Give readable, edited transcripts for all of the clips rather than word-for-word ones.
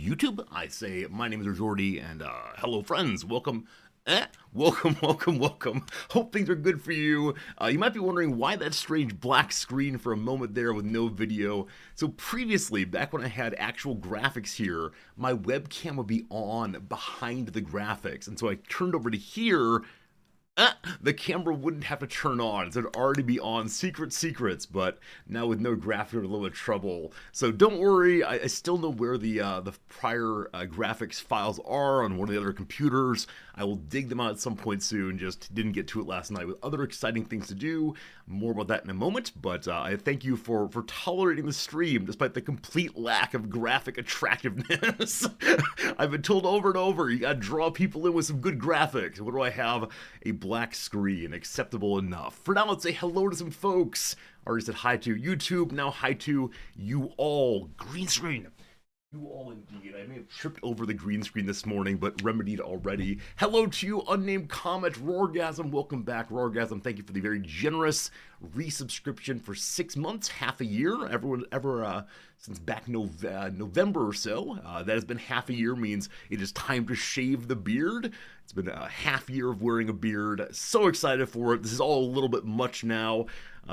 YouTube. I say, my name is Jordy, and hello, friends. Welcome. Welcome. Hope things are good for you. You might be wondering why that strange black screen for a moment there with no video. So previously, back when I had actual graphics here, my webcam would be on behind the graphics. And so I turned over to here. The camera wouldn't have to turn on, so it'd already be on. Secrets, but now with no graphics, a little bit of trouble. So don't worry, I still know where the prior graphics files are on one of the other computers. I will dig them out at some point soon, just didn't get to it last night with other exciting things to do. More about that in a moment, but I thank you for tolerating the stream despite the complete lack of graphic attractiveness. I've been told over and over, you gotta draw people in with some good graphics. What do I have? A black screen, acceptable enough. For now, let's say hello to some folks. Already said hi to YouTube, now hi to you all. Green screen. You all indeed. I may have tripped over the green screen this morning, but remedied already. Hello to you, unnamed comment, Roargasm. Welcome back, Roargasm. Thank you for the very generous resubscription for 6 months, half a year. Everyone ever since back November or so. That has been half a year, means it is time to shave the beard. It's been a half year of wearing a beard. So excited for it. This is all a little bit much now.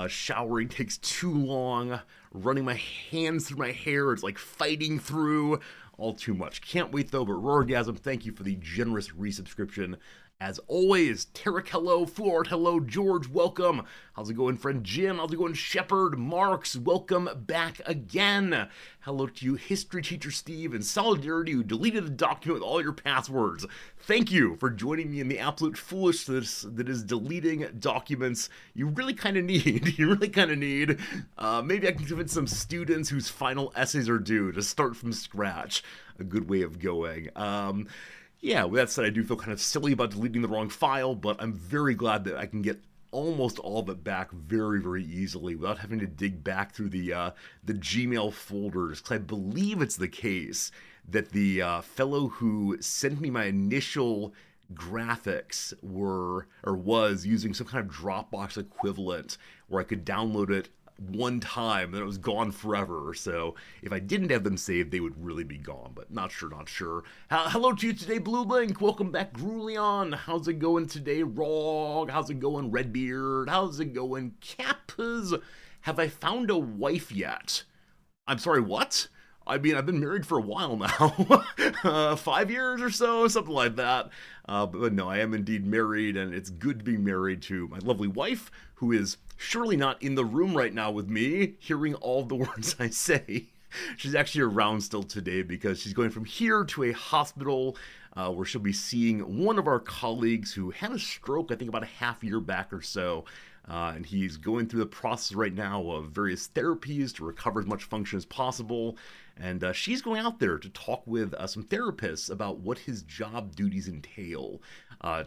Showering takes too long. Running my hands through my hair, it's like fighting through. All too much. Can't wait though, but Roargasm, thank you for the generous resubscription. As always, Tarek, hello. Fuart, hello. George, welcome. How's it going, friend Jim? How's it going, Shepard? Marks, welcome back again. Hello to you, history teacher Steve, and Solidarity, who deleted the document with all your passwords. Thank you for joining me in the absolute foolishness that is deleting documents you really kind of need. Maybe I can convince some students whose final essays are due to start from scratch. A good way of going. Yeah, with that said, I do feel kind of silly about deleting the wrong file, but I'm very glad that I can get almost all of it back very, very easily without having to dig back through the Gmail folders. Because I believe it's the case that the fellow who sent me my initial graphics was using some kind of Dropbox equivalent where I could download it one time, then it was gone forever. So if I didn't have them saved, they would really be gone, but not sure. Hello to you today, Blue Link. Welcome back, Grulion. How's it going today, Rog? How's it going, Redbeard? How's it going, Kappas? Have I found a wife yet? I'm sorry, what? I mean, I've been married for a while now. 5 years or so, something like that. But no, I am indeed married, and it's good to be married to my lovely wife, who is surely not in the room right now with me, hearing all the words I say. She's actually around still today because she's going from here to a hospital where she'll be seeing one of our colleagues who had a stroke, I think about a half year back or so. And he's going through the process right now of various therapies to recover as much function as possible. And she's going out there to talk with some therapists about what his job duties entail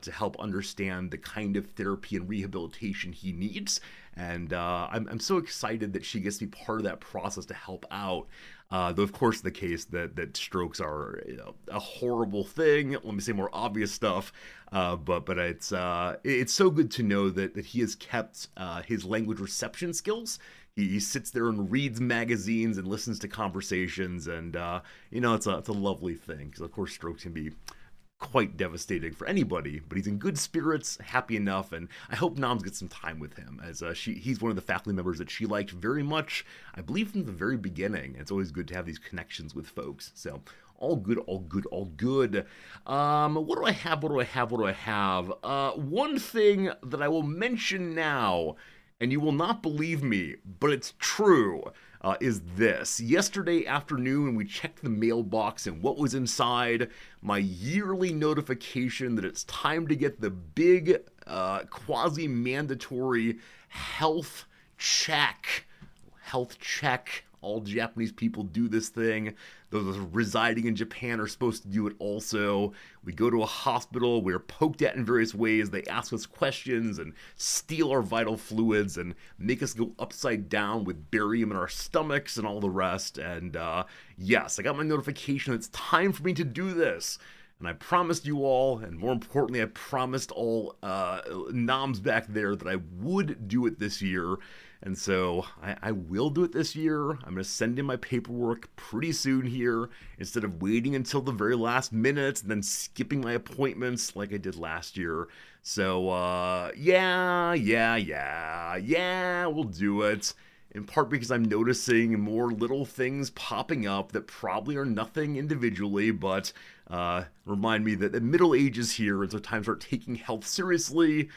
to help understand the kind of therapy and rehabilitation he needs. And I'm so excited that she gets to be part of that process to help out. Though, of course, the case that strokes are a horrible thing. Let me say more obvious stuff. But it's so good to know that he has kept his language reception skills. He sits there and reads magazines and listens to conversations, and it's a lovely thing, because of course strokes can be quite devastating for anybody, but he's in good spirits, happy enough, and I hope Noms gets some time with him, as he's one of the faculty members that she liked very much, I believe, from the very beginning. It's always good to have these connections with folks, so all good. What do I have? One thing that I will mention now, and you will not believe me, but it's true, is this. Yesterday afternoon, we checked the mailbox, and what was inside? My yearly notification that it's time to get the big, quasi-mandatory health check. All Japanese people do this thing. Those residing in Japan are supposed to do it also. We go to a hospital, we're poked at in various ways, they ask us questions and steal our vital fluids and make us go upside down with barium in our stomachs and all the rest. And yes, I got my notification, it's time for me to do this. And I promised you all, and more importantly, I promised all noms back there that I would do it this year. And so I will do it this year. I'm going to send in my paperwork pretty soon here instead of waiting until the very last minute and then skipping my appointments like I did last year. So, yeah, we'll do it. In part because I'm noticing more little things popping up that probably are nothing individually, but remind me that the Middle Ages here, and so time to start taking health seriously,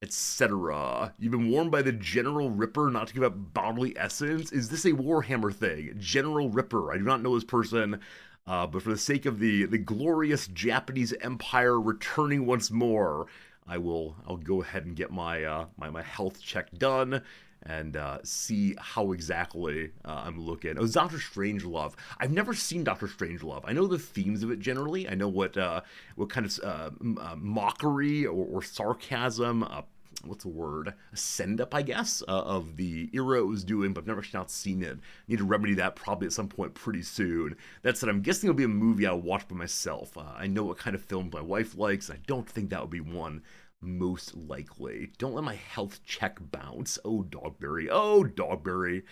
etc. You've been warned by the General Ripper not to give up bodily essence. Is this a Warhammer thing? General Ripper. I do not know this person, but for the sake of the glorious Japanese Empire returning once more, I'll go ahead and get my my health check done and see how exactly I'm looking. Oh, Doctor Strangelove. I've never seen Doctor Strangelove. I know the themes of it generally. I know what kind of mockery or sarcasm. What's the word? A send up, I guess, of the era it was doing, but I've never not seen it. Need to remedy that probably at some point pretty soon. That said, I'm guessing it'll be a movie I'll watch by myself. I know what kind of film my wife likes. I don't think that would be one most likely. Don't let my health check bounce. Oh, Dogberry. Oh, Dogberry.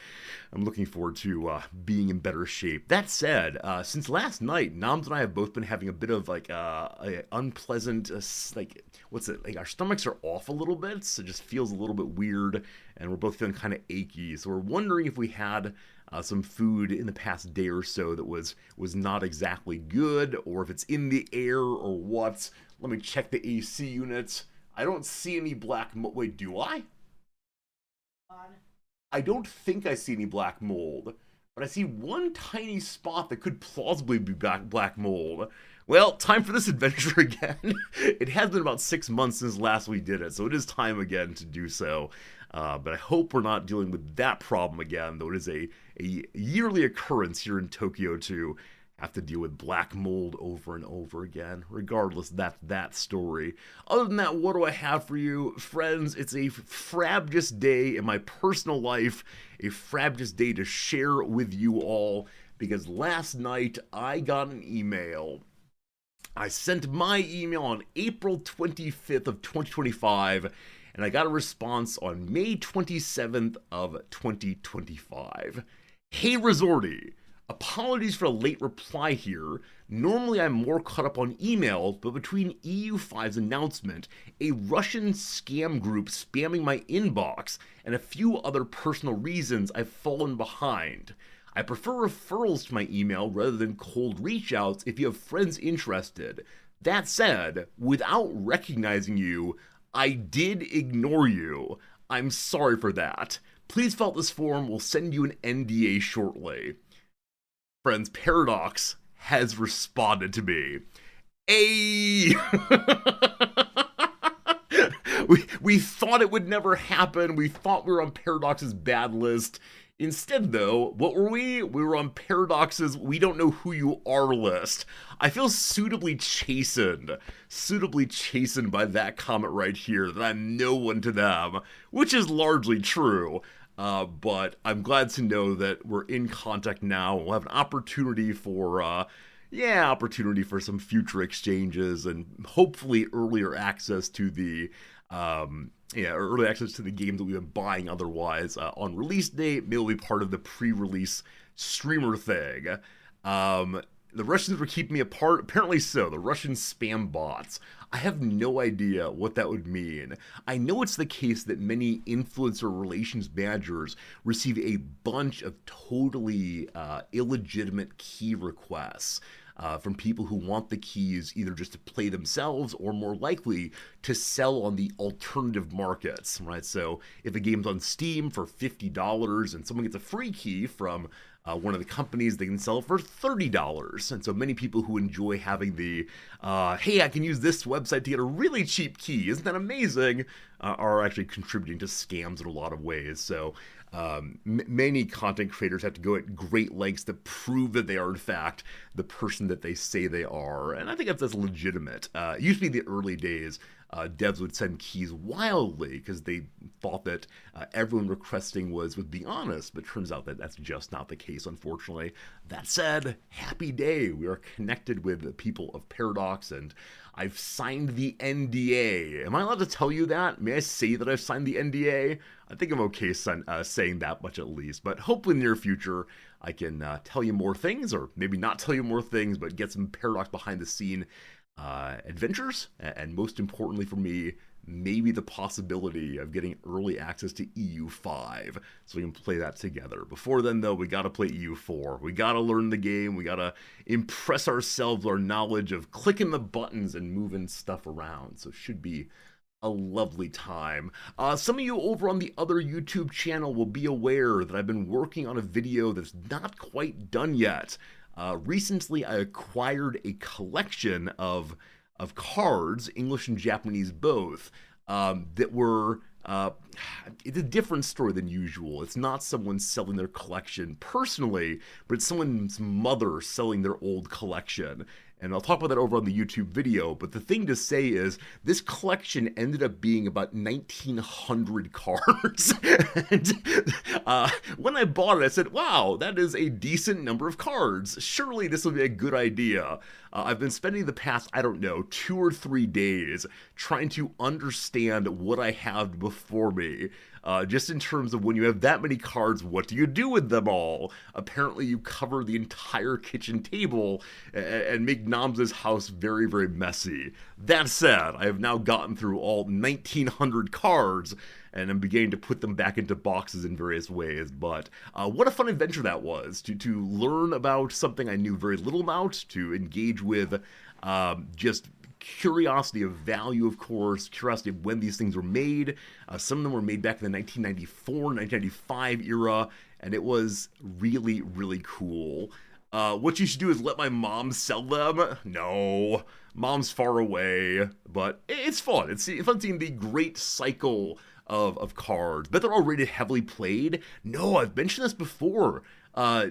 I'm looking forward to being in better shape. That said, since last night, Noms and I have both been having a bit of like a unpleasant, like, what's it? Like our stomachs are off a little bit, so it just feels a little bit weird, and we're both feeling kind of achy. So we're wondering if we had some food in the past day or so that was not exactly good, or if it's in the air or what. Let me check the AC units. I don't see any black mold. Wait, do I? I don't think I see any black mold, but I see one tiny spot that could plausibly be black mold. Well, time for this adventure again. It has been about 6 months since last we did it, so it is time again to do so. But I hope we're not dealing with that problem again, though it is a yearly occurrence here in Tokyo to have to deal with black mold over and over again. Regardless, that's that story. Other than that, what do I have for you? Friends, it's a frabjous day in my personal life, a frabjous day to share with you all, because last night I got an email. I sent my email on April 25th of 2025, and I got a response on May 27th of 2025. Hey, Resorty. Apologies for a late reply here. Normally I'm more caught up on emails, but between EU5's announcement, a Russian scam group spamming my inbox, and a few other personal reasons, I've fallen behind. I prefer referrals to my email rather than cold reach outs if you have friends interested. That said, without recognizing you, I did ignore you. I'm sorry for that. Please fill out this form. We'll send you an NDA shortly. Friends, Paradox has responded to me. Ayy! we thought it would never happen. We thought we were on Paradox's bad list. Instead, though, what were we? We were on Paradox's we don't know who you are list. I feel suitably chastened by that comment right here, that I'm no one to them, which is largely true. But I'm glad to know that we're in contact now. We'll have an opportunity for, opportunity for some future exchanges and hopefully earlier access to the, early access to the games that we've been buying otherwise on release date. Maybe it'll be part of the pre-release streamer thing. The Russians were keeping me apart. Apparently so. The Russian spam bots. I have no idea what that would mean. I know it's the case that many influencer relations managers receive a bunch of totally illegitimate key requests from people who want the keys either just to play themselves or more likely to sell on the alternative markets, right? So if a game's on Steam for $50 and someone gets a free key from one of the companies, they can sell it for $30. And so many people who enjoy having the, hey, I can use this website to get a really cheap key, isn't that amazing, are actually contributing to scams in a lot of ways. So many content creators have to go at great lengths to prove that they are, in fact, the person that they say they are. And I think that's legitimate. It used to be the early days. Devs would send keys wildly because they thought that everyone requesting would be honest, but turns out that that's just not the case, unfortunately. That said, happy day. We are connected with the people of Paradox, and I've signed the NDA. Am I allowed to tell you that? May I say that I've signed the NDA? I think I'm okay saying that much at least. But hopefully in the near future, I can tell you more things, or maybe not tell you more things, but get some Paradox behind the scene adventures, and most importantly for me, maybe the possibility of getting early access to EU5 so we can play that together. Before then, though, we gotta play EU4. We gotta learn the game. We gotta impress ourselves with our knowledge of clicking the buttons and moving stuff around. So it should be a lovely time. Some of you over on the other YouTube channel will be aware that I've been working on a video that's not quite done yet. Recently, I acquired a collection of cards, English and Japanese both, that were, it's a different story than usual. It's not someone selling their collection personally, but it's someone's mother selling their old collection. And I'll talk about that over on the YouTube video, but the thing to say is this collection ended up being about 1,900 cards. And when I bought it, I said, wow, that is a decent number of cards. Surely this will be a good idea. I've been spending the past, I don't know, 2 or 3 days trying to understand what I have before me. Just in terms of when you have that many cards, what do you do with them all? Apparently you cover the entire kitchen table and make Namza's house very, very messy. That said, I have now gotten through all 1,900 cards and I'm beginning to put them back into boxes in various ways. But what a fun adventure that was, to learn about something I knew very little about, to engage with just curiosity of value, of course, curiosity of when these things were made. Some of them were made back in the 1994, 1995 era, and it was really, really cool. What you should do is let my mom sell them. No, mom's far away, but it's fun. It's fun seeing the great cycle of cards. Bet they're all rated heavily played. No, I've mentioned this before.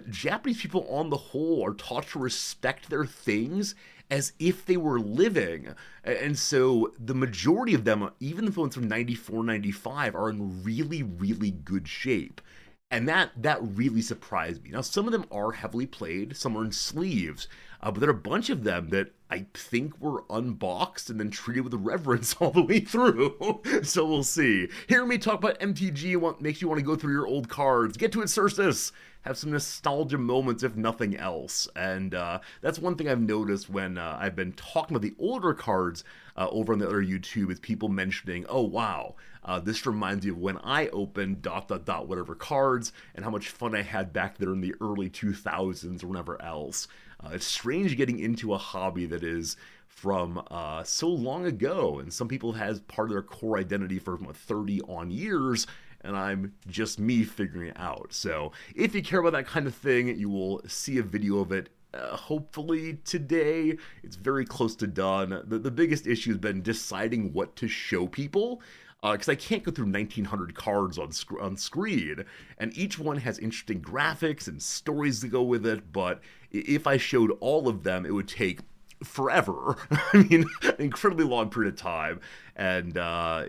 Japanese people on the whole are taught to respect their things as if they were living. And so the majority of them, even the ones from 94, 95, are in really, really good shape. And that really surprised me. Now, some of them are heavily played, some are in sleeves, but there are a bunch of them that I think were unboxed and then treated with reverence all the way through. So we'll see. Hearing me talk about MTG makes you want to go through your old cards. Get to it, Cersus! Have some nostalgia moments, if nothing else. And that's one thing I've noticed when I've been talking about the older cards over on the other YouTube, is people mentioning, oh wow, this reminds me of when I opened ... whatever cards, and how much fun I had back there in the early 2000s or whenever else. It's strange getting into a hobby that is from so long ago, and some people has part of their core identity for 30 on years, and I'm just me figuring it out. So if you care about that kind of thing, you will see a video of it hopefully today. It's very close to done. The biggest issue has been deciding what to show people, because I can't go through 1,900 cards on screen, and each one has interesting graphics and stories to go with it, but if I showed all of them, it would take forever. I mean, an incredibly long period of time. And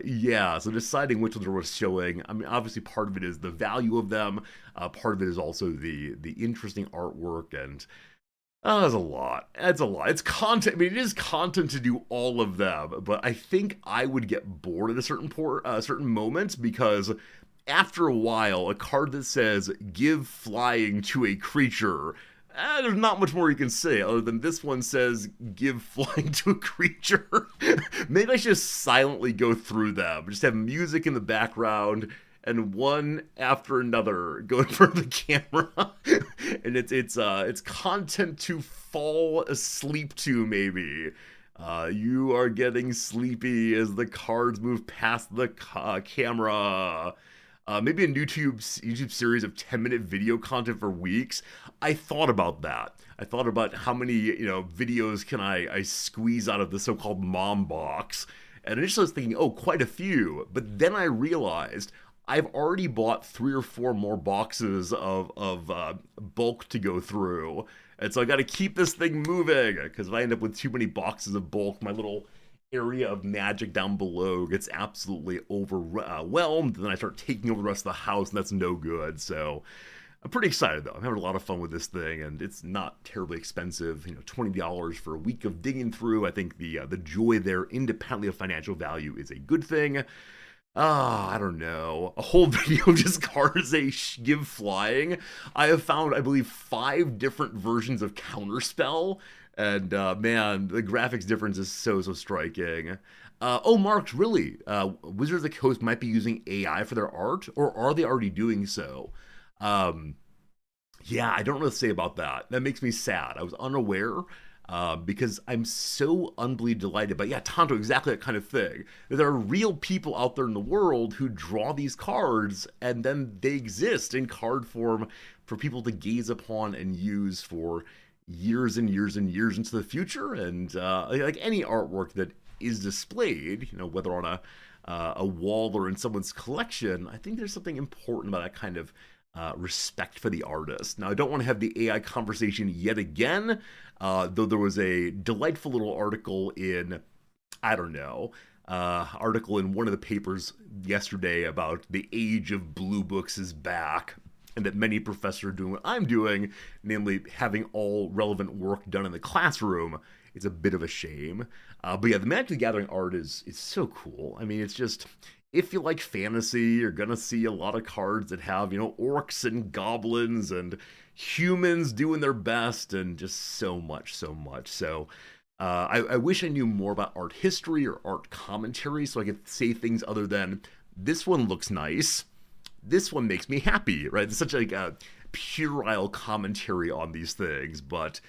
yeah, so deciding which ones are worth showing, I mean, obviously part of it is the value of them, part of it is also the interesting artwork, and that's a lot. That's a lot. It's content. I mean, it is content to do all of them, but I think I would get bored at a certain moment, because after a while, a card that says "give flying to a creature," there's not much more you can say other than this one says "give flying to a creature." Maybe I should just silently go through them, just have music in the background, and one after another go in front of the camera. And it's content to fall asleep to, maybe. You are getting sleepy as the cards move past the camera. Maybe a YouTube series of 10-minute video content for weeks. I thought about that. I thought about how many videos can I squeeze out of the so-called mom box. And initially I was thinking, oh, quite a few. But then I realized I've already bought 3 or 4 more boxes of bulk to go through. And so I got to keep this thing moving, because if I end up with too many boxes of bulk, my little area of magic down below gets absolutely overwhelmed, and then I start taking over the rest of the house, and that's no good. So I'm pretty excited, though. I'm having a lot of fun with this thing, and it's not terribly expensive. $20 for a week of digging through. I think the joy there, independently of financial value, is a good thing. I don't know, a whole video of just cars they give flying. I have found, I believe, 5 different versions of Counterspell, and man, the graphics difference is so striking. Oh, Marks, really? Wizards of the Coast might be using AI for their art, or are they already doing so? Um, yeah, I don't know what to say about that. That makes me sad. I was unaware because I'm so unbelievably delighted. But yeah, Tonto, exactly that kind of thing. There are real people out there in the world who draw these cards, and then they exist in card form for people to gaze upon and use for years and years and years into the future. And like any artwork that is displayed, whether on a wall or in someone's collection, I think there's something important about that kind of respect for the artist. Now, I don't want to have the AI conversation yet again, though there was a delightful little article in, I don't know, article in one of the papers yesterday about the age of blue books is back, and that many professors are doing what I'm doing, namely having all relevant work done in the classroom. It's a bit of a shame. But yeah, the Magic the Gathering art is so cool. I mean, it's just, if you like fantasy, you're gonna see a lot of cards that have, orcs and goblins and humans doing their best, and just so much, so much. So I wish I knew more about art history or art commentary so I could say things other than, this one looks nice, this one makes me happy, right? It's such like a puerile commentary on these things, but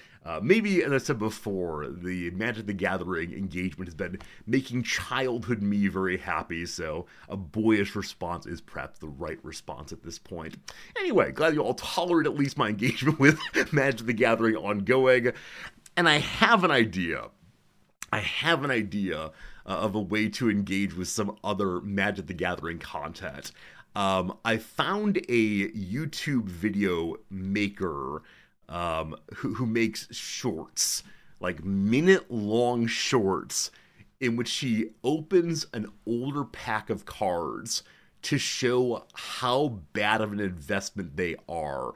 maybe, as I said before, the Magic the Gathering engagement has been making childhood me very happy, so a boyish response is perhaps the right response at this point. Anyway, glad you all tolerate at least my engagement with Magic the Gathering ongoing, and I have an idea. Of a way to engage with some other Magic the Gathering content. I found a YouTube video maker who makes shorts, like minute-long shorts, in which she opens an older pack of cards to show how bad of an investment they are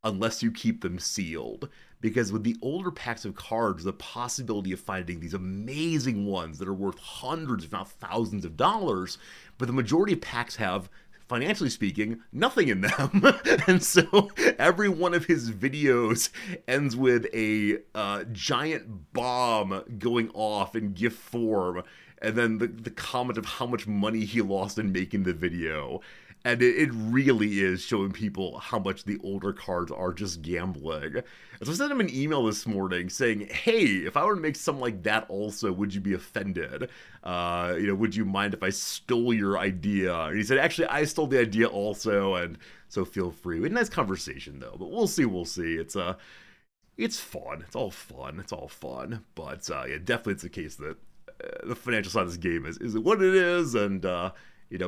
unless you keep them sealed. Because with the older packs of cards, the possibility of finding these amazing ones that are worth hundreds, if not thousands of dollars, but the majority of packs have, financially speaking, nothing in them. And so every one of his videos ends with a giant bomb going off in GIF form, and then the comment of how much money he lost in making the video. And it really is showing people how much the older cards are just gambling. So I sent him an email this morning saying, hey, if I were to make something like that also, would you be offended? Would you mind if I stole your idea? And he said, actually, I stole the idea also, and so feel free. We had a nice conversation, though, but we'll see. It's fun. It's all fun. But yeah, definitely it's the case that the financial side of this game is what it is, and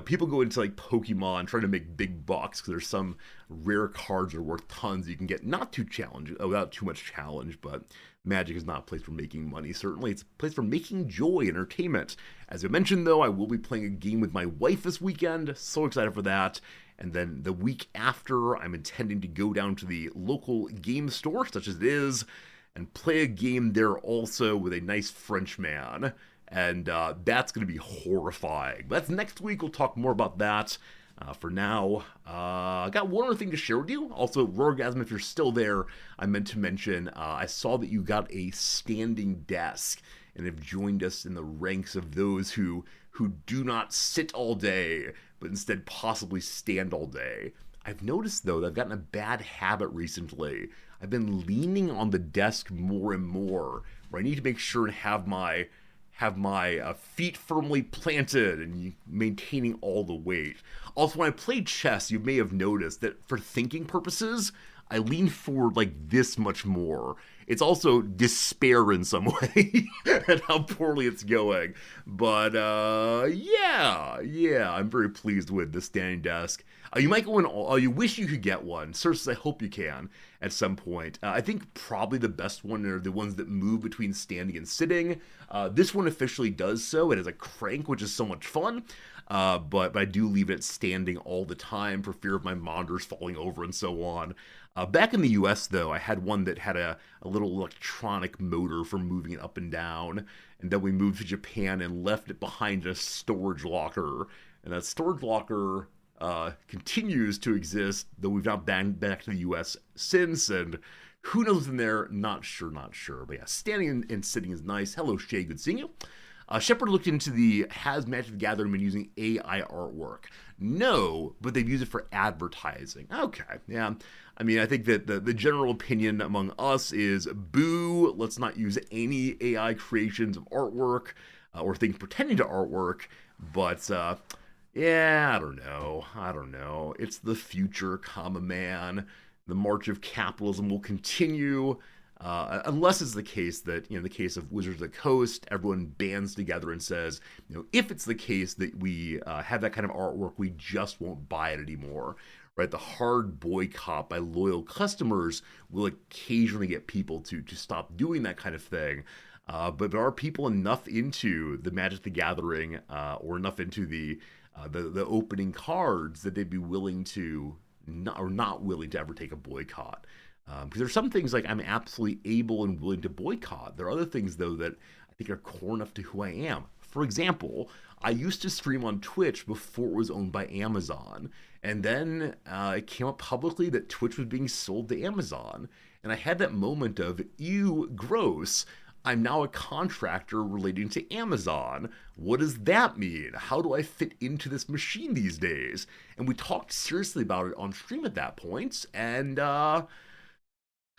people go into like Pokemon trying to make big bucks because there's some rare cards that are worth tons you can get not too challenge without too much challenge, but Magic is not a place for making money. Certainly, it's a place for making joy, entertainment. As I mentioned, though, I will be playing a game with my wife this weekend. So excited for that. And then the week after, I'm intending to go down to the local game store, such as it is, and play a game there also with a nice Frenchman. And that's going to be horrifying. But that's next week. We'll talk more about that. For now, I got one other thing to share with you. Also, Rorgasm, if you're still there, I meant to mention, I saw that you got a standing desk and have joined us in the ranks of those who do not sit all day, but instead possibly stand all day. I've noticed, though, that I've gotten a bad habit recently. I've been leaning on the desk more and more, where I need to make sure and have my feet firmly planted and maintaining all the weight. Also, when I play chess, you may have noticed that for thinking purposes, I lean forward like this much more. It's also despair in some way at how poorly it's going. But yeah, I'm very pleased with the standing desk. You might go in, you wish you could get one. Seriously, I hope you can at some point. I think probably the best one are the ones that move between standing and sitting. This one officially does so. It has a crank, which is so much fun. But I do leave it standing all the time for fear of my monitors falling over and so on. Back in the US, though, I had one that had a little electronic motor for moving it up and down. And then we moved to Japan and left it behind a storage locker. and that storage locker continues to exist, though we've not been back to the US since, and who knows in there? Not sure, not sure. But yeah, standing and sitting is nice. Hello, Shay, good seeing you. Shepard looked into has Magic the Gathering been using AI artwork? No, but they've used it for advertising. Okay, yeah. I mean, I think that the general opinion among us is boo, let's not use any AI creations of artwork or things pretending to artwork. But yeah, I don't know. I don't know. It's the future, comma man. The march of capitalism will continue. Unless it's the case that, in the case of Wizards of the Coast, everyone bands together and says, if it's the case that we have that kind of artwork, we just won't buy it anymore, right? The hard boycott by loyal customers will occasionally get people to stop doing that kind of thing. But there are people enough into the Magic the Gathering or enough into the opening cards that they'd be willing to, not willing to ever take a boycott. Because there's some things like I'm absolutely able and willing to boycott. There are other things, though, that I think are core enough to who I am. For example, I used to stream on Twitch before it was owned by Amazon. And then it came up publicly that Twitch was being sold to Amazon. And I had that moment of, ew, gross. I'm now a contractor relating to Amazon. What does that mean? How do I fit into this machine these days? And we talked seriously about it on stream at that point. And,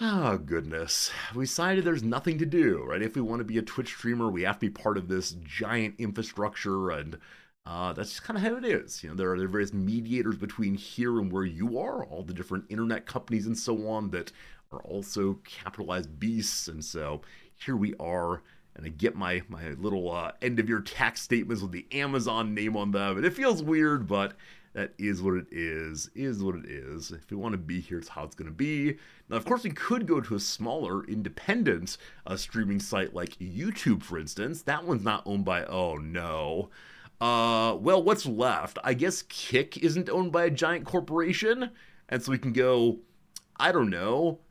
oh, goodness. We decided there's nothing to do, right? If we want to be a Twitch streamer, we have to be part of this giant infrastructure, and that's just kind of how it is. There are various mediators between here and where you are, all the different internet companies and so on that are also capitalized beasts, and so here we are, and I get my little end-of-year tax statements with the Amazon name on them, and it feels weird, but that is what it is what it is. If we want to be here, it's how it's going to be. Now, of course, we could go to a smaller, independent streaming site like YouTube, for instance. That one's not owned by, oh no. Well, what's left? I guess Kick isn't owned by a giant corporation, and so we can go, I don't know.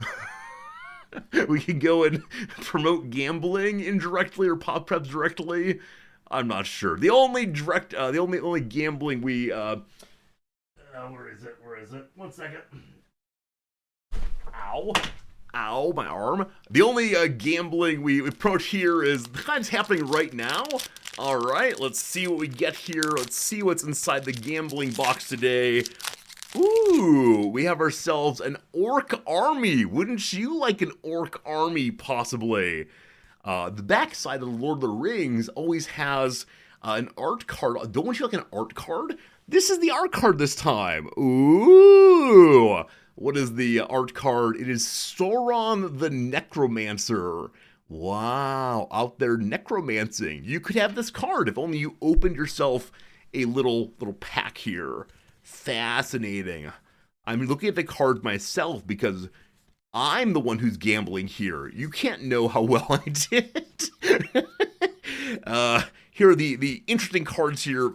We can go and promote gambling indirectly or pop preps directly. I'm not sure. The only gambling we where is it? 1 second. Ow, my arm. The only gambling we promote here is the kind that's happening right now. All right, let's see what we get here. Let's see what's inside the gambling box today. Ooh, we have ourselves an orc army. Wouldn't you like an orc army, possibly? The backside of the Lord of the Rings always has an art card. Don't you like an art card? This is the art card this time. Ooh. What is the art card? It is Sauron the Necromancer. Wow, out there necromancing. You could have this card if only you opened yourself a little pack here. Fascinating. I'm looking at the card myself because I'm the one who's gambling here. You can't know how well I did. Here are the interesting cards here.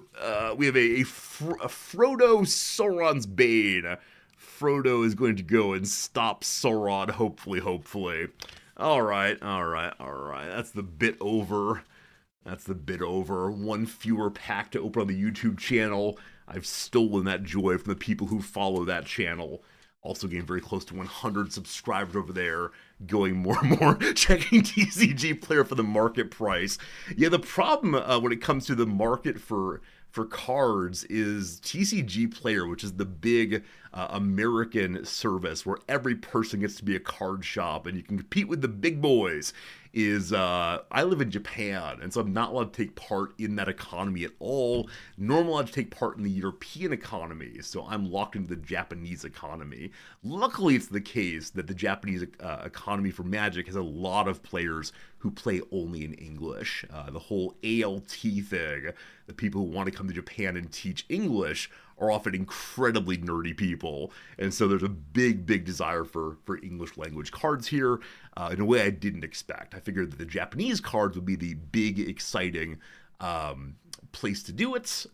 We have a Frodo Sauron's Bane. Frodo is going to go and stop Sauron, hopefully. All right. That's the bit over. One fewer pack to open on the YouTube channel. I've stolen that joy from the people who follow that channel. Also getting very close to 100 subscribers over there, going more and more, checking TCG Player for the market price. Yeah, the problem when it comes to the market for cards is TCG Player, which is the big American service where every person gets to be a card shop and you can compete with the big boys. I live in Japan, and so I'm not allowed to take part in that economy at all. Nor am I allowed to take part in the European economy, so I'm locked into the Japanese economy. Luckily, it's the case that the Japanese economy for Magic has a lot of players who play only in English. The whole ALT thing, the people who want to come to Japan and teach English are often incredibly nerdy people, and so there's a big desire for English language cards here in a way I didn't expect. I figured that the Japanese cards would be the big, exciting place to do it.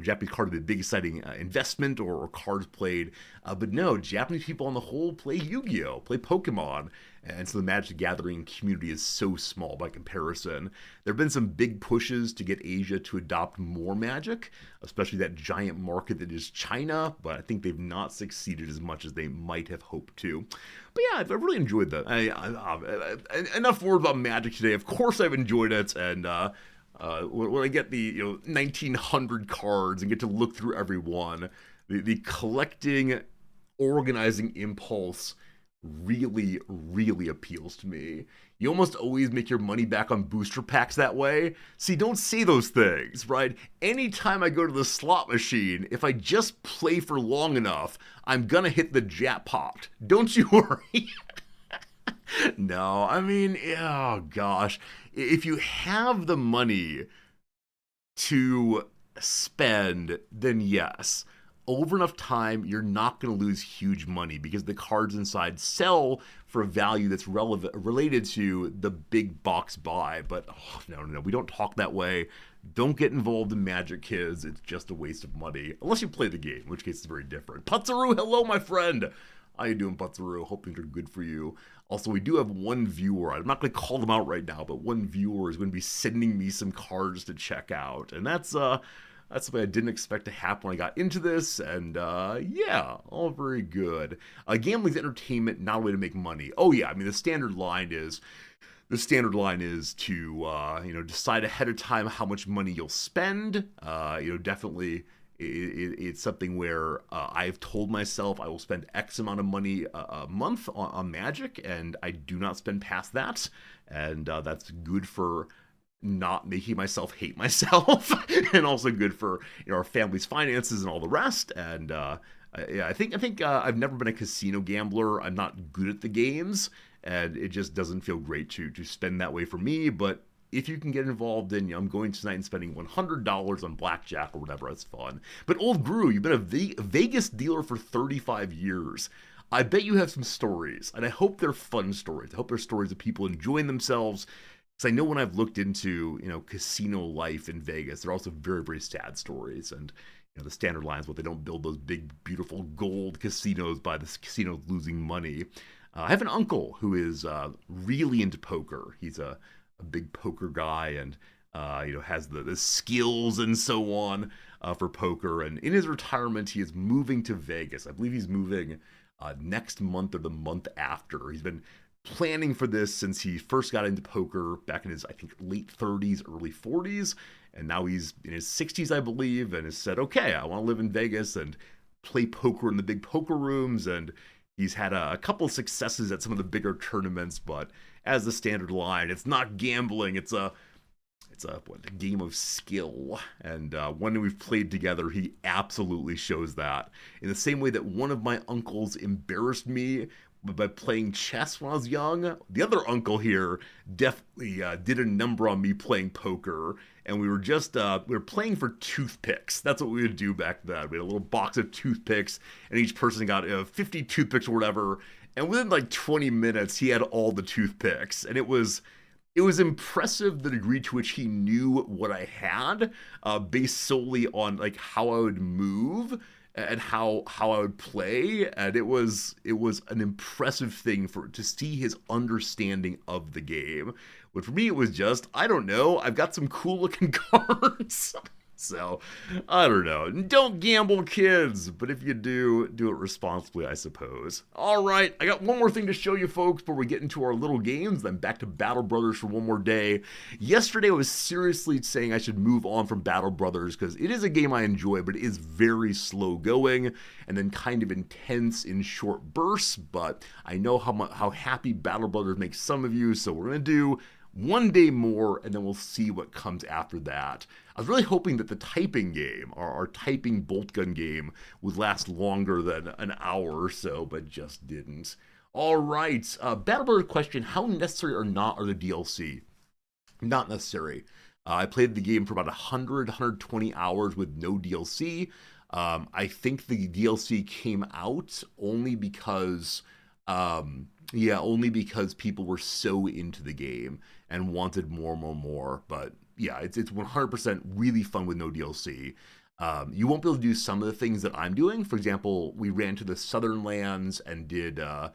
Japanese card would be a big exciting investment or cards played. But no, Japanese people on the whole play Yu-Gi-Oh!, play Pokemon. And so the Magic the Gathering community is so small by comparison. There have been some big pushes to get Asia to adopt more Magic, especially that giant market that is China, but I think they've not succeeded as much as they might have hoped to. But yeah, I've really enjoyed that. Enough words about Magic today. Of course I've enjoyed it, and when I get the 1900 cards and get to look through every one, the collecting, organizing impulse really, really appeals to me. You almost always make your money back on booster packs that way. See, don't say those things, right? Anytime I go to the slot machine, if I just play for long enough, I'm gonna hit the jackpot. Don't you worry. No, I mean, oh gosh. If you have the money to spend, then yes. Over enough time, you're not going to lose huge money because the cards inside sell for a value that's related to the big box buy. But no, we don't talk that way. Don't get involved in Magic, kids. It's just a waste of money. Unless you play the game, in which case it's very different. Putzaru, hello, my friend. How you doing, Putzaru? Hope things are good for you. Also, we do have one viewer. I'm not going to call them out right now, but one viewer is going to be sending me some cards to check out. And that's something I didn't expect to happen when I got into this, and yeah, all very good. Gambling's entertainment, not a way to make money. Oh yeah, I mean the standard line is to decide ahead of time how much money you'll spend. Definitely it's something where I've told myself I will spend X amount of money a month on Magic, and I do not spend past that, and that's good for not making myself hate myself, and also good for our family's finances and all the rest. And yeah, I think I've never been a casino gambler. I'm not good at the games, and it just doesn't feel great to spend that way for me. But if you can get involved in, I'm going tonight and spending $100 on blackjack or whatever, that's fun. But Old Gru, you've been a Vegas dealer for 35 years. I bet you have some stories, and I hope they're fun stories. I hope they're stories of people enjoying themselves. Because I know when I've looked into, casino life in Vegas, there are also very, very sad stories. And, the standard lines, they don't build those big, beautiful gold casinos by the casinos losing money. I have an uncle who is really into poker. He's a big poker guy and, has the skills and so on for poker. And in his retirement, he is moving to Vegas. I believe he's moving next month or the month after. He's been planning for this since he first got into poker back in his, I think, late 30s, early 40s, and now he's in his 60s, I believe, and has said, okay, I want to live in Vegas and play poker in the big poker rooms, and he's had a couple of successes at some of the bigger tournaments, but as the standard line, it's not gambling, it's a game of skill. And when we've played together, he absolutely shows that. In the same way that one of my uncles embarrassed me by playing chess when I was young, the other uncle here definitely did a number on me playing poker. And we were playing for toothpicks. That's what we would do back then. We had a little box of toothpicks, and each person got 50 toothpicks or whatever. And within like 20 minutes, he had all the toothpicks. And it was impressive the degree to which he knew what I had, based solely on like how I would move and how I would play. And it was an impressive thing to see his understanding of the game. But for me, it was just, I don't know, I've got some cool looking cards. So, I don't know. Don't gamble, kids. But if you do it responsibly, I suppose. All right, I got one more thing to show you folks before we get into our little games. Then back to Battle Brothers for one more day. Yesterday, I was seriously saying I should move on from Battle Brothers because it is a game I enjoy, but it is very slow going and then kind of intense in short bursts. But I know how happy Battle Brothers makes some of you, so we're going to do one day more, and then we'll see what comes after that. I was really hoping that the typing game, our typing bolt gun game, would last longer than an hour or so, but just didn't. All right, Battle Brothers question, how necessary or not are the DLC? Not necessary. I played the game for about 120 hours with no DLC. I think the DLC came out only because Yeah, only because people were so into the game and wanted more, more, more. But yeah, it's 100% really fun with no DLC. You won't be able to do some of the things that I'm doing. For example, we ran to the Southern Lands and did a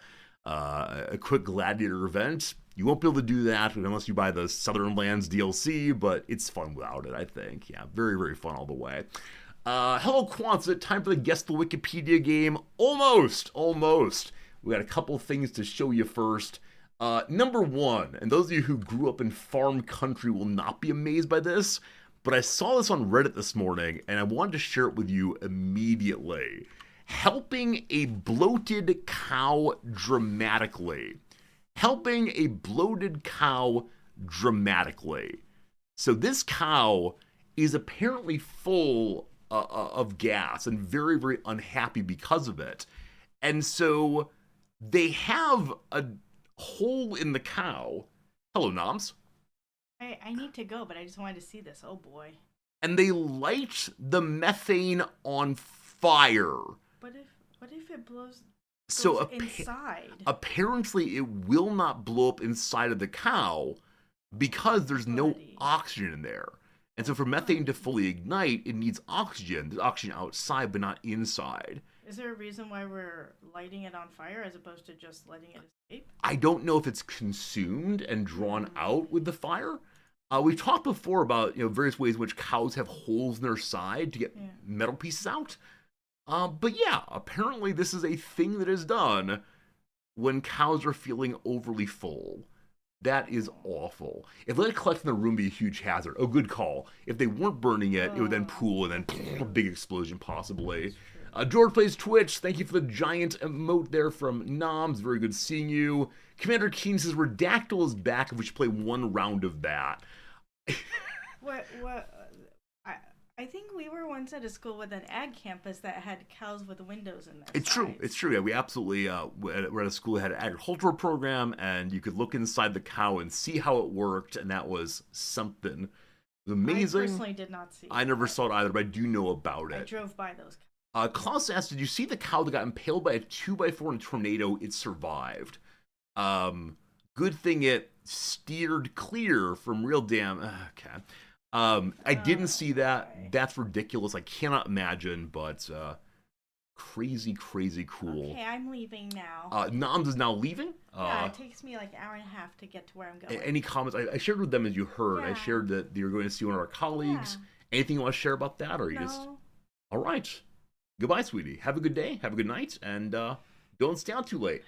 quick gladiator event. You won't be able to do that unless you buy the Southern Lands DLC, but it's fun without it, I think. Yeah, very, very fun all the way. Hello, Quonset. Time for the Guess the Wikipedia game. Almost, almost. We got a couple things to show you first. Number one, and those of you who grew up in farm country will not be amazed by this, but I saw this on Reddit this morning, and I wanted to share it with you immediately. Helping a bloated cow dramatically. Helping a bloated cow dramatically. So this cow is apparently full of gas and very, very unhappy because of it. And so they have a hole in the cow. Hello, Noms. I need to go, but I just wanted to see this. Oh boy. And they light the methane on fire. What if it blows So inside? Apparently it will not blow up inside of the cow because there's no oxygen in there. And so for methane to fully ignite, it needs oxygen. There's oxygen outside, but not inside. Is there a reason why we're lighting it on fire as opposed to just letting it escape? I don't know if it's consumed and drawn out with the fire. We've talked before about various ways in which cows have holes in their side to get metal pieces out. But yeah, apparently this is a thing that is done when cows are feeling overly full. That is awful. If they let it collect in the room, it'd be a huge hazard. Oh, good call. If they weren't burning it, it would then pool and then a big explosion possibly. George Plays Twitch, thank you for the giant emote there from Noms. Very good seeing you. Commander Keen says Redactyl is back if we should play one round of that. What? I think we were once at a school with an ag campus that had cows with windows in there. It's true. It's true. Yeah, we absolutely we're at a school that had an agricultural program, and you could look inside the cow and see how it worked, and that was something. It was amazing. I personally did not see. I never saw it either, but I do know about it. I drove by those cows. Klaus asked, "Did you see the cow that got impaled by a 2x4 in a tornado? It survived. Good thing it steered clear from real damn." Okay. I didn't see that. Okay. That's ridiculous. I cannot imagine, but crazy, crazy cool. Okay, I'm leaving now. Noms is now leaving. Yeah, it takes me like an hour and a half to get to where I'm going. Any comments? I shared with them, as you heard. Yeah. I shared that you're going to see one of our colleagues. Yeah. Anything you want to share about that, or you just? All right. Goodbye, sweetie. Have a good day. Have a good night, and don't stay out too late.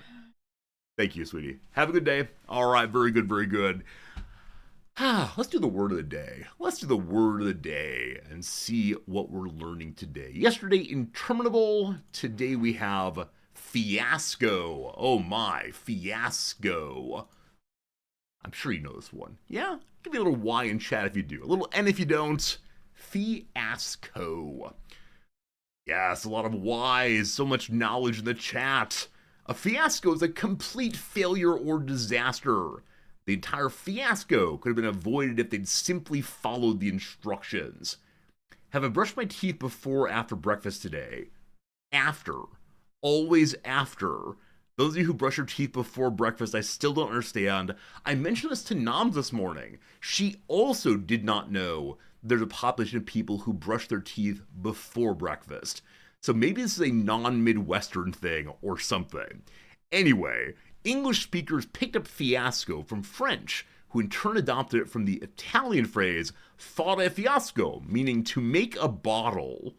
Thank you, sweetie. Have a good day. All right. Very good. Very good. Let's do the word of the day. Let's do the word of the day and see what we're learning today. Yesterday, interminable. Today we have fiasco. Oh my, fiasco. I'm sure you know this one. Yeah? Give me a little Y in chat if you do. A little N if you don't. Fiasco. Yes, a lot of Y's. So much knowledge in the chat. A fiasco is a complete failure or disaster. The entire fiasco could have been avoided if they'd simply followed the instructions. Have I brushed my teeth before or after breakfast today? After. Always after. Those of you who brush your teeth before breakfast, I still don't understand. I mentioned this to Noms this morning. She also did not know there's a population of people who brush their teeth before breakfast. So maybe this is a non-Midwestern thing or something. Anyway, English speakers picked up fiasco from French, who in turn adopted it from the Italian phrase fare fiasco, meaning to make a bottle.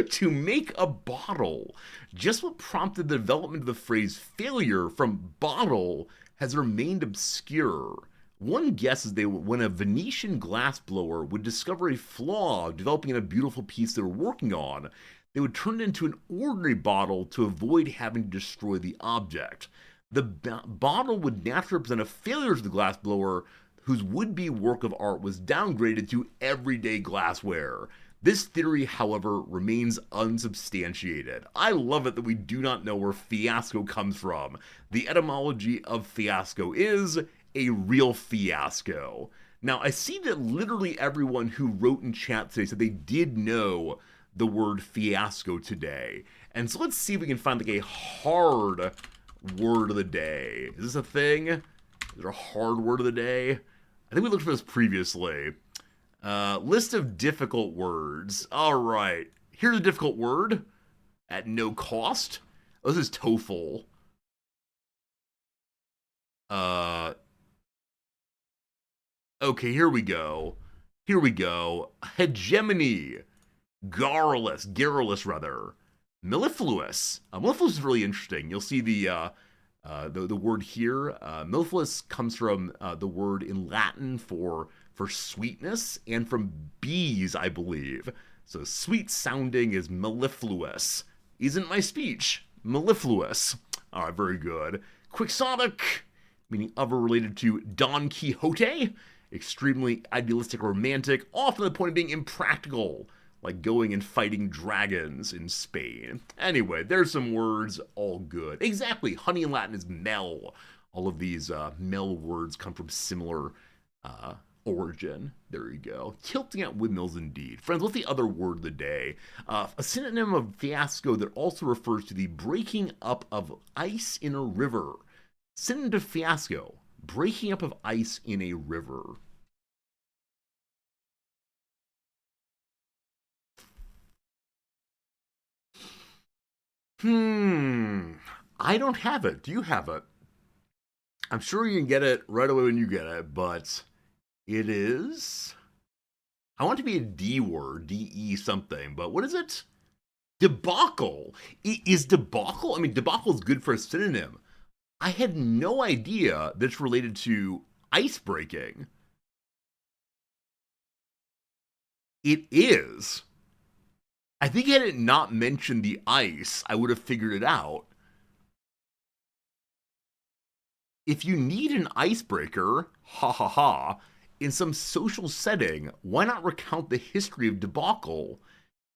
To make a bottle. Just what prompted the development of the phrase failure from bottle has remained obscure. One guess is when a Venetian glassblower would discover a flaw developing in a beautiful piece they were working on, they would turn it into an ordinary bottle to avoid having to destroy the object. The bottle would naturally represent a failure to the glassblower, whose would-be work of art was downgraded to everyday glassware. This theory, however, remains unsubstantiated. I love it that we do not know where fiasco comes from. The etymology of fiasco is a real fiasco. Now, I see that literally everyone who wrote in chat today said they did know the word fiasco today. And so let's see if we can find like a hard word of the day. Is this a thing? Is there a hard word of the day? I think we looked for this previously. List of difficult words. All right. Here's a difficult word at no cost. Oh, this is TOEFL. Okay, here we go. Here we go. Hegemony. Garrulous rather. Mellifluous. Mellifluous is really interesting. You'll see the word here. Mellifluous comes from the word in Latin for sweetness and from bees, I believe. So sweet sounding is mellifluous. Isn't my speech mellifluous? All right, very good. Quixotic, meaning of or related to Don Quixote. Extremely idealistic, romantic, often to the point of being impractical, like going and fighting dragons in Spain. Anyway, there's some words, all good. Exactly, honey in Latin is mel. All of these mel words come from similar origin. There you go. Tilting at windmills indeed. Friends, what's the other word of the day? A synonym of fiasco that also refers to the breaking up of ice in a river. Synonym to fiasco, breaking up of ice in a river. I don't have it. Do you have it? I'm sure you can get it right away when you get it, but it is... I want it to be a D word, D-E something, but what is it? Debacle. Is debacle? I mean, debacle is good for a synonym. I had no idea that it's related to ice breaking. It is. I think had it not mentioned the ice, I would have figured it out. If you need an icebreaker, ha ha ha, in some social setting, why not recount the history of debacle?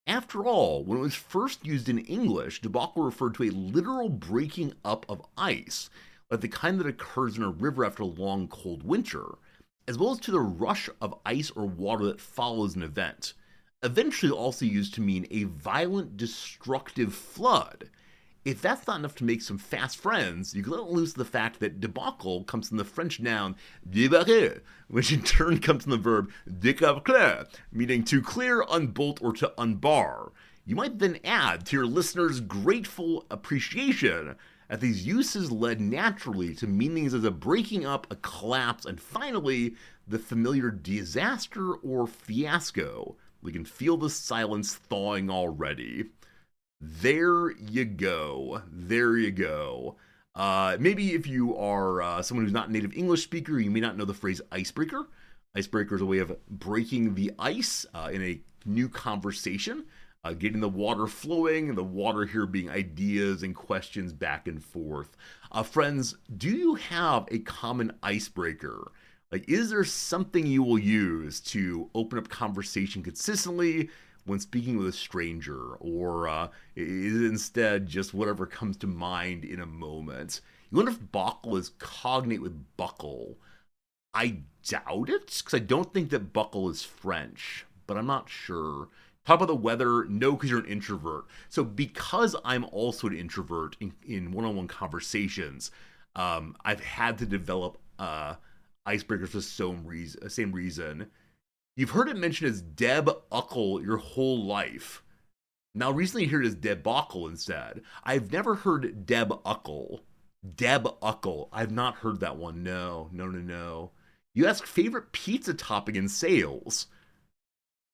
After all, when it was first used in English, debacle referred to a literal breaking up of ice, like the kind that occurs in a river after a long cold winter, as well as to the rush of ice or water that follows an event. Eventually also used to mean a violent, destructive flood. If that's not enough to make some fast friends, you can let loose the fact that debacle comes from the French noun débarquer, which in turn comes from the verb décapler, meaning to clear, unbolt, or to unbar. You might then add to your listeners' grateful appreciation that these uses led naturally to meanings as a breaking up, a collapse, and finally, the familiar disaster or fiasco. We can feel the silence thawing already. There you go. There you go. Maybe if you are someone who's not a native English speaker, you may not know the phrase icebreaker. Icebreaker is a way of breaking the ice in a new conversation, getting the water flowing, the water here being ideas and questions back and forth. Friends, do you have a common icebreaker? Like, is there something you will use to open up conversation consistently when speaking with a stranger? Or is it instead just whatever comes to mind in a moment? You wonder if buckle is cognate with buckle. I doubt it, because I don't think that buckle is French, but I'm not sure. Talk about the weather, no, because you're an introvert. So because I'm also an introvert in one-on-one conversations, I've had to develop icebreakers for the same reason. You've heard it mentioned as debacle your whole life. Now recently you hear it as debacle instead. I've never heard debacle. Debacle. I've not heard that one. No. You ask favorite pizza topping in sales.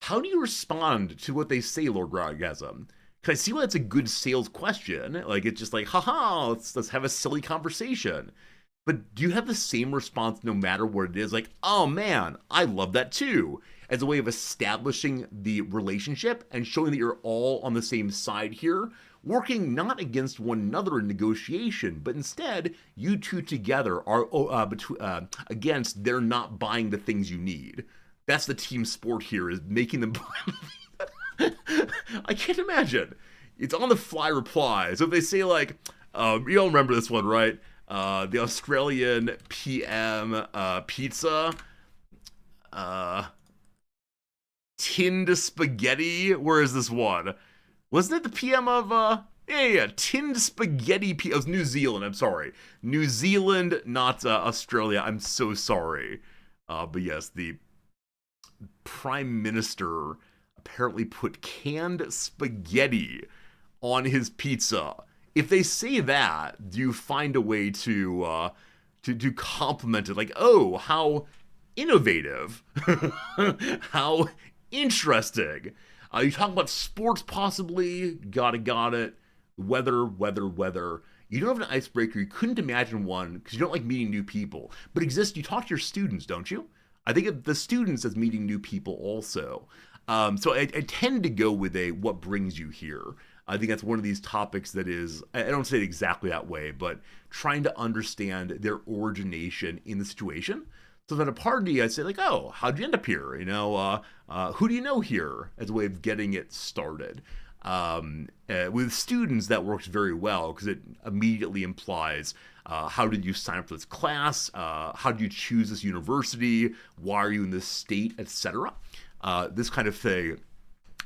How do you respond to what they say, Lord Gargasm? Can I see why that's a good sales question? Like, it's just like, haha, let's have a silly conversation. But do you have the same response no matter what it is? Like, oh man, I love that too. As a way of establishing the relationship and showing that you're all on the same side here, working not against one another in negotiation, but instead you two together are against their not buying the things you need. That's the team sport here, is making them buy. I can't imagine. It's on the fly reply. So if they say like, you all remember this one, right? The Australian PM pizza, tinned spaghetti. Where is this one? Wasn't it the PM of Yeah. Tinned spaghetti. Oh, it's New Zealand. I'm sorry. New Zealand, not Australia. I'm so sorry. But yes, the prime minister apparently put canned spaghetti on his pizza. If they say that, do you find a way to compliment it? Like, oh, how innovative, how interesting. You talk about sports, possibly. Got it. Weather. You don't have an icebreaker. You couldn't imagine one because you don't like meeting new people. But exists. You talk to your students, don't you? I think of the students as meeting new people also. So I tend to go with a what brings you here. I think that's one of these topics that is, I don't say it exactly that way, but trying to understand their origination in the situation. So that a party, I'd say like, oh, how'd you end up here? Who do you know here? As a way of getting it started. With students, that works very well because it immediately implies how did you sign up for this class? How did you choose this university? Why are you in this state, etc. This kind of thing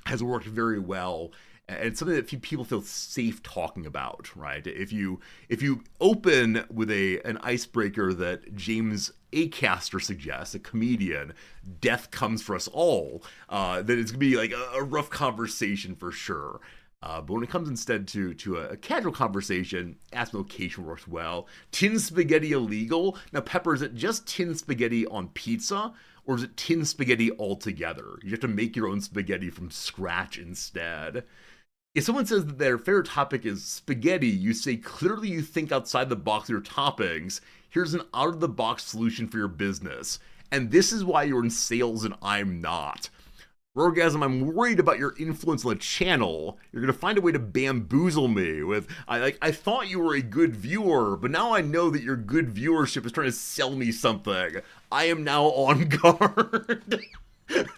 has worked very well, and it's something that people feel safe talking about, right? If you open with an icebreaker that James Acaster suggests, a comedian, death comes for us all, then it's gonna be like a rough conversation for sure. But when it comes instead to a casual conversation, ask location works well. Tin spaghetti illegal? Now, Pepper, is it just tin spaghetti on pizza? Or is it tin spaghetti altogether? You have to make your own spaghetti from scratch instead. If someone says that their favorite topic is spaghetti, you say clearly you think outside the box of your toppings. Here's an out-of-the-box solution for your business. And this is why you're in sales and I'm not. Orgasm, I'm worried about your influence on the channel. You're gonna find a way to bamboozle me with, I thought you were a good viewer, but now I know that your good viewership is trying to sell me something. I am now on guard.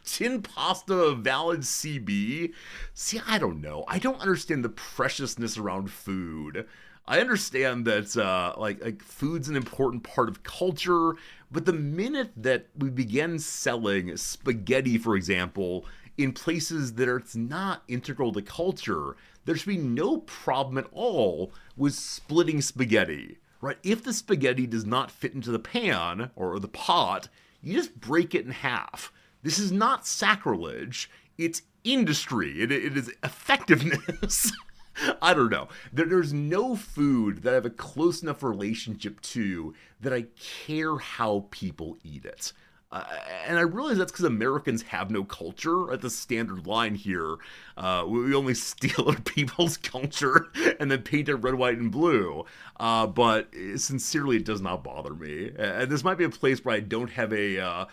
Tin pasta, valid CB? See, I don't know. I don't understand the preciousness around food. I understand that like food's an important part of culture, but the minute that we begin selling spaghetti, for example, in places that it's not integral to culture, there should be no problem at all with splitting spaghetti, right? If the spaghetti does not fit into the pan or the pot, you just break it in half. This is not sacrilege. It's industry. It is effectiveness. I don't know. There's no food that I have a close enough relationship to that I care how people eat it. And I realize that's because Americans have no culture. At the standard line here, we only steal other people's culture and then paint it red, white, and blue. But sincerely, it does not bother me. And this might be a place where I don't have a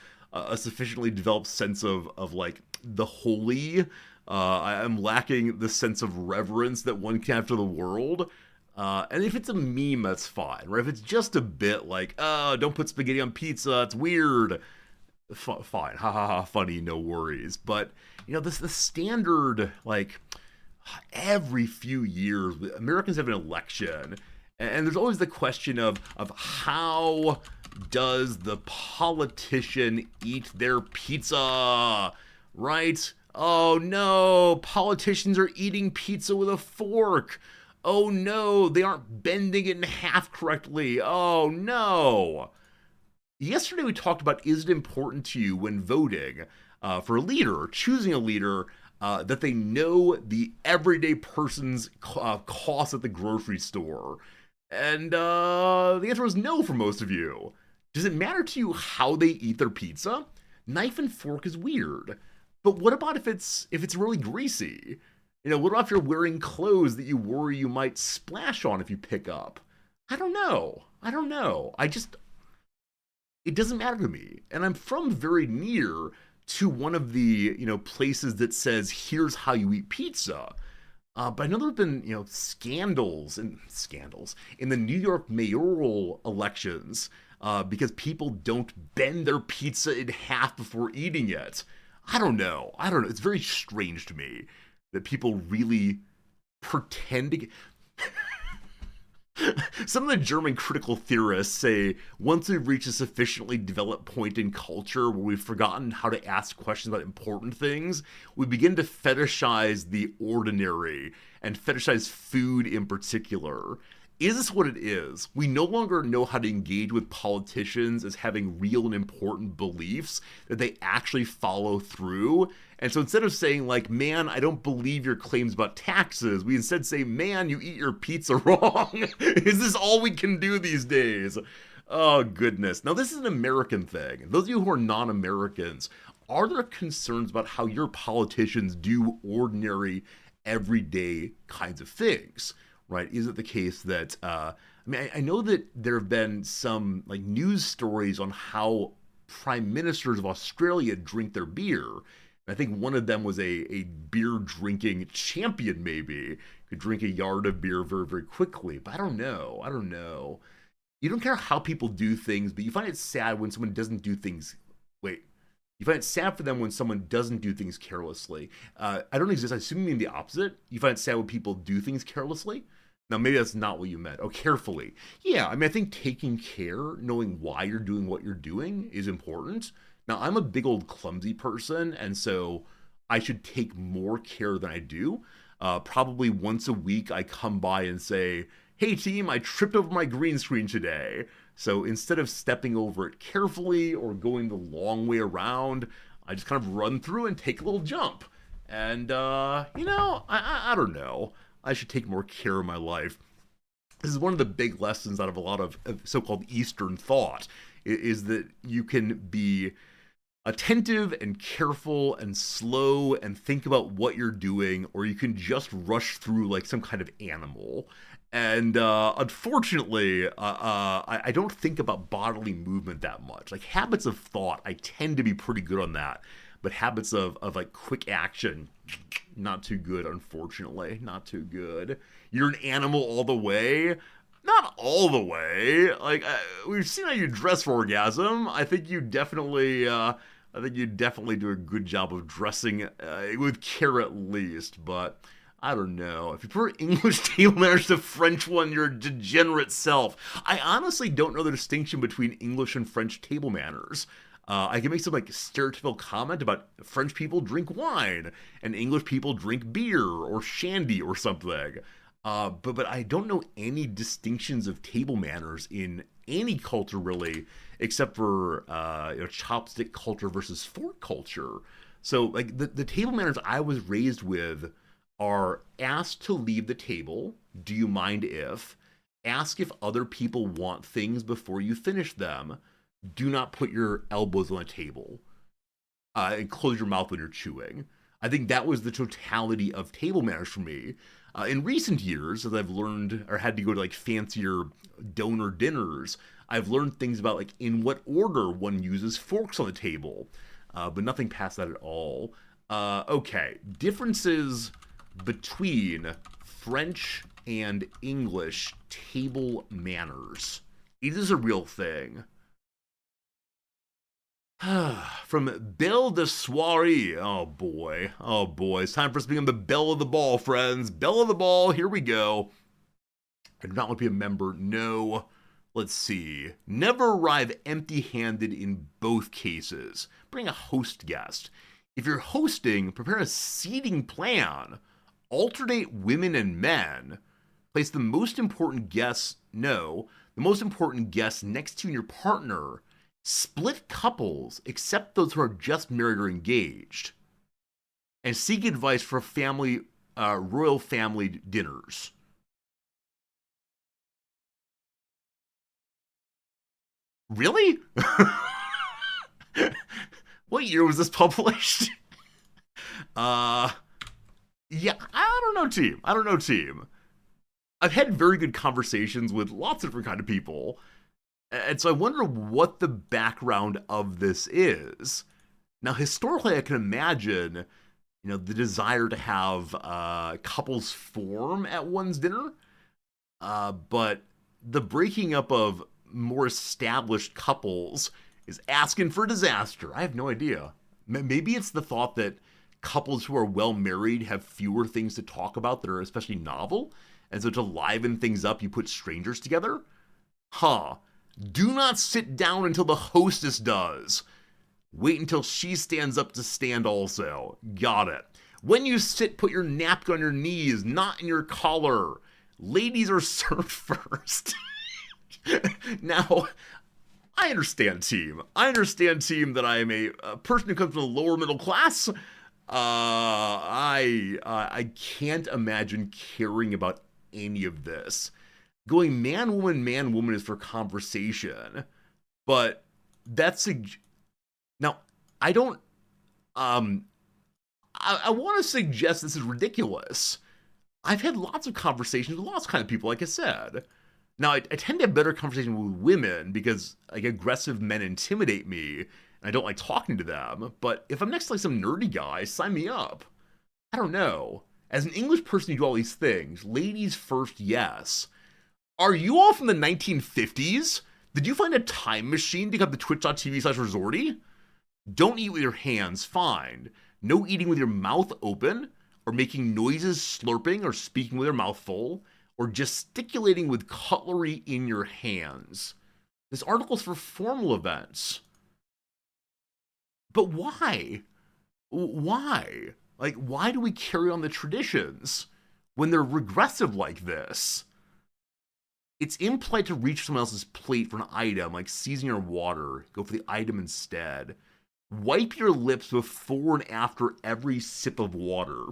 sufficiently developed sense of like the holy. I'm lacking the sense of reverence that one can have to the world. And if it's a meme, that's fine, right? If it's just a bit like, oh, don't put spaghetti on pizza, it's weird. Fine, ha ha ha, funny, no worries. But, the standard, like, every few years, Americans have an election, and there's always the question of how does the politician eat their pizza, right? Oh no, politicians are eating pizza with a fork. Oh no, they aren't bending it in half correctly. Oh no. Yesterday we talked about, is it important to you when voting for a leader, or choosing a leader, that they know the everyday person's cost at the grocery store? And the answer was no for most of you. Does it matter to you how they eat their pizza? Knife and fork is weird. But what about if it's really greasy? What about if you're wearing clothes that you worry you might splash on if you pick up? I don't know. It doesn't matter to me. And I'm from very near to one of the, places that says, here's how you eat pizza. But I know there have been, scandals in the New York mayoral elections because people don't bend their pizza in half before eating it. I don't know. It's very strange to me that people really pretend to. Some of the German critical theorists say once we've reached a sufficiently developed point in culture where we've forgotten how to ask questions about important things, we begin to fetishize the ordinary and fetishize food in particular. Is this what it is? We no longer know how to engage with politicians as having real and important beliefs that they actually follow through. And so instead of saying, like, man, I don't believe your claims about taxes, we instead say, man, you eat your pizza wrong. Is this all we can do these days? Oh, goodness. Now, this is an American thing. Those of you who are non-Americans, are there concerns about how your politicians do ordinary, everyday kinds of things? Right? Is it the case that, I know that there have been some like news stories on how prime ministers of Australia drink their beer. I think one of them was a beer drinking champion, maybe, could drink a yard of beer very, very quickly. But I don't know. You don't care how people do things, but you find it sad when someone doesn't do things. Wait. You find it sad for them when someone doesn't do things carelessly. I don't exist. I assume you mean the opposite. You find it sad when people do things carelessly. Now, maybe that's not what you meant. Oh, carefully. Yeah, I think taking care, knowing why you're doing what you're doing is important. Now, I'm a big old clumsy person, and so I should take more care than I do. Probably once a week, I come by and say, hey, team, I tripped over my green screen today. So instead of stepping over it carefully or going the long way around, I just kind of run through and take a little jump. And, I don't know. I should take more care of my life. This is one of the big lessons out of a lot of so-called Eastern thought, is that you can be attentive and careful and slow and think about what you're doing, or you can just rush through like some kind of animal. And unfortunately, I don't think about bodily movement that much. Like habits of thought, I tend to be pretty good on that. But habits of like quick action, not too good, unfortunately. Not too good. You're an animal all the way? Not all the way. Like, we've seen how you dress for orgasm. I think you definitely do a good job of dressing with care at least. But I don't know. If you prefer English table manners to French one, you're a degenerate self. I honestly don't know the distinction between English and French table manners. I can make some like stereotypical comment about French people drink wine and English people drink beer or shandy or something. But I don't know any distinctions of table manners in any culture really, except for chopstick culture versus fork culture. So like the table manners I was raised with are ask to leave the table. Do you mind if? Ask if other people want things before you finish them. Do not put your elbows on the table. And close your mouth when you're chewing. I think that was the totality of table manners for me. In recent years, as I've learned or had to go to like fancier donor dinners, I've learned things about like in what order one uses forks on the table. But nothing past that at all. Okay, differences between French and English table manners. It is a real thing. From Belle de Soirée. Oh boy. It's time for us to become the belle of the ball, friends. Belle of the ball, here we go. I do not want to be a member. No. Let's see. Never arrive empty-handed in both cases. Bring a host guest. If you're hosting, prepare a seating plan. Alternate women and men. Place the most important guests next to your partner. Split couples, except those who are just married or engaged. And seek advice for royal family dinners. Really? What year was this published? Yeah, I don't know, team. I've had very good conversations with lots of different kind of people. And so I wonder what the background of this is. Now, historically, I can imagine, the desire to have couples form at one's dinner. But the breaking up of more established couples is asking for disaster. I have no idea. Maybe it's the thought that couples who are well married have fewer things to talk about that are especially novel. And so to liven things up, you put strangers together? Do not sit down until the hostess does. Wait until she stands up to stand also. Got it. When you sit, put your napkin on your knees, not in your collar. Ladies are served first. Now, I understand, team. I understand, team, that I am a person who comes from the lower middle class. I can't imagine caring about any of this. Going man woman is for conversation, but that's now. I don't. I want to suggest this is ridiculous. I've had lots of conversations with lots of kind of people, like I said. Now, I tend to have better conversations with women because like aggressive men intimidate me, and I don't like talking to them. But if I'm next to like some nerdy guy, sign me up. I don't know. As an English person, you do all these things. Ladies first, yes. Are you all from the 1950s? Did you find a time machine to come to twitch.tv/resorty? Don't eat with your hands, fine. No eating with your mouth open, or making noises slurping or speaking with your mouth full, or gesticulating with cutlery in your hands. This article's for formal events. But why? Why? Like, why do we carry on the traditions when they're regressive like this? It's impolite to reach someone else's plate for an item, like seasoning or water. Go for the item instead. Wipe your lips before and after every sip of water.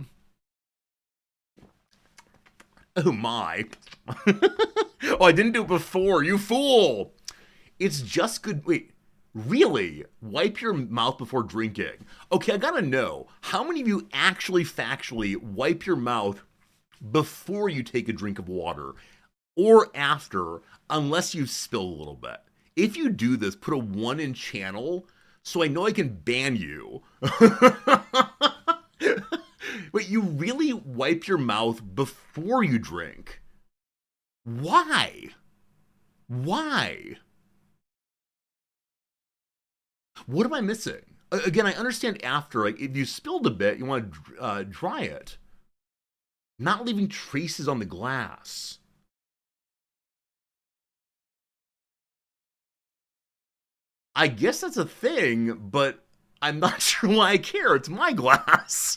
Oh my. Oh, I didn't do it before, you fool! It's just good. Wait, really? Wipe your mouth before drinking. Okay, I gotta know, how many of you actually factually wipe your mouth before you take a drink of water? Or after, unless you spill a little bit. If you do this, put a 1 in channel so I know I can ban you. Wait, you really wipe your mouth before you drink? Why? Why? What am I missing? Again, I understand after, like, if you spilled a bit, you want to dry it. Not leaving traces on the glass. I guess that's a thing, but I'm not sure why I care. It's my glass.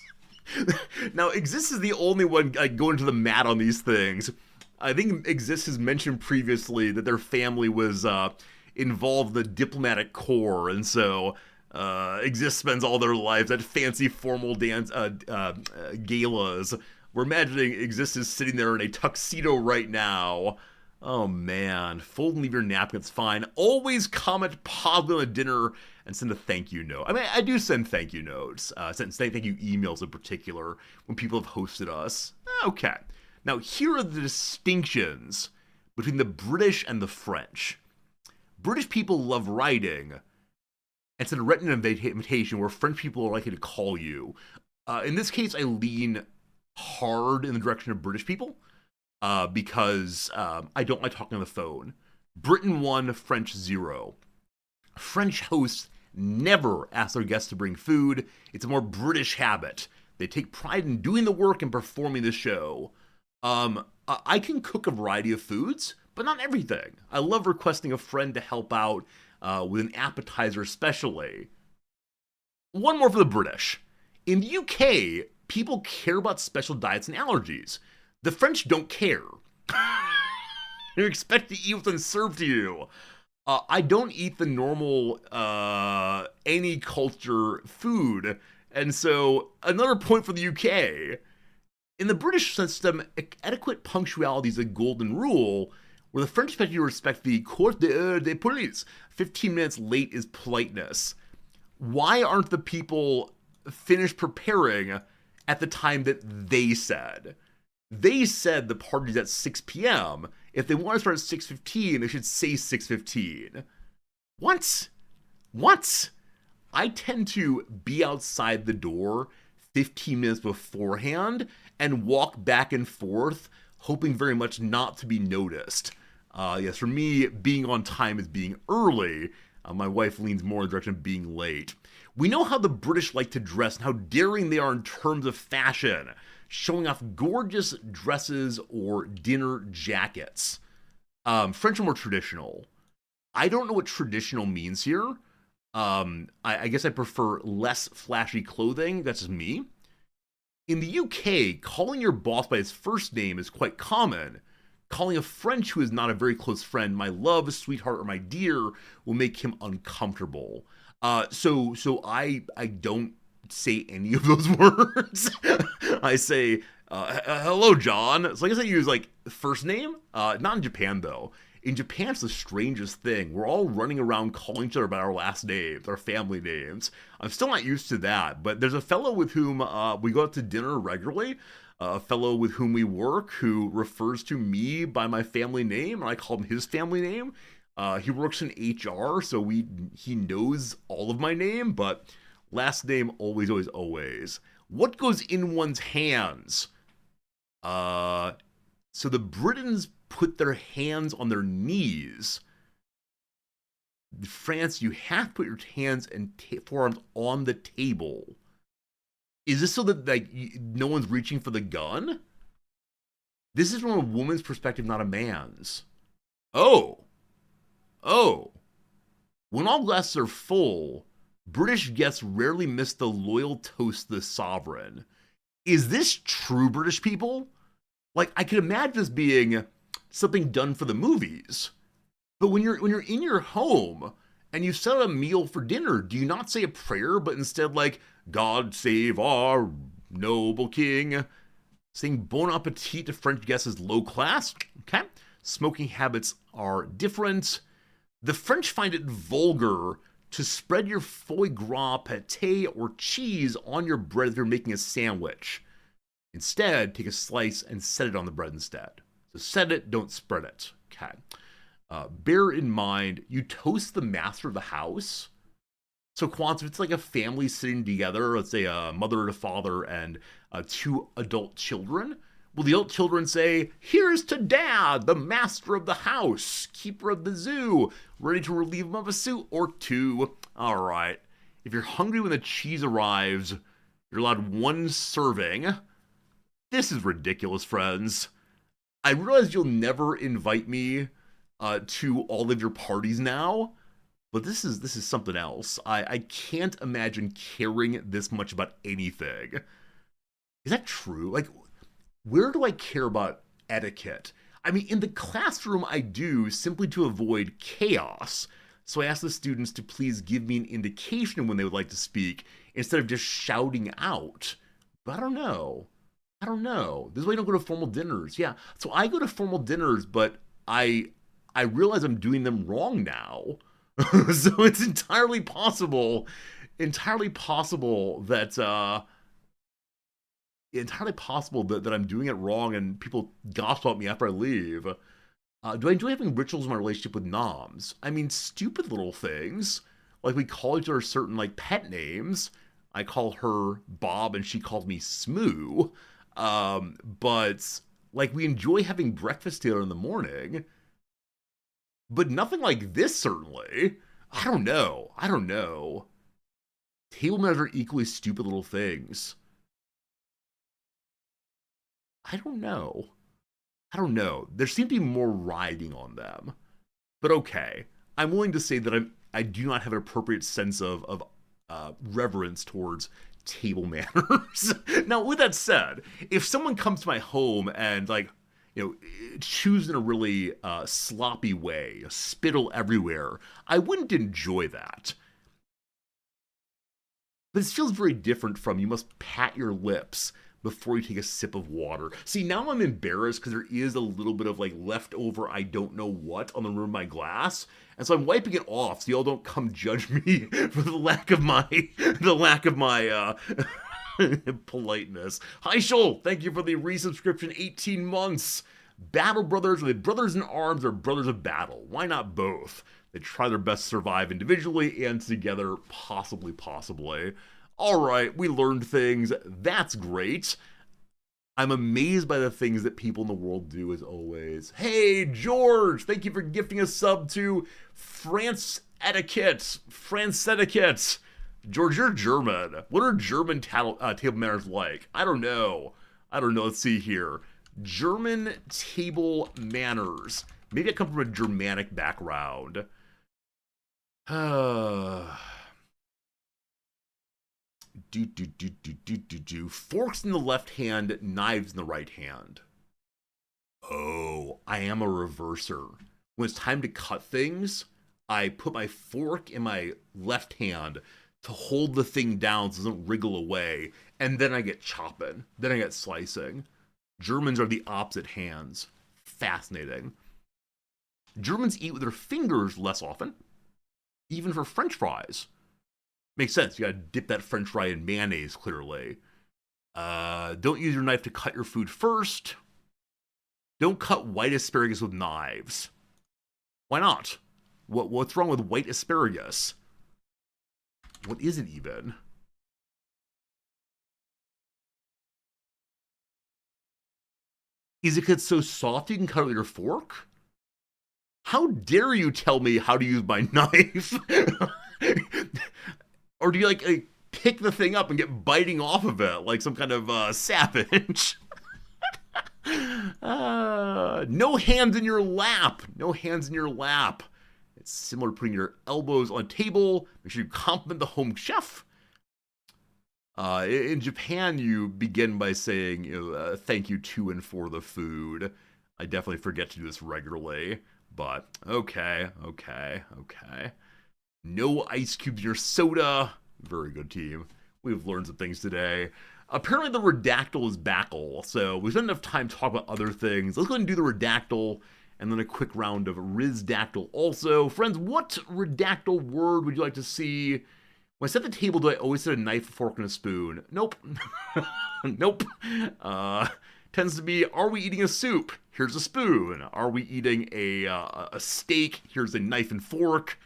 Now, Exist is the only one going to the mat on these things. I think Exist has mentioned previously that their family was involved in the diplomatic corps, and so Exist spends all their lives at fancy formal dance galas. We're imagining Exist is sitting there in a tuxedo right now. Oh man, fold and leave your napkins fine. Always comment positively on a dinner and send a thank you note. I mean, I do send thank you notes, send thank you emails in particular when people have hosted us. Okay, now here are the distinctions between the British and the French. British people love writing, and send a written invitation where French people are likely to call you. In this case, I lean hard in the direction of British people. Because I don't like talking on the phone. Britain 1, French 0. French hosts never ask their guests to bring food. It's a more British habit. They take pride in doing the work and performing the show. I can cook a variety of foods, but not everything. I love requesting a friend to help out with an appetizer especially. One more for the British. In the UK, people care about special diets and allergies. The French don't care. You expect to eat what's served to you. I don't eat the normal, any culture food. And so, another point for the UK. In the British system, adequate punctuality is a golden rule, where the French expect you to respect the court de police. 15 minutes late is politeness. Why aren't the people finished preparing at the time that they said? They said the party's at 6 p.m. If they want to start at 6:15, they should say 6:15. What? What? I tend to be outside the door 15 minutes beforehand and walk back and forth, hoping very much not to be noticed. Yes, for me, being on time is being early. My wife leans more in the direction of being late. We know how the British like to dress and how daring they are in terms of fashion, showing off gorgeous dresses or dinner jackets. French are more traditional. I don't know what traditional means here. I guess I prefer less flashy clothing. That's just me. In the UK, calling your boss by his first name is quite common. Calling a friend who is not a very close friend my love, sweetheart, or my dear will make him uncomfortable. So I don't say any of those words. I say, hello, John. So I guess I use like first name. Not in Japan though. In Japan, it's the strangest thing. We're all running around calling each other by our last names, our family names. I'm still not used to that, but there's a fellow with whom we go out to dinner regularly, a fellow with whom we work who refers to me by my family name, and I call him his family name. He works in HR, so he knows all of my name, but last name always, always, always. What goes in one's hands? So the Britons put their hands on their knees. In France, you have to put your hands and forearms on the table. Is this so that like no one's reaching for the gun? This is from a woman's perspective, not a man's. Oh. When all glasses are full, British guests rarely miss the loyal toast to the sovereign. Is this true, British people? Like, I can imagine this being something done for the movies. But when you're in your home and you set a meal for dinner, do you not say a prayer, but instead like, God save our noble king? Saying bon appetit to French guests is low class. Okay. Smoking habits are different. The French find it vulgar to spread your foie gras, pate, or cheese on your bread if you're making a sandwich. Instead, take a slice and set it on the bread instead. So set it, don't spread it. Okay. Bear in mind, you toast the master of the house. So, Quants, if it's like a family sitting together, let's say a mother and a father and two adult children, will the adult children say, here's to Dad, the master of the house, keeper of the zoo, ready to relieve him of a suit or two? All right. If you're hungry when the cheese arrives, you're allowed one serving. This is ridiculous, friends. I realize you'll never invite me to all of your parties now, but this is something else. I can't imagine caring this much about anything. Is that true? Like, where do I care about etiquette? I mean, in the classroom, I do, simply to avoid chaos. So I ask the students to please give me an indication when they would like to speak, instead of just shouting out. But I don't know. This is why I don't go to formal dinners. Yeah, so I go to formal dinners, but I realize I'm doing them wrong now. So it's entirely possible that I'm doing it wrong and people gossip about me after I leave. Do I enjoy having rituals in my relationship with noms? I mean, stupid little things. Like we call each other certain like pet names. I call her Bob and she calls me Smoo. But like we enjoy having breakfast together in the morning. But nothing like this, certainly. I don't know. Table manners are equally stupid little things. I don't know. There seems to be more riding on them. But okay. I'm willing to say that I do not have an appropriate sense of reverence towards table manners. Now, with that said, if someone comes to my home and like, chews in a really sloppy way, spittle everywhere, I wouldn't enjoy that. But it feels very different from you must pat your lips before you take a sip of water. See, now I'm embarrassed because there is a little bit of like leftover I don't know what on the rim of my glass. And so I'm wiping it off so y'all don't come judge me for the lack of my politeness. Hi, Shoal. Thank you for the resubscription, 18 months. Battle brothers, are they brothers in arms or brothers of battle? Why not both? They try their best to survive individually and together, possibly. All right, we learned things. That's great. I'm amazed by the things that people in the world do, as always. Hey, George, thank you for gifting a sub to France Etiquette. George, you're German. What are German table manners like? I don't know. Let's see here. German table manners. Maybe I come from a Germanic background. Forks in the left hand, knives in the right hand. Oh, I am a reverser. When it's time to cut things, I put my fork in my left hand to hold the thing down so it doesn't wriggle away, and then I get chopping. Then I get slicing. Germans are the opposite hands. Fascinating. Germans eat with their fingers less often, even for French fries. Makes sense. You gotta dip that French fry in mayonnaise, clearly. Don't use your knife to cut your food first. Don't cut white asparagus with knives. Why not? What's wrong with white asparagus? What is it even? Is it because it's so soft you can cut it with your fork? How dare you tell me how to use my knife? Or do you like pick the thing up and get biting off of it like some kind of savage? No hands in your lap. No hands in your lap. It's similar to putting your elbows on a table. Make sure you compliment the home chef. In Japan, you begin by saying, thank you to and for the food. I definitely forget to do this regularly, but okay. No ice cubes in your soda. Very good, team. We've learned some things today. Apparently the redactyl is backle, so we spent enough time talking about other things. Let's go ahead and do the redactyl, and then a quick round of rizdactyl also. Friends, what redactyl word would you like to see? When I set the table, do I always set a knife, a fork, and a spoon? Nope. Nope. Tends to be, are we eating a soup? Here's a spoon. Are we eating a steak? Here's a knife and fork.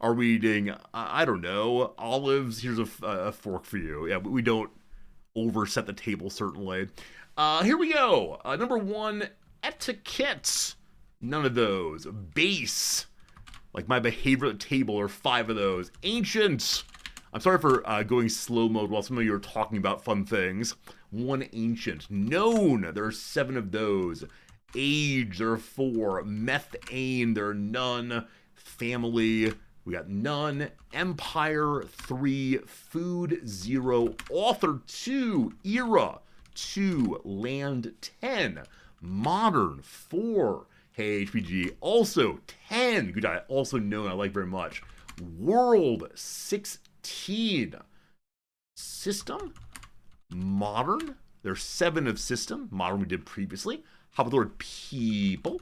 Are we eating, I don't know, olives? Here's a fork for you. Yeah, we don't overset the table, certainly. Here we go. Number 1, etiquette. None of those. Base. Like my behavior at the table are 5 of those. Ancient. I'm sorry for going slow mode while some of you are talking about fun things. 1 ancient. Known. There are 7 of those. Age. There are 4. Methane. There are none. Family. We got none. Empire, 3. Food, 0. Author, 2. Era, 2. Land, 10. Modern, 4. Hey, HPG, also 10. Good eye, also known, I like very much. World, 16. System, modern. There's 7 of system. Modern we did previously. How about the word people?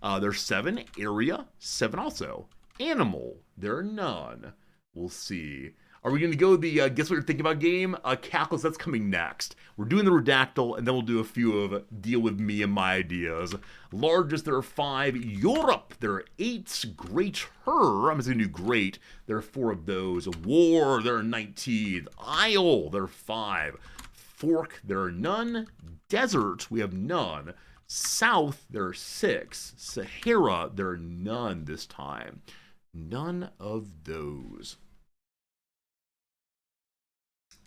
There's 7. Area, 7 also. Animal, there are none. We'll see. Are we going to go the guess what you're thinking about game? Calculus, that's coming next. We're doing the redactyl, and then we'll do a few of deal with me and my ideas. Largest, there are 5. Europe, there are 8. Greater, I'm just going to do great. There are 4 of those. War, there are 19. Isle, there are 5. Fork, there are none. Desert, we have none. South, there are 6. Sahara, there are none this time. None of those.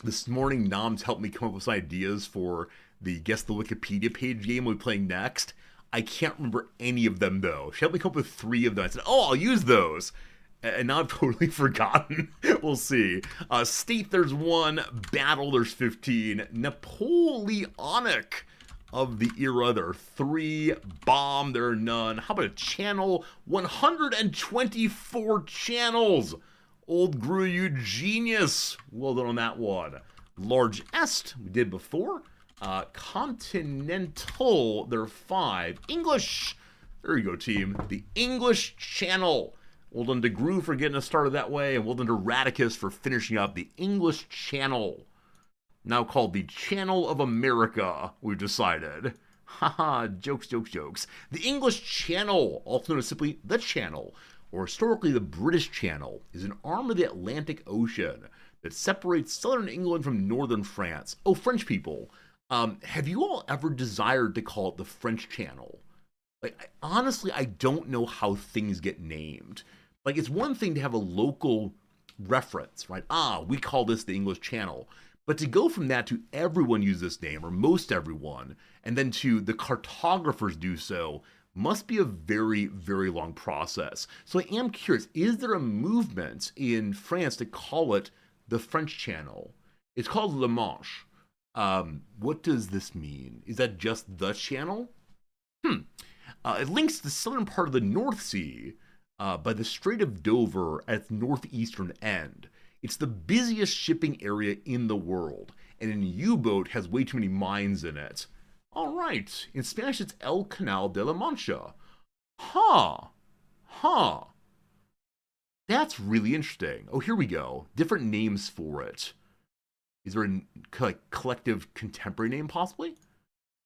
This morning, Noms helped me come up with some ideas for the Guess the Wikipedia page game we'll be playing next. I can't remember any of them, though. She helped me come up with 3 of them. I said, oh, I'll use those. And now I've totally forgotten. We'll see. State, there's 1. Battle, there's 15. Napoleonic. Of the era, there are 3. Bomb, there are none. How about a channel? 124 channels. Old Gru, you genius. Well done on that one. Large est, we did before. Continental, there are 5. English, there you go, team. The English Channel. Well done to Gru for getting us started that way, and well done to Radicus for finishing up the English Channel. Now called the Channel of America, we've decided. Haha, jokes. The English Channel, also known as simply the Channel, or historically the British Channel, is an arm of the Atlantic Ocean that separates southern England from northern France. Oh, French people, have you all ever desired to call it the French Channel? Honestly, I don't know how things get named. It's one thing to have a local reference, right? We call this the English Channel. But to go from that to everyone use this name, or most everyone, and then to the cartographers do so, must be a very, very long process. So I am curious, is there a movement in France to call it the French Channel? It's called La Manche. What does this mean? Is that just the channel? Hmm. It links the southern part of the North Sea by the Strait of Dover at its northeastern end. It's the busiest shipping area in the world, and an U-boat has way too many mines in it. All right. In Spanish, it's El Canal de la Mancha. Huh. Huh. That's really interesting. Oh, here we go. Different names for it. Is there a collective contemporary name, possibly?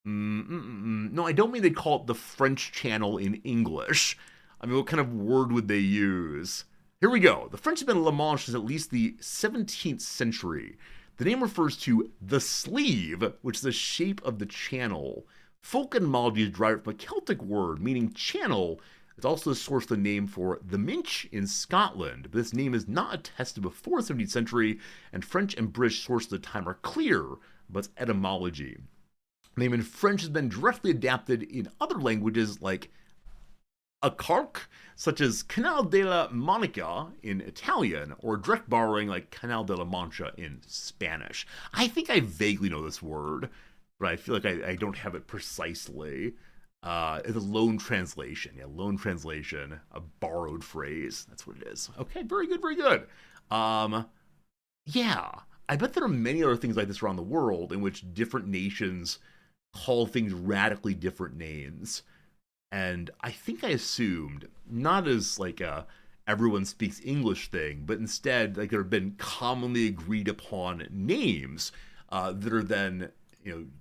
No, I don't mean they call it the French Channel in English. I mean, what kind of word would they use? Here we go. The French have been La Manche since at least the 17th century. The name refers to the sleeve, which is the shape of the channel. Folk etymology is derived from a Celtic word meaning channel. It's also the source of the name for the Minch in Scotland, but this name is not attested before the 17th century, and French and British sources of the time are clear about its etymology. The name in French has been directly adapted in other languages like a carc, such as Canal de la Mancha in Italian, or direct borrowing like Canal de la Mancha in Spanish. I think I vaguely know this word, but I feel like I don't have it precisely. It's a loan translation. Yeah, loan translation, a borrowed phrase. That's what it is. Okay, very good, very good. Yeah, I bet there are many other things like this around the world in which different nations call things radically different names. And I think I assumed, not as like a everyone speaks English thing, but instead like there have been commonly agreed upon names that are then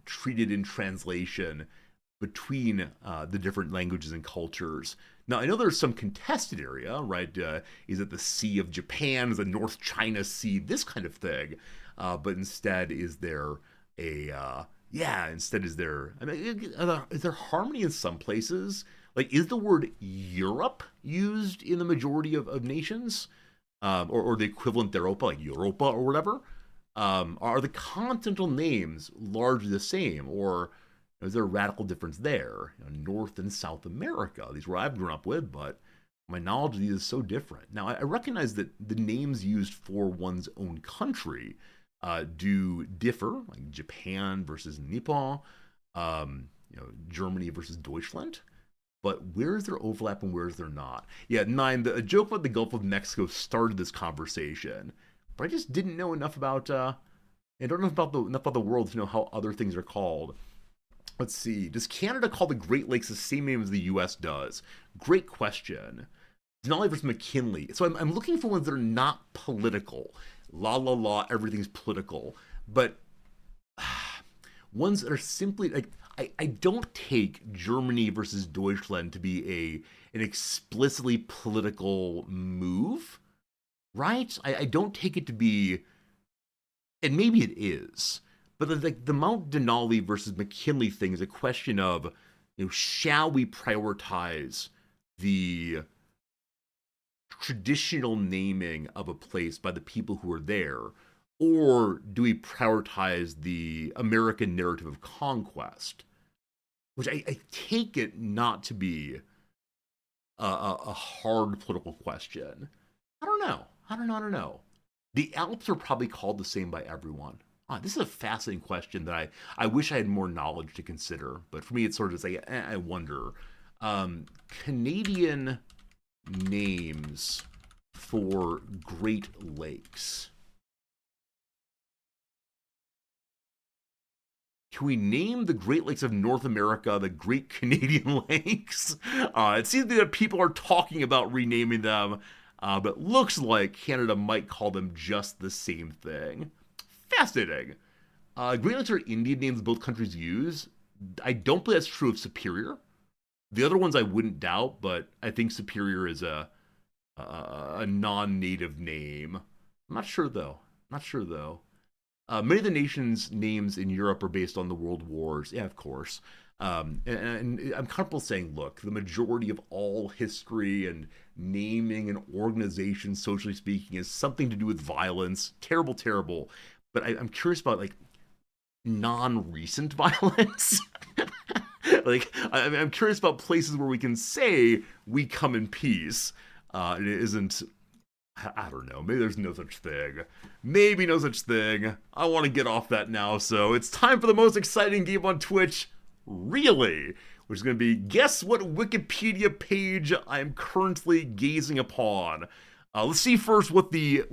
treated in translation between the different languages and cultures. Now, I know there's some contested area, right? Is it the Sea of Japan? Is the North China Sea? This kind of thing. But instead, is there instead is there, I mean, is there harmony in some places? Like, is the word Europe used in the majority of nations? Or the equivalent Europa, like Europa or whatever? Are the continental names largely the same? Or is there a radical difference there? North and South America, these where I've grown up with, but my knowledge of these is so different. Now, I recognize that the names used for one's own country do differ, like Japan versus Nippon, Germany versus Deutschland. But where is there overlap and where is there not? Yeah, nine. A joke about the Gulf of Mexico started this conversation, but I just didn't know enough about. I don't know enough about the world to know how other things are called. Let's see. Does Canada call the Great Lakes the same name as the U.S. does? Great question. Denali versus McKinley. So I'm looking for ones that are not political. La la la, everything's political. But ones that are simply like I don't take Germany versus Deutschland to be an explicitly political move, right? I don't take it to be, and maybe it is, but the Mount Denali versus McKinley thing is a question of, shall we prioritize the traditional naming of a place by the people who are there, or do we prioritize the American narrative of conquest? Which I take it not to be a hard political question. I don't know. I don't know. The Alps are probably called the same by everyone. This is a fascinating question that I wish I had more knowledge to consider. But for me, it's sort of like, I wonder. Canadian names for Great Lakes. Can we name the Great Lakes of North America the Great Canadian Lakes? It seems that people are talking about renaming them, but it looks like Canada might call them just the same thing. Fascinating. Great Lakes are Indian names both countries use. I don't believe that's true of Superior. The other ones I wouldn't doubt, but I think Superior is a non-native name. I'm not sure though. Many of the nations' names in Europe are based on the world wars. Yeah, of course. And I'm comfortable saying, look, the majority of all history and naming and organization, socially speaking, is something to do with violence. Terrible, terrible. But I'm curious about like non-recent violence. I'm curious about places where we can say we come in peace. It isn't I don't know. Maybe there's no such thing. Maybe no such thing. I want to get off that now, so it's time for the most exciting game on Twitch, really, which is going to be guess what Wikipedia page I'm currently gazing upon. Let's see first what the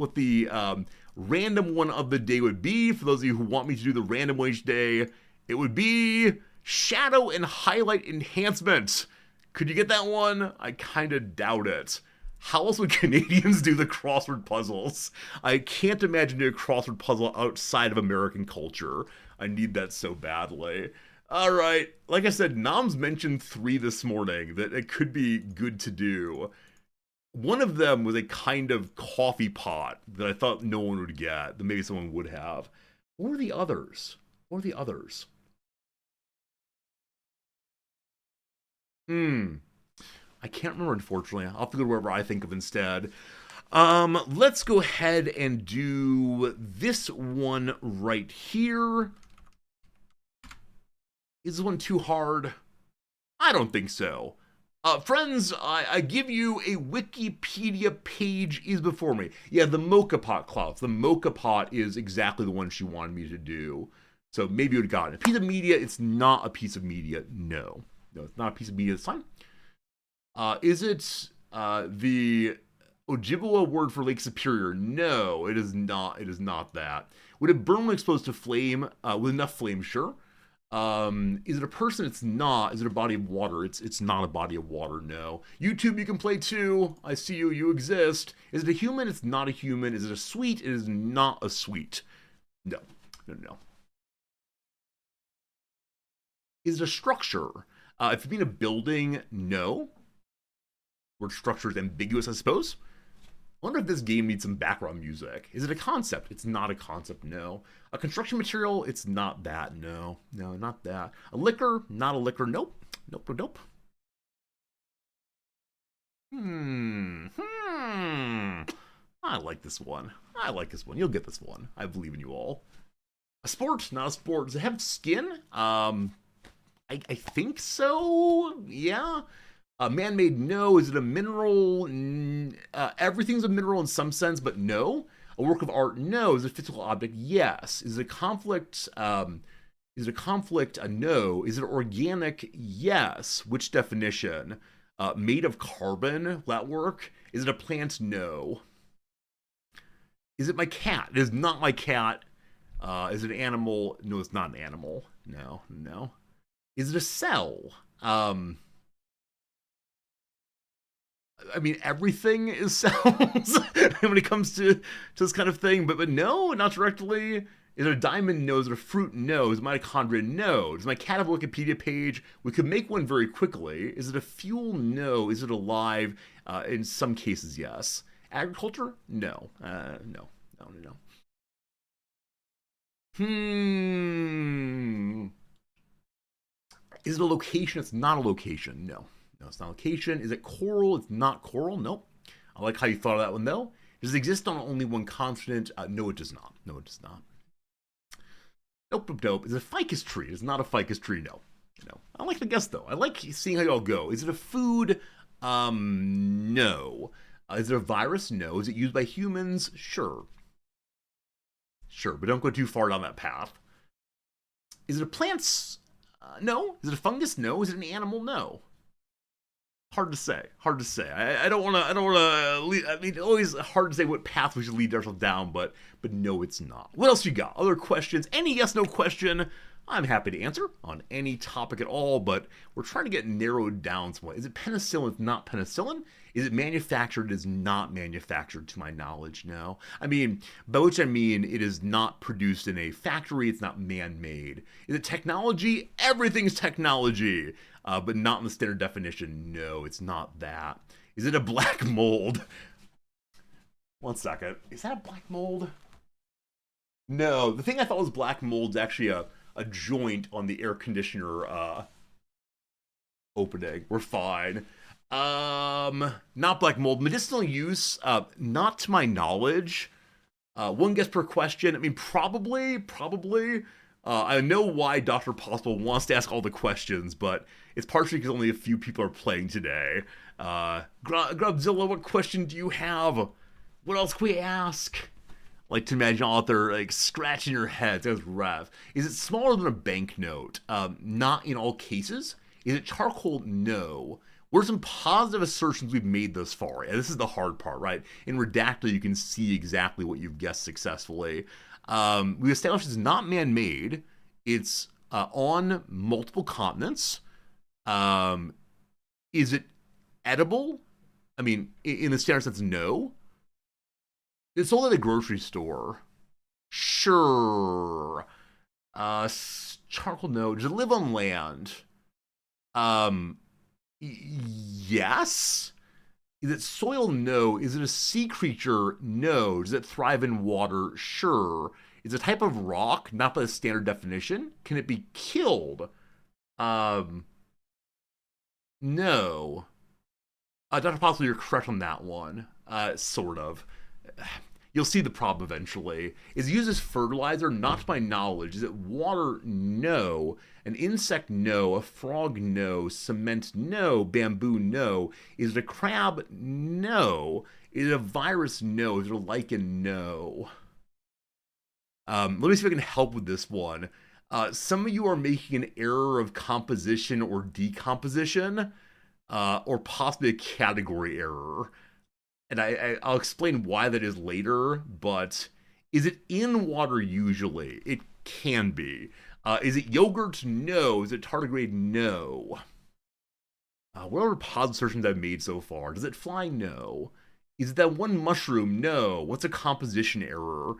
random one of the day would be. For those of you who want me to do the random one each day, it would be shadow and highlight enhancement. Could you get that one? I kind of doubt it. How else would Canadians do the crossword puzzles? I can't imagine doing a crossword puzzle outside of American culture. I need that so badly. Alright, like I said, Noms mentioned 3 this morning that it could be good to do. One of them was a kind of coffee pot that I thought no one would get, that maybe someone would have. What were the others? I can't remember, unfortunately. I'll have to go to wherever I think of instead. Let's go ahead and do this one right here. Is this one too hard? I don't think so. Friends, I give you a Wikipedia page is before me. Yeah, the Mocha Pot, Klaus. The Mocha Pot is exactly the one she wanted me to do. So maybe you would have gotten it. A piece of media, it's not a piece of media. No, it's not a piece of media this time. Is it the Ojibwa word for Lake Superior? No, it is not. It is not that. Would it burn when exposed to flame? With enough flame, sure. Is it a person? It's not. Is it a body of water? It's not a body of water, no. YouTube, you can play too. I see you. You exist. Is it a human? It's not a human. Is it a sweet? It is not a sweet. No. Is it a structure? If you mean a building, no. Word structure is ambiguous, I suppose. I wonder if this game needs some background music. Is it a concept? It's not a concept, no. A construction material? It's not that, no. No, not that. A liquor? Not a liquor, nope. Nope. I like this one. You'll get this one. I believe in you all. A sport? Not a sport. Does it have skin? I think so, yeah. Man-made, no. Is it a mineral? Everything's a mineral in some sense, but no. A work of art, no. Is it a physical object? Yes. Is it a conflict? No. Is it organic? Yes. Which definition? Made of carbon? Will that work? Is it a plant? No. Is it my cat? It is not my cat. Is it an animal? No, it's not an animal. No. Is it a cell? I mean, everything is cells when it comes to this kind of thing, but no, not directly. Is it a diamond? No. Is it a fruit? No. Is it mitochondria? No. Does my cat have a Wikipedia page? We could make one very quickly. Is it a fuel? No. Is it alive? In some cases, yes. Agriculture? No. No. Is it a location? It's not a location. No, it's not a location. Is it coral? It's not coral. Nope. I like how you thought of that one, though. Does it exist on only one continent? No, it does not. Nope. Is it a ficus tree? It's not a ficus tree. No. I like the guess, though. I like seeing how y'all go. Is it a food? No. Is it a virus? No. Is it used by humans? Sure, but don't go too far down that path. Is it a plant? No. Is it a fungus? No. Is it an animal? No. Hard to say. I don't want to. I mean, always hard to say what path we should lead ourselves down, but no, it's not. What else you got? Other questions? Any yes/no question? I'm happy to answer on any topic at all, but we're trying to get narrowed down somewhat. Is it penicillin? It's not penicillin. Is it manufactured? It is not manufactured, to my knowledge. No. I mean, by which I mean it is not produced in a factory. It's not man-made. Is it technology? Everything's technology. But not in the standard definition. No, it's not that. Is it a black mold? 1 second. Is that a black mold? No, the thing I thought was black mold is actually a joint on the air conditioner opening. We're fine. Not black mold. Medicinal use? Not to my knowledge. 1 guess per question. I mean, probably. I know why Dr. Possible wants to ask all the questions, but it's partially because only a few people are playing today. Grubzilla, what question do you have? What else can we ask? Like to imagine all out there like scratching your head. That's rough. Is it smaller than a banknote? Not in all cases. Is it charcoal? No. What are some positive assertions we've made thus far? And this is the hard part, right? In Redacted, you can see exactly what you've guessed successfully. We established it's not man-made. It's on multiple continents. Is it edible? I mean, in the standard sense, no. It's sold at a grocery store. Sure. Charcoal, no. Does it live on land? Yes. Is it soil? No. Is it a sea creature? No. Does it thrive in water? Sure. Is it a type of rock? Not by the standard definition. Can it be killed? No. Dr. Possible, you're correct on that one. Sort of. You'll see the problem eventually. Is it used as fertilizer? Not to my knowledge. Is it water? No. An insect? No. A frog? No. Cement? No. Bamboo? No. Is it a crab? No. Is it a virus? No. Is it a lichen? No. Let me see if I can help with this one. Some of you are making an error of composition or decomposition, or possibly a category error. And I'll explain why that is later, but is it in water usually? It can be. Is it yogurt? No. Is it tardigrade? No. What other positive assertions I've made so far? Does it fly? No. Is it that one mushroom? No. What's a composition error?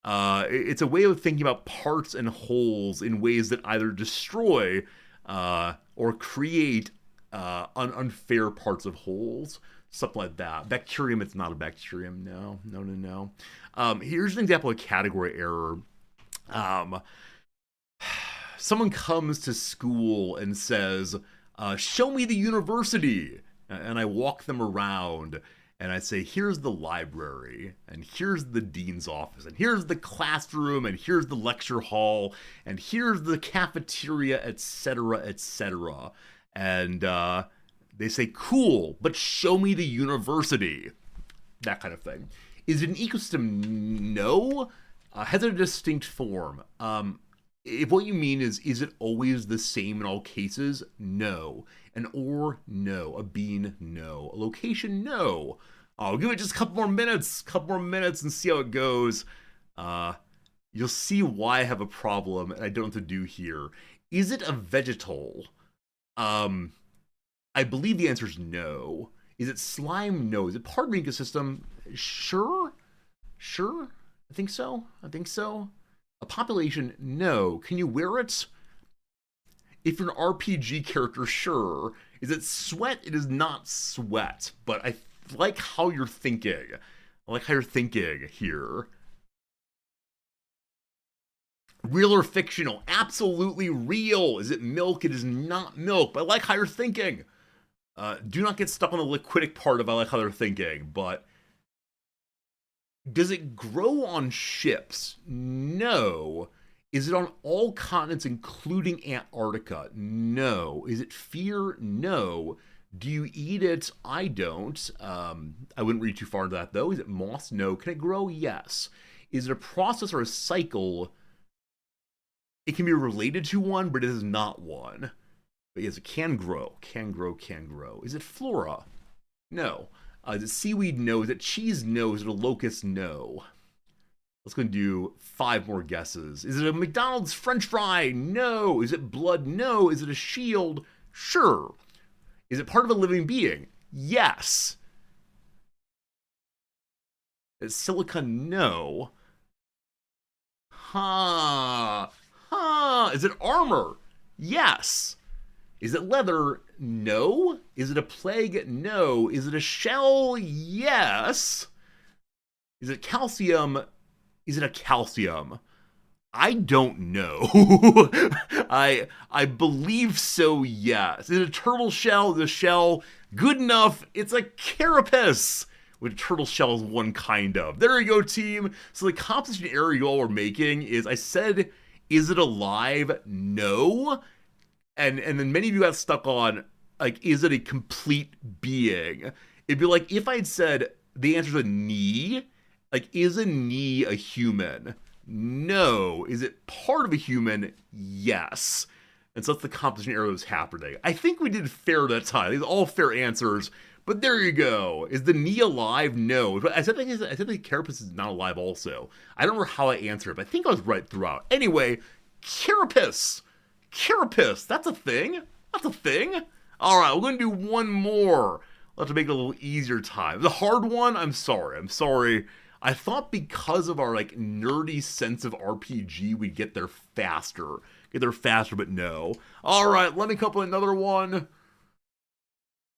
It's a way of thinking about parts and wholes in ways that either destroy or create unfair parts of wholes. Something like that. Bacterium, it's not a bacterium. No. Here's an example of category error. Someone comes to school and says, show me the university. And I walk them around and I say, here's the library, and here's the dean's office, and here's the classroom, and here's the lecture hall, and here's the cafeteria, etc., etc. And they say, cool, but show me the university. That kind of thing. Is it an ecosystem? No. Has it a distinct form? If what you mean is it always the same in all cases? No. An ore? No. A bean? No. A location? No. I'll give it just a couple more minutes and see how it goes. You'll see why I have a problem and I don't know what to do here. Is it a vegetal? I believe the answer is no. Is it slime? No. Is it part of an ecosystem? Sure. I think so. A population? No. Can you wear it? If you're an RPG character, sure. Is it sweat? It is not sweat. But I like how you're thinking. Here. Real or fictional? Absolutely real. Is it milk? It is not milk. But I like how you're thinking. Do not get stuck on the liquidic part of I like how they're thinking. But does it grow on ships? No. Is it on all continents, including Antarctica? No. Is it fear? No. Do you eat it? I don't. I wouldn't read too far into that, though. Is it moss? No. Can it grow? Yes. Is it a process or a cycle? It can be related to one, but it is not one. But yes, it can grow. Is it flora? No. Is it seaweed? No. Is it cheese? No. Is it a locust? No. Let's go and do 5 more guesses. Is it a McDonald's French fry? No. Is it blood? No. Is it a shield? Sure. Is it part of a living being? Yes. Is silica? No. Is it armor? Yes. Is it leather? No. Is it a plague? No. Is it a shell? Yes. Is it calcium? Is it a calcium? I don't know. I believe so, yes. Is it a turtle shell? Is it a shell? Good enough. It's a carapace, which turtle shell is one kind of. There you go, team. So the composition error you all were making is I said, is it alive? No. And then many of you got stuck on, like, is it a complete being? It'd be like if I'd said the answer's a knee, Like, is a knee a human? No. Is it part of a human? Yes. And so that's the composition error that was happening. I think we did fair that time. These are all fair answers. But there you go. Is the knee alive? No. I said the carapace is not alive also. I don't remember how I answered it, but I think I was right throughout. Anyway, carapace. Carapace. That's a thing. That's a thing. All right, we're going to do one more. We'll have to make it a little easier time. The hard one, I'm sorry. I'm sorry. I thought because of our like nerdy sense of RPG, we'd get there faster. But no. All right, let me couple another one. I'm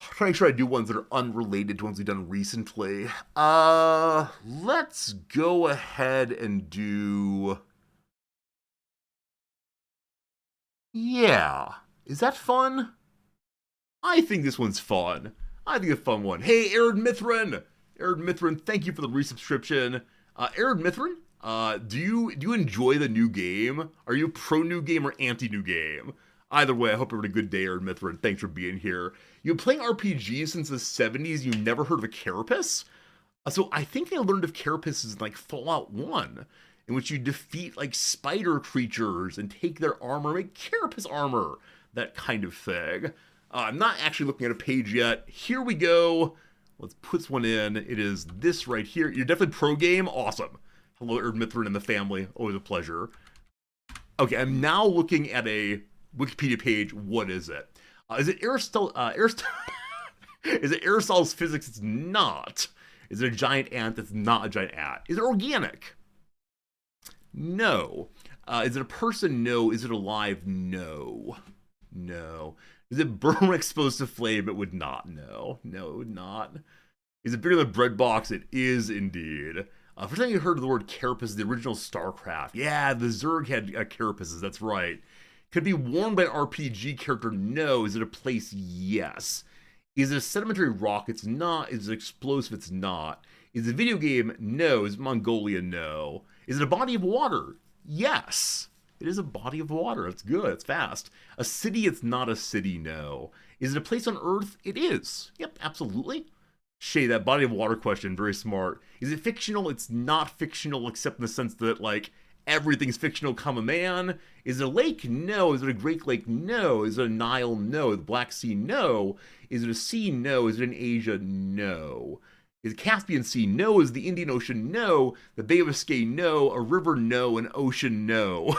trying to make sure I do ones that are unrelated to ones we've done recently. Let's go ahead and do... Yeah. Is that fun? I think this one's fun. I think it's a fun one. Hey, Aaron Mithrin! Aaron Mithrin, thank you for the resubscription. Aaron Mithrin, do you enjoy the new game? Are you pro new game or anti new game? Either way, I hope you're having a good day, Aaron Mithrin. Thanks for being here. You've been playing RPGs since the 70s. You never heard of a carapace? So I think they learned of carapaces in like Fallout 1, in which you defeat like spider creatures and take their armor, make carapace armor, that kind of thing. I'm not actually looking at a page yet. Here we go. Let's put this one in. It is this right here. You're definitely pro game. Awesome. Hello, Erd Mithrin and the family. Always a pleasure. Okay, I'm now looking at a Wikipedia page. What is it? Is it Aristotle? Is it Aristotle's physics? It's not. Is it a giant ant? It's not a giant ant. Is it organic? No. Is it a person? No. Is it alive? No. No. Is it burn when exposed to flame? It would not. No. No, it would not. Is it bigger than a bread box? It is indeed. First time you heard of the word carapace, the original StarCraft. Yeah, the Zerg had carapaces, that's right. Could it be worn by an RPG character? No. Is it a place? Yes. Is it a sedimentary rock? It's not. Is it explosive? It's not. Is it a video game? No. Is it Mongolia? No. Is it a body of water? Yes. It is a body of water. It's good. It's fast. A city? It's not a city. No. Is it a place on Earth? It is. Yep, absolutely. Shay, that body of water question, very smart. Is it fictional? It's not fictional, except in the sense that, like, everything's fictional, comma man. Is it a lake? No. Is it a Great Lake? No. Is it a Nile? No. The Black Sea? No. Is it a sea? No. Is it in Asia? No. Is it Caspian Sea? No. Is it the Indian Ocean? No. The Bay of Biscay? No. A river? No. An ocean? No.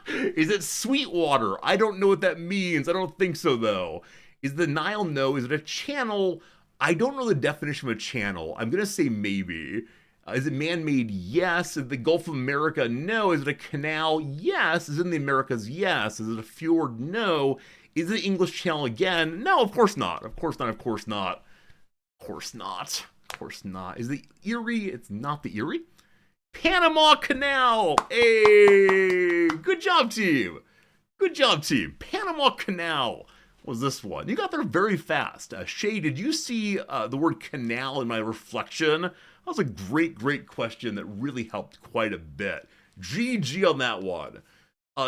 Is it Sweetwater? I don't know what that means. I don't think so, though. Is the Nile? No. Is it a channel? I don't know the definition of a channel. I'm going to say maybe. Is it man-made? Yes. Is it the Gulf of America? No. Is it a canal? Yes. Is it in the Americas? Yes. Is it a fjord? No. Is it English Channel again? No, of course not. Of course not. Of course not. Of course not. Of course not. Is it Erie? It's not the Erie. Panama Canal. Hey, good job, team. Good job, team. Panama Canal was this one. You got there very fast. Shay, did you see the word canal in my reflection? That was a great, great question that really helped quite a bit. GG on that one.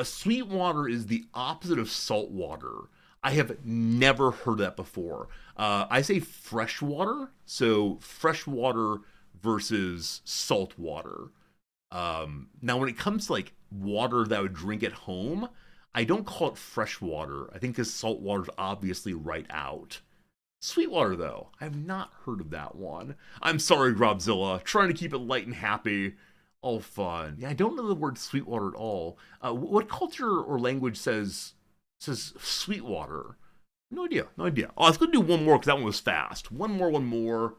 Sweetwater is the opposite of saltwater. I have never heard that before. I say freshwater, so freshwater versus saltwater. Now, when it comes to like water that I would drink at home, I don't call it freshwater. I think because saltwater is obviously right out. Sweetwater, though, I've not heard of that one. I'm sorry, Grobzilla. Trying to keep it light and happy. All fun. Yeah, I don't know the word Sweetwater at all. What culture or language says Sweetwater? No idea. No idea. Oh, let's go do one more because that one was fast. One more.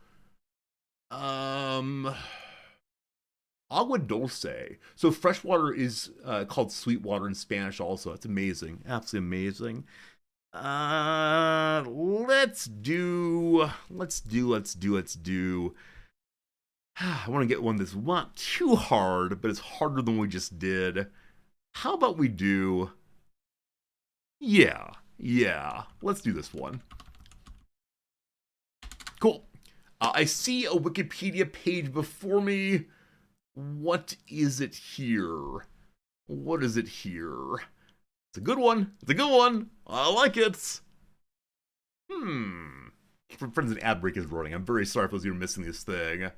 Agua dulce. So freshwater is called Sweetwater in Spanish also. That's amazing. Absolutely amazing. Let's do. I want to get one that's not too hard, but it's harder than we just did. How about we do... Yeah. Let's do this one. Cool. I see a Wikipedia page before me. What is it here? It's a good one. I like it. Friends, an ad break is running. I'm very sorry if those of you are missing this thing.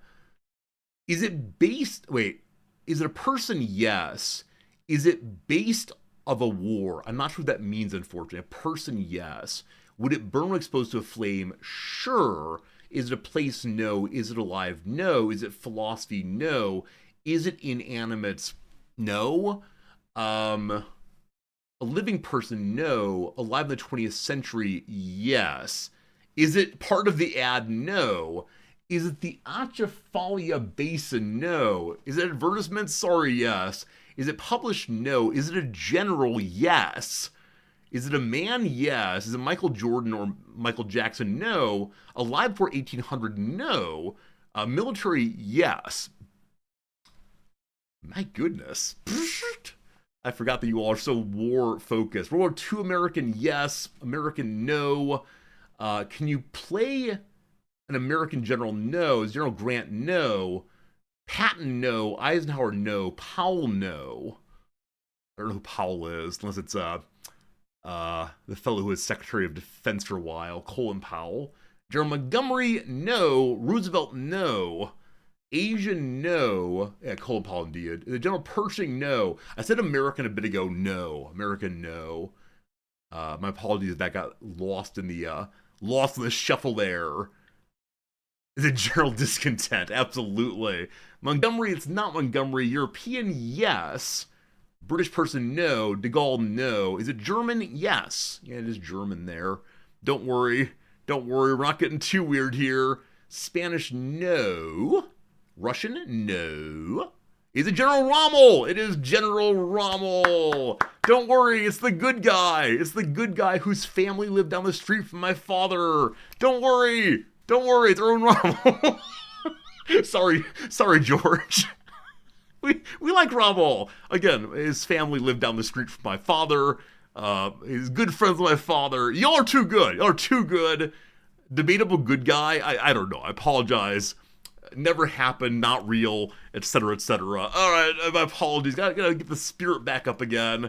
Is it based, wait, is it a person? Yes. Is it based of a war? I'm not sure what that means, unfortunately. A person? Yes. Would it burn when exposed to a flame? Sure. Is it a place? No. Is it alive? No. Is it philosophy? No. Is it inanimate? No. A living person? No. Alive in the 20th century? Yes. Is it part of the ad? No. Is it the Atchafalaya Basin? No. Is it advertisements? Sorry, yes. Is it published? No. Is it a general? Yes. Is it a man? Yes. Is it Michael Jordan or Michael Jackson? No. Alive before 1800? No. Military? Yes. My goodness. I forgot that you all are so war focused. World War II American? Yes. American? No. Can you play an American general? No. Is General Grant? No. Patton? No. Eisenhower? No. Powell? No. I don't know who Powell is, unless it's the fellow who was Secretary of Defense for a while, Colin Powell. General Montgomery? No. Roosevelt? No. Asian? No. Yeah, Colin Powell indeed. The General Pershing? No. I said American a bit ago. No. American? No. My apologies if that got lost in the shuffle there. Is it general discontent? Absolutely. Montgomery? It's not Montgomery. European? Yes. British person? No. De Gaulle? No. Is it German? Yes. Yeah, it is German there. Don't worry. Don't worry. We're not getting too weird here. Spanish? No. Russian? No. Is it General Rommel? It is General Rommel. Don't worry. It's the good guy. It's the good guy whose family lived down the street from my father. Don't worry. Don't worry. It's Erwin Rommel. sorry, George. We like Rommel. Again, his family lived down the street from my father. He's good friends with my father. Y'all are too good. Y'all are too good. Debatable good guy? I don't know. I apologize. Never happened, not real, etc., etc. Alright, my apologies. Gotta get the spirit back up again.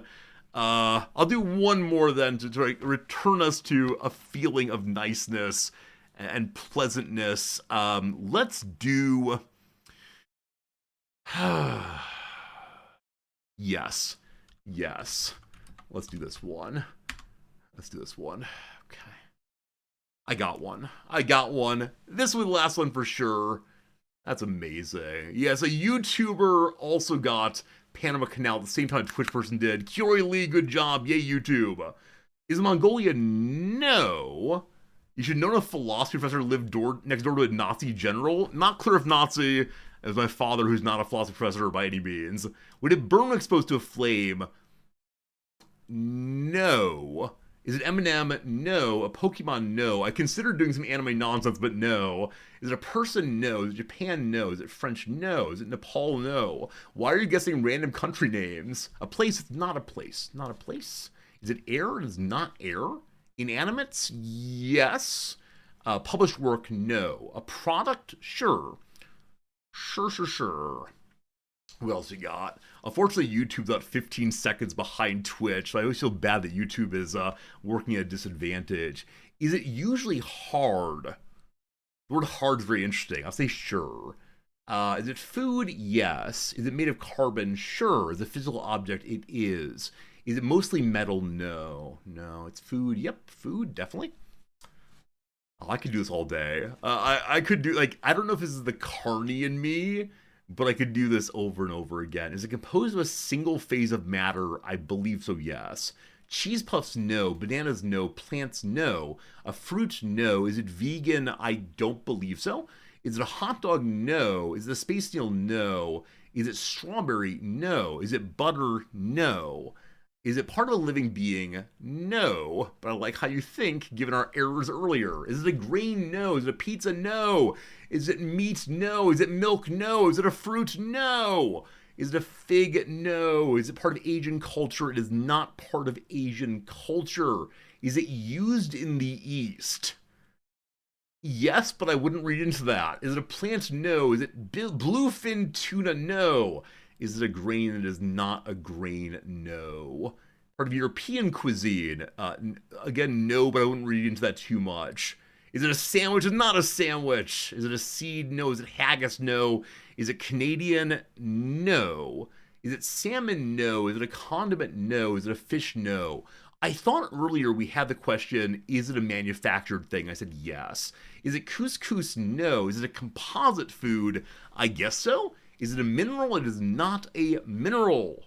I'll do one more then to return us to a feeling of niceness and pleasantness. Let's do... Yes. Let's do this one. Okay. I got one. This will be the last one for sure. That's amazing. Yeah, so YouTuber also got Panama Canal at the same time Twitch person did. Kiori Lee, good job. Yay, YouTube. Is Mongolia? No. You should know a philosophy professor lived next door to a Nazi general. Not clear if Nazi, as my father, who's not a philosophy professor by any means. Would it burn when exposed to a flame? No. Is it Eminem? No. A Pokemon? No. I considered doing some anime nonsense, but no. Is it a person? No. Is it Japan? No. Is it French? No. Is it Nepal? No. Why are you guessing random country names? A place? It's not a place. Not a place. Is it air? It is not air. Inanimates? Yes. Published work? No. A product? Sure. Sure. What else you got? Unfortunately, YouTube's about 15 seconds behind Twitch, so I always feel bad that YouTube is working at a disadvantage. Is it usually hard? The word hard is very interesting. I'll say sure. Is it food? Yes. Is it made of carbon? Sure. Is it a physical object? It is. Is it mostly metal? No. It's food. Yep, food, definitely. Oh, I could do this all day. I could do, I don't know if this is the carny in me, but I could do this over and over again. Is it composed of a single phase of matter? I believe so, yes. Cheese puffs? No. Bananas? No. Plants? No. A fruit? No. Is it vegan? I don't believe so. Is it a hot dog? No. Is it a space needle? No. Is it strawberry? No. Is it butter? No. Is it part of a living being? No. But I like how you think, given our errors earlier. Is it a grain? No. Is it a pizza? No. Is it meat? No. Is it milk? No. Is it a fruit? No. Is it a fig? No. Is it part of Asian culture? It is not part of Asian culture. Is it used in the East? Yes, but I wouldn't read into that. Is it a plant? No. Is it bluefin tuna? No. Is it a grain? It is not a grain. No. Part of European cuisine? Again, no, but I wouldn't read into that too much. Is it a sandwich? It's not a sandwich. Is it a seed? No. Is it haggis? No. Is it Canadian? No. Is it salmon? No. Is it a condiment? No. Is it a fish? No. I thought earlier we had the question, is it a manufactured thing? I said yes. Is it couscous? No. Is it a composite food? I guess so. Is it a mineral? It is not a mineral.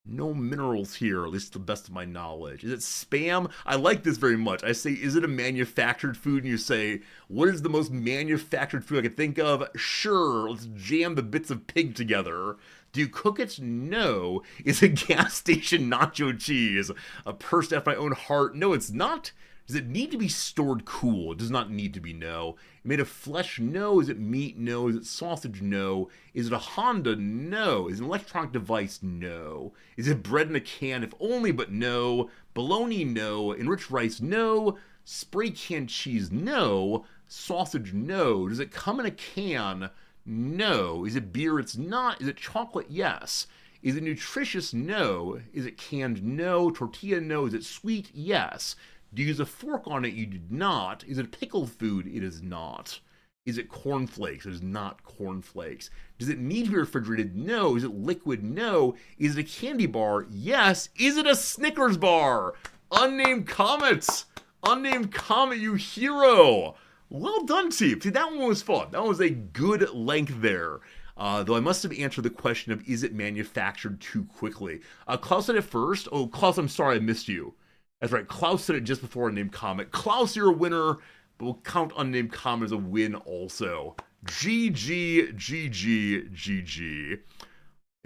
No minerals here, at least to the best of my knowledge. Is it spam? I like this very much. I say, is it a manufactured food? And you say, what is the most manufactured food I could think of? Sure, let's jam the bits of pig together. Do you cook it? No. Is it gas station nacho cheese? A person after my own heart? No, it's not. Does it need to be stored cool? It does not need to be, no. Made of flesh? No. Is it meat? No. Is it sausage? No. Is it a Honda? No. Is it an electronic device? No. Is it bread in a can? If only, but no. Bologna? No. Enriched rice? No. Spray can cheese? No. Sausage? No. Does it come in a can? No. Is it beer? It's not. Is it chocolate? Yes. Is it nutritious? No. Is it canned? No. Tortilla? No. Is it sweet? Yes. Do you use a fork on it? You did not. Is it pickled food? It is not. Is it cornflakes? It is not cornflakes. Does it need to be refrigerated? No. Is it liquid? No. Is it a candy bar? Yes. Is it a Snickers bar? Unnamed comments. Unnamed comment, you hero. Well done, team. See, that one was fun. That was a good length there. Though I must have answered the question of, is it manufactured too quickly? Klaus said it first. Oh, Klaus, I'm sorry I missed you. That's right, Klaus said it just before unnamed comment. Klaus, you're a winner, but we'll count unnamed comment as a win also. GG, GG, GG.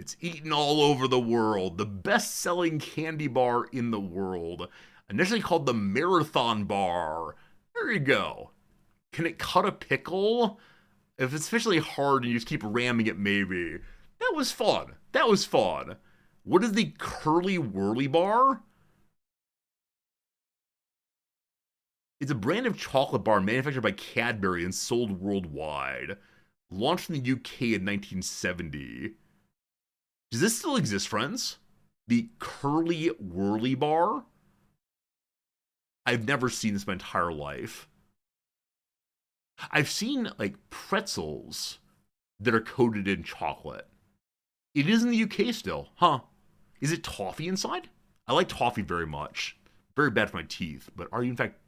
It's eaten all over the world. The best-selling candy bar in the world. Initially called the Marathon Bar. There you go. Can it cut a pickle? If it's especially hard and you just keep ramming it, maybe. That was fun. That was fun. What is the Curly Whirly Bar? It's a brand of chocolate bar manufactured by Cadbury and sold worldwide. Launched in the UK in 1970. Does this still exist, friends? The Curly Whirly Bar? I've never seen this my entire life. I've seen, like, pretzels that are coated in chocolate. It is in the UK still, huh? Is it toffee inside? I like toffee very much. Very bad for my teeth, but are you, in fact...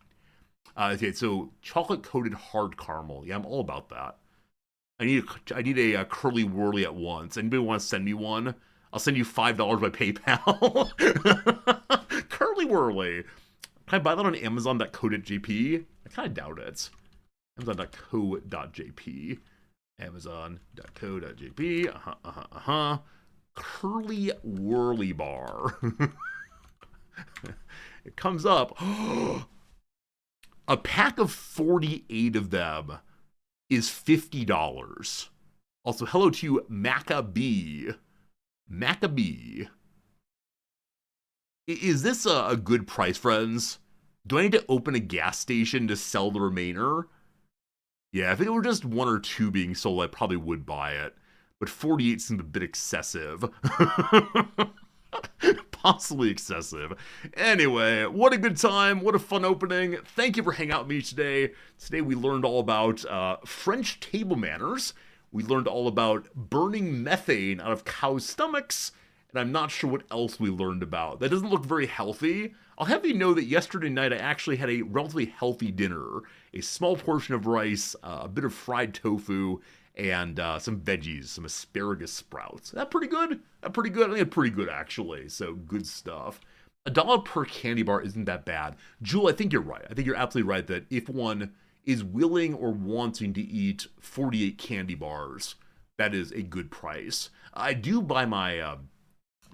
okay, so chocolate-coated hard caramel. Yeah, I'm all about that. I need a curly whirly at once. Anybody want to send me one? I'll send you $5 by PayPal. Curly whirly. Can I buy that on Amazon.co.jp? I kind of doubt it. Amazon.co.jp. Amazon.co.jp. Curly whirly bar. It comes up. A pack of 48 of them is $50. Also, hello to you, Maccabee. Maccabee. Is this a good price, friends? Do I need to open a gas station to sell the remainder? Yeah, if it were just one or two being sold, I probably would buy it. But 48 seems a bit excessive. Possibly excessive. Anyway, what a good time. What a fun opening. Thank you for hanging out with me today. Today we learned all about French table manners. We learned all about burning methane out of cows' stomachs. And I'm not sure what else we learned about. That doesn't look very healthy. I'll have you know that yesterday night I actually had a relatively healthy dinner. A small portion of rice, a bit of fried tofu, and some veggies, some asparagus sprouts. That pretty good? That pretty good? I think it's pretty good, actually. So, good stuff. $1 per candy bar isn't that bad. Jewel, I think you're right. I think you're absolutely right that if one is willing or wanting to eat 48 candy bars, that is a good price. I do buy my...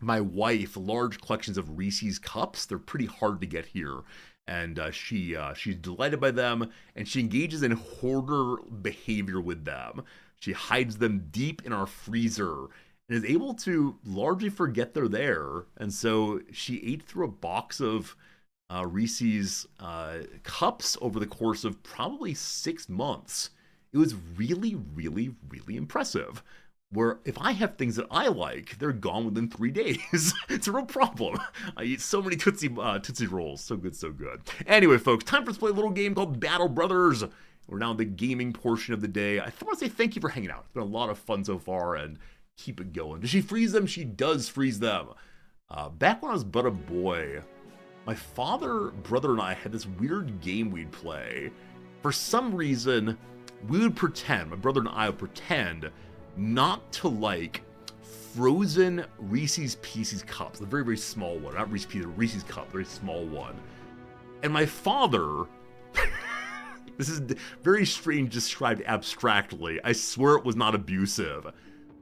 my wife large collections of Reese's cups. They're pretty hard to get here. And she's delighted by them, and she engages in hoarder behavior with them. She hides them deep in our freezer and is able to largely forget they're there. And so she ate through a box of Reese's cups over the course of probably 6 months. It was really, really, really impressive. Where if I have things that I like, they're gone within 3 days. It's a real problem. I eat so many Tootsie Rolls. So good, so good. Anyway, folks, time for us to play a little game called Battle Brothers. We're now in the gaming portion of the day. I want to say thank you for hanging out. It's been a lot of fun so far, and keep it going. Does she freeze them? She does freeze them. Back when I was but a boy, my father, brother, and I had this weird game we'd play. For some reason, we would pretend, my brother and I would pretend, not to like frozen Reese's Pieces cups, the very, very small one. Not Reese's Pieces, Reese's cup, very small one. And my father, this is very strange described abstractly. I swear it was not abusive.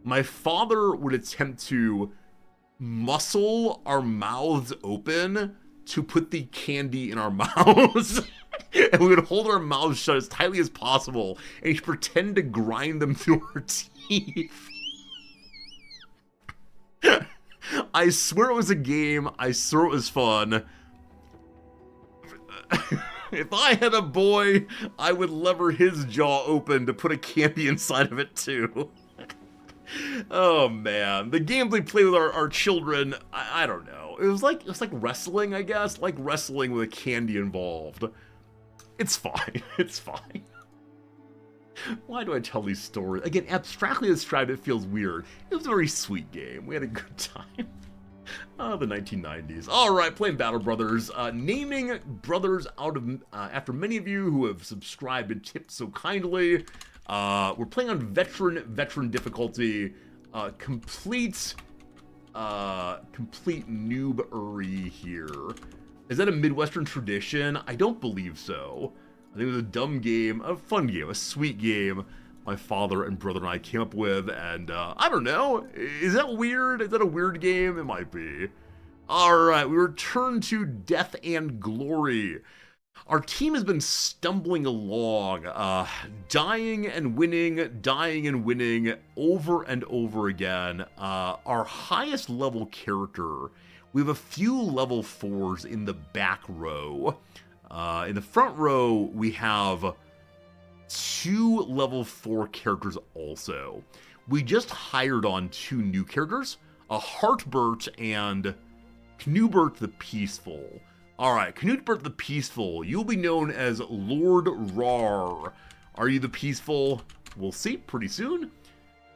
My father would attempt to muscle our mouths open to put the candy in our mouths. And we would hold our mouths shut as tightly as possible and he'd pretend to grind them through our teeth. I swear it was a game. I swear it was fun. If I had a boy, I would lever his jaw open to put a candy inside of it too. Oh man, the games we play with our children, I don't know. It was like wrestling, I guess, like wrestling with a candy involved. It's fine. It's fine. Why do I tell these stories? Again, abstractly described, it feels weird. It was a very sweet game. We had a good time. Oh, the 1990s. All right, playing Battle Brothers. Naming brothers out of after many of you who have subscribed and tipped so kindly. We're playing on veteran difficulty. Complete noob-ery here. Is that a Midwestern tradition? I don't believe so. I think it was a dumb game, a fun game, a sweet game my father and brother and I came up with, and I don't know. Is that weird? Is that a weird game? It might be. Alright, we return to Death and Glory. Our team has been stumbling along, dying and winning over and over again. Our highest level character, we have a few level 4s in the back row. In the front row, we have 2 level 4 characters also. We just hired on 2 new characters, a Heartbert and Knubert the Peaceful. Alright, Knubert the Peaceful, you'll be known as Lord Rar. Are you the Peaceful? We'll see pretty soon.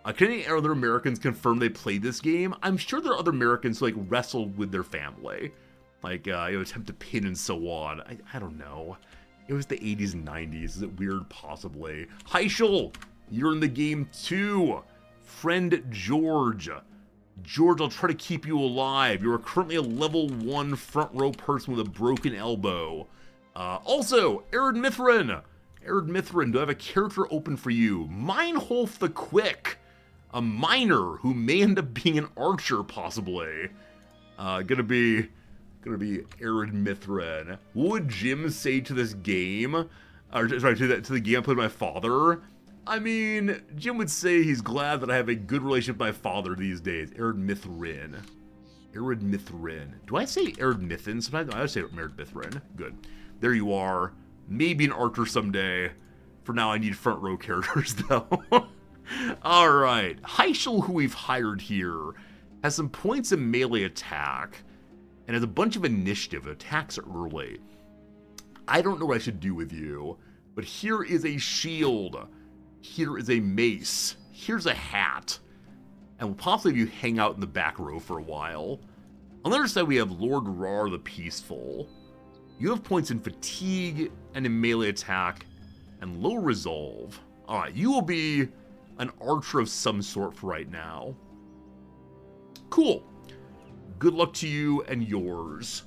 Can any other Americans confirm they played this game? I'm sure there are other Americans who like wrestled with their family. Like, attempt to pin and so on. I don't know. It was the 80s and 90s. Is it weird? Possibly. Heischel, you're in the game too. Friend George. George, I'll try to keep you alive. You are currently a level 1 front row person with a broken elbow. Also, Arid Mithrin. Arid Mithrin, do I have a character open for you? Meinholf the Quick. A miner who may end up being an archer, possibly. Gonna be Arid Mithrin. What would Jim say to this game? Or sorry, to the game I played with my father? I mean, Jim would say he's glad that I have a good relationship with my father these days. Arid Mithrin. Arid Mithrin. Do I say Arid Mithin? Sometimes I would say Arid Mithrin. Good. There you are. Maybe an archer someday. For now, I need front row characters, though. Alright. Heischel, who we've hired here, has some points in melee attack. And has a bunch of initiative, attacks early. I don't know what I should do with you, but here is a shield. Here is a mace. Here's a hat. And we'll possibly have you hang out in the back row for a while. On the other side, we have Lord Rar the Peaceful. You have points in fatigue and in melee attack and low resolve. Alright, you will be an archer of some sort for right now. Cool. Good luck to you and yours.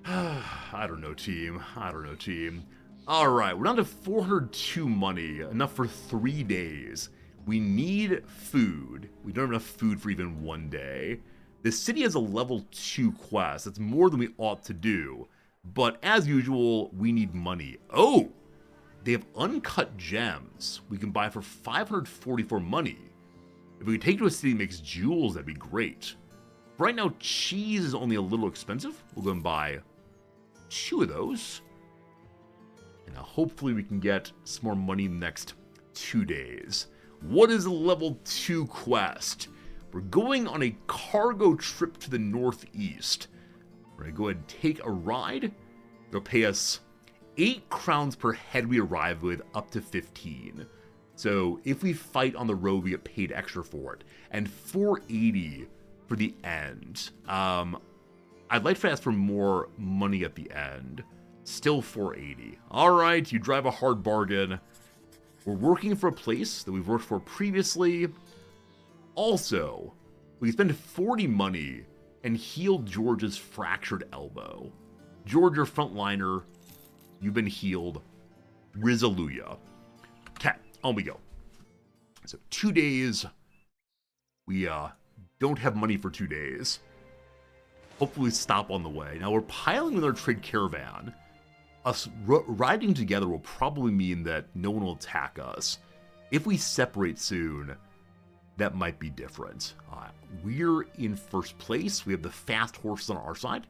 I don't know, team. I don't know, team. Alright, we're down to 402 money. Enough for 3 days. We need food. We don't have enough food for even 1 day. The city has a level 2 quest. That's more than we ought to do. But as usual, we need money. Oh! They have uncut gems we can buy for 544 money. If we could take to a city that makes jewels, that'd be great. Right now, cheese is only a little expensive. We'll go and buy 2 of those. And hopefully we can get some more money in the next 2 days. What is a level 2 quest? We're going on a cargo trip to the northeast. We're going to go ahead and take a ride. They'll pay us 8 crowns per head we arrive with, up to 15. So if we fight on the road, we get paid extra for it. And 480 for the end. I'd like to ask for more money at the end. Still 480. Alright, you drive a hard bargain. We're working for a place that we've worked for previously. Also, we spend 40 money and heal George's fractured elbow. George, your frontliner, you've been healed. Rizalooya. Okay, on we go. So 2 days. We don't have money for 2 days. Hopefully stop on the way. Now we're piling with our trade caravan. Us riding together will probably mean that no one will attack us. If we separate soon, that might be different. We're in first place. We have the fast horses on our side.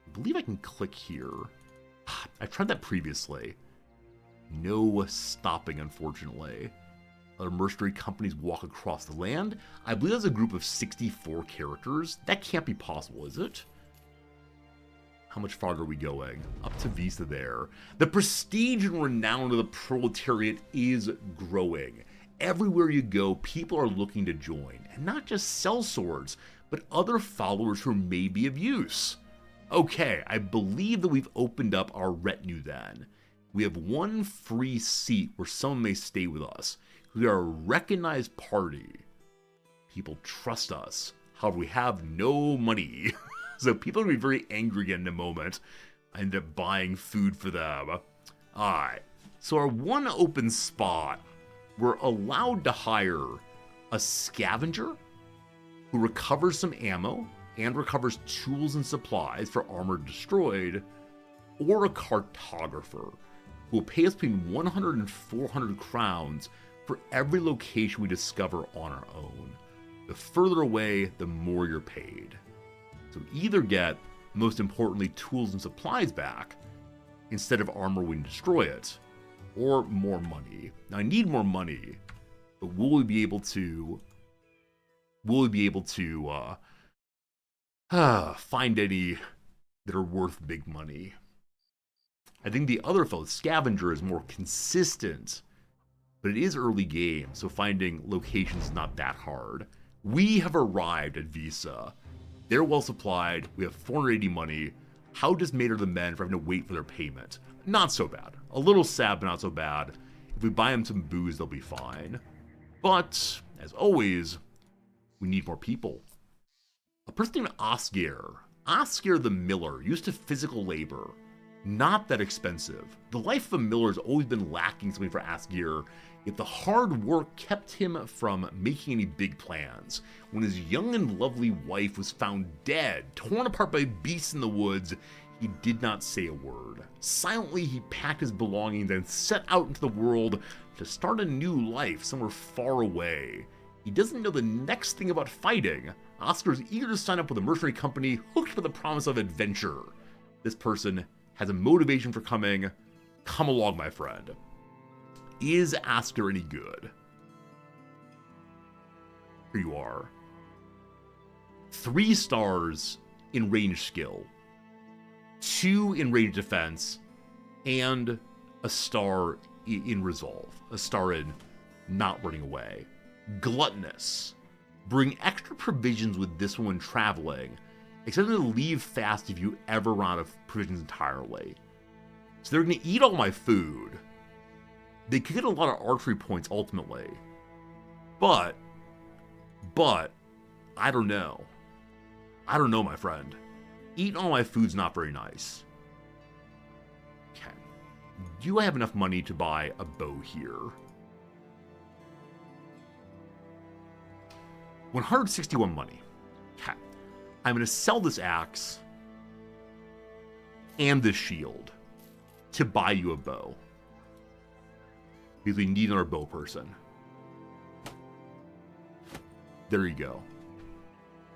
I believe I can click here. I tried that previously. No stopping, unfortunately. Other mercenary companies walk across the land. I believe there's a group of 64 characters. That can't be possible, is it? How much farther are we going? Up to Visa there. The prestige and renown of the proletariat is growing. Everywhere you go, people are looking to join. And not just sellswords, but other followers who may be of use. Okay, I believe that we've opened up our retinue then. We have 1 free seat where someone may stay with us. We are a recognized party. People trust us. However, we have no money. So people are going to be very angry again in a moment. I end up buying food for them. Alright. So our 1 open spot, we're allowed to hire a scavenger who recovers some ammo and recovers tools and supplies for armor destroyed, or a cartographer who will pay us between 100 and 400 crowns for every location we discover on our own. The further away, the more you're paid. So either get, most importantly, tools and supplies back instead of armor when you destroy it, or more money. Now I need more money, but will we be able to find any that are worth big money? I think the other fellow, Scavenger, is more consistent, but it is early game, so finding locations is not that hard. We have arrived at Visa. They're well supplied. We have 480 money. How dismayed are the men for having to wait for their payment? Not so bad. A little sad, but not so bad. If we buy them some booze, they'll be fine. But, as always, we need more people. A person named Oscar. Oscar the Miller, used to physical labor. Not that expensive. The life of a miller has always been lacking something for Oscar, yet the hard work kept him from making any big plans. When his young and lovely wife was found dead, torn apart by beasts in the woods, he did not say a word. Silently, he packed his belongings and set out into the world to start a new life somewhere far away. He doesn't know the next thing about fighting. Oscar is eager to sign up with a mercenary company hooked with the promise of adventure. This person has a motivation for coming. Come along, my friend. Is Oscar any good? Here you are. 3 stars in range skill, 2 in range defense, and a star in resolve. A star in not running away. Gluttonous. Bring extra provisions with this one when traveling, except to leave fast if you ever run out of provisions entirely. So they're going to eat all my food. They could get a lot of archery points ultimately. But, I don't know. I don't know, my friend. Eating all my food's not very nice. Okay. Do I have enough money to buy a bow here? 161 money. Okay. I'm going to sell this axe and this shield to buy you a bow. Because we need another bow person. There you go.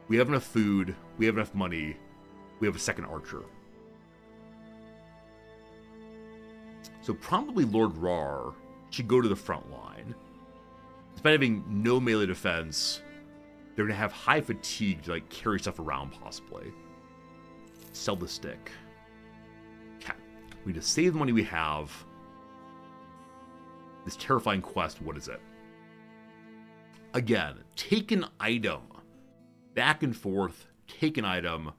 We have enough food. We have enough money. We have a second archer. So probably Lord Rar should go to the front line. Despite having no melee defense, they're going to have high fatigue to like carry stuff around possibly. Sell the stick. Okay. We need to save the money we have. This terrifying quest, what is it? Again, take an item. Back and forth, take an item.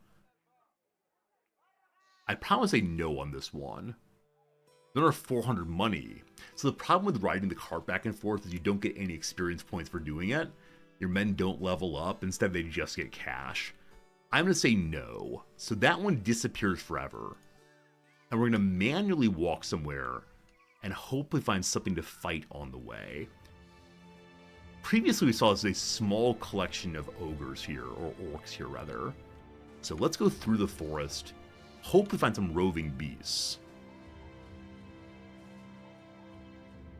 I probably say no on this one. Another 400 money. So the problem with riding the cart back and forth is you don't get any experience points for doing it. Your men don't level up. Instead, they just get cash. I'm going to say no. So that one disappears forever. And we're going to manually walk somewhere and hopefully find something to fight on the way. Previously, we saw this as a small collection of ogres here, or orcs here, rather. So let's go through the forest. Hopefully find some roving beasts.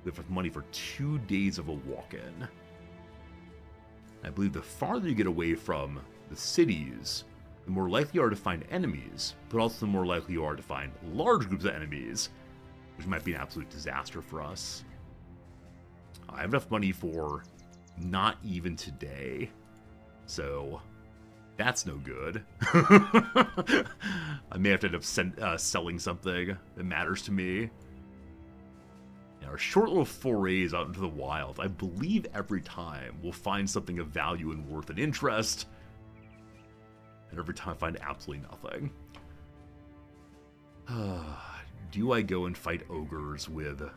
We have money for 2 days of a walk-in. I believe the farther you get away from the cities, the more likely you are to find enemies, but also the more likely you are to find large groups of enemies, which might be an absolute disaster for us. I have enough money for not even today, so that's no good. I may have to end up selling something that matters to me. Our short little forays out into the wild, I believe every time we'll find something of value and worth and interest, and every time I find absolutely nothing. Do I go and fight ogres with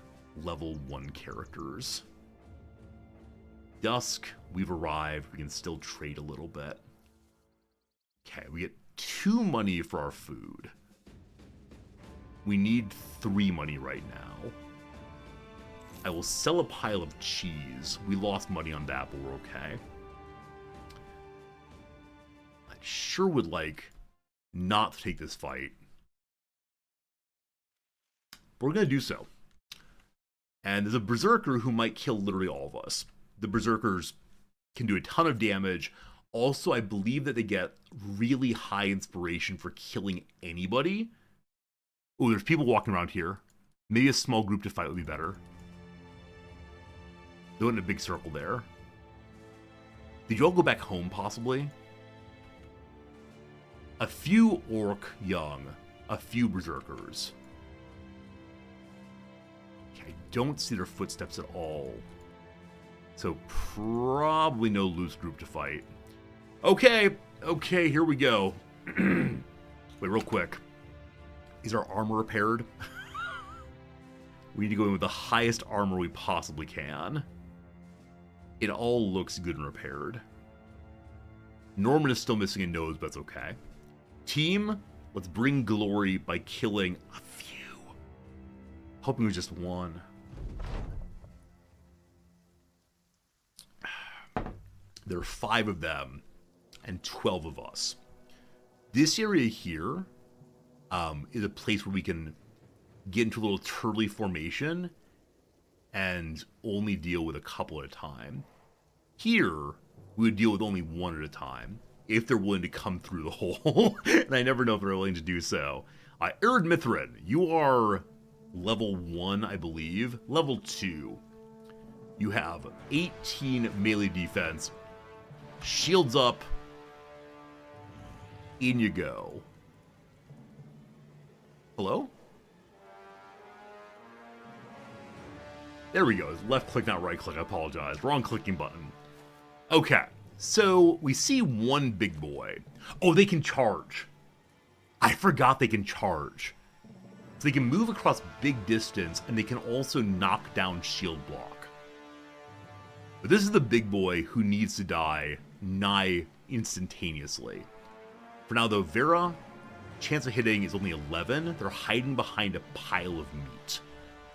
level 1 characters? Dusk, we've arrived, we can still trade a little bit. Okay, we get 2 money for our food. We need 3 money right now. I will sell a pile of cheese. We lost money on that, but we're okay. I sure would like not to take this fight. But we're going to do so. And there's a berserker who might kill literally all of us. The berserkers can do a ton of damage. Also, I believe that they get really high inspiration for killing anybody. Oh, there's people walking around here. Maybe a small group to fight would be better. They're in a big circle there. Did you all go back home, possibly? A few orc young, a few berserkers. Okay, I don't see their footsteps at all. So probably no loose group to fight. Okay, here we go. Wait, real quick. Is our armor repaired? We need to go in with the highest armor we possibly can. It all looks good and repaired. Norman is still missing a nose, but it's okay. Team, let's bring glory by killing a few. Hoping it was just one. There are 5 of them and 12 of us. This area here is a place where we can get into a little turtley formation and only deal with a couple at a time. Here, we would deal with only one at a time, if they're willing to come through the hole. And I never know if they're willing to do so. Arid Mithrin, you are level 1, I believe. Level 2. You have 18 melee defense. Shields up. In you go. Hello? There we go. Left click, not right click. I apologize. Wrong clicking button. Okay. So we see one big boy. Oh, they can charge. I forgot they can charge. So they can move across big distance, and they can also knock down shield block. But this is the big boy who needs to die nigh instantaneously. For now, though, Vera, chance of hitting is only 11. They're hiding behind a pile of meat.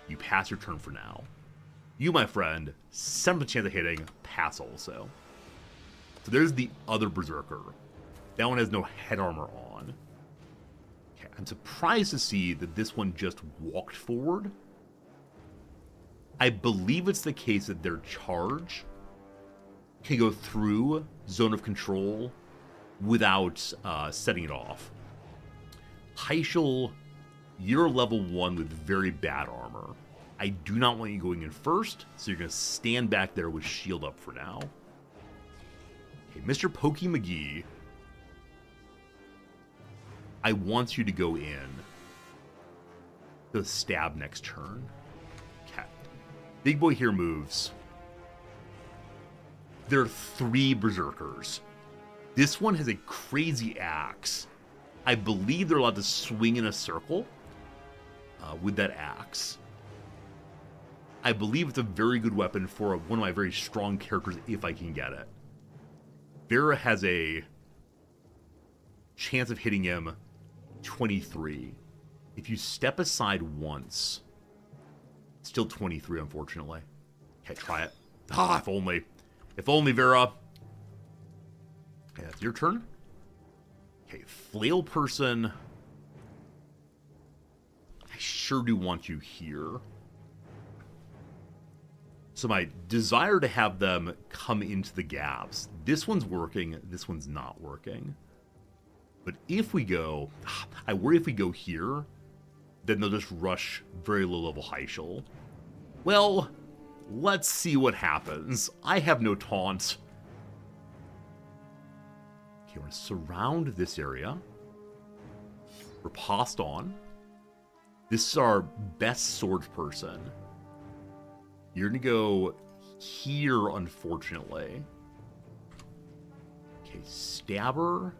You pass your turn for now. You, my friend, 7% chance of hitting, pass also. So there's the other berserker. That one has no head armor on. Okay, I'm surprised to see that this one just walked forward. I believe it's the case that their charge can go through zone of control without setting it off. Heishel, you're level 1 with very bad armor. I do not want you going in first, so you're going to stand back there with shield up for now. Okay, Mr. Pokey McGee, I want you to go in. The stab next turn. Okay. Big boy here moves. There are 3 berserkers. This one has a crazy axe. I believe they're allowed to swing in a circle with that axe. I believe it's a very good weapon for one of my very strong characters if I can get it. Vera has a chance of hitting him 23. If you step aside once, still 23, unfortunately. Okay, try it. Ah, if only. If only, Vera. Okay, that's your turn. Okay, flail person. I sure do want you here. So my desire to have them come into the gaps. This one's working, this one's not working. But if we go, I worry if we go here, then they'll just rush very low level Heischel. Well, let's see what happens. I have no taunt. Okay, we're gonna surround this area. Riposte on. This is our best sword person. You're gonna go here, unfortunately. Okay, stabber.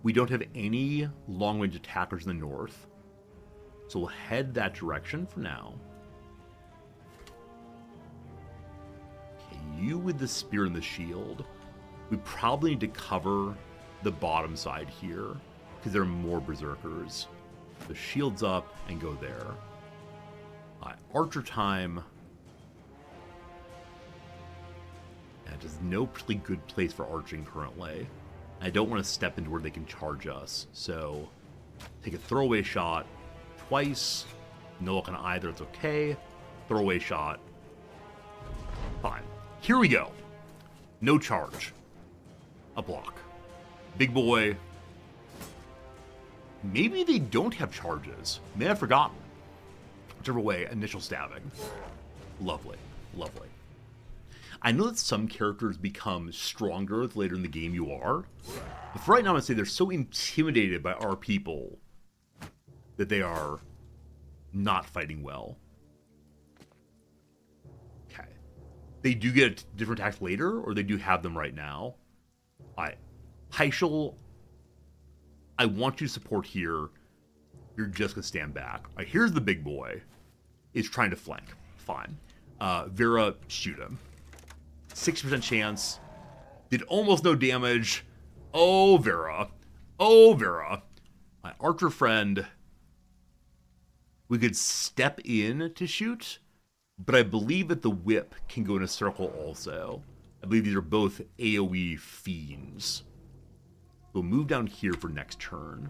We don't have any long-range attackers in the north, so we'll head that direction for now. Okay, you with the spear and the shield. We probably need to cover the bottom side here, because there are more berserkers. The shield's up and go there. Archer time. Yeah, there's no particularly good place for arching currently. I don't want to step into where they can charge us, so take a throwaway shot twice. No luck on either, it's okay. Throwaway shot. Fine. Here we go. No charge. A block. Big boy. Maybe they don't have charges. May have forgotten. Whichever way, initial stabbing. Lovely. Lovely. I know that some characters become stronger the later in the game you are. But for right now, I'm going to say they're so intimidated by our people that they are not fighting well. Okay. They do get different attacks later, or they do have them right now. Alright. Heischel, I want you to support here. You're just going to stand back. Alright, here's the big boy. Is trying to flank. Fine. Vera, shoot him. 60% chance. Did almost no damage. Oh, Vera. Oh, Vera. My archer friend. We could step in to shoot, but I believe that the whip can go in a circle also. I believe these are both AoE fiends. We'll move down here for next turn.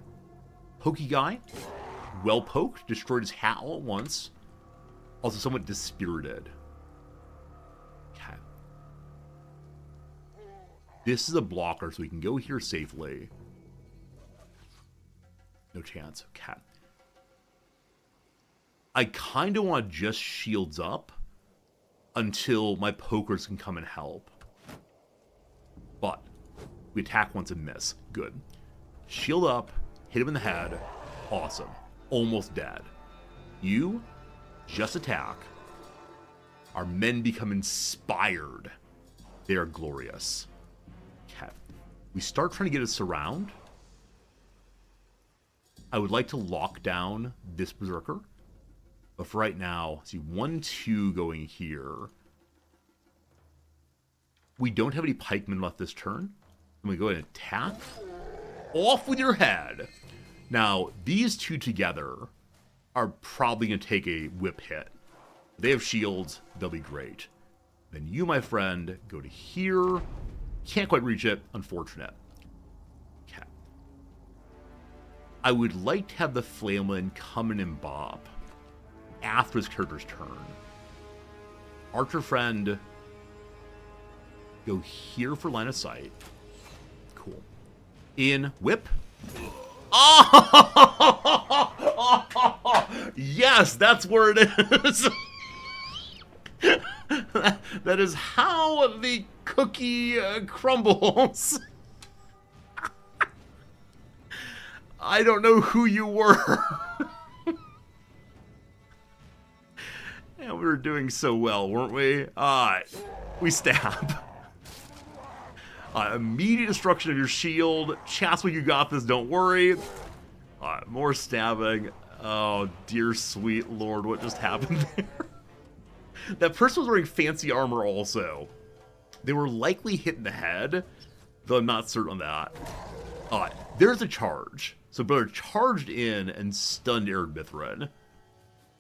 Pokey guy. Well poked. Destroyed his hat all at once. Also somewhat dispirited. Okay. This is a blocker, so we can go here safely. No chance. Okay. I kind of want just shields up until my pokers can come and help. But we attack once and miss. Good. Shield up. Hit him in the head. Awesome. Almost dead. You just attack. Our men become inspired. They are glorious. Okay. We start trying to get a surround. I would like to lock down this berserker. But for right now, see 1-2 going here. We don't have any pikemen left this turn. I'm going to go ahead and attack. Off with your head. Now, these two together are probably going to take a whip hit. They have shields. They'll be great. Then you, my friend, go to here. Can't quite reach it. Unfortunate. Okay. I would like to have the Flamelin come in and bop after his character's turn. Archer friend, go here for line of sight. Cool. In whip. Oh! Yes, that's where it is. That is how the cookie crumbles. I don't know who you were. And we were doing so well, weren't we? We stab. Immediate destruction of your shield. Chaswick, you got this, don't worry. More stabbing. Oh, dear sweet lord, what just happened there? That person was wearing fancy armor also. They were likely hit in the head, though I'm not certain on that. There's a charge. So brother charged in and stunned Erdmithrin.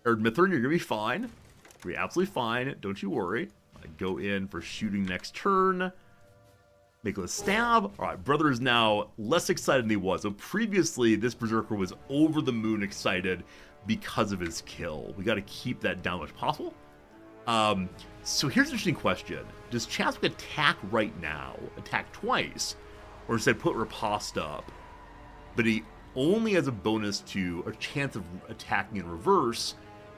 Erdmithrin, you're gonna be fine. You're gonna be absolutely fine, don't you worry. Go in for shooting next turn. Make a stab. Alright, brother is now less excited than he was. So previously, this Berserker was over the moon excited because of his kill. We gotta keep that down as much possible. So here's an interesting question. Does Chaswick attack right now? Attack twice? Or instead put Riposte up? But he only has a bonus to a chance of attacking in reverse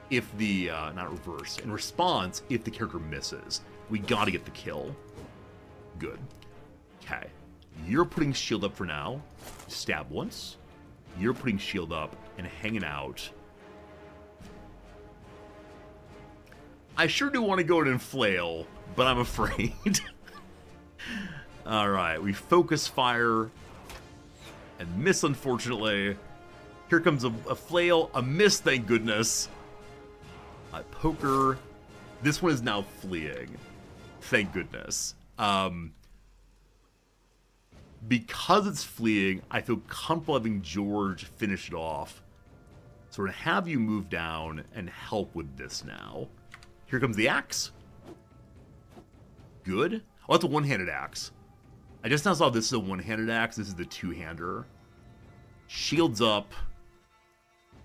if the, not reverse, in response if the character misses. We gotta get the kill. Good. Okay. You're putting shield up for now. Stab once. You're putting shield up and hanging out. I sure do want to go in and flail, but I'm afraid. Alright, we focus fire and miss, unfortunately. Here comes a flail, a miss, thank goodness. Poker. This one is now fleeing. Thank goodness. Because it's fleeing, I feel comfortable having George finish it off. So we're going to have you move down and help with this now. Here comes the axe. Good. Oh, that's a one-handed axe. I just now saw this is a one-handed axe. This is the two-hander. Shields up.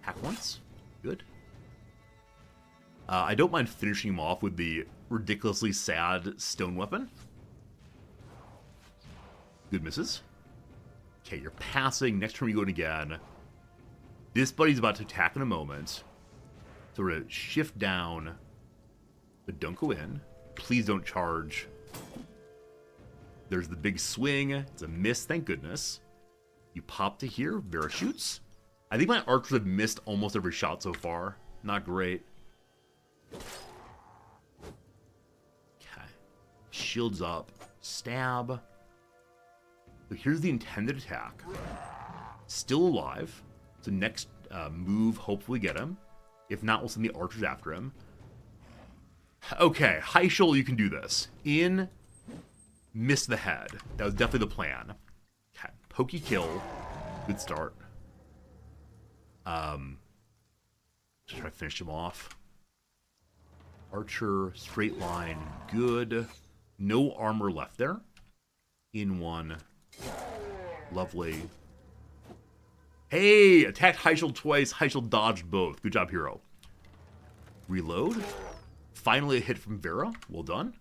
Hack once. Good. I don't mind finishing him off with the ridiculously sad stone weapon. Good misses. Okay, you're passing. Next turn you go in again. This buddy's about to attack in a moment. So we're going to shift down. But don't go in. Please don't charge. There's the big swing. It's a miss, thank goodness. You pop to here. Vera shoots. I think my archers have missed almost every shot so far. Not great. Okay. Shields up. Stab. So here's the intended attack. Still alive. So next move, hopefully get him. If not, we'll send the archers after him. Okay, Heischel, you can do this. In, miss the head. That was definitely the plan. Okay, pokey kill. Good start. Just try to finish him off. Archer, straight line, good. No armor left there. In one. Lovely. Hey, attacked Heischel twice. Heischel dodged both. Good job, hero. Reload. Finally a hit from Vera. Well done.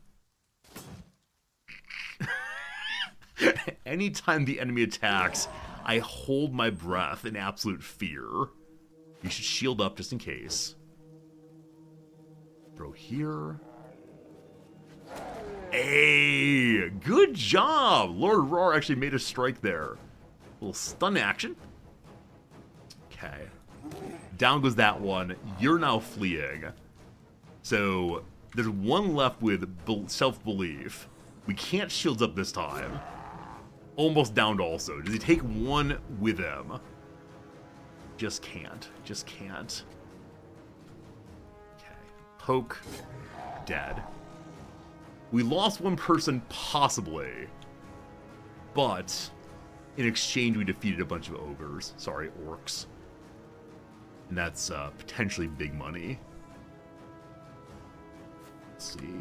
Anytime the enemy attacks, I hold my breath in absolute fear. You should shield up just in case. Throw here. Hey, good job. Lord Roar actually made a strike there. A little stun action. Okay. Down goes that one. You're now fleeing. So there's one left with self-belief. We can't shields up this time. Almost downed also. Does he take one with him? Just can't. Just can't. Okay. Poke. Dead. We lost one person, possibly. But in exchange, we defeated a bunch of ogres. Sorry, orcs. And that's potentially big money. Let's see.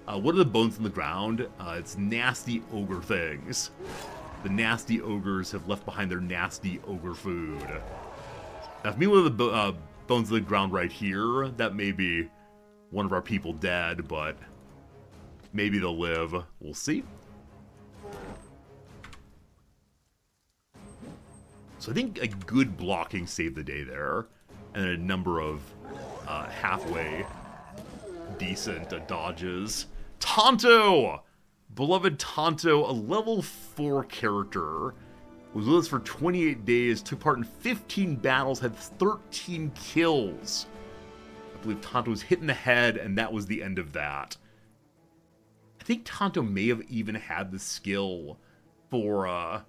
What are the bones on the ground? It's nasty ogre things. The nasty ogres have left behind their nasty ogre food. Now, if me one of the bones on the ground right here, that may be one of our people dead, but maybe they'll live. We'll see. So I think a good blocking saved the day there, and a number of halfway decent dodges. Tonto! Beloved Tonto, a level 4 character Was with us for 28 days, took part in 15 battles, had 13 kills. I believe Tonto was hit in the head, and that was the end of that. I think Tonto may have even had the skill for,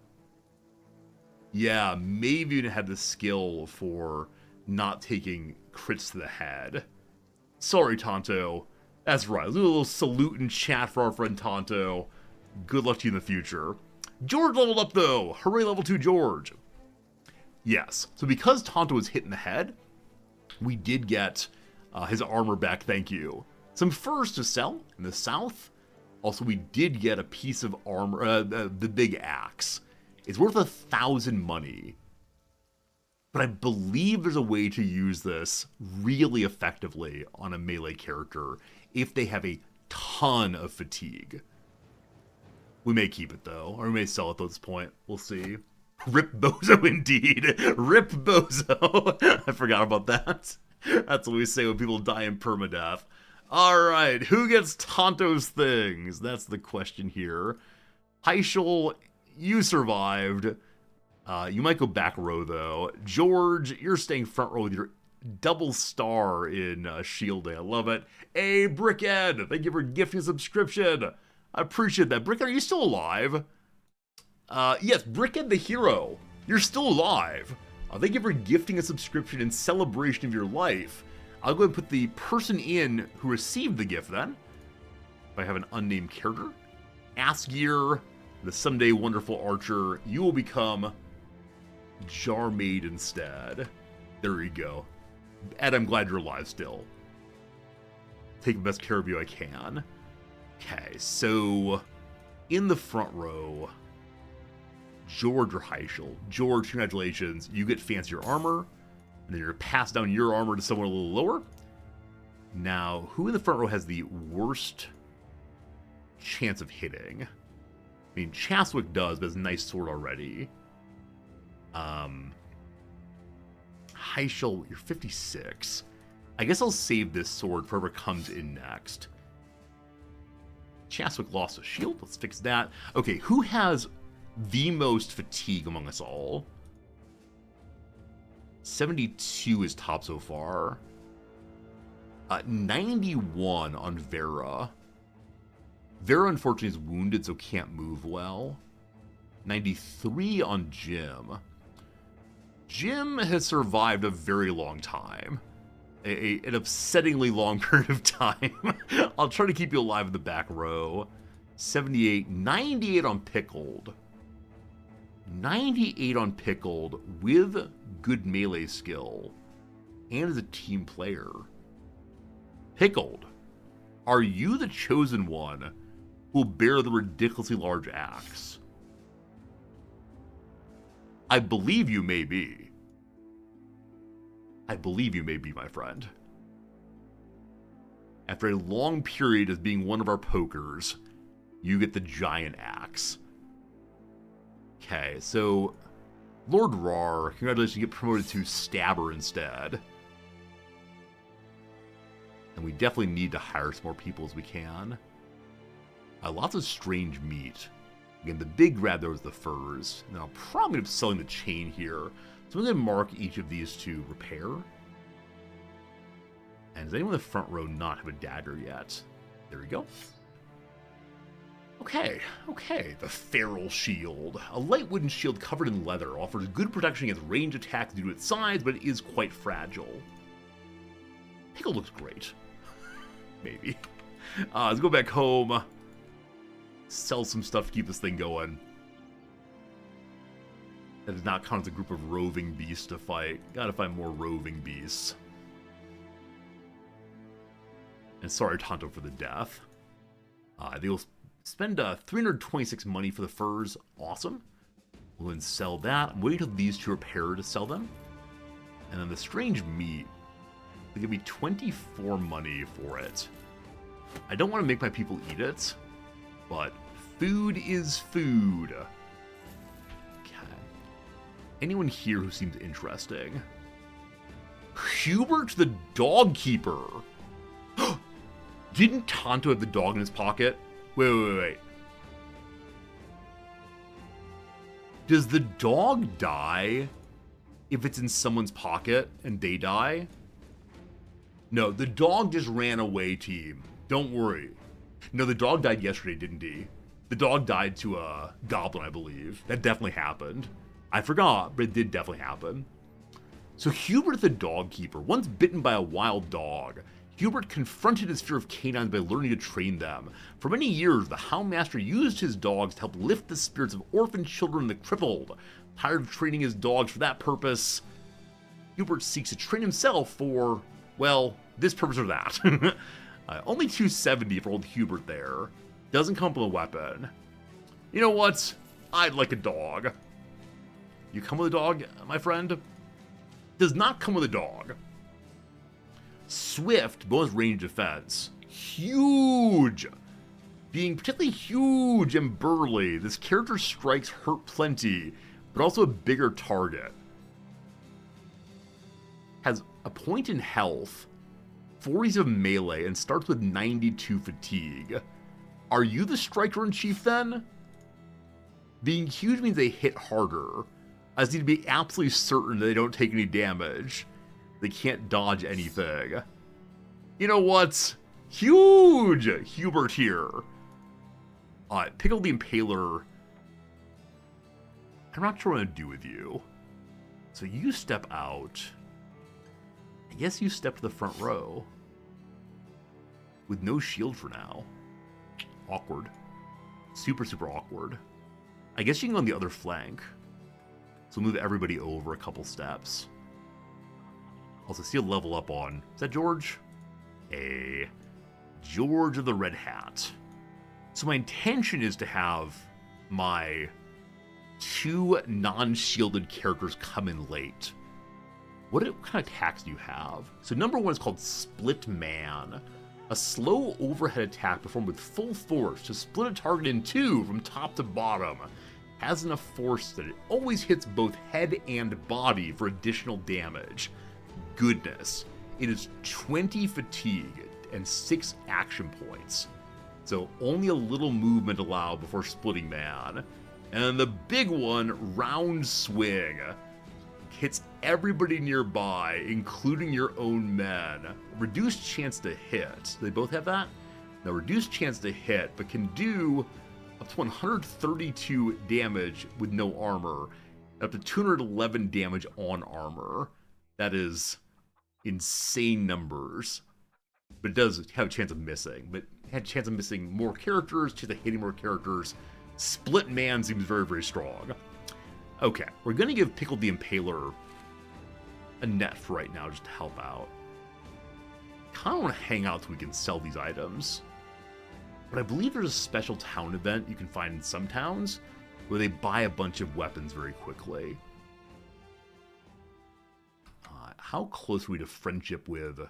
yeah, maybe even had the skill for not taking crits to the head. Sorry, Tonto. That's right. Let's do a little salute in chat for our friend Tonto. Good luck to you in the future. George leveled up, though. Hooray, level 2 George. Yes. So because Tonto was hit in the head, we did get his armor back, thank you. Some furs to sell in the south. Also, we did get a piece of armor, the big axe. It's worth 1,000 money. But I believe there's a way to use this really effectively on a melee character if they have a ton of fatigue. We may keep it, though, or we may sell it at this point. We'll see. Rip Bozo, indeed. Rip Bozo. I forgot about that. That's what we say when people die in permadeath. Alright, who gets Tonto's things? That's the question here. Heischel, you survived. You might go back row, though. George, you're staying front row with your double star in shielding. I love it. Hey, Brickhead, thank you for gifting a subscription. I appreciate that. Brickhead, are you still alive? Yes, Brickhead the hero. You're still alive. Thank you for gifting a subscription in celebration of your life. I'll go ahead and put the person in who received the gift then. If I have an unnamed character. Askgear, the someday wonderful archer. You will become Jarmaid instead. There you go. Ed, I'm glad you're alive still. Take the best care of you I can. Okay, so in the front row, George or Heischel. George, congratulations. You get fancier armor, and then you're pass down your armor to someone a little lower. Now, who in the front row has the worst chance of hitting? I mean, Chaswick does, but has a nice sword already. Heischel, you're 56. I guess I'll save this sword for whoever comes in next. Chaswick lost a shield. Let's fix that. Okay, who has the most fatigue among us all? 72 is top so far. 91 on Vera. Vera, unfortunately, is wounded, so can't move well. 93 on Jim. Jim has survived a very long time. An upsettingly long period of time. I'll try to keep you alive in the back row. 78, 98 on Pickled. 98 on Pickled with good melee skill. And as a team player. Pickled, are you the chosen one who will bear the ridiculously large axe? I believe you may be. I believe you may be, my friend. After a long period as being one of our pokers, you get the giant axe. Okay, so Lord Rar, congratulations, you get promoted to Stabber instead. And we definitely need to hire some more people as we can. Lots of strange meat. Again, the big grab there was the furs. And I'll probably end up selling the chain here. So I'm going to mark each of these to repair. And does anyone in the front row not have a dagger yet? There we go. Okay, the Feral Shield. A light wooden shield covered in leather offers good protection against range attacks due to its size, but it is quite fragile. Pickle looks great. Maybe. Let's go back home. Sell some stuff to keep this thing going. That does not count as a group of roving beasts to fight. Gotta find more roving beasts. And sorry, Tonto, for the death. They'll spend 326 money for the furs. Awesome. We'll then sell that. Wait till these two repair to sell them. And then the strange meat. They give me 24 money for it. I don't want to make my people eat it, but food is food. Okay. Anyone here who seems interesting? Hubert the dog keeper. Didn't Tonto have the dog in his pocket? Wait. Does the dog die if it's in someone's pocket and they die? No, the dog just ran away, team. Don't worry. No, the dog died yesterday, didn't he? The dog died to a goblin, I believe. That definitely happened. I forgot, but it did definitely happen. So Hubert the dog keeper, once bitten by a wild dog, Hubert confronted his fear of canines by learning to train them. For many years, the Houndmaster used his dogs to help lift the spirits of orphan children and the crippled. Tired of training his dogs for that purpose, Hubert seeks to train himself for, well, this purpose or that. Only 270 for old Hubert there. Doesn't come with a weapon. You know what? I'd like a dog. You come with a dog, my friend? Does not come with a dog. Swift, bonus range defense. Huge! Being particularly huge and burly, this character's strikes hurt plenty, but also a bigger target. Has a point in health, 40s of melee, and starts with 92 fatigue. Are you the striker-in-chief then? Being huge means they hit harder. I just need to be absolutely certain that they don't take any damage. They can't dodge anything. You know what? Huge Hubert here. Pickle the Impaler. I'm not sure what I'm going to do with you. So you step out. I guess you step to the front row. With no shield for now. Awkward. Super, super awkward. I guess you can go on the other flank. So move everybody over a couple steps. Also, see a level up on... Is that George? Hey. George of the Red Hat. So my intention is to have my 2 non-shielded characters come in late. What kind of attacks do you have? So number 1 is called Split Man. A slow overhead attack performed with full force to split a target in 2 from top to bottom. Has enough force that it always hits both head and body for additional damage. Goodness. It is 20 fatigue and 6 action points. So only a little movement allowed before splitting man. And then the big one, Round Swing. Hits everybody nearby, including your own men. Reduced chance to hit. Do they both have that? No, reduced chance to hit, but can do up to 132 damage with no armor. Up to 211 damage on armor. That is insane numbers. But it does have a chance of missing. But had a chance of missing more characters, chance of hitting more characters. Split Man seems very, very strong. Okay, we're going to give Pickle the Impaler a net for right now just to help out. Kind of want to hang out so we can sell these items. But I believe there's a special town event you can find in some towns where they buy a bunch of weapons very quickly. How close are we to friendship with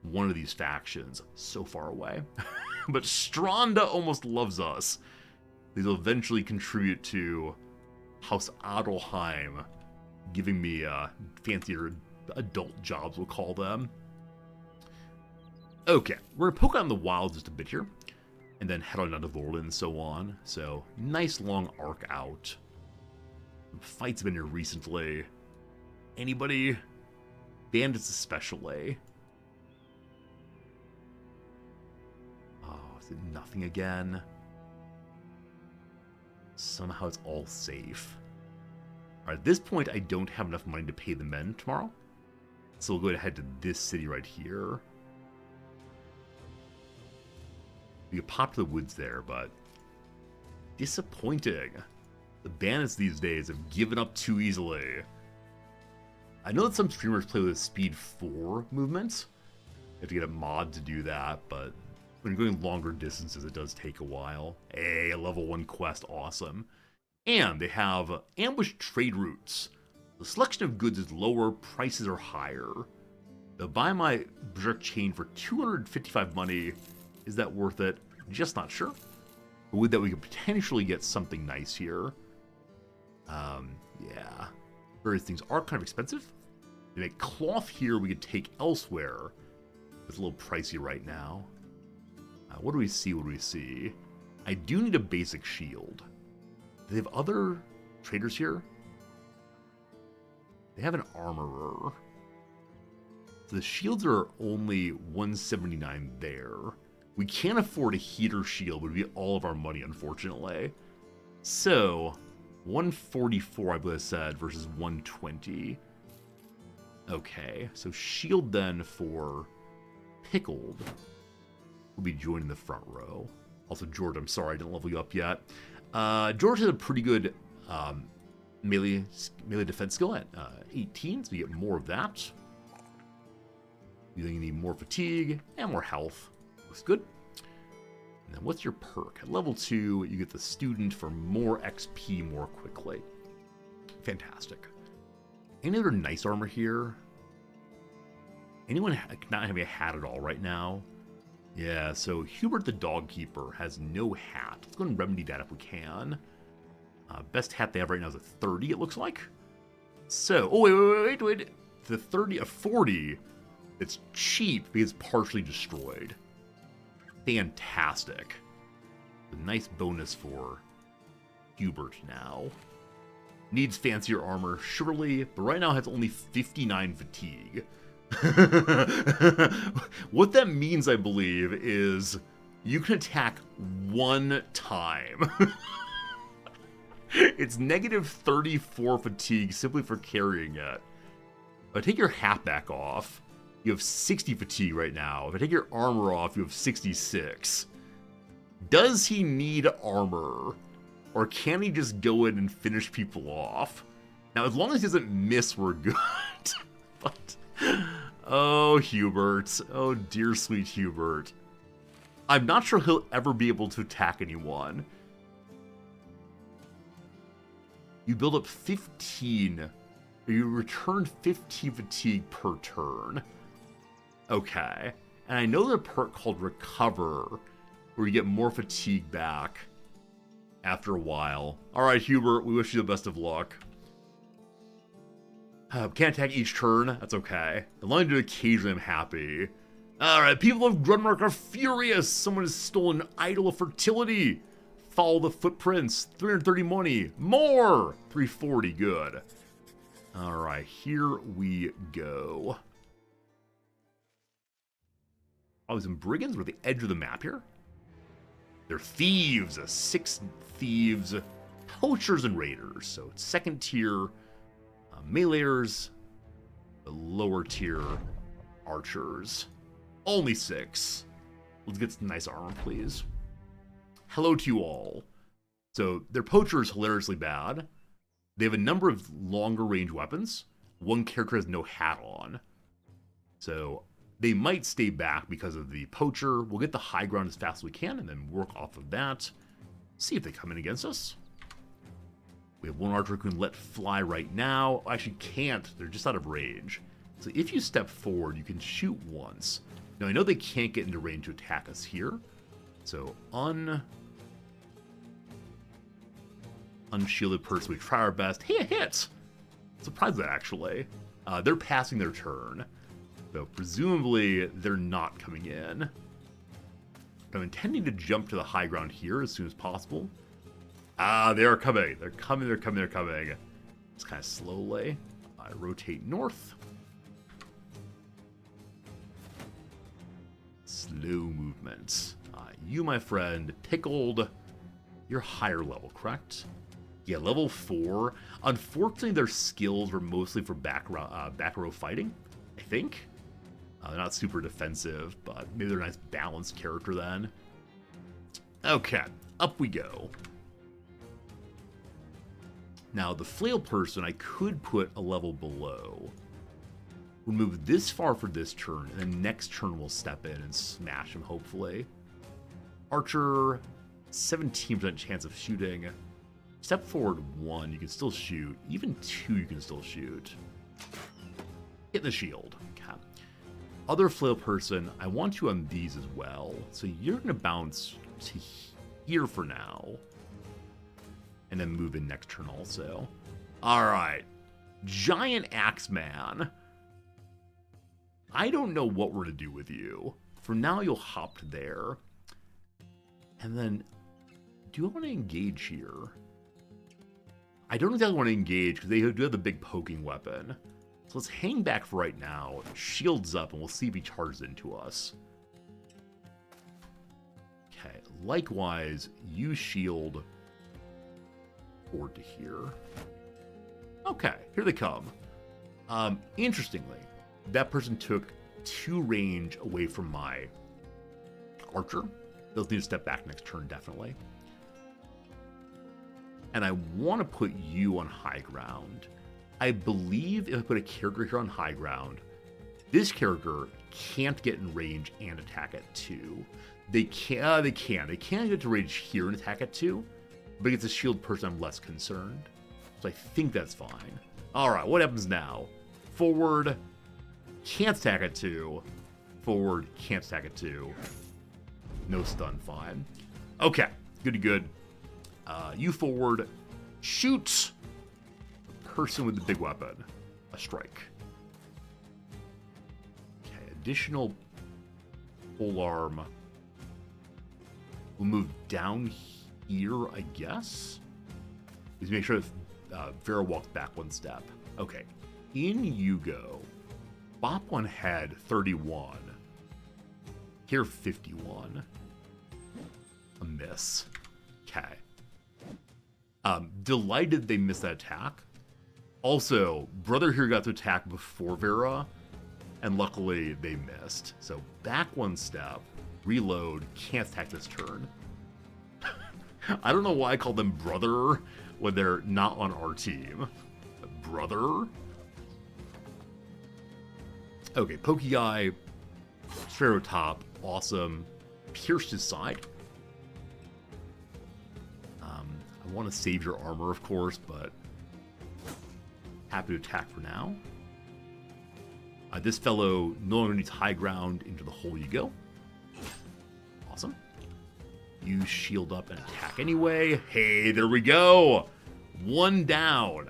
one of these factions? So far away. But Stronda almost loves us. These will eventually contribute to House Adelheim giving me fancier adult jobs, we'll call them. Okay, we're going to poke out in the wild just a bit here, and then head on down to Vorlin and so on. So, nice long arc out. Fights have been here recently. Anybody? Bandits especially. Oh, is it nothing again? Somehow it's all safe. Alright, at this point, I don't have enough money to pay the men tomorrow. So we'll go ahead to this city right here. We could pop to the woods there, but disappointing. The bandits these days have given up too easily. I know that some streamers play with speed 4 movements. You have to get a mod to do that, but when you're going longer distances, it does take a while. Hey, a level 1 quest, awesome. And they have ambush trade routes. The selection of goods is lower, prices are higher. They'll buy my Berserk chain for 255 money. Is that worth it? Just not sure. But with that, we could potentially get something nice here. Yeah. Various things are kind of expensive. They make cloth here we could take elsewhere. It's a little pricey right now. What do we see? What do we see? I do need a basic shield. Do they have other traders here. They have an armorer. So the shields are only 179 there. We can't afford a heater shield, would be all of our money, unfortunately. So, 144, I believe I said, versus 120. Okay, so shield then for Pickled will be joining the front row. Also, George, I'm sorry I didn't level you up yet. George has a pretty good melee defense skill at 18, so you get more of that. You then need more fatigue and more health. Looks good. And then what's your perk? At level 2, you get the student for more XP more quickly. Fantastic. Any other nice armor here? Anyone not having a hat at all right now? Yeah, so Hubert the dog keeper has no hat. Let's go and remedy that if we can. Best hat they have right now is a 30, it looks like. So, oh, wait. The 30, a 40, it's cheap because it's partially destroyed. Fantastic. A nice bonus for Hubert now. Needs fancier armor, surely, but right now has only 59 fatigue. What that means, I believe, is you can attack one time. It's negative 34 fatigue simply for carrying it. If I take your hat back off, you have 60 fatigue right now. If I take your armor off, you have 66. Does he need armor? Or can he just go in and finish people off? Now, as long as he doesn't miss, we're good. But, oh, Hubert. Oh, dear sweet Hubert. I'm not sure he'll ever be able to attack anyone. You build up 15. You return 15 fatigue per turn. Okay. And I know there's a perk called Recover, where you get more fatigue back after a while. Alright, Hubert, we wish you the best of luck. Can't attack each turn. That's okay. As long as you do it occasionally, I'm happy. Alright, people of Grunmark are furious. Someone has stolen an idol of fertility. Follow the footprints. 330 money. More! 340, good. Alright, here we go. Oh, some brigands. We're at the edge of the map here. They're thieves. 6 thieves. Poachers and raiders. So it's second tier meleeers. The lower tier archers. Only 6. Let's get some nice armor, please. Hello to you all. So their poacher is hilariously bad. They have a number of longer range weapons. One character has no hat on. So they might stay back because of the poacher. We'll get the high ground as fast as we can and then work off of that. See if they come in against us. We have one archer who can let fly right now. Actually can't. They're just out of range. So if you step forward, you can shoot once. Now I know they can't get into range to attack us here. So unshielded person, we try our best. Hey, a hit! Surprised that, actually. They're passing their turn. So presumably, they're not coming in. I'm intending to jump to the high ground here as soon as possible. Ah, they are coming. They're coming. Just kind of slowly. I rotate north. Slow movements. You, my friend, Pickled, you're higher level, correct? Yeah, level 4. Unfortunately, their skills were mostly for back row fighting, I think. They're not super defensive, but maybe they're a nice balanced character then. Okay, up we go. Now, the flail person I could put a level below. We'll move this far for this turn, and then next turn we'll step in and smash him, hopefully. Archer, 17% chance of shooting. Step forward 1, you can still shoot. Even 2, you can still shoot. Hit the shield. Okay. Other flail person, I want you on these as well. So you're going to bounce to here for now. And then move in next turn also. Alright. Giant Axeman. I don't know what we're to do with you. For now, you'll hop to there. And then, do I want to engage here? I don't exactly want to engage because they do have the big poking weapon. So let's hang back for right now. Shields up, and we'll see if he charges into us. Okay. Likewise, you shield forward to here. Okay, here they come. Interestingly, that person took 2 range away from my archer. They'll need to step back next turn, definitely. And I want to put you on high ground. I believe if I put a character here on high ground, this character can't get in range and attack at 2. They can. They can't get to range here and attack at 2, but it's a shield person, I'm less concerned. So I think that's fine. Alright, what happens now? Forward, can't attack at 2. Forward, can't attack at 2. No stun, fine. Okay, good to good. You forward, shoot the person with the big weapon. A strike. Okay, additional polearm. We'll move down here, I guess. Just make sure that Vera walks back 1 step. Okay, in you go. Bop 1 had 31. Here, 51. A miss. Okay. Delighted they missed that attack. Also, brother here got to attack before Vera, and luckily they missed. So back 1 step, reload, can't attack this turn. I don't know why I call them brother when they're not on our team. Brother? Okay, Pokey Eye, straight over top, awesome. Pierced his side. I want to save your armor, of course, but happy to attack for now. This fellow no longer needs high ground. Into the hole you go. Awesome. You shield up and attack anyway. Hey, there we go. 1 down.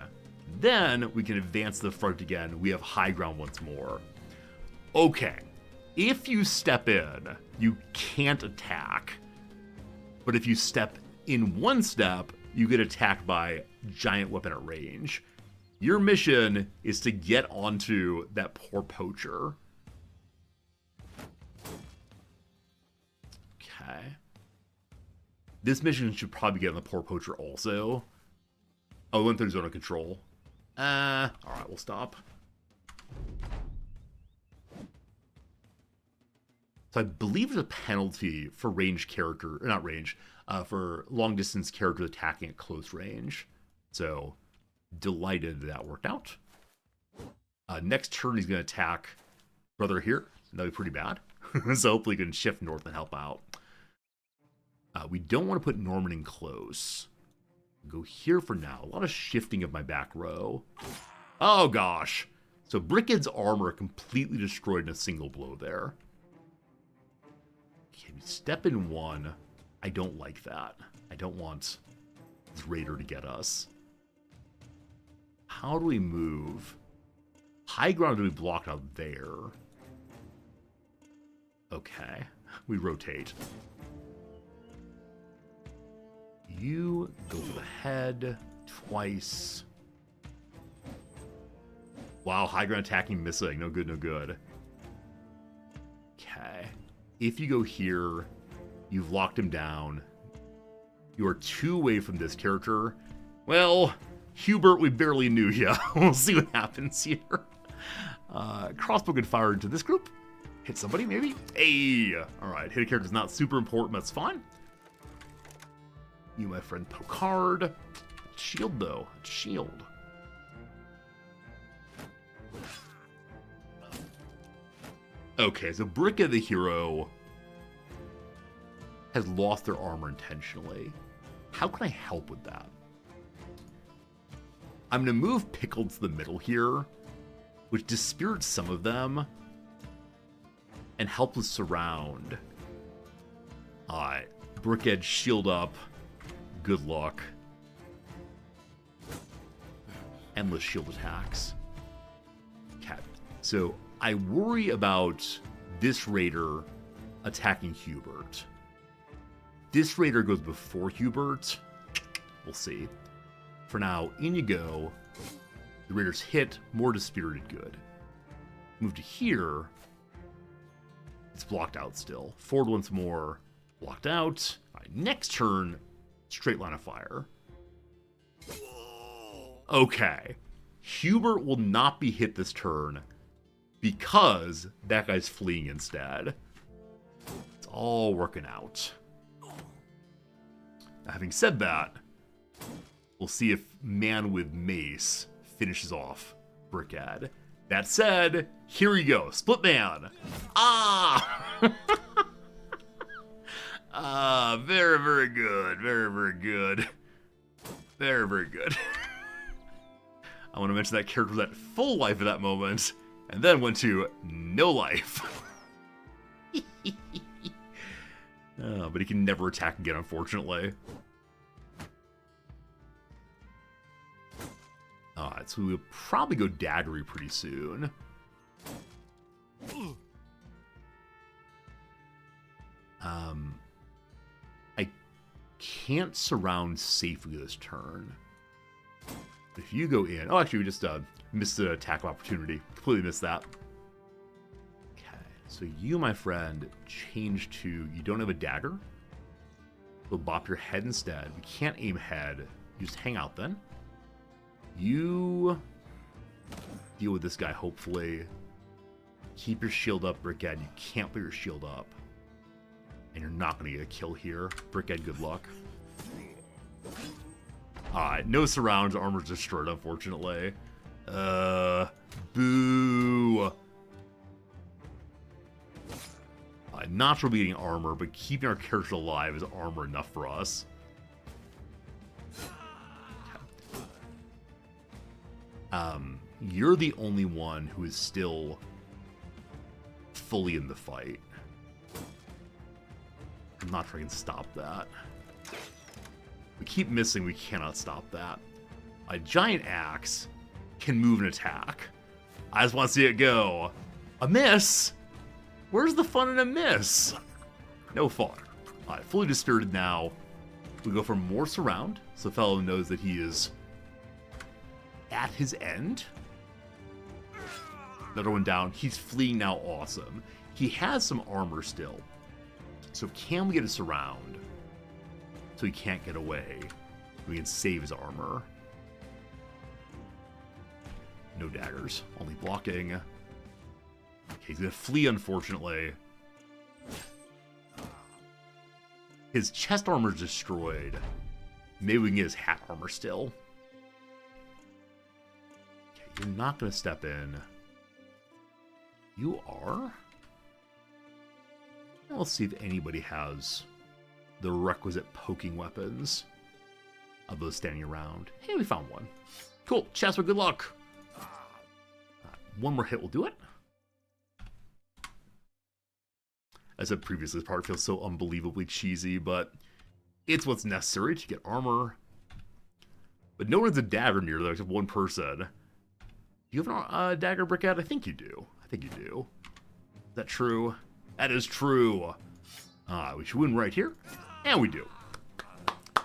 Then we can advance to the front again. We have high ground once more. Okay. If you step in, you can't attack. But if you step in 1 step, you get attacked by giant weapon at range. Your mission is to get onto that poor poacher. Okay. This mission should probably get on the poor poacher also. Oh, it went through zone of control. Alright, we'll stop. So I believe there's a penalty for range character, or not range, for long distance characters attacking at close range. So delighted that worked out. Next turn he's going to attack brother here. That'll be pretty bad. So hopefully he can shift north and help out. We don't want to put Norman in close. Go here for now. A lot of shifting of my back row. Oh gosh. So Brickhead's armor completely destroyed in a single blow there. Okay, step in 1. I don't like that. I don't want this raider to get us. How do we move? High ground to be blocked out there. Okay. We rotate. You go for the head twice. Wow, high ground attacking, missing. No good, no good. Okay. If you go here, you've locked him down. You are 2 away from this character. Well, Hubert, we barely knew you. We'll see what happens here. Crossbow can fire into this group. Hit somebody, maybe? Hey! Alright, hit a character's not super important, that's fine. You, my friend, poke hard. Shield, though. Shield. Okay, so Bricka the hero has lost their armor intentionally. How can I help with that? I'm going to move Pickled to the middle here, which dispirits some of them and help with surround. Alright, Brickhead, shield up. Good luck. Endless shield attacks. Okay, so I worry about this raider attacking Hubert. This raider goes before Hubert. We'll see. For now, in you go. The Raiders hit, more Dispirited, good. Move to here. It's blocked out still. Forward once more, blocked out. All right, next turn, straight line of fire. Okay. Hubert will not be hit this turn because that guy's fleeing instead. It's all working out. Now, having said that, we'll see if Man with Mace finishes off Brickhead. That said, here we go. Split Man. Ah! Very, very good. Very, very good. Very, very good. I want to mention that character was at full life at that moment, and then went to no life. But he can never attack again, unfortunately. Alright, so we'll probably go Daggery pretty soon. I can't surround safely this turn. If you go in... Oh, actually, we just missed the attack opportunity. Completely missed that. Okay, so you, my friend, change to... You don't have a dagger? We'll bop your head instead. We can't aim head. You just hang out then. You deal with this guy, hopefully. Keep your shield up, Brickhead. You can't put your shield up. And you're not going to get a kill here. Brickhead, good luck. Alright, no surrounds. Armor's destroyed, unfortunately. Boo. Not for beating armor, but keeping our character alive is armor enough for us. You're the only one who is still fully in the fight. I'm not sure I can stop that. We keep missing, we cannot stop that. A giant axe can move and attack. I just want to see it go. A miss? Where's the fun in a miss? No fun. Alright, fully dispirited now. We go for more surround, so the fellow knows that he is at his end. Another one down. He's fleeing now, awesome. He has some armor still. So can we get a surround so he can't get away? We can save his armor. No daggers, only blocking. Okay, he's gonna flee, unfortunately. His chest armor's destroyed. Maybe we can get his hat armor still. Okay, you're not gonna step in. You are? Let's see if anybody has the requisite poking weapons of those standing around. Hey, we found one. Cool. Chester, good luck. One more hit will do it. As I said previously, this part feels so unbelievably cheesy, but it's what's necessary to get armor. But no one's a dagger near there except one person. You have a dagger, Brickhead? I think you do. I think you do. Is that true? That is true. We should win right here. And we do.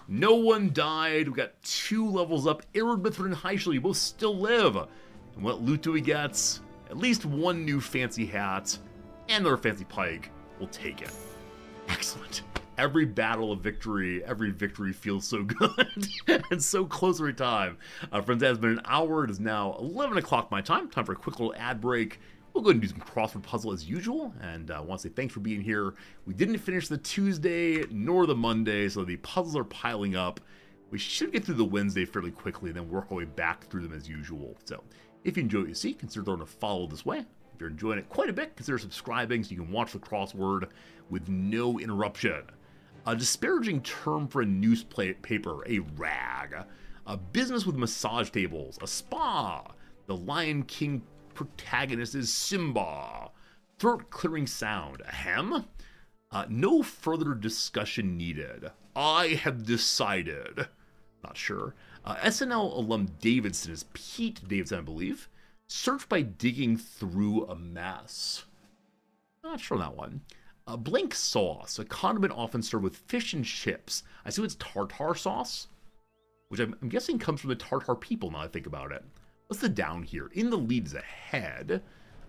No one died. We got 2 levels up. Arid, Mithrin, and Heischel, you both still live. And what loot do we get? At least 1 new fancy hat. And another fancy pike. We'll take it. Excellent. Every battle of victory, every victory feels so good. And so close every time. Friends, it has been an hour. It is now 11 o'clock my time. Time for a quick little ad break. We'll go ahead and do some crossword puzzle as usual, and I want to say thanks for being here. We didn't finish the Tuesday nor the Monday, so the puzzles are piling up. We should get through the Wednesday fairly quickly, and then work our way back through them as usual. So if you enjoy what you see, consider throwing a follow this way. If you're enjoying it quite a bit, consider subscribing so you can watch the crossword with no interruption. A disparaging term for a newspaper, a rag. A business with massage tables, a spa. The Lion King protagonist is Simba. Throat-clearing sound. Ahem? No further discussion needed. I have decided. Not sure. SNL alum Davidson is Pete Davidson, I believe. Search by digging through a mess. Not sure on that one. Blank sauce. A condiment often served with fish and chips. I assume it's tartar sauce. which I'm guessing comes from the Tartar people now I think about it. What's the down here? In the lead is a head.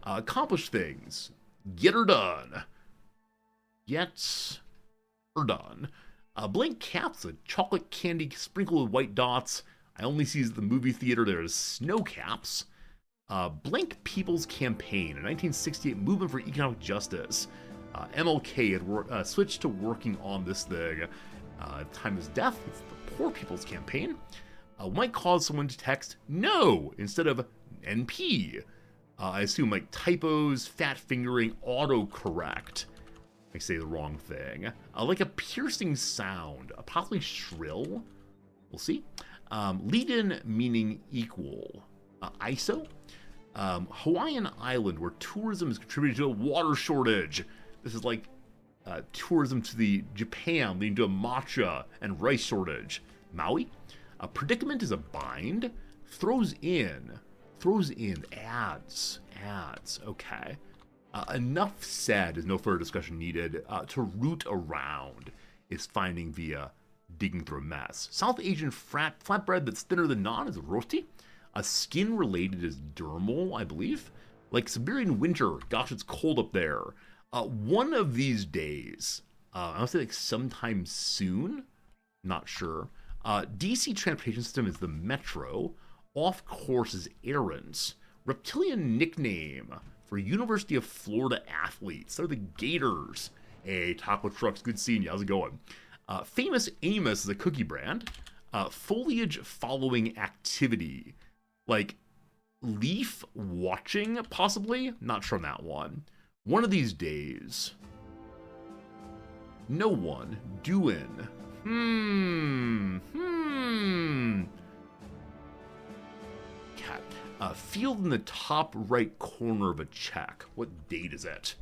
Accomplish things. Get her done. Get her done. Blank caps, a chocolate candy sprinkled with white dots. I only see at the movie theater there's snow caps. Blank People's Campaign, a 1968 movement for economic justice. MLK had switched to working on this thing. Time of his death, it's the Poor People's Campaign. Might cause someone to text no instead of NP. I assume like typos, fat fingering, autocorrect. I say the wrong thing. Like a piercing sound, possibly shrill. We'll see. Lead in meaning equal. ISO. Hawaiian Island, where tourism is contributing to a water shortage. This is like tourism to the Japan, leading to a matcha and rice shortage. Maui. A predicament is a bind. Throws in ads. Okay. Enough said is no further discussion needed. To root around is finding via digging through a mess. South Asian flatbread that's thinner than naan is a roti. A skin related is dermal, I believe. Like Siberian winter, gosh, it's cold up there. One of these days, I'll say like sometime soon, not sure. DC transportation system is the metro. Off course is errands. Reptilian nickname for University of Florida athletes. They're the Gators. Hey, taco trucks, good seeing you. How's it going? Famous Amos is a cookie brand. Foliage following activity. Like leaf watching, possibly? Not sure on that one. One of these days. No one doing. Cat. Field in the top right corner of a check. What date is it?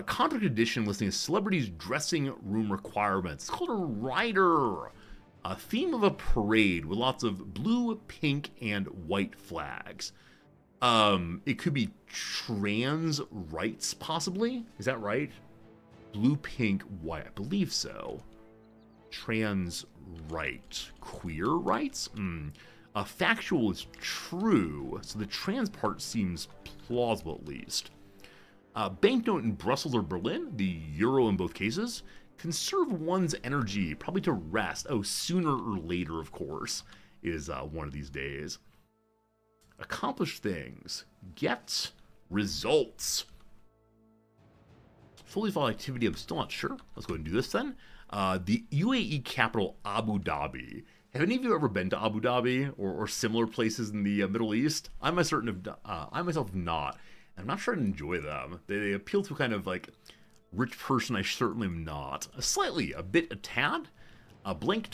Contract edition listing of celebrities' dressing room requirements. It's called a rider. A theme of a parade with lots of blue, pink, and white flags. It could be trans rights, possibly. Is that right? Blue, pink, white. I believe so. Trans right. Queer rights? Factual is true, so the trans part seems plausible at least. Banknote in Brussels or Berlin, the euro in both cases. Conserve one's energy, probably to rest. Oh, sooner or later, of course, is one of these days. Accomplish things. Get results. Fully followed activity, I'm still not sure. Let's go ahead and do this then. The UAE capital, Abu Dhabi. Have any of you ever been to Abu Dhabi or similar places in the Middle East? I myself have not. I'm not sure I'd enjoy them. They appeal to kind of like rich person I certainly am not. A tad. A blank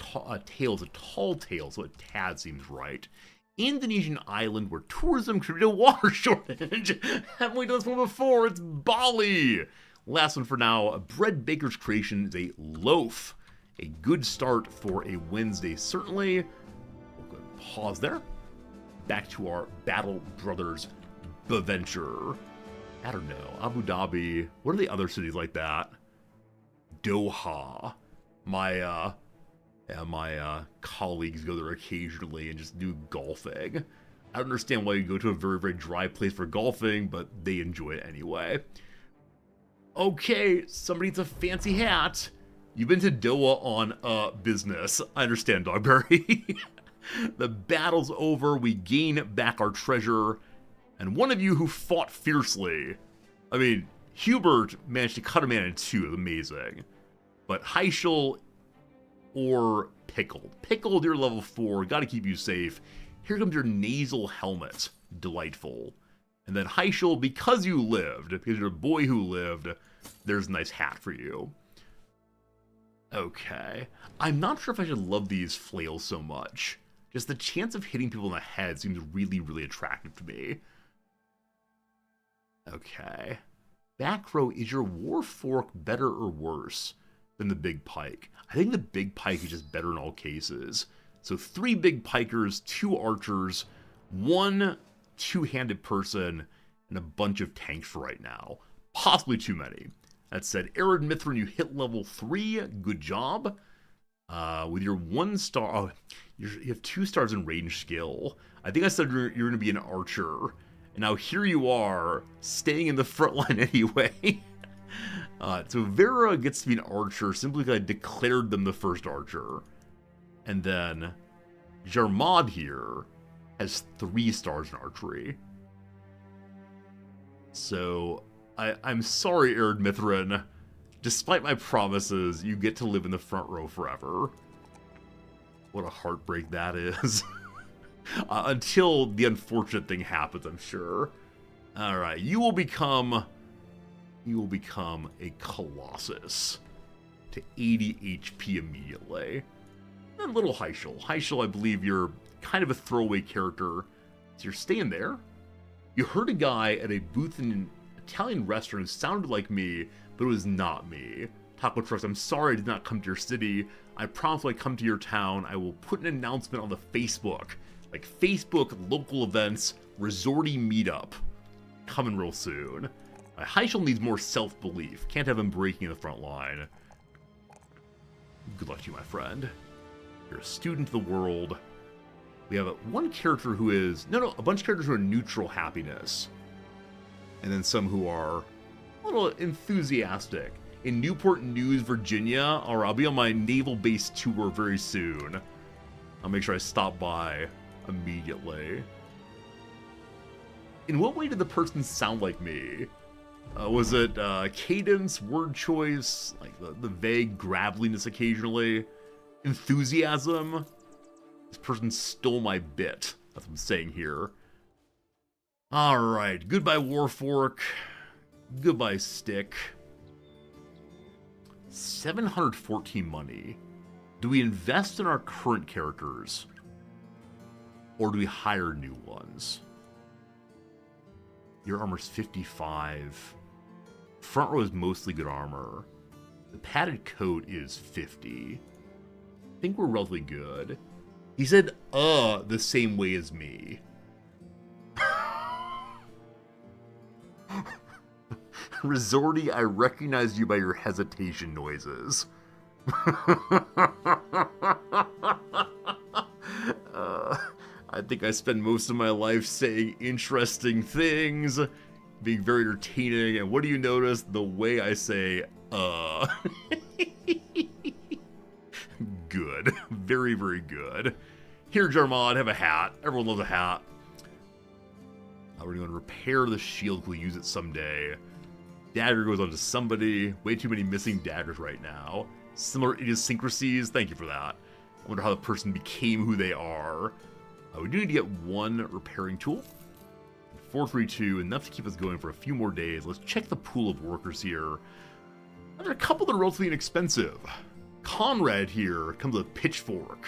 tail is a tall tail, so a tad seems right. Indonesian island where tourism contributed to a water shortage. Haven't we done this one before? It's Bali. Last one for now. A bread baker's creation is a loaf. A good start for a Wednesday, certainly. We'll go ahead and pause there. Back to our Battle Brothers adventure. I don't know. Abu Dhabi. What are the other cities like that? Doha. My colleagues go there occasionally and just do golfing. I don't understand why you go to a very, very dry place for golfing, but they enjoy it anyway. Okay, somebody needs a fancy hat. You've been to Doha on business. I understand, Dogberry. The battle's over. We gain back our treasure. And one of you who fought fiercely. I mean, Hubert managed to cut a man in two. Amazing. But Heischel or Pickled. Pickled, you're level 4. Gotta keep you safe. Here comes your nasal helmet. Delightful. And then Heischel, because you lived, because you're a boy who lived, there's a nice hat for you. Okay. I'm not sure if I should love these flails so much. Just the chance of hitting people in the head seems really, really attractive to me. Okay. Back row, is your war fork better or worse than the big pike? I think the big pike is just better in all cases. So 3 big pikers, 2 archers, 1 two-handed person, and a bunch of tanks for right now. Possibly too many. That said, Arid Mithrin, you hit level 3. Good job. With your 1 star, oh, you have 2 stars in range skill. I think I said you're going to be an archer, and now here you are, staying in the front line anyway. So Vera gets to be an archer simply because I declared them the first archer. And then Jarmad here has 3 stars in archery. So I'm sorry, Arid Mithrin. Despite my promises, you get to live in the front row forever. What a heartbreak that is. Until the unfortunate thing happens, I'm sure. Alright, you will become a Colossus. To 80 HP immediately. And a little Heischel. Heischel, I believe you're kind of a throwaway character. So you're staying there. You heard a guy at a booth in an Italian restaurant who sounded like me, but it was not me. Taco Trucks, I'm sorry I did not come to your city. I promise when I come to your town, I will put an announcement on the Facebook. Like Facebook local events, resorty meetup. Coming real soon. Heischel needs more self-belief. Can't have him breaking in the front line. Good luck to you, my friend. You're a student of the world. We have one character who is... a bunch of characters who are neutral happiness. And then some who are a little enthusiastic. In Newport News, Virginia, or I'll be on my naval base tour very soon. I'll make sure I stop by immediately. In what way did the person sound like me? Was it cadence, word choice, like the vague graveliness occasionally? Enthusiasm? This person stole my bit. That's what I'm saying here. Alright, goodbye Warfork. Goodbye Stick. 714 money. Do we invest in our current characters? Or do we hire new ones? Your armor's 55. Front row is mostly good armor. The padded coat is 50. I think we're relatively good. He said, the same way as me. Resorty, I recognize you by your hesitation noises. I think I spend most of my life saying interesting things, being very entertaining, and what do you notice? The way I say, Good. Very, very good. Here, Jarmad, have a hat. Everyone loves a hat. We're going to repair the shield. We'll use it someday. Dagger goes on to somebody. Way too many missing daggers right now. Similar idiosyncrasies. Thank you for that. I wonder how the person became who they are. We do need to get 1 repairing tool. 432, enough to keep us going for a few more days. Let's check the pool of workers here. There are a couple that are relatively inexpensive. Conrad here comes with a pitchfork.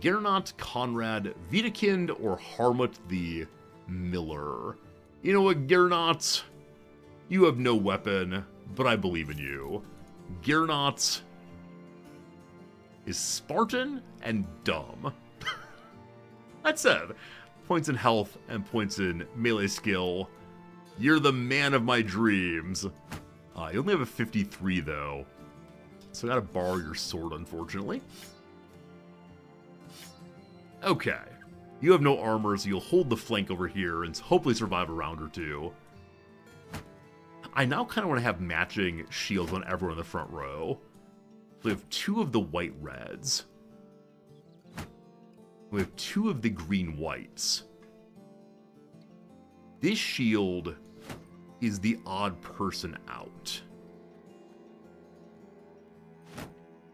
Gernot, Conrad, Vitakind, or Harmut the Miller. You know what, Gernot? You have no weapon, but I believe in you. Gernot is Spartan and dumb. That said, points in health and points in melee skill. You're the man of my dreams. You only have a 53 though, so I gotta borrow your sword, unfortunately. Okay, you have no armor, so you'll hold the flank over here and hopefully survive a round or two. I now kind of want to have matching shields on everyone in the front row. We have 2 of the white reds. We have 2 of the green whites. This shield is the odd person out.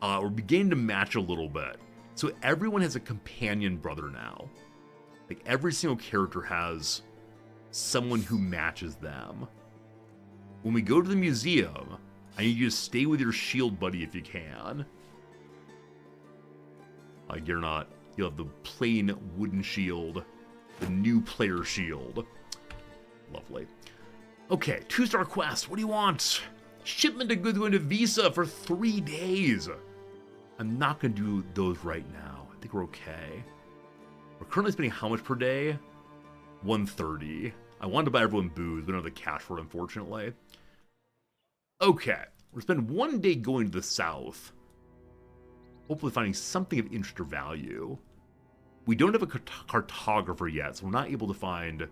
We're beginning to match a little bit. So everyone has a companion brother now. Like every single character has someone who matches them. When we go to the museum, I need you to stay with your shield buddy if you can. You're not. You'll have the plain wooden shield. The new player shield. Lovely. Okay, 2-star quest. What do you want? Shipment of goods going to Visa for 3 days. I'm not going to do those right now. I think we're okay. We're currently spending how much per day? 130. I wanted to buy everyone booze, but I don't have the cash for it, unfortunately. Okay, we're spending 1 day going to the south. hopefully finding something of interest or value. We don't have a cartographer yet, so we're not able to find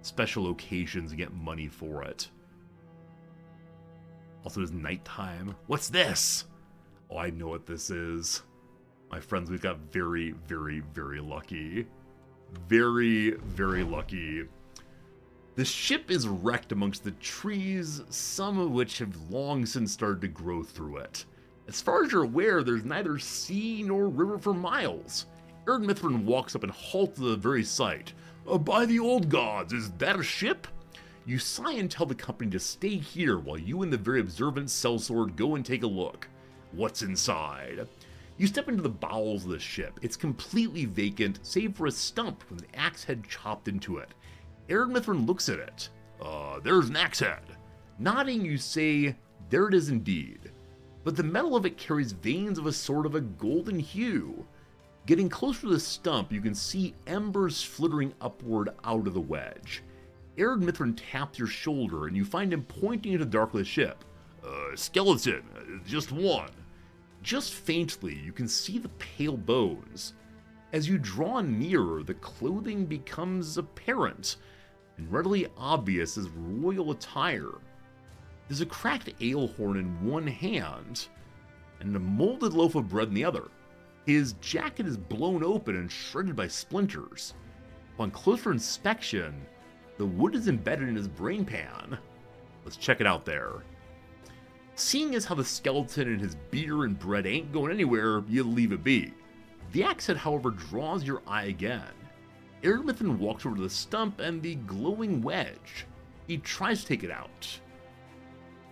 special locations and get money for it. Also, it's nighttime. What's this? Oh, I know what this is. My friends, we've got very, very, very lucky. Very, very lucky. The ship is wrecked amongst the trees, some of which have long since started to grow through it. As far as you're aware, there's neither sea nor river for miles. Erdmithrin walks up and halts at the very sight. By the old gods, is that a ship? You sigh and tell the company to stay here while you and the very observant sellsword go and take a look. What's inside? You step into the bowels of the ship. It's completely vacant, save for a stump with an axe head chopped into it. Erdmithrin looks at it. There's an axe head. Nodding, you say, there it is indeed. But the metal of it carries veins of a sort of a golden hue. Getting closer to the stump, you can see embers flittering upward out of the wedge. Erdmithrin taps your shoulder, and you find him pointing into the dark of the ship. Skeleton, just one. Just faintly, you can see the pale bones. As you draw nearer, the clothing becomes apparent, and readily obvious as royal attire. There's a cracked ale horn in one hand, and a molded loaf of bread in the other. His jacket is blown open and shredded by splinters. Upon closer inspection, the wood is embedded in his brain pan. Let's check it out there. Seeing as how the skeleton and his beer and bread ain't going anywhere, you leave it be. The axe head, however, draws your eye again. Erdmithrin walks over to the stump and the glowing wedge. He tries to take it out.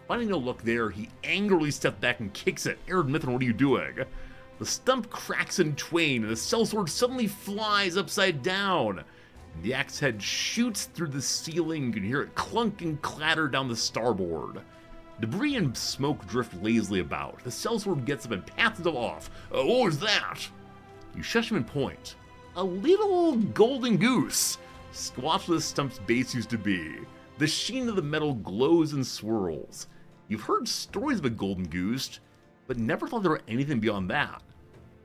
Finding no luck there, he angrily steps back and kicks it. Erdmithrin, what are you doing? The stump cracks in twain, and the sellsword suddenly flies upside down. The axe head shoots through the ceiling. You can hear it clunk and clatter down the starboard. Debris and smoke drift lazily about. The sellsword gets up and pats it off. What was that? You shush him and point. A little golden goose, squashed where the stump's base used to be. The sheen of the metal glows and swirls. You've heard stories of a golden goose, but never thought there were anything beyond that.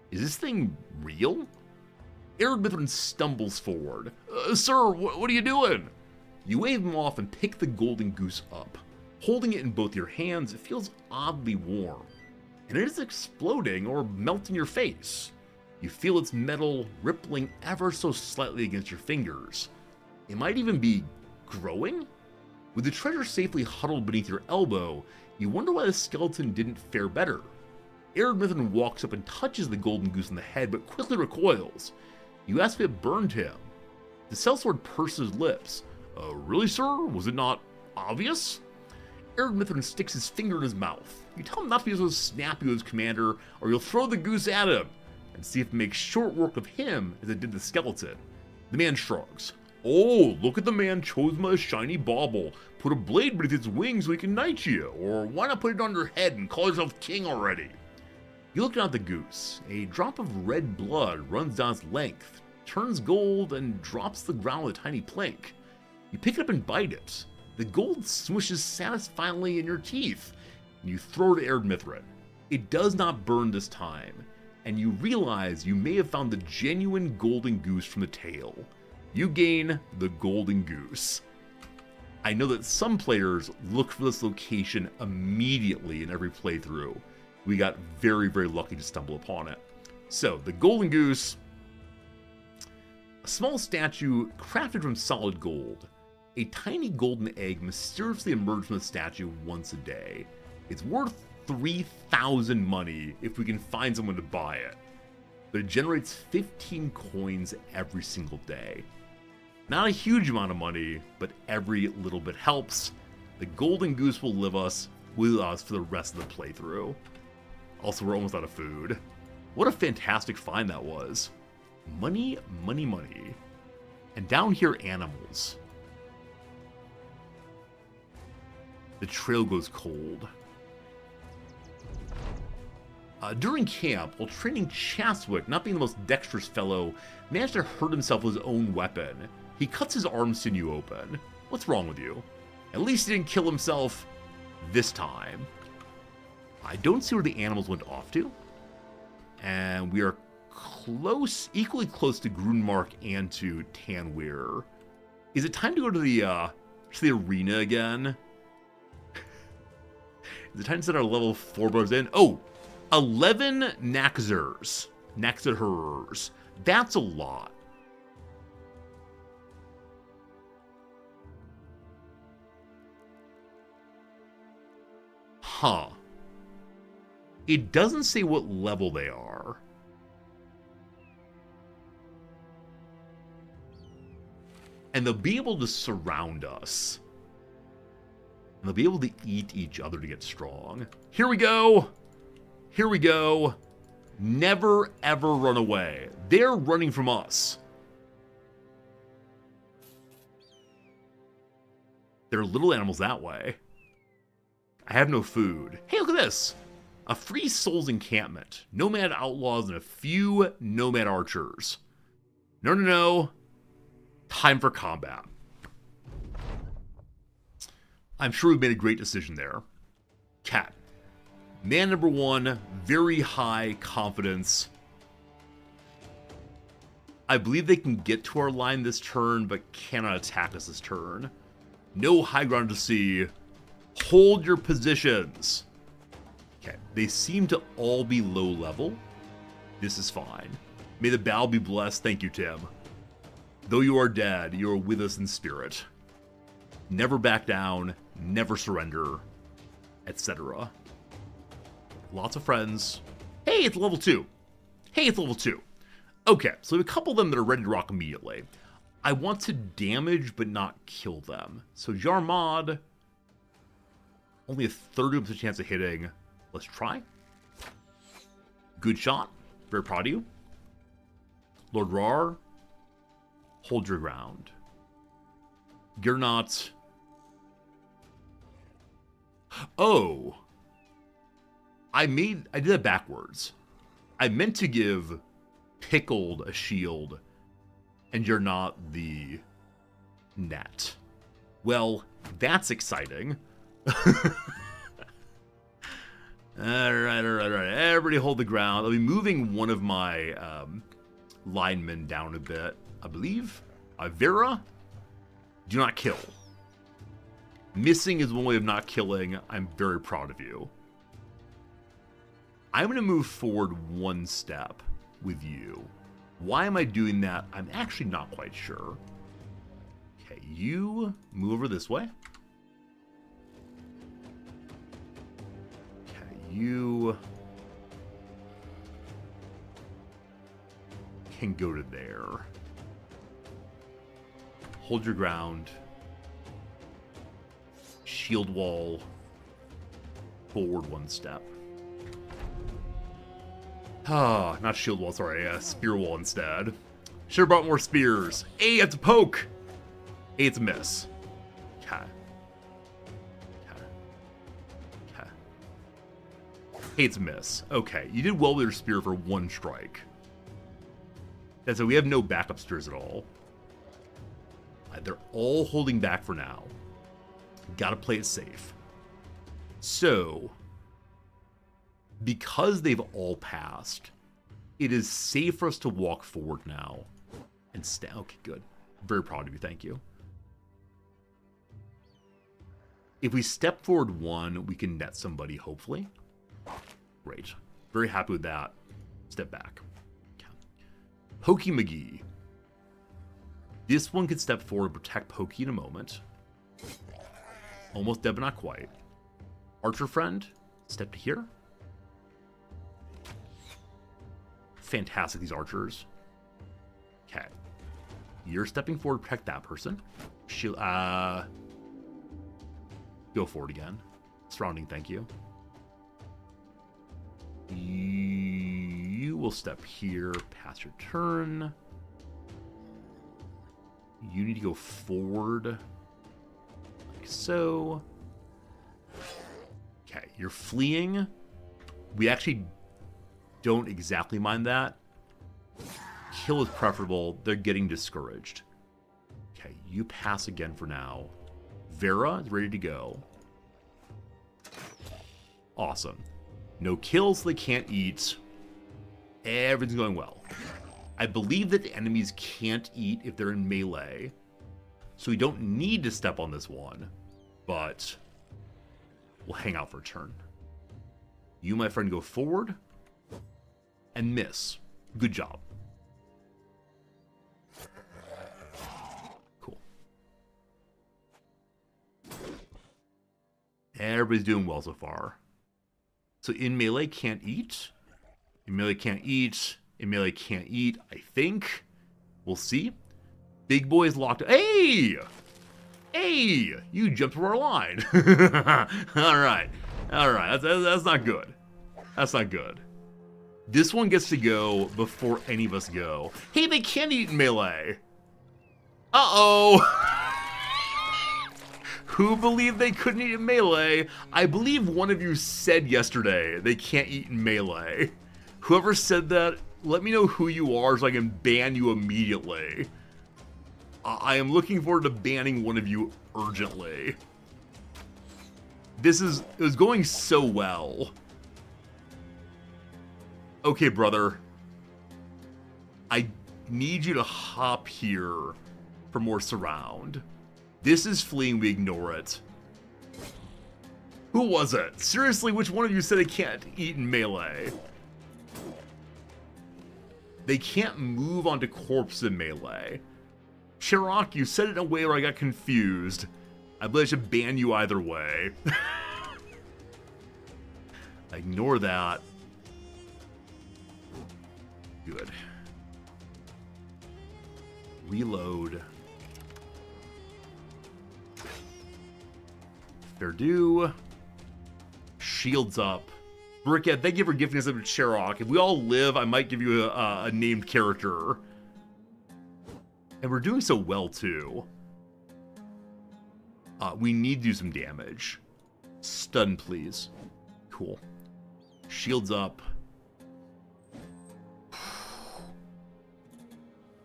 Is this thing real? Erdmithrin stumbles forward. Sir, what are you doing? You wave him off and pick the golden goose up. Holding it in both your hands, it feels oddly warm. And it is exploding or melting your face. You feel its metal rippling ever so slightly against your fingers. It might even be growing? With the treasure safely huddled beneath your elbow, you wonder why the skeleton didn't fare better. Erdmithrin walks up and touches the golden goose on the head, but quickly recoils. You ask if it burned him. The sellsword purses lips. Really, sir? Was it not obvious? Erdmithrin sticks his finger in his mouth. You tell him not to be so snappy with his commander, or you'll throw the goose at him, and see if it makes short work of him as it did the skeleton. The man shrugs. Oh, look at the man chose my shiny bauble. Put a blade beneath its wings so he can knight you, or why not put it on your head and call yourself king already? You look down at the goose. A drop of red blood runs down its length, turns gold, and drops to the ground with a tiny plink. You pick it up and bite it. The gold swishes satisfyingly in your teeth, and you throw it at Erdmithrin. It does not burn this time, and you realize you may have found the genuine golden goose from the tale. You gain the golden goose. I know that some players look for this location immediately in every playthrough. We got very, very lucky to stumble upon it. So, the golden goose, a small statue crafted from solid gold. A tiny golden egg mysteriously emerged from the statue once a day. It's worth 3,000 money if we can find someone to buy it. But it generates 15 coins every single day. Not a huge amount of money, but every little bit helps. The golden goose will live with us for the rest of the playthrough. Also, we're almost out of food. What a fantastic find that was. Money, money, money. And down here, animals. The trail goes cold. During camp, while training, Chaswick, not being the most dexterous fellow, managed to hurt himself with his own weapon. He cuts his arm sinew open. What's wrong with you? At least he didn't kill himself this time. I don't see where the animals went off to. And we are close, equally close to Grunmark and to Tanweir. Is it time to go to the arena again? Is it time to set our level 4 bros in? Oh, 11 Naxers. Naxerers. That's a lot. Huh. It doesn't say what level they are. And they'll be able to surround us. And they'll be able to eat each other to get strong. Here we go. Here we go. Never, ever run away. They're running from us. They're little animals that way. I have no food. Hey, look at this. A free souls encampment. Nomad outlaws and a few nomad archers. No, no, no. Time for combat. I'm sure we've made a great decision there. Cat. Man number 1, very high confidence. I believe they can get to our line this turn, but cannot attack us this turn. No high ground to see. Hold your positions. Okay, they seem to all be low level. This is fine. May the battle be blessed. Thank you, Tim. Though you are dead, you are with us in spirit. Never back down, never surrender, etc. Lots of friends. Hey, it's level 2. Hey, it's level 2. Okay, so we have a couple of them that are ready to rock immediately. I want to damage but not kill them. So Jarmod, only a 30% chance of hitting. Let's try. Good shot. Very proud of you. Lord Rar, hold your ground. Gernot. Oh. I did that backwards. I meant to give Pickled a shield, and you're not the net. Well, that's exciting. Alright. Everybody hold the ground. I'll be moving one of my linemen down a bit, I believe. Vera, do not kill. Missing is one way of not killing. I'm very proud of you. I'm going to move forward one step with you. Why am I doing that? I'm actually not quite sure. Okay, you move over this way. Okay, you can go to there. Hold your ground. Shield wall. Forward one step. Ah, not shield wall, sorry, spear wall instead. Should've brought more spears. Hey, it's a poke! Hey, it's a miss. Okay. Hey, it's a miss. Okay, you did well with your spear for one strike. That's so we have no backup spears at all. They're all holding back for now. Gotta play it safe. So, because they've all passed, it is safe for us to walk forward now. And stay. Okay, good. Very proud of you. Thank you. If we step forward one, we can net somebody, hopefully. Great. Very happy with that. Step back. Okay. Pokey McGee. This one could step forward and protect Pokey in a moment. Almost dead, but not quite. Archer friend, step to here. Fantastic, these archers. Okay. You're stepping forward to protect that person. She'll, go forward again. Surrounding, thank you. You will step here, pass your turn. You need to go forward. Like so. Okay, you're fleeing. We actually don't exactly mind that. Kill is preferable. They're getting discouraged. Okay, you pass again for now. Vera is ready to go. Awesome. No kills, they can't eat. Everything's going well. I believe that the enemies can't eat if they're in melee, so we don't need to step on this one, but we'll hang out for a turn. You, my friend, go forward and miss. Good job. Cool. Everybody's doing well so far. So in melee can't eat. In melee can't eat. In melee can't eat, I think. We'll see. Big boy's locked. Hey! Hey! You jumped to our line. Alright. Alright. That's not good. That's not good. This one gets to go before any of us go. Hey, they can't eat in melee. Uh-oh. Who believed they couldn't eat in melee? I believe one of you said yesterday they can't eat in melee. Whoever said that, let me know who you are so I can ban you immediately. I am looking forward to banning one of you urgently. It was going so well. Okay, brother. I need you to hop here for more surround. This is fleeing, we ignore it. Who was it? Seriously, which one of you said they can't eat in melee? They can't move onto corpses in melee. Sherrock, you said it in a way where I got confused. I believe I should ban you either way. Ignore that. Good. Reload. Fair due. Shields up. Brickhead, thank you for gifting us up to Sherrock. If we all live, I might give you a named character. And we're doing so well, too. We need to do some damage. Stun, please. Cool. Shields up.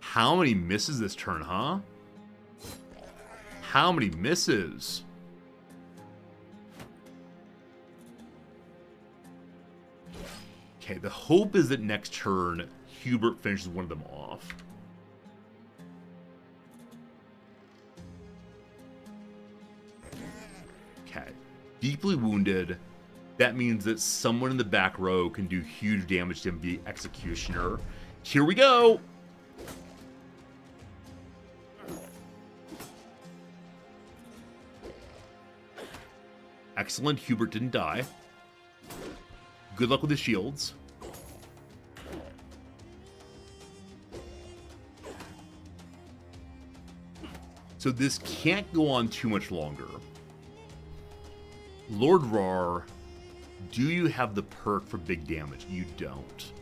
How many misses this turn, huh? How many misses? Okay, the hope is that next turn, Hubert finishes one of them off. Okay. Deeply wounded. That means that someone in the back row can do huge damage to him via Executioner. Here we go! Excellent, Hubert didn't die. Good luck with the shields. So this can't go on too much longer. Lord Rar, do you have the perk for big damage? You don't.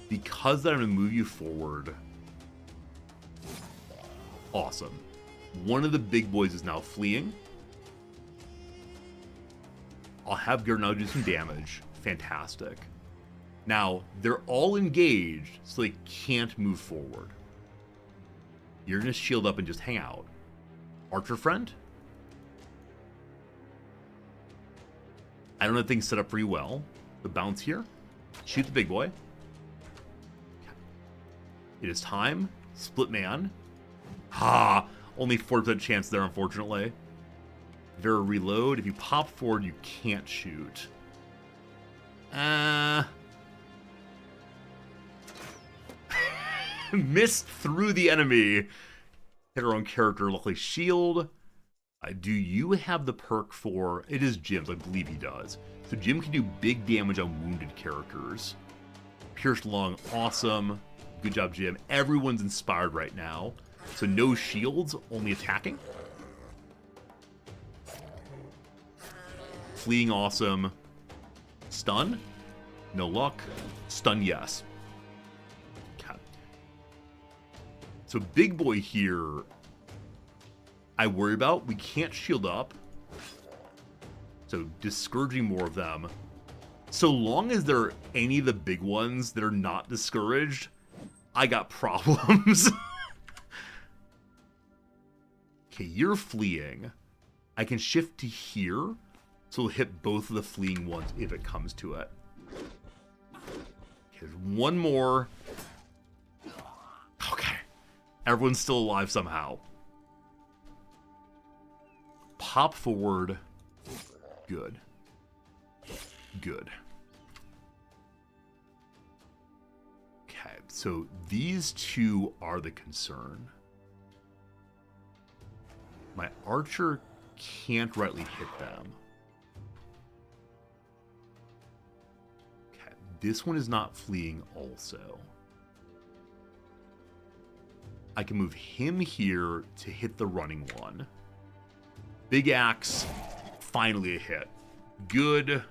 Because I'm going to move you forward. Awesome. One of the big boys is now fleeing. I'll have Gernau do some damage. Fantastic. Now, they're all engaged, so they can't move forward. You're going to shield up and just hang out. Archer friend? I don't have things set up for you well. The bounce here. Shoot the big boy. It is time. Split man. Ha! Only 4% chance there, unfortunately. Vera reload. If you pop forward, you can't shoot. Missed through the enemy. Hit our own character. Luckily, shield. Do you have the perk for... It is Jim's. I believe he does. So Jim can do big damage on wounded characters. Pierced lung. Awesome. Good job, Jim. Everyone's inspired right now. So no shields, only attacking. Fleeing, awesome. Stun? No luck. Stun, yes. Okay. So big boy here, I worry about. We can't shield up. So discouraging more of them. So long as there are any of the big ones that are not discouraged, I got problems. Okay, you're fleeing. I can shift to here. So we'll hit both of the fleeing ones if it comes to it. There's one more. Okay. Everyone's still alive somehow. Pop forward. Good. Good. Okay, so these two are the concern. My archer can't rightly hit them. Okay, this one is not fleeing also. I can move him here to hit the running one. Big axe, finally a hit. Good.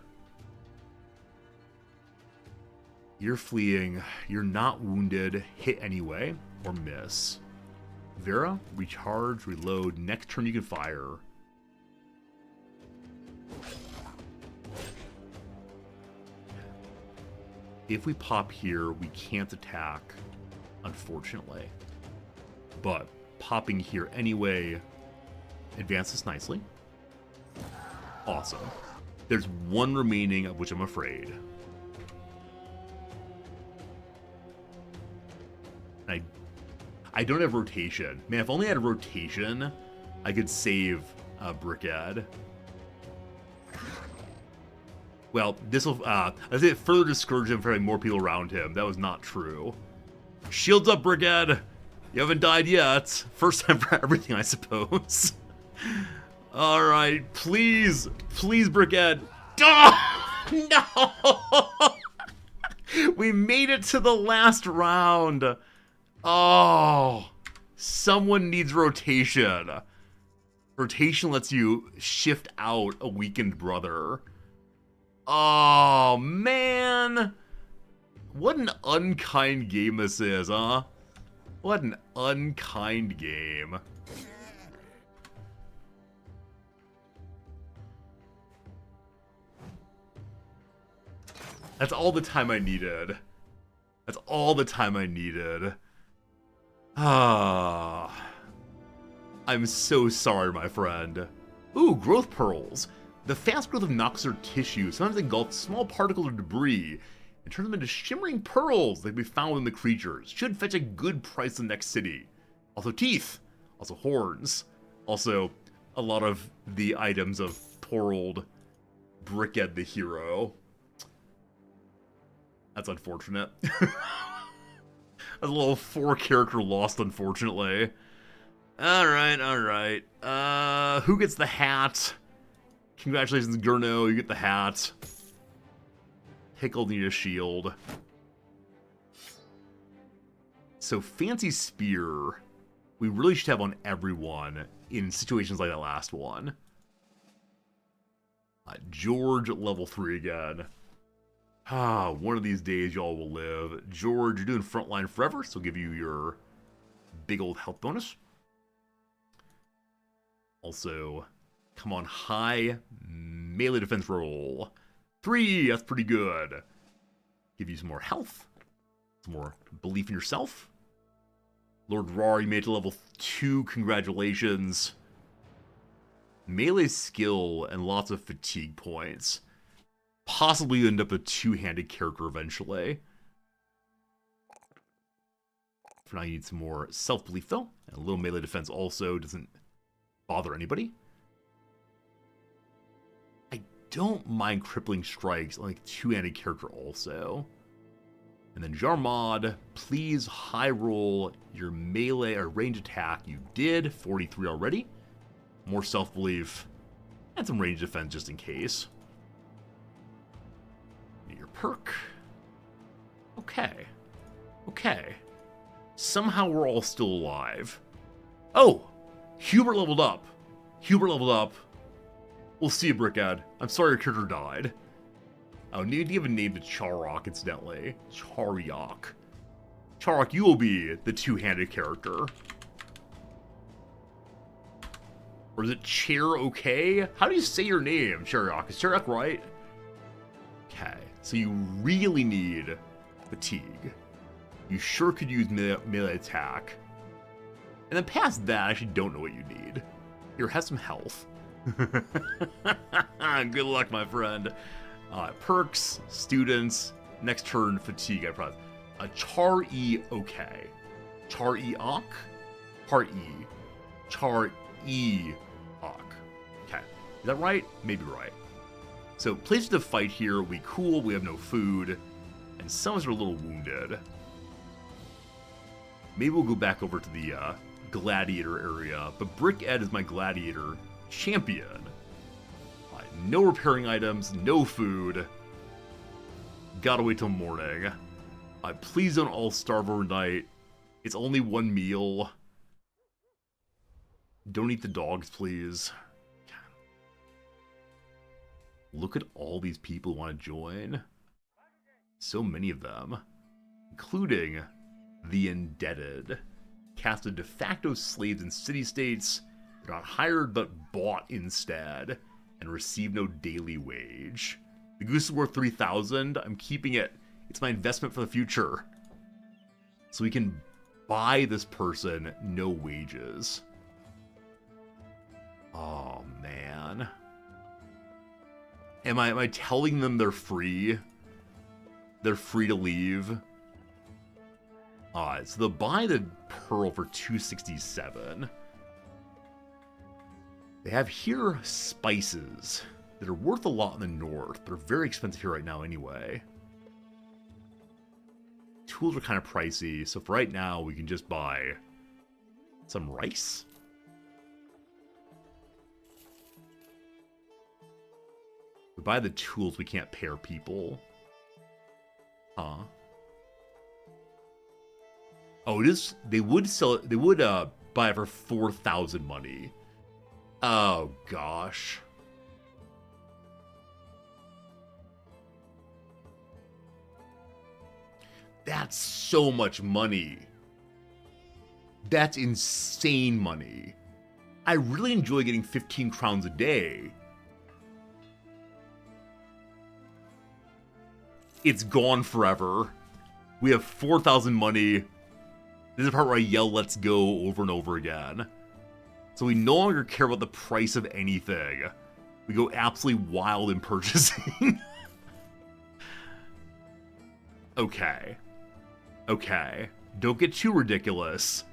You're fleeing. You're not wounded. Hit anyway, or miss. Vera, recharge, reload. Next turn you can fire. If we pop here, we can't attack, unfortunately. But popping here anyway advances nicely. Awesome. There's one remaining, of which I'm afraid. I don't have rotation. Man, if only I had rotation, I could save Brickhead. Well, this will, as it further discourage him from having more people around him. That was not true. Shields up, Brickhead! You haven't died yet. First time for everything, I suppose. Alright, please, please, Brickhead. Oh, no! We made it to the last round. Oh, someone needs rotation. Rotation lets you shift out a weakened brother. Oh, man. What an unkind game this is, huh? What an unkind game. That's all the time I needed. That's all the time I needed. Ah. I'm so sorry, my friend. Ooh, growth pearls. The fast growth of Noxer tissue sometimes engulfs small particles of debris and turns them into shimmering pearls that can be found within the creatures. Should fetch a good price in the next city. Also teeth. Also horns. Also a lot of the items of poor old Brickhead the hero. That's unfortunate. A little 4-character lost, unfortunately. Alright, alright. Who gets the hat? Congratulations, Gurno, you get the hat. Pickle need a shield. So, Fancy Spear, we really should have on everyone in situations like that last one. George, level 3 again. Ah, one of these days y'all will live. George, you're doing frontline forever, so I'll give you your big old health bonus. Also, come on, high melee defense roll. 3, that's pretty good. Give you some more health. Some more belief in yourself. Lord Rar, you made it to level 2, congratulations. Melee skill and lots of fatigue points. Possibly you end up a two-handed character eventually. For now, you need some more self-belief, though. And a little melee defense also doesn't bother anybody. I don't mind crippling strikes on like a two-handed character also. And then Jarmod, please high roll your melee or range attack. You did, 43 already. More self-belief. And some range defense just in case. Your perk. Okay. Okay. Somehow we're all still alive. Oh! Hubert leveled up. Hubert leveled up. We'll see you, Brickhead. I'm sorry your character died. Oh, need to give a name to Charok, incidentally. Chariok. Charok, you will be the two-handed character. Or is it Chair okay? How do you say your name, Chariok? Is Chariok right? Okay, so you really need fatigue. You sure could use melee attack. And then past that, I actually don't know what you need. Here, have some health. Good luck, my friend. Perks, students, next turn, fatigue, I promise. A Char-E, okay. Char-E Ak? Char-E. Char-E Ak. Okay. Is that right? Maybe right. So, places to fight here. We cool, we have no food. And some of us are a little wounded. Maybe we'll go back over to the gladiator area. But Brick Ed is my gladiator champion. No repairing items, no food. Gotta wait till morning. Please don't all starve overnight. It's only one meal. Don't eat the dogs, please. Look at all these people who want to join. So many of them. Including the indebted. Cast of de facto slaves in city-states. They're not hired, but bought instead. And receive no daily wage. The goose is worth 3,000. I'm keeping it. It's my investment for the future. So we can buy this person no wages. Oh, man. Am I telling them they're free? They're free to leave? Alright, so they'll buy the pearl for 267. They have here spices that are worth a lot in the north, but are very expensive here right now anyway. Tools are kind of pricey, so for right now we can just buy some rice. We buy the tools, we can't pair people. Huh? Oh, it is. They would sell it. They would buy it for 4,000 money. Oh, gosh. That's so much money. That's insane money. I really enjoy getting 15 crowns a day. It's gone forever. We have 4,000 money. This is the part where I yell, "Let's go," over and over again. So we no longer care about the price of anything. We go absolutely wild in purchasing. Okay. Okay. Don't get too ridiculous.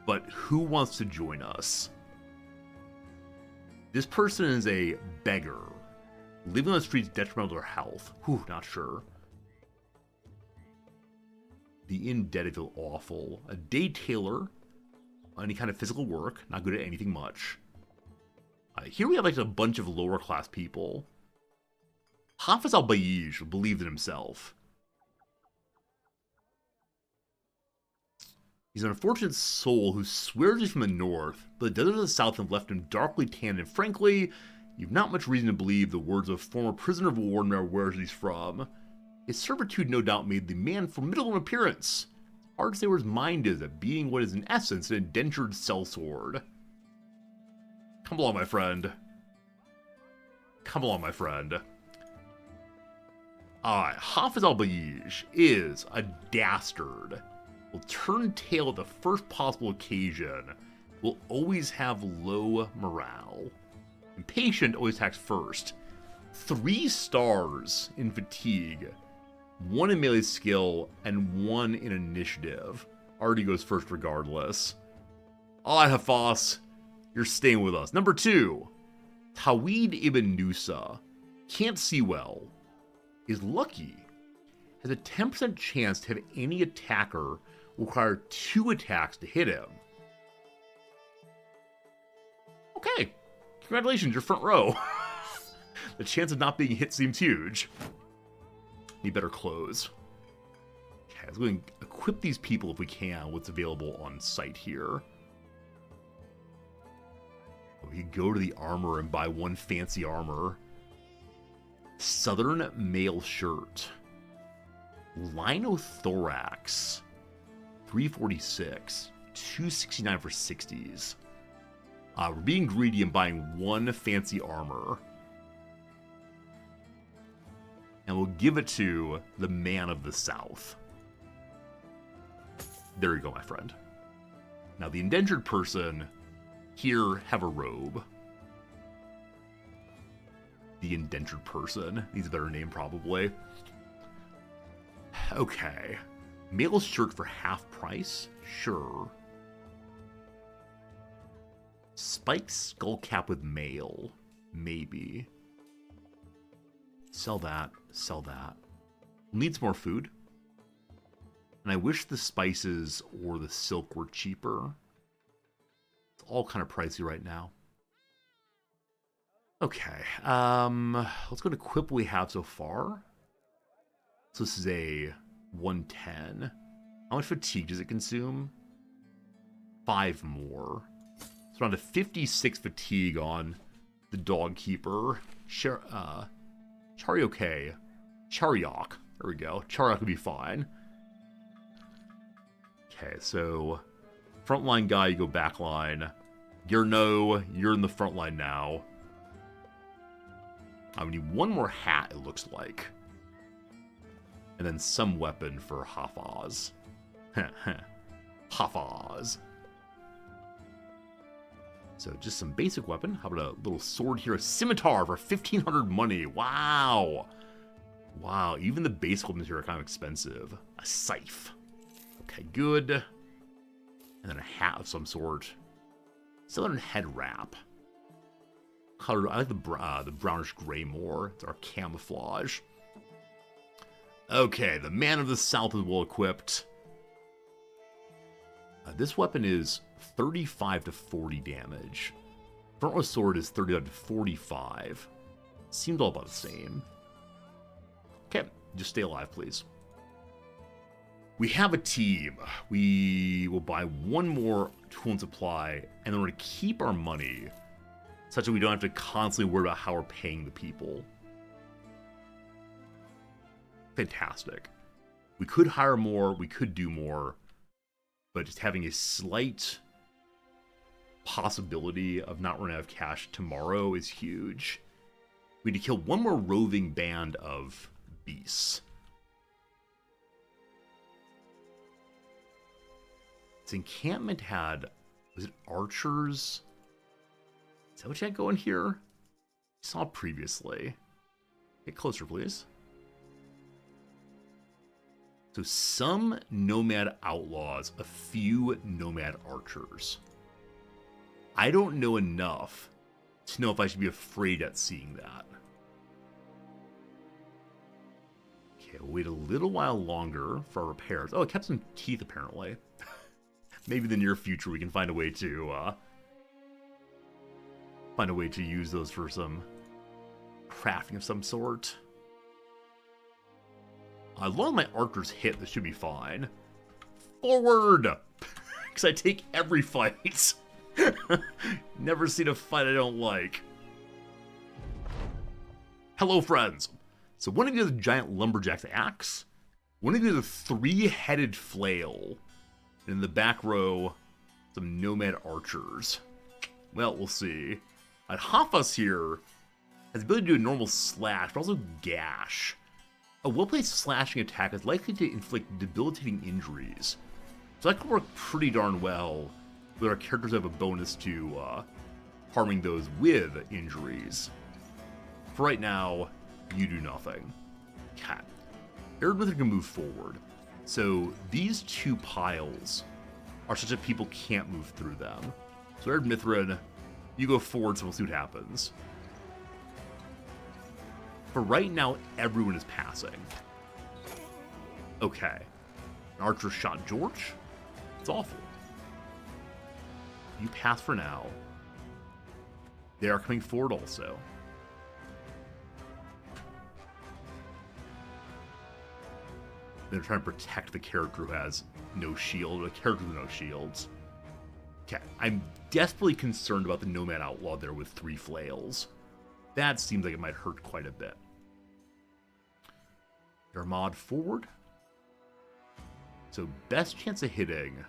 But who wants to join us? This person is a beggar. Living on the streets detrimental to their health. Whew, not sure. The indebted feel awful. A day tailor. Any kind of physical work. Not good at anything much. Here we have like a bunch of lower class people. Hafiz al-Bayij believed in himself. He's an unfortunate soul who swears he's from the north, but the deserts of the south have left him darkly tanned, and frankly, you've not much reason to believe the words of a former prisoner of war no matter where he's from. His servitude no doubt made the man formidable in appearance. It's hard to say where his mind is at being what is in essence an indentured sellsword. Come along, my friend. Come along, my friend. Hafiz al-Bayij is a dastard. Will turn tail at the first possible occasion. Will always have low morale. Impatient always attacks first. 3 stars in fatigue. 1 in melee skill and 1 in initiative. Already goes first regardless. Alright, Hafas. You're staying with us. Number 2. Tawid ibn Nusa. Can't see well. Is lucky. Has a 10% chance to have any attacker require 2 attacks to hit him. Okay. Congratulations, you're front row. The chance of not being hit seems huge. Need better clothes. Okay, let's go and equip these people if we can. What's available on site here. We could go to the armor and buy 1 fancy armor. Southern male shirt. Linothorax. 346. 269 for 60s. We're being greedy and buying 1 fancy armor. And we'll give it to the man of the South. There you go, my friend. Now, the indentured person Here, have a robe. The indentured person. Needs a better name, probably. Okay. Male shirt for half price? Sure. Spiked skull cap with mail. Maybe. Sell that. Sell that. Needs more food. And I wish the spices or the silk were cheaper. It's all kind of pricey right now. Okay. Let's go to equip what we have so far. So this is a 110. How much fatigue does it consume? 5 more. So around a 56 fatigue on the dog keeper. Charioke. Chariok. There we go. Chariok would be fine. Okay, so frontline guy, you go backline. You're in the front line now. I need one more hat, it looks like. And then some weapon for Hafaz. Hafaz. So just some basic weapon. How about a little sword here? A scimitar for 1,500 money. Wow. Wow, even the basic weapons here are kind of expensive. A scythe. Okay, good. And then a hat of some sort. Southern head wrap. Color, I like the brownish gray more. It's our camouflage. Okay, the Man of the South is well equipped. This weapon is 35 to 40 damage. Front row sword is 35 to 45. Seems all about the same. Okay, just stay alive, please. We have a team. We will buy one more tool and supply, and then we're going to keep our money such that we don't have to constantly worry about how we're paying the people. Fantastic. We could hire more, we could do more, but just having a slight possibility of not running out of cash tomorrow is huge. We need to kill one more roving band of beasts. This encampment had, was it archers? Is that what you had going here? You saw previously. Get closer, please. So some nomad outlaws, a few nomad archers. I don't know enough to know if I should be afraid at seeing that. Okay, we'll wait a little while longer for our repairs. Oh, it kept some teeth apparently. Maybe in the near future we can find a way to use those for some crafting of some sort. As long as my archers hit, this should be fine. Forward! Because I take every fight. Never seen a fight I don't like. Hello, friends. So one of you has a giant lumberjack's axe. One of you has a 3-headed flail. And in the back row, some nomad archers. Well, we'll see. Hafaz here has the ability to do a normal slash, but also gash. A well-placed slashing attack is likely to inflict debilitating injuries. So that could work pretty darn well, but our characters have a bonus to harming those with injuries. For right now, you do nothing. Cat. Aerodmithrin can move forward. So these two piles are such that people can't move through them. So Aerodmithrin, you go forward, so we'll see what happens. For right now, everyone is passing. Okay. An archer shot George? It's awful. You pass for now. They are coming forward also. They're trying to protect the character who has no shield, or the character with no shields. Okay, I'm desperately concerned about the Nomad Outlaw there with 3 flails. That seems like it might hurt quite a bit. Armad forward. So best chance of hitting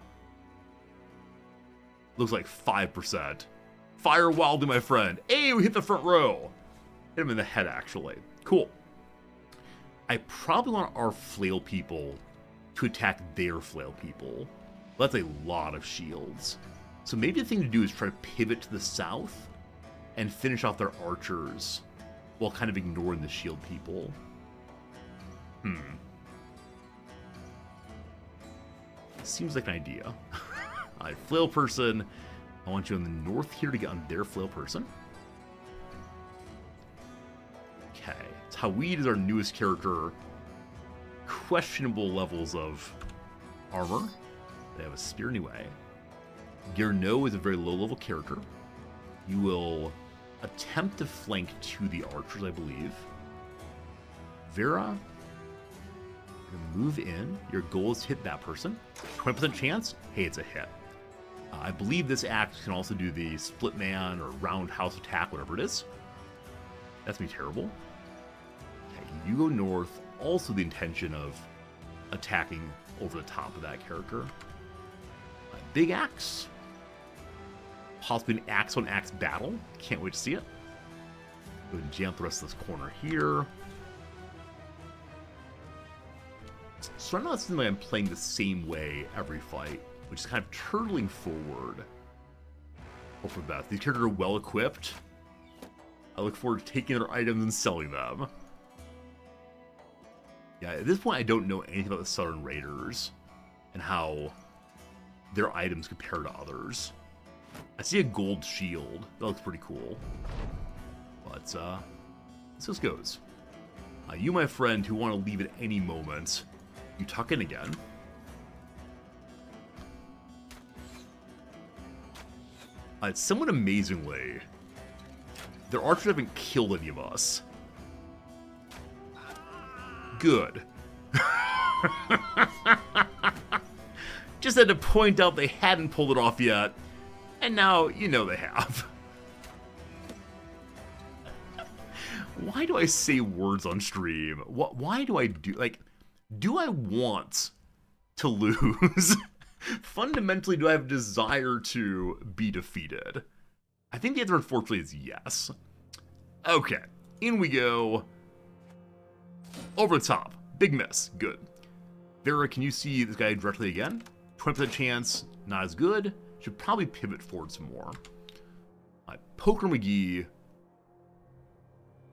looks like 5%. Fire wildly, my friend. Hey, we hit the front row. Hit him in the head, actually. Cool. I probably want our flail people to attack their flail people. That's a lot of shields. So maybe the thing to do is try to pivot to the south and finish off their archers while kind of ignoring the shield people. Seems like an idea. Alright, flail person. I want you in the north here to get on their flail person. Okay. Tawid is our newest character. Questionable levels of armor. They have a spear anyway. Gernot is a very low-level character. You will attempt to flank to the archers, I believe. Vera, you're gonna move in. Your goal is to hit that person. 20% chance? Hey, it's a hit. I believe this axe can also do the split man or roundhouse attack, whatever it is. That's gonna be terrible. Okay, you go north. Also the intention of attacking over the top of that character. Big axe. Possibly an axe-on-axe battle. Can't wait to see it. Go ahead and jam the rest of this corner here. So right now it seems like I'm playing the same way every fight, which is kind of turtling forward. Hope for the best. These characters are well equipped. I look forward to taking their items and selling them. Yeah, at this point I don't know anything about the Southern Raiders and how their items compare to others. I see a gold shield. That looks pretty cool. But, so this goes. You, my friend, who want to leave at any moment, you tuck in again. Somewhat amazingly, their archers haven't killed any of us. Good. Just had to point out they hadn't pulled it off yet, and now you know they have. Why do I say words on stream? Why do I do, like, do I want to lose? Fundamentally, do I have a desire to be defeated? I think the answer, unfortunately, is yes. Okay, in we go. Over the top. Big miss. Good. Vera, can you see this guy directly again? 20% chance, not as good. Should probably pivot forward some more. Poker McGee,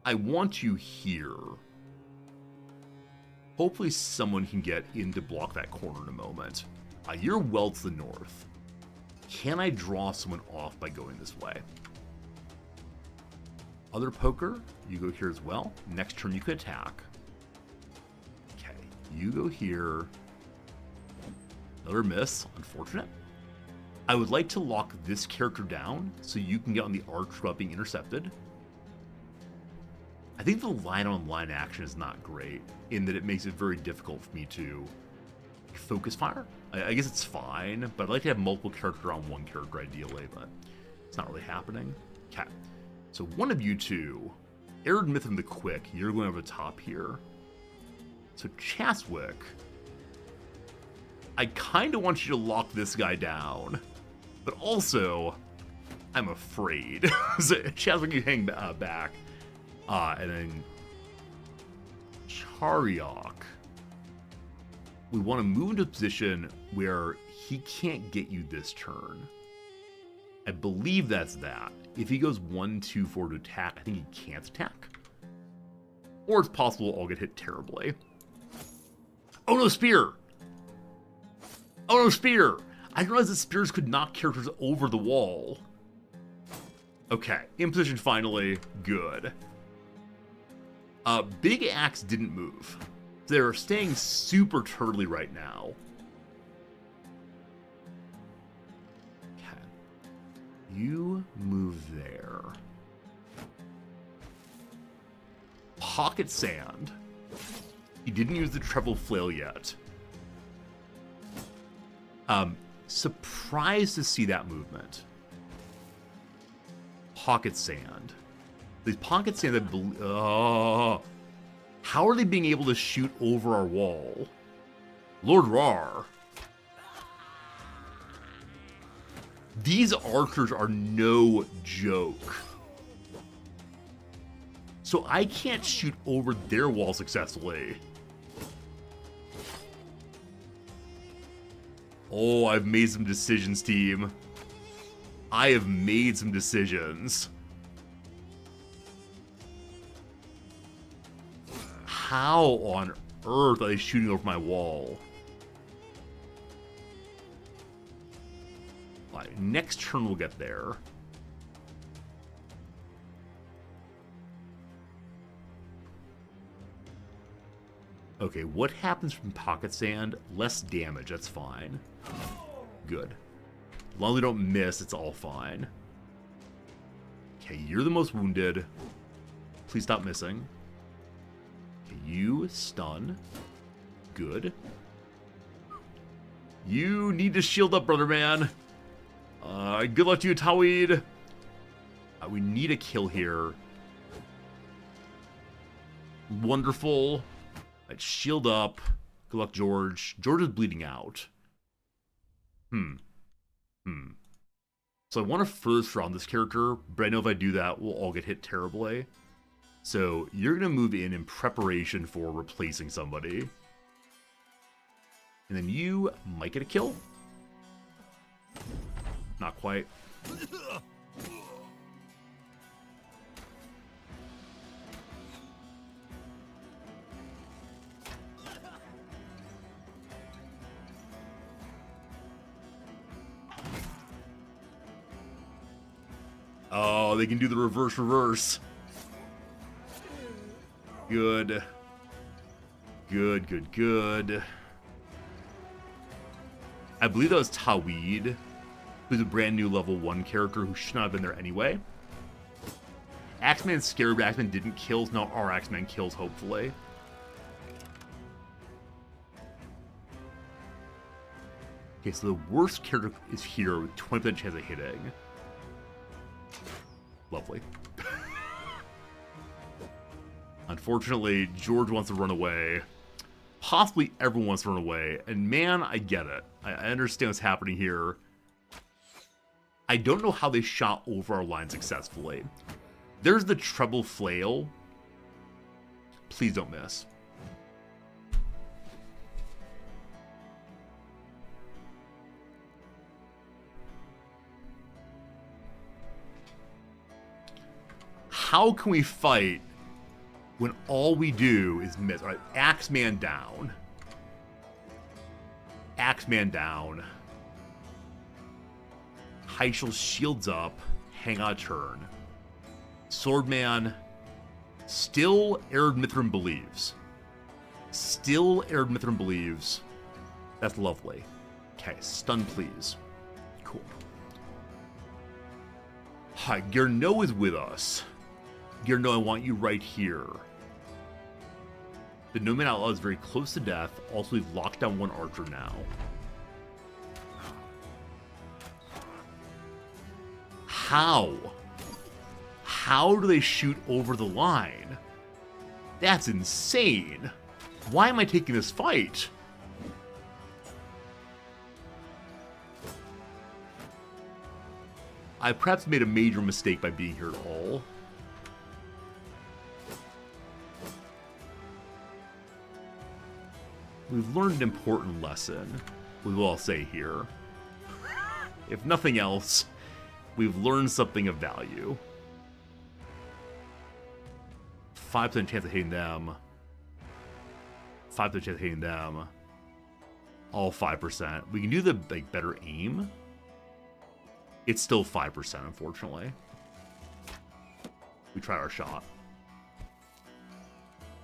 I want you here. Hopefully someone can get in to block that corner in a moment. You're well to the north. Can I draw someone off by going this way? Other poker, you go here as well. Next turn you can attack. Okay, you go here. Another miss, unfortunate. I would like to lock this character down so you can get on the arch without being intercepted. I think the line-on-line action is not great in that it makes it very difficult for me to focus fire. I guess it's fine, but I'd like to have multiple characters on one character ideally, but it's not really happening. Okay, so one of you two, Arid Mytham the Quick, you're going over the top here. So Chaswick, I kind of want you to lock this guy down, but also, I'm afraid. So Chaswick, you hang back. And then Chariok, we want to move into a position where he can't get you this turn. I believe that's that. If he goes 1, 2, 4 to attack, I think he can't attack. Or it's possible I'll get hit terribly. Oh no, spear! Oh no, spear! I didn't realize that spears could knock characters over the wall. Okay, in position finally. Good. Big Axe didn't move. They're staying super turtly right now. Okay. You move there. Pocket Sand. He didn't use the treble flail yet. Surprised to see that movement. Pocket Sand. These pocket sand that how are they being able to shoot over our wall? Lord Rar. These archers are no joke. So I can't shoot over their wall successfully. Oh, I've made some decisions, team. I have made some decisions. How on earth are they shooting over my wall? Right, next turn we'll get there. Okay, what happens from pocket sand? Less damage, that's fine. Good. As long as we don't miss, it's all fine. Okay, you're the most wounded. Please stop missing. Okay, you stun. Good. You need to shield up, brother man. Good luck to you, Tawid. We need a kill here. Wonderful. Right, shield up. Good luck, George. George is bleeding out. So I want to first round this character, but I know if I do that, we'll all get hit terribly. So you're going to move in preparation for replacing somebody. And then you might get a kill. Not quite. Oh, they can do the reverse. Good. Good. I believe that was Tawid, who's a brand new level 1 character who should not have been there anyway. Axeman's scared, but Axeman didn't kill, so now our Axeman kills, hopefully. Okay, so the worst character is here with 20% chance of hitting. Lovely. Unfortunately, George wants to run away. Possibly everyone wants to run away. And man, I get it. I understand what's happening here. I don't know how they shot over our line successfully. There's the treble flail. Please don't miss. How can we fight when all we do is miss? All right, Axeman down. Axeman down. Heichel's shields up. Hang on a turn. Swordman. Still Arid Mithrin believes. Still Arid Mithrin believes. That's lovely. Okay, stun please. Cool. Hi, Gernot is with us. Gernot, I want you right here. The Nomad Outlaw is very close to death. Also, we've locked down one archer now. How? How do they shoot over the line? That's insane. Why am I taking this fight? I perhaps made a major mistake by being here at all. We've learned an important lesson, we will all say here. If nothing else, we've learned something of value. 5% chance of hitting them. 5% chance of hitting them. All 5%. We can do the better aim. It's still 5%, unfortunately. We tried our shot.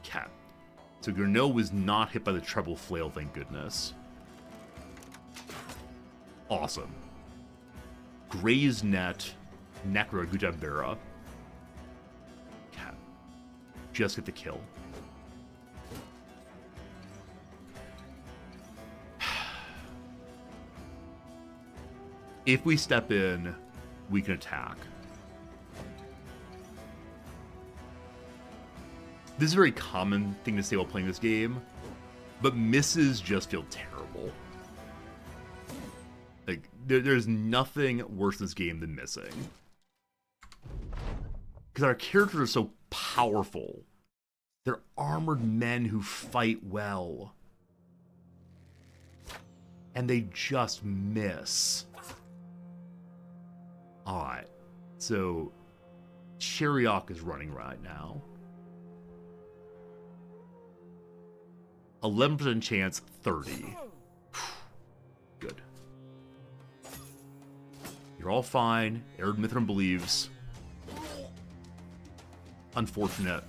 Cat. So Gernot was not hit by the treble flail, thank goodness. Awesome. Gray's net. Necro, good job, Vera. Cat. Just get the kill. If we step in, we can attack. This is a very common thing to say while playing this game, but misses just feel terrible. Like, there's nothing worse in this game than missing. Because our characters are so powerful. They're armored men who fight well. And they just miss. Alright. So, Cheriok is running right now. 11% chance, 30. Good. You're all fine. Arid Mithrin believes. Unfortunate.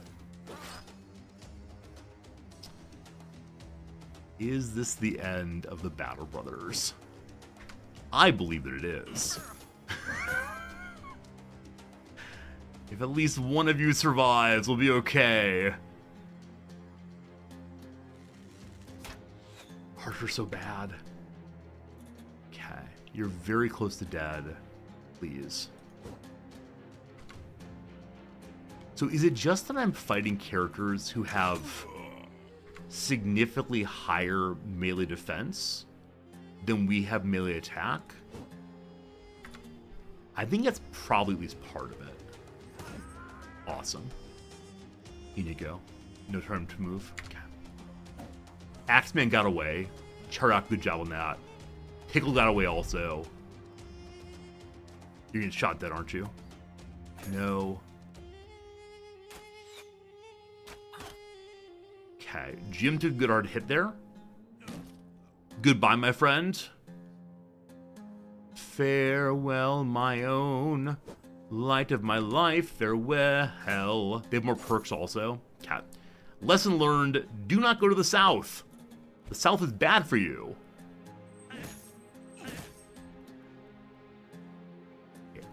Is this the end of the Battle Brothers? I believe that it is. If at least one of you survives, we'll be okay. Archer's so bad. Okay, you're very close to dead. Please. So is it just that I'm fighting characters who have significantly higher melee defense than we have melee attack? I think that's probably at least part of it. Awesome. In you go. No time to move. Okay. Axeman got away. Cheriok, good job on that. Tickle got away also. You're getting shot dead, aren't you? No. Okay. Jim took a good hard hit there. Goodbye, my friend. Farewell, my own. Light of my life, farewell. They have more perks also. Okay. Lesson learned, do not go to the south. The south is bad for you. Okay,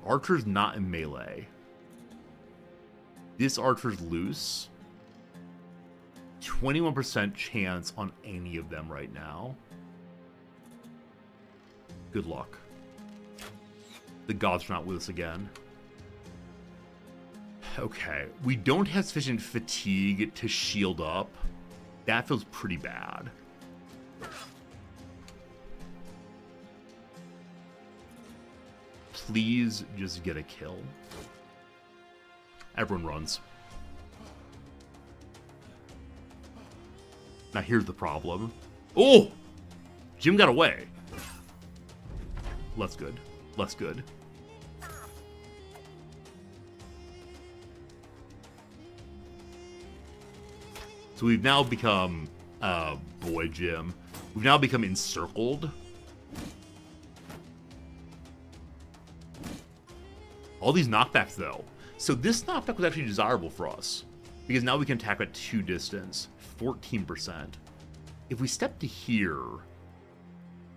Archer's not in melee. This Archer's loose. 21% chance on any of them right now. Good luck. The gods are not with us again. Okay, we don't have sufficient fatigue to shield up. That feels pretty bad. Please just get a kill. Everyone runs. Now here's the problem. Oh! Jim got away. Less good. Less good. So we've now become, boy Jim. We've now become encircled. All these knockbacks though. So this knockback was actually desirable for us. Because now we can attack at 2 distance. 14%. If we step to here,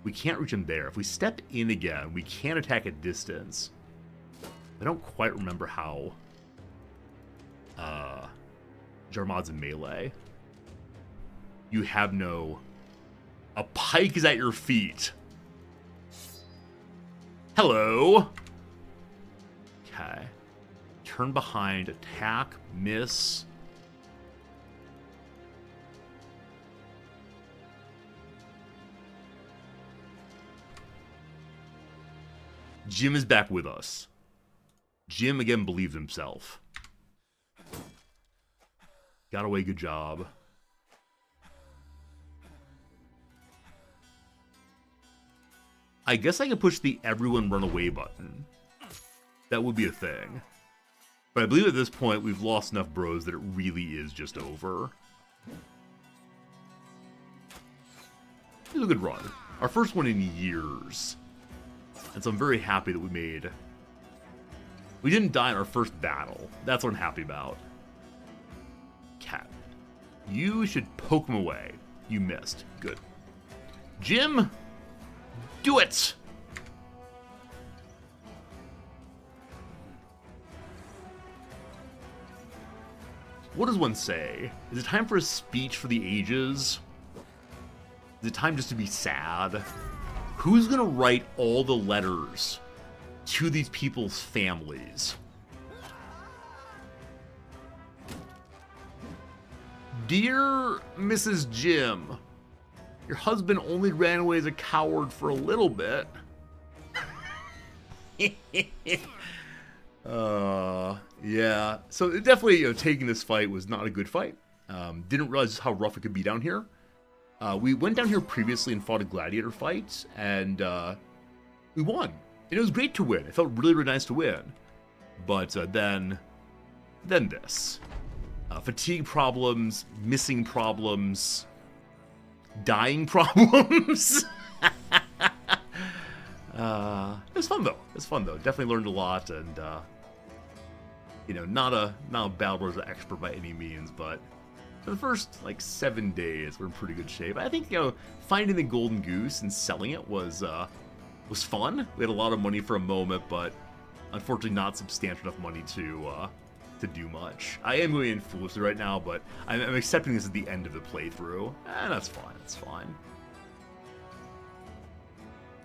we can't reach him there. If we step in again, we can't attack at distance. I don't quite remember how Jarmad's in melee. You have no... A pike is at your feet. Hello. Okay. Turn behind, attack, miss. Jim is back with us. Jim again believes himself. Got away, good job. I guess I could push the everyone run away button. That would be a thing. But I believe at this point we've lost enough bros that it really is just over. It was a good run. Our first one in years. And so I'm very happy that we made... We didn't die in our first battle. That's what I'm happy about. Cat. You should poke him away. You missed. Good. Jim! Do it! What does one say? Is it time for a speech for the ages? Is it time just to be sad? Who's gonna write all the letters to these people's families? Dear Mrs. Jim, your husband only ran away as a coward for a little bit. Yeah. So it definitely, taking this fight was not a good fight. Didn't realize just how rough it could be down here. We went down here previously and fought a gladiator fight, and we won. And it was great to win. It felt really, really nice to win. But then this. Fatigue problems, missing problems, dying problems. It was fun though. It was fun though. Definitely learned a lot, and you know, not a Battle Bros expert by any means, but for the first like 7 days, we're in pretty good shape. I think, you know, finding the golden goose and selling it was fun. We had a lot of money for a moment, but unfortunately, not substantial enough money to do much. I am going in foolishly right now, but I'm accepting this at the end of the playthrough, and that's fine. That's fine.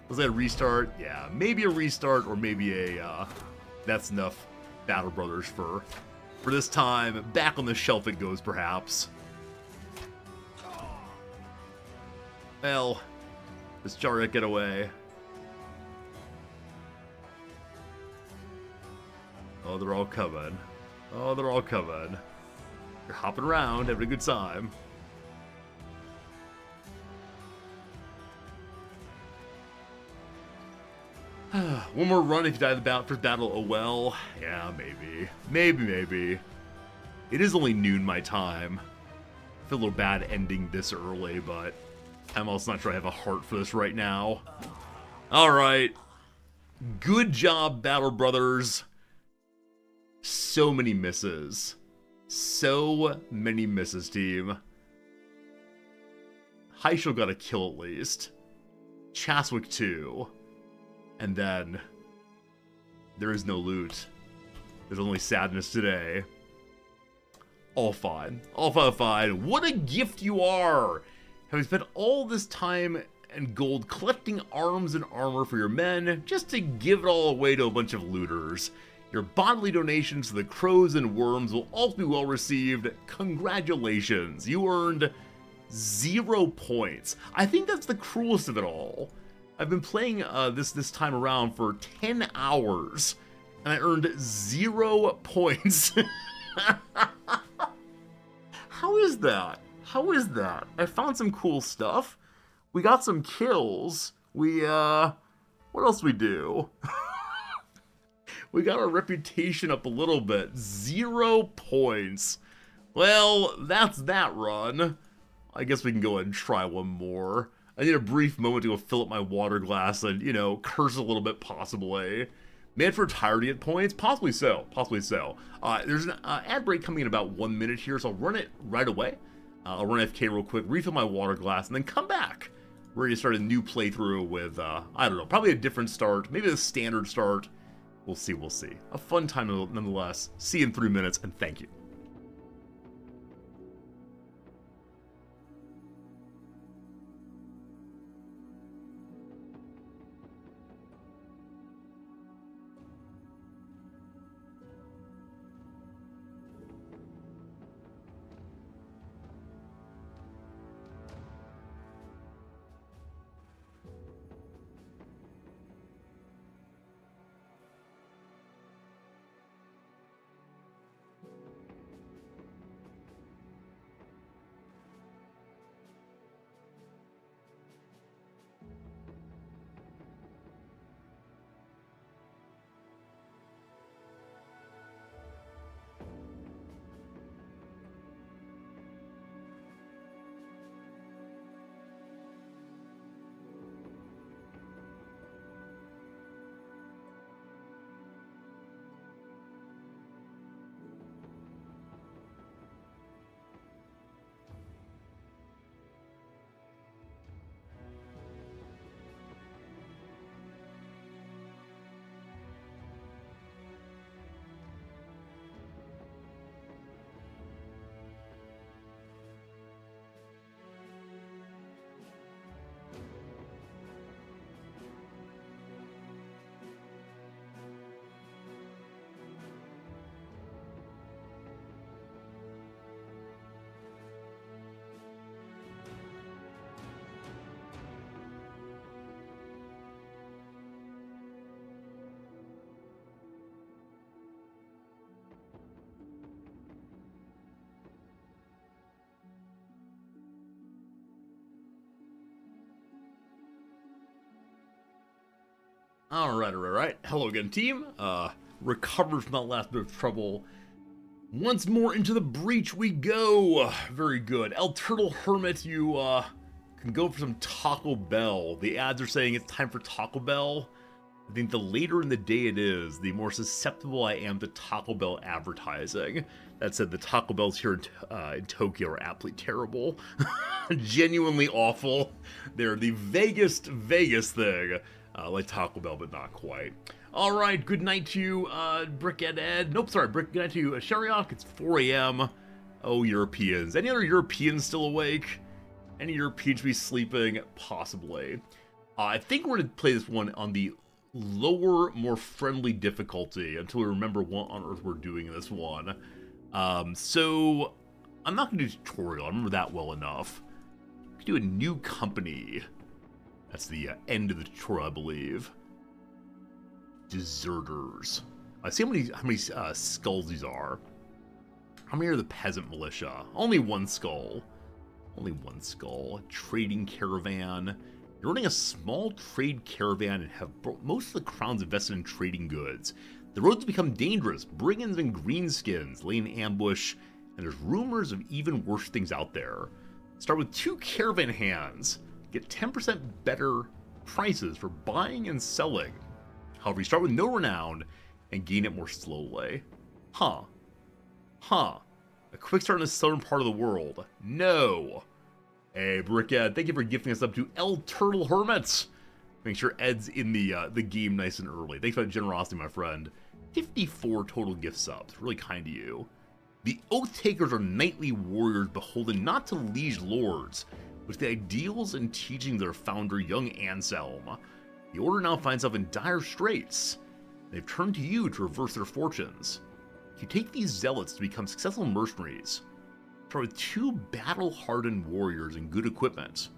Was that a restart? Yeah, maybe a restart, or maybe a that's enough Battle Brothers for this time. Back on the shelf it goes, perhaps. Well, does Jarek get away? Oh, they're all coming. Oh, they're all coming. You're hopping around, having a good time. One more run if you die the first battle. Oh well. Yeah, maybe. Maybe. It is only noon my time. I feel a little bad ending this early, but I'm also not sure I have a heart for this right now. Alright. Good job, Battle Brothers. So many misses. So many misses, team. Heishel got a kill at least. Chaswick too. And then there is no loot. There's only sadness today. All fine. All fine. What a gift you are! Having spent all this time and gold collecting arms and armor for your men, just to give it all away to a bunch of looters. Your bodily donations to the crows and worms will also be well received. Congratulations. You earned 0 points. I think that's the cruelest of it all. I've been playing this time around for 10 hours, and I earned 0 points. How is that? How is that? I found some cool stuff. We got some kills. We, what else we do? We got our reputation up a little bit. 0 points. Well, that's that run. I guess we can go ahead and try one more. I need a brief moment to go fill up my water glass and, you know, curse a little bit, possibly. Made for entirety at points? Possibly so. Possibly so. There's an ad break coming in about 1 minute here, so I'll run it right away. I'll run FK real quick, refill my water glass, and then come back. Ready to start a new playthrough with, I don't know, probably a different start. Maybe a standard start. We'll see, we'll see. A fun time nonetheless. See you in 3 minutes, and thank you. Alright. Hello again, team. Recovered from that last bit of trouble. Once more into the breach we go. Very good. El Turtle Hermit, you, can go for some Taco Bell. The ads are saying it's time for Taco Bell. I think the later in the day it is, the more susceptible I am to Taco Bell advertising. That said, the Taco Bells here in Tokyo are absolutely terrible. Genuinely awful. They're the vaguest thing. Like Taco Bell, but not quite. Alright, good night to you, Brickhead Ed. Nope, sorry, good night to you, Sheriok. It's 4 a.m. Oh, Europeans. Any other Europeans still awake? Any Europeans be sleeping? Possibly. I think we're going to play this one on the lower, more friendly difficulty until we remember what on earth we're doing in this one. So, I'm not going to do a tutorial. I remember that well enough. We can do a new company. That's the end of the tutorial, I believe. Deserters. I see how many skulls these are. How many are the peasant militia? Only one skull. Only one skull. Trading caravan. You're running a small trade caravan and have most of the crowns invested in trading goods. The roads become dangerous. Brigands and greenskins lay in ambush, and there's rumors of even worse things out there. Start with 2 caravan hands. Get 10% better prices for buying and selling. However, you start with no renown and gain it more slowly. Huh. A quick start in the southern part of the world. No. Hey, Brickhead, thank you for gifting us up to El Turtle Hermits. Make sure Ed's in the game nice and early. Thanks for that generosity, my friend. 54 total gift subs. Really kind of you. The Oath Takers are knightly warriors beholden not to liege lords, but to the ideals and teachings of their founder, young Anselm. The Order now finds itself in dire straits. They've turned to you to reverse their fortunes. You take these zealots to become successful mercenaries. Start with 2 battle-hardened warriors and good equipment.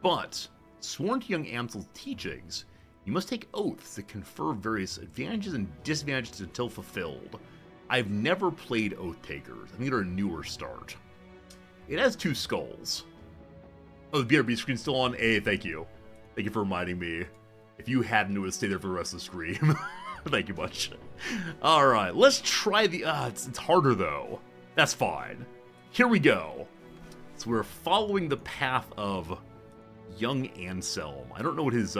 But, sworn to young Anselm's teachings, you must take oaths that confer various advantages and disadvantages until fulfilled. I've never played Oath Takers. I think they're a newer start. It has 2 skulls. Oh, the BRB screen's still on? Hey, thank you. Thank you for reminding me. If you hadn't, it would stay there for the rest of the stream. Thank you much. Alright, let's try the... it's harder, though. That's fine. Here we go. So we're following the path of young Anselm. I don't know what his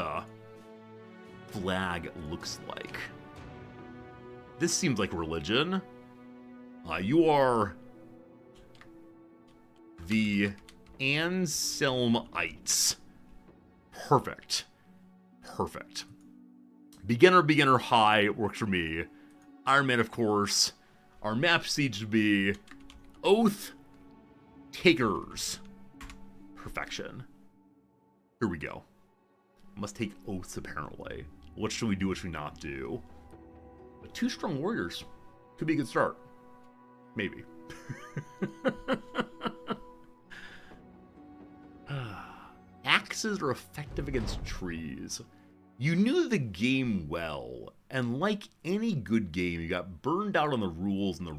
flag looks like. This seems like religion. You are the Anselmites. Perfect. Beginner, high works for me. Iron Man, of course. Our map seems to be Oath Takers. Perfection. Here we go. Must take oaths, apparently. What should we do, what should we not do? But 2 strong warriors. Could be a good start. Maybe. Axes are effective against trees. You knew the game well, and like any good game, you got burned out on the rules and the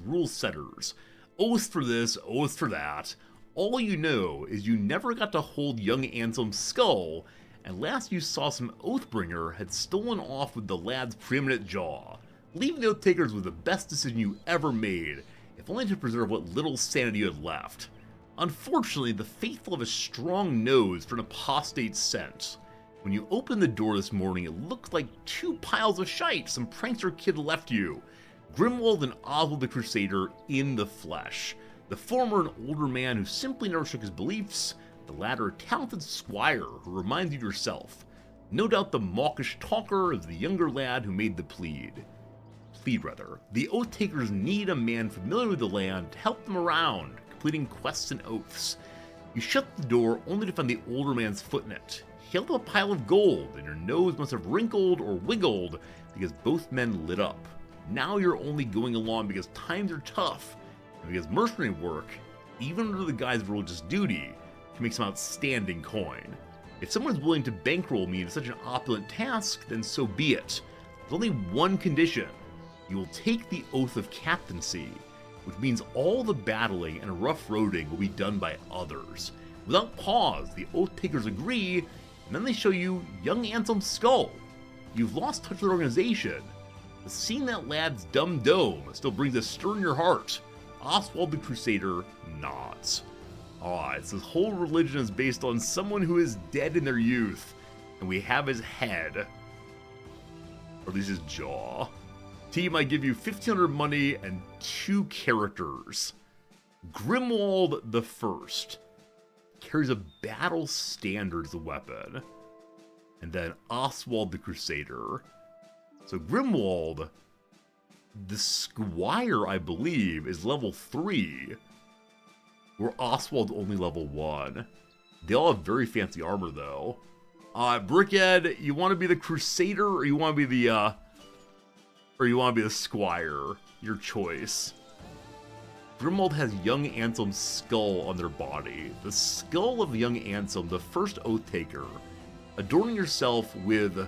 rule setters. Oaths for this, oaths for that. All you know is you never got to hold young Anselm's skull, and last you saw some Oathbringer had stolen off with the lad's preeminent jaw. Leaving the Oath Takers was the best decision you ever made, if only to preserve what little sanity you had left. Unfortunately, the faithful have a strong nose for an apostate scent. When you opened the door this morning, it looked like 2 piles of shite some prankster kid left you. Grimwald and Oswald the Crusader in the flesh. The former an older man who simply never shook his beliefs, the latter a talented squire who reminds you of yourself. No doubt the mawkish talker is the younger lad who made the plead. The Oath Takers need a man familiar with the land to help them around, completing quests and oaths. You shut the door only to find the older man's foot in it. He held up a pile of gold, and your nose must have wrinkled or wiggled because both men lit up. Now you're only going along because times are tough, and because mercenary work, even under the guise of religious duty, can make some outstanding coin. If someone's willing to bankroll me into such an opulent task, then so be it. There's only one condition. You will take the oath of captaincy, which means all the battling and rough roading will be done by others. Without pause, the Oath Takers agree, and then they show you young Anselm's skull. you've lost touch with the organization. But seeing that lad's dumb dome still brings a stir in your heart. Oswald the Crusader nods. Alright, so this whole religion is based on someone who is dead in their youth. And we have his head. Or at least his jaw. Team, I give you 1,500 money and 2 characters. Grimwald the First carries a battle standard as a weapon. And then Oswald the Crusader. So Grimwald, the Squire, I believe, is level 3. Where Oswald's only level 1. They all have very fancy armor, though. Brickhead, you want to be the Crusader, or you want to be the, Squire? Your choice. Grimwald has young Anselm's skull on their body. The skull of young Anselm, the first Oath Taker. Adorning yourself with a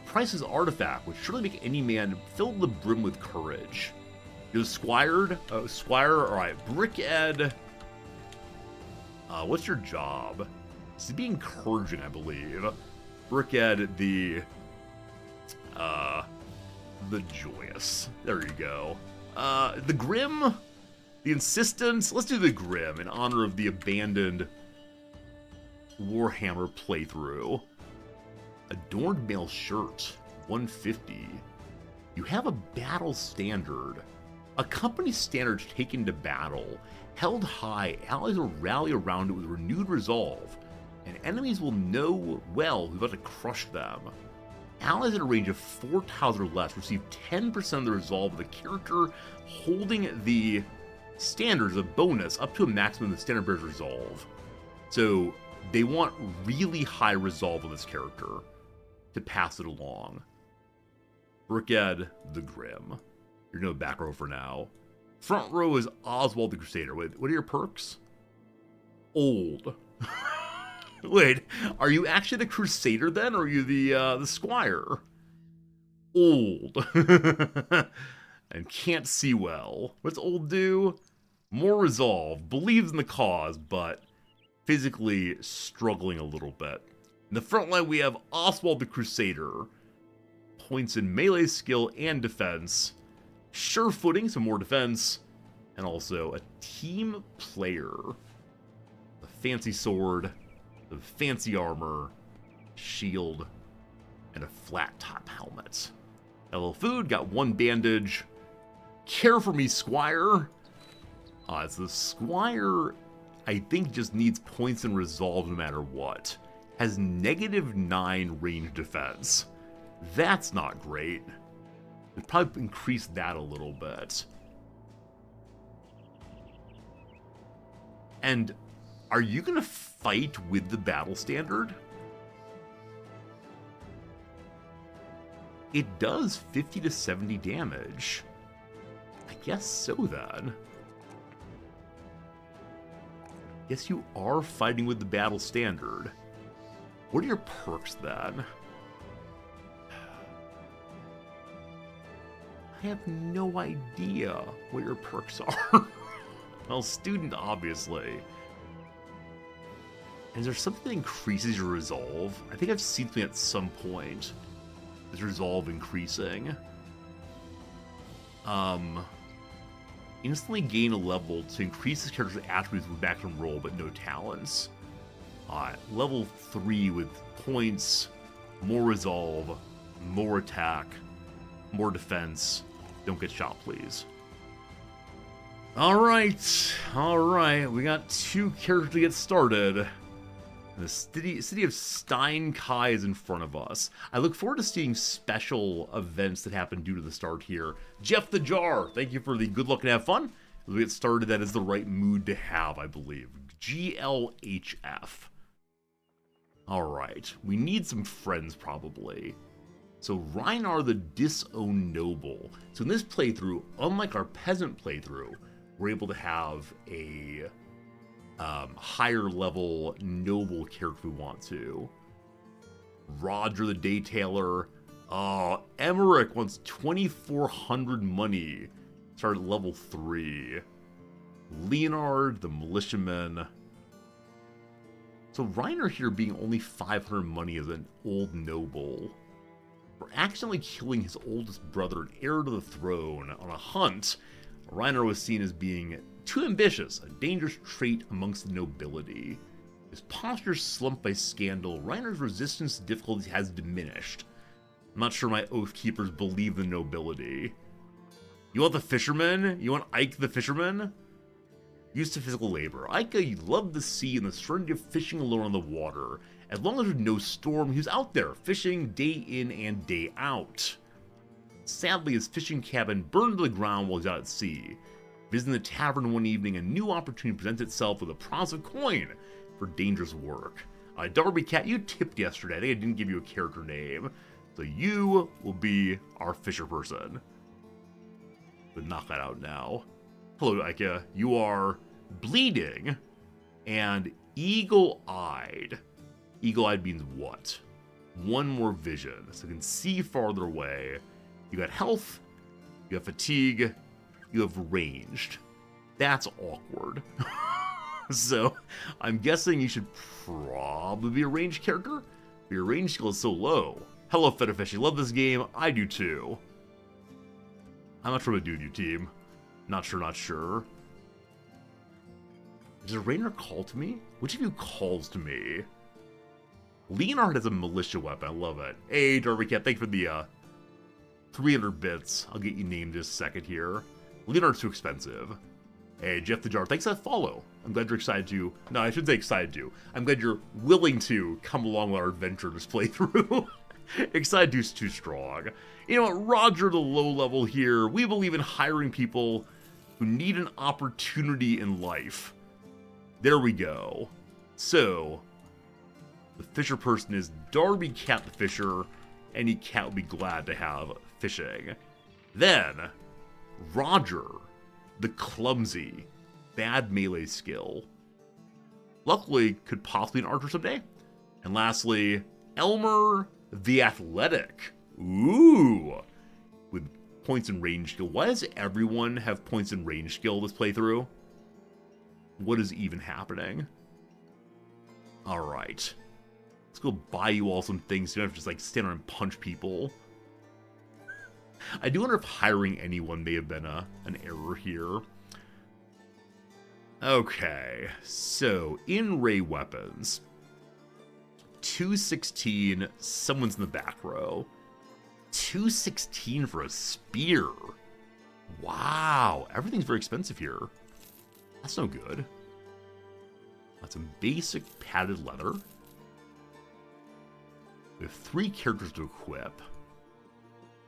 priceless artifact, which surely make any man fill the brim with courage. You're Squire, alright. Brickhead. What's your job? This be encouraging, I believe. Brickhead, the joyous. There you go. The Grim? The Insistence? Let's do the Grim in honor of the abandoned Warhammer playthrough. Adorned male shirt, 150. You have a battle standard. A company standard taken to battle. Held high, allies will rally around it with renewed resolve, and enemies will know well we're about to crush them. Allies at a range of 4 tiles or less receive 10% of the resolve of the character holding the standard as a bonus up to a maximum of the standard bear's resolve. So they want really high resolve of this character to pass it along. Brickhead the Grim. You're no back row for now. Front row is Oswald the Crusader. Wait, what are your perks? Old. Wait, are you actually the Crusader then, or are you the Squire? Old. And can't see well. What's old do? More resolve, believes in the cause, but physically struggling a little bit. In the front line we have Oswald the Crusader. Points in melee skill and defense. Sure footing, some more defense, and also a team player. A fancy sword, a fancy armor, shield, and a flat top helmet. A little food, got 1 bandage. Care for me, Squire. So the Squire, I think, just needs points and resolve no matter what. Has -9 range defense. That's not great. We'd probably increase that a little bit. And are you going to fight with the battle standard? It does 50 to 70 damage. I guess so then. Guess you are fighting with the battle standard. What are your perks then? I have no idea what your perks are. Well, student, obviously. And is there something that increases your resolve? I think I've seen something at some point. Is resolve increasing? Instantly gain a level to increase this character's attributes with maximum roll, but no talents. Level 3 with points, more resolve, more attack, more defense. Don't get shot, please. Alright. We got 2 characters to get started. The city of Stein Kai is in front of us. I look forward to seeing special events that happen due to the start here. Jeff the Jar, thank you for the good luck and have fun. As we get started, that is the right mood to have, I believe. GLHF. Alright, we need some friends probably. So Reinar the Disowned Noble. So in this playthrough, unlike our Peasant playthrough, we're able to have a higher level noble character if we want to. Roger the Daytailer. Emmerich wants 2,400 money. Start at level 3. Leonard the Militiaman. So Reiner here being only 500 money as an old noble. For accidentally killing his oldest brother and heir to the throne on a hunt, Reiner was seen as being too ambitious, a dangerous trait amongst the nobility. His posture slumped by scandal, Reiner's resistance to difficulties has diminished. I'm not sure my oath keepers believe the nobility. You want the fisherman? You want Ike the fisherman? Used to physical labor, Ike loved the sea and the serenity of fishing alone on the water. As long as there's no storm, he was out there, fishing day in and day out. Sadly, his fishing cabin burned to the ground while he was out at sea. Visiting the tavern one evening, a new opportunity presents itself with a promise of coin for dangerous work. Darby Cat, you tipped yesterday. I think I didn't give you a character name. So you will be our fisher person. But knock that out now. Hello, Ike. You are bleeding and eagle-eyed. Eagle-eyed means what? One more vision, so you can see farther away. You got health, you have fatigue, you have ranged. That's awkward. So, I'm guessing you should probably be a ranged character, but your range skill is so low. Hello, Fetafish, you love this game? I do too. I'm not sure what to do with you, team. Not sure. Does Rainer call to me? Which of you calls to me? Leonard has a militia weapon. I love it. Hey, Darby Cat, thanks for the 300 bits. I'll get you named in just a second here. Leonard's too expensive. Hey, Jeff the Jar, thanks for that follow. I'm glad you're excited to... No, I shouldn't say excited to. I'm glad you're willing to come along with our adventure this playthrough. Excited is too strong. You know what, Roger the low level here. We believe in hiring people who need an opportunity in life. There we go. So, the fisher person is Darby Cat the Fisher. Any cat would be glad to have fishing. Then, Roger, the clumsy, bad melee skill. Luckily, could possibly be an archer someday. And lastly, Elmer, the athletic. Ooh! With points in range skill. Why does everyone have points in range skill this playthrough? What is even happening? Alright. Let's go buy you all some things so you don't have to just like stand around and punch people. I do wonder if hiring anyone may have been an error here. Okay, so in ray weapons, 216, someone's in the back row. 216 for a spear. Wow, everything's very expensive here. That's no good. Got some basic padded leather. We have 3 characters to equip.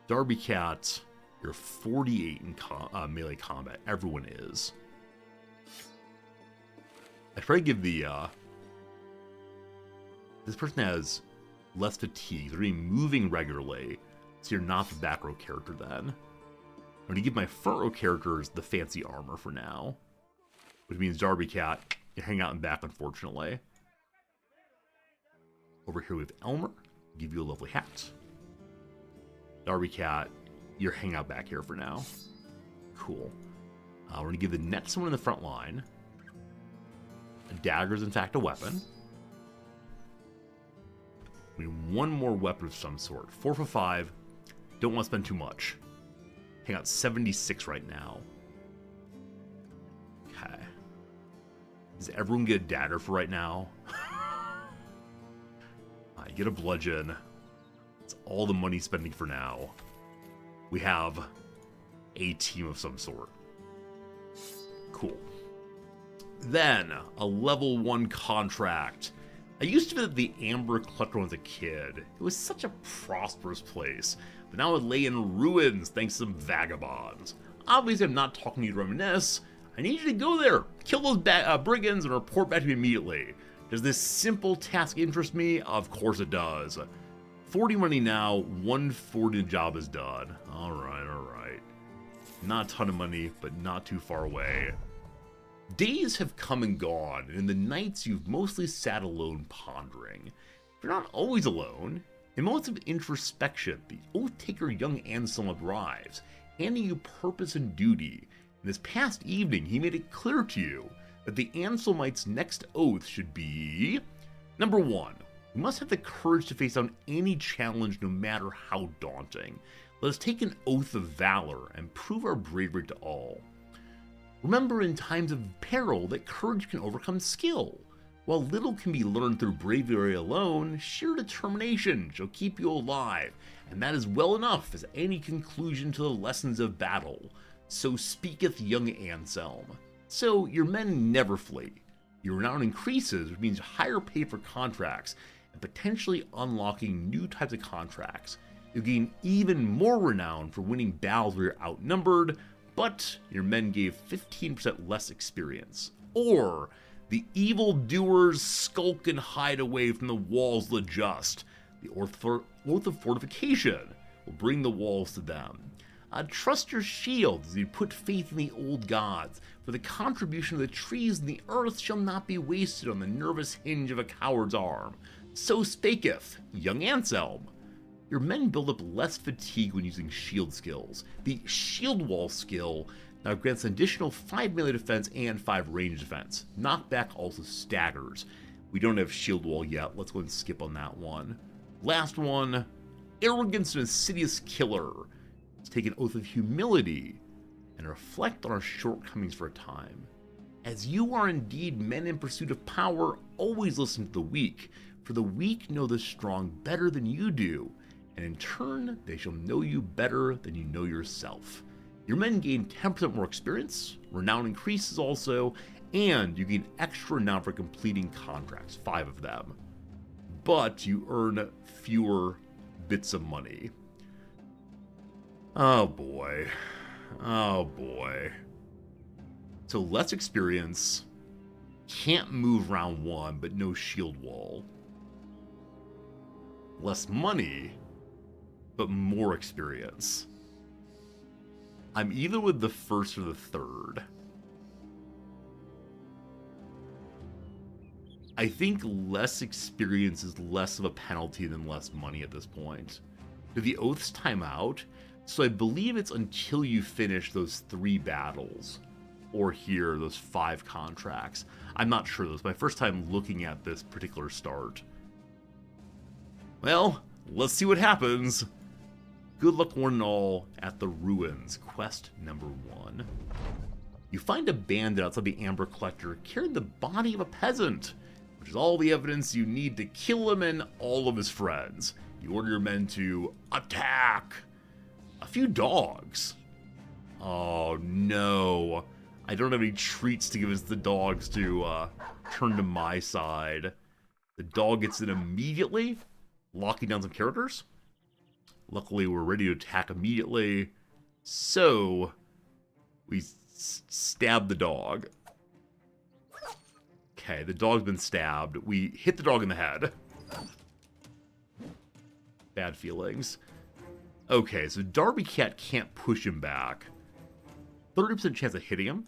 Darby Cat, you're 48 in melee combat. Everyone is. I try to give the... This person has less fatigue. They're going to be moving regularly, so you're not the back row character then. I'm going to give my front row characters the fancy armor for now. Which means Darby Cat, you hang out in back, unfortunately. Over here with Elmer, give you a lovely hat. Darby Cat, you're hang out back here for now. Cool. We're going to give the next one in the front line. A dagger is in fact a weapon. We need one more weapon of some sort. 4 for 5. Don't want to spend too much. Hang out 76 right now. Okay. Does everyone get a dagger for right now? You get a bludgeon. It's all the money spending for now. We have a team of some sort. Cool. Then, a level 1 contract. I used to visit the Amber Collector when I was a kid. It was such a prosperous place, but now it lay in ruins thanks to some vagabonds. Obviously, I'm not talking to you to reminisce. I need you to go there, kill those brigands, and report back to me immediately. Does this simple task interest me? Of course it does. 40 money now, 140 the job is done. Alright. Not a ton of money, but not too far away. Days have come and gone, and in the nights you've mostly sat alone pondering. You're not always alone. In moments of introspection, the oath-taker young Anselm arrives, handing you purpose and duty. And this past evening, he made it clear to you that the Anselmite's next oath should be... Number 1. You must have the courage to face down any challenge, no matter how daunting. Let us take an oath of valor and prove our bravery to all. Remember in times of peril that courage can overcome skill. While little can be learned through bravery alone, sheer determination shall keep you alive, and that is well enough as any conclusion to the lessons of battle. So speaketh young Anselm. So your men never flee. Your renown increases, which means higher pay for contracts, and potentially unlocking new types of contracts. You'll gain even more renown for winning battles where you're outnumbered, but your men gave 15% less experience. Or, the evildoers skulk and hide away from the walls of the just. The oath of fortification will bring the walls to them. Trust your shields as you put faith in the old gods, for the contribution of the trees and the earth shall not be wasted on the nervous hinge of a coward's arm. So spaketh young Anselm. Your men build up less fatigue when using shield skills. The shield wall skill now grants an additional 5 melee defense and 5 range defense. Knockback also staggers. We don't have shield wall yet, let's go and skip on that one. Last one, arrogance and insidious killer. Let's take an oath of humility and reflect on our shortcomings for a time. As you are indeed men in pursuit of power, always listen to the weak, for the weak know the strong better than you do, and in turn, they shall know you better than you know yourself. Your men gain 10% more experience, renown increases also, and you gain extra renown for completing contracts, 5 of them. But you earn fewer bits of money. Oh boy. Oh boy. So less experience, can't move round 1, but no shield wall. Less money, but more experience. I'm either with the first or the third. I think less experience is less of a penalty than less money at this point. Do the oaths time out? So I believe it's until you finish those 3 battles. Or here, those 5 contracts. I'm not sure. This is my first time looking at this particular start. Well, let's see what happens. Good luck one and all at the ruins, quest number 1. You find a bandit outside the Amber Collector carrying the body of a peasant, which is all the evidence you need to kill him and all of his friends. You order your men to attack. A few dogs. Oh no. I don't have any treats to give us the dogs to turn to my side. The dog gets in immediately, locking down some characters. Luckily, we're ready to attack immediately, so we stab the dog. Okay, the dog's been stabbed. We hit the dog in the head. Bad feelings. Okay, so Darby Cat can't push him back. 30% chance of hitting him.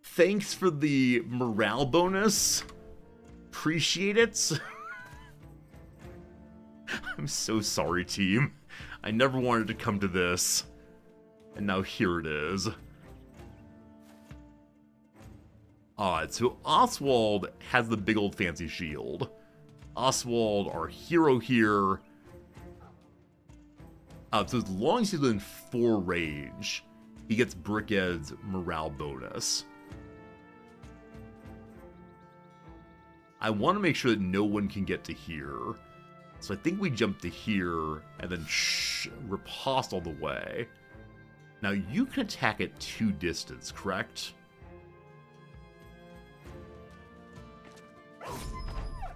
Thanks for the morale bonus. Appreciate it. I'm so sorry, team. I never wanted to come to this. And now here it is. Alright, so Oswald has the big old fancy shield. Oswald, our hero here. So as long as he's within 4 range, he gets Brickhead's morale bonus. I want to make sure that no one can get to here. So I think we jump to here and then riposte all the way. Now you can attack at 2 distance, correct?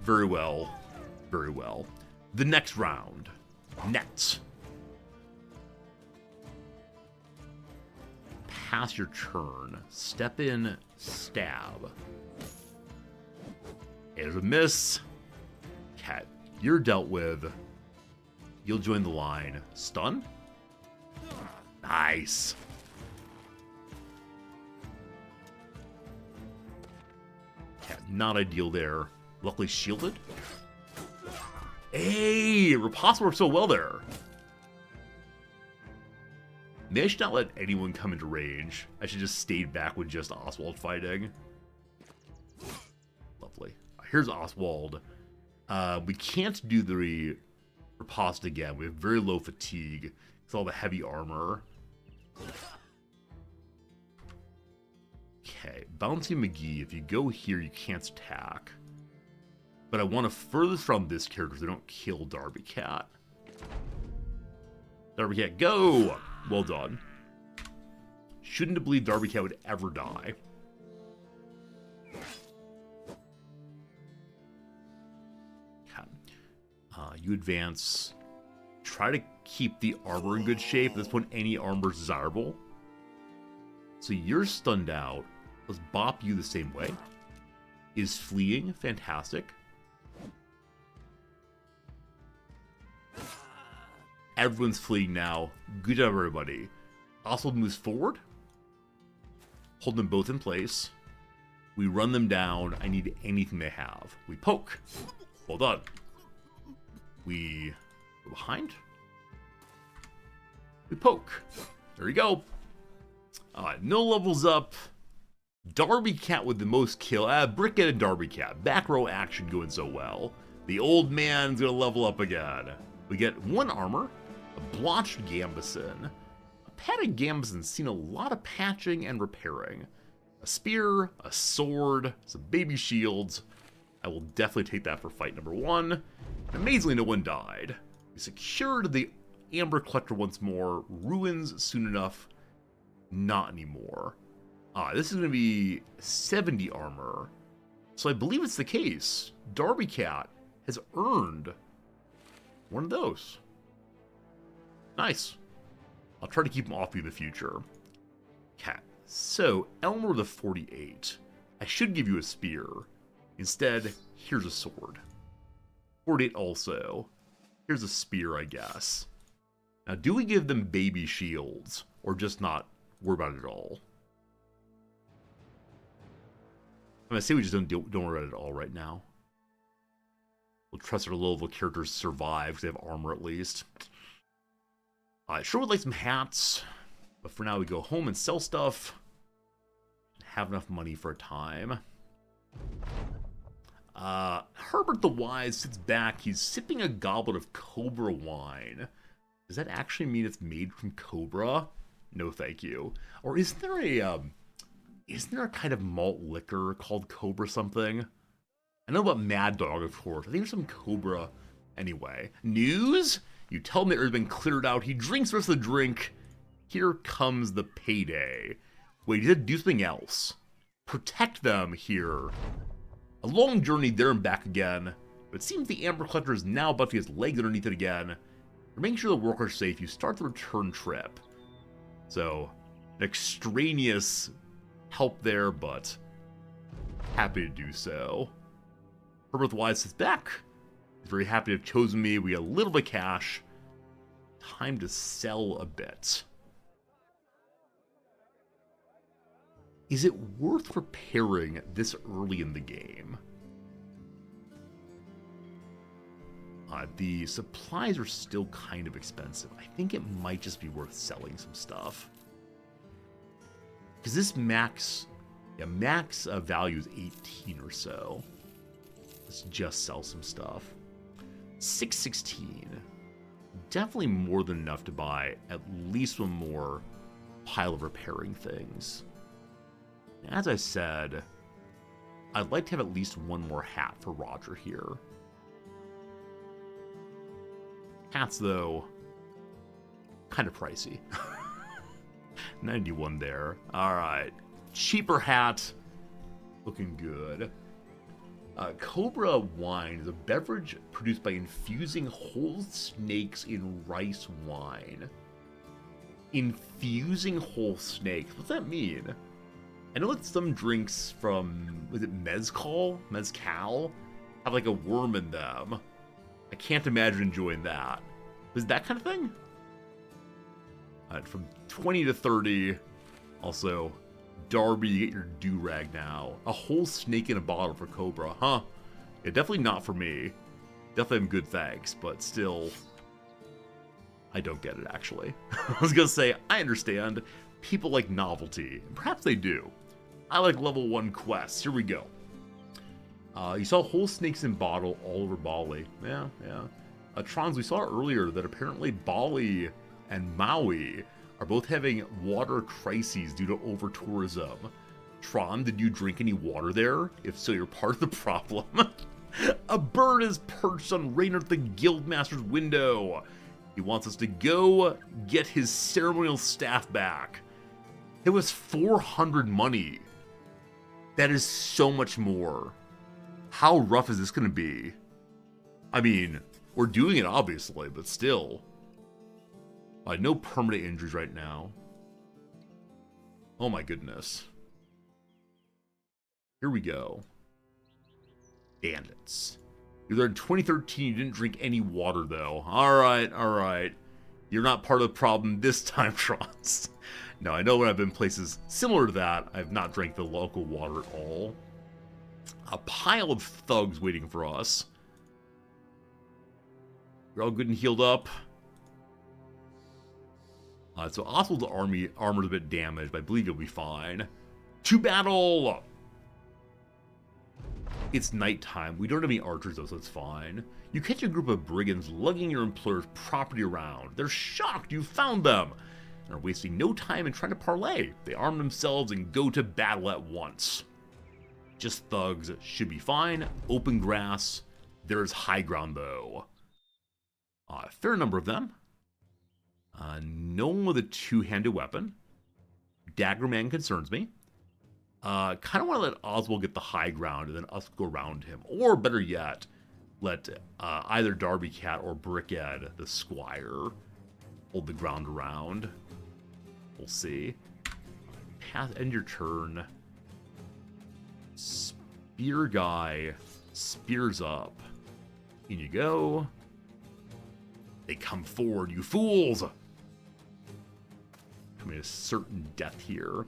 Very well. Very well. The next round. Nets. Pass your turn. Step in, stab. There's a miss. Cat, you're dealt with. You'll join the line. Stun? Nice. Cat, not ideal there. Luckily shielded. Hey, riposte worked so well there. Maybe I should not let anyone come into range. I should just stayed back with just Oswald fighting. Lovely. here's Oswald. We can't do the riposte again. We have very low fatigue. It's all the heavy armor. Okay, Bouncy McGee, if you go here, you can't attack. But I want to furthest from this character so they don't kill Darby Cat. Darby Cat, go! Well done. Shouldn't have believed Darby Cat would ever die. You advance. Try to keep the armor in good shape. At this point, any armor is desirable. So you're stunned out. Let's bop you the same way. Is fleeing. Fantastic. Everyone's fleeing now. Good job, everybody. Oswald moves forward. Hold them both in place. We run them down. I need anything they have. We poke. Well done. We go behind. We poke. There we go. No levels up. Darby Cat with the most kill. Brickhead and Darby Cat. Back row action going so well. The old man's gonna level up again. We get 1 armor. A blotched Gambison. A padded Gambison's seen a lot of patching and repairing. A spear, a sword, some baby shields. I will definitely take that for fight number 1. Amazingly, no one died. We secured the Amber Collector once more. Ruins soon enough. Not anymore. This is going to be 70 armor. So I believe it's the case. Darby Cat has earned one of those. Nice. I'll try to keep him off you in the future. Cat. So, Elmer the 48. I should give you a spear. Instead, here's a sword. 48 also. Here's a spear, I guess. Now, do we give them baby shields? Or just not worry about it at all? I'm going to say we just don't worry about it at all right now. We'll trust our low-level characters survive, because they have armor at least. I sure would like some hats. But for now, we go home and sell stuff. Have enough money for a time. Herbert the Wise sits back. He's sipping a goblet of Cobra wine. Does that actually mean it's made from Cobra? No, thank you. Or isn't there a kind of malt liquor called Cobra something? I know about Mad Dog, of course. I think there's some Cobra. Anyway, news? You tell him that it's been cleared out. He drinks the rest of the drink. Here comes the payday. Wait, he said do something else. Protect them here. A long journey there and back again. But it seems the Amber Collector is now about to get his legs underneath it again. For making sure the workers are safe, you start the return trip. So, an extraneous help there, but happy to do so. Herbert Wise sits back. He's very happy to have chosen me. We got a little bit of cash. Time to sell a bit. Is it worth repairing this early in the game? The supplies are still kind of expensive. I think it might just be worth selling some stuff. Because this max value is 18 or so. Let's just sell some stuff. 616. Definitely more than enough to buy at least one more pile of repairing things. As I said, I'd like to have at least one more hat for Roger here. Hats, though, kind of pricey. 91 there. Alright. Cheaper hat. Looking good. Cobra wine is a beverage produced by infusing whole snakes in rice wine. Infusing whole snakes? What's that mean? I know that some drinks from, was it Mezcal? Mezcal? Have like a worm in them. I can't imagine enjoying that. Is that kind of thing? Alright, from 20 to 30. Also, Darby, you get your do-rag now. A whole snake in a bottle for Cobra, huh? Yeah, definitely not for me. Definitely have good thanks, but still, I don't get it, actually. I was gonna say, I understand. People like novelty. Perhaps they do. I like level 1 quests. Here we go. You saw whole snakes in bottle all over Bali. Yeah, yeah. Trons, we saw earlier that apparently Bali and Maui are both having water crises due to over-tourism. Tron, did you drink any water there? If so, you're part of the problem. A bird is perched on Raynard the Guildmaster's window. He wants us to go get his ceremonial staff back. It was 400 money. That is so much more. How rough is this going to be? I mean, we're doing it obviously, but still. No permanent injuries right now. Oh my goodness. Here we go. Bandits. You're there in 2013, you didn't drink any water though. Alright, alright. You're not part of the problem this time, Trons. No, I know when I've been places similar to that, I've not drank the local water at all. A pile of thugs waiting for us. You're all good and healed up. So Oswald's armor's a bit damaged, but I believe you'll be fine. To battle! It's nighttime. We don't have any archers though, so it's fine. You catch a group of brigands lugging your employer's property around. They're shocked you found them and are wasting no time in trying to parley. They arm themselves and go to battle at once. Just thugs, should be fine. Open grass. There's high ground though. A fair number of them. No one with a two-handed weapon. Daggerman concerns me. Kind of want to let Oswald get the high ground and then us go around him. Or better yet, let either Darby Cat or Brickhead, the Squire, hold the ground around. We'll see. End your turn. Spear guy spears up. In you go. They come forward, you fools! Coming to certain death here.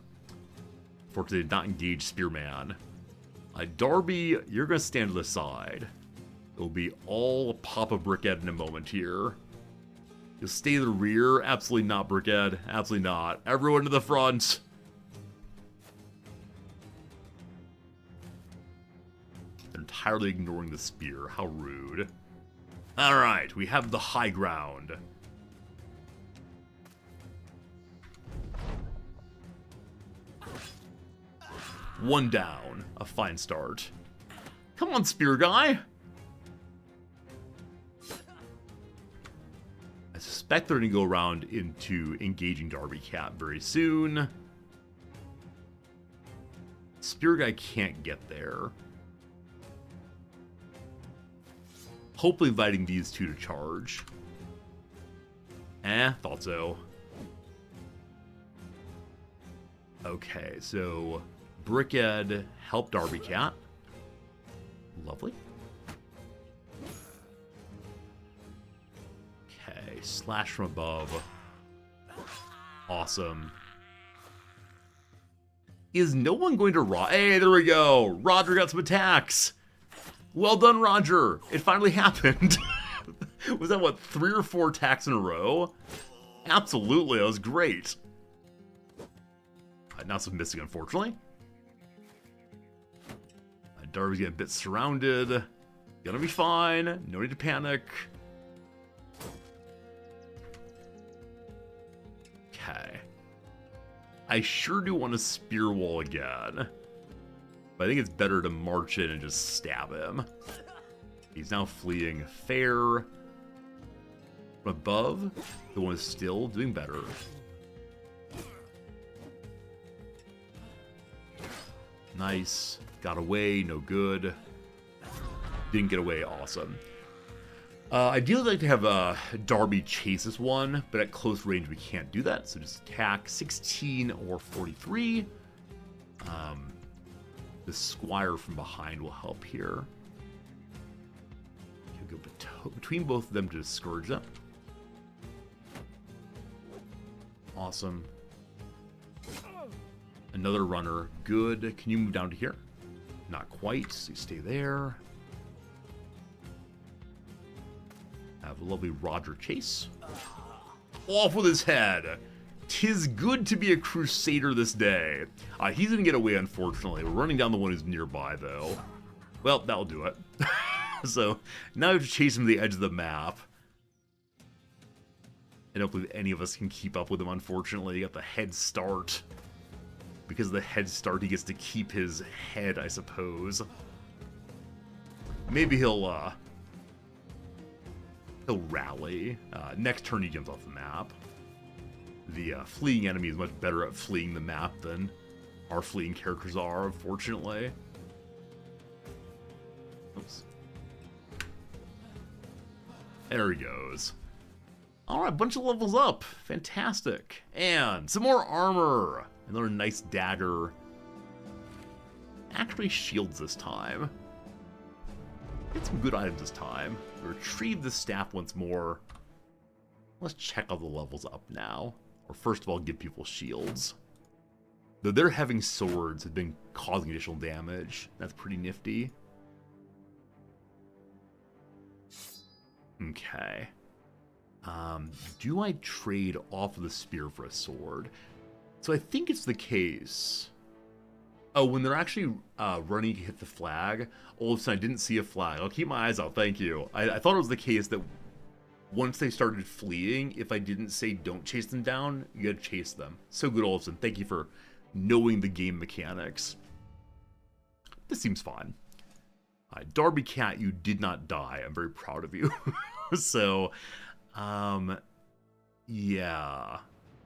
Fortunately, they did not engage Spearman. Darby, you're going to stand to the side. It'll be all Papa Brickhead in a moment here. You'll stay to the rear. Absolutely not, Brickhead. Absolutely not. Everyone to the front. They're entirely ignoring the spear. How rude. Alright, we have the high ground. One down. A fine start. Come on, spear guy. I suspect they're going to go around into engaging Darby Cat very soon. Spear guy can't get there. Hopefully inviting these two to charge. Thought so. Okay, so Brickhead help Darby Cat. Lovely. Okay, slash from above. Awesome. Is no one going to Hey, there we go. Roger got some attacks. Well done, Roger. It finally happened. Was that, what, 3 or 4 attacks in a row? Absolutely, that was great. Now some missing, unfortunately. Darby's getting a bit surrounded. Gonna be fine. No need to panic. Okay. I sure do want to spear wall again. But I think it's better to march in and just stab him. He's now fleeing. Fair. From above, the one is still doing better. Nice. Got away, no good. Didn't get away, awesome. Ideally, I'd like to have Darby chase this one, but at close range we can't do that, so just attack 16 or 43. The Squire from behind will help here. Go between both of them to discourage them. Awesome. Another runner. Good. Can you move down to here? Not quite, so you stay there. Have a lovely Roger chase. Off with his head. 'Tis good to be a crusader this day. He's gonna get away, unfortunately. We're running down the one who's nearby, though. Well, that'll do it. So now we have to chase him to the edge of the map. I don't believe any of us can keep up with him, unfortunately. He got the head start. Because of the head start, he gets to keep his head, I suppose. Maybe he'll rally. Next turn, he jumps off the map. The fleeing enemy is much better at fleeing the map than our fleeing characters are, unfortunately. Oops. There he goes. Alright, bunch of levels up. Fantastic. And some more armor. Another nice dagger. Actually shields this time. Get some good items this time. Retrieve the staff once more. Let's check all the levels up now. Or first of all, give people shields. Though their having swords have been causing additional damage. That's pretty nifty. Okay. Do I trade off of the spear for a sword? So I think it's the case. Oh, when they're actually running to hit the flag, all of a sudden I didn't see a flag. I'll keep my eyes out, thank you. I thought it was the case that once they started fleeing, if I didn't say don't chase them down, you had to chase them. So good, Olafson. Thank you for knowing the game mechanics. This seems fine. Darby Cat, you did not die. I'm very proud of you. So, yeah.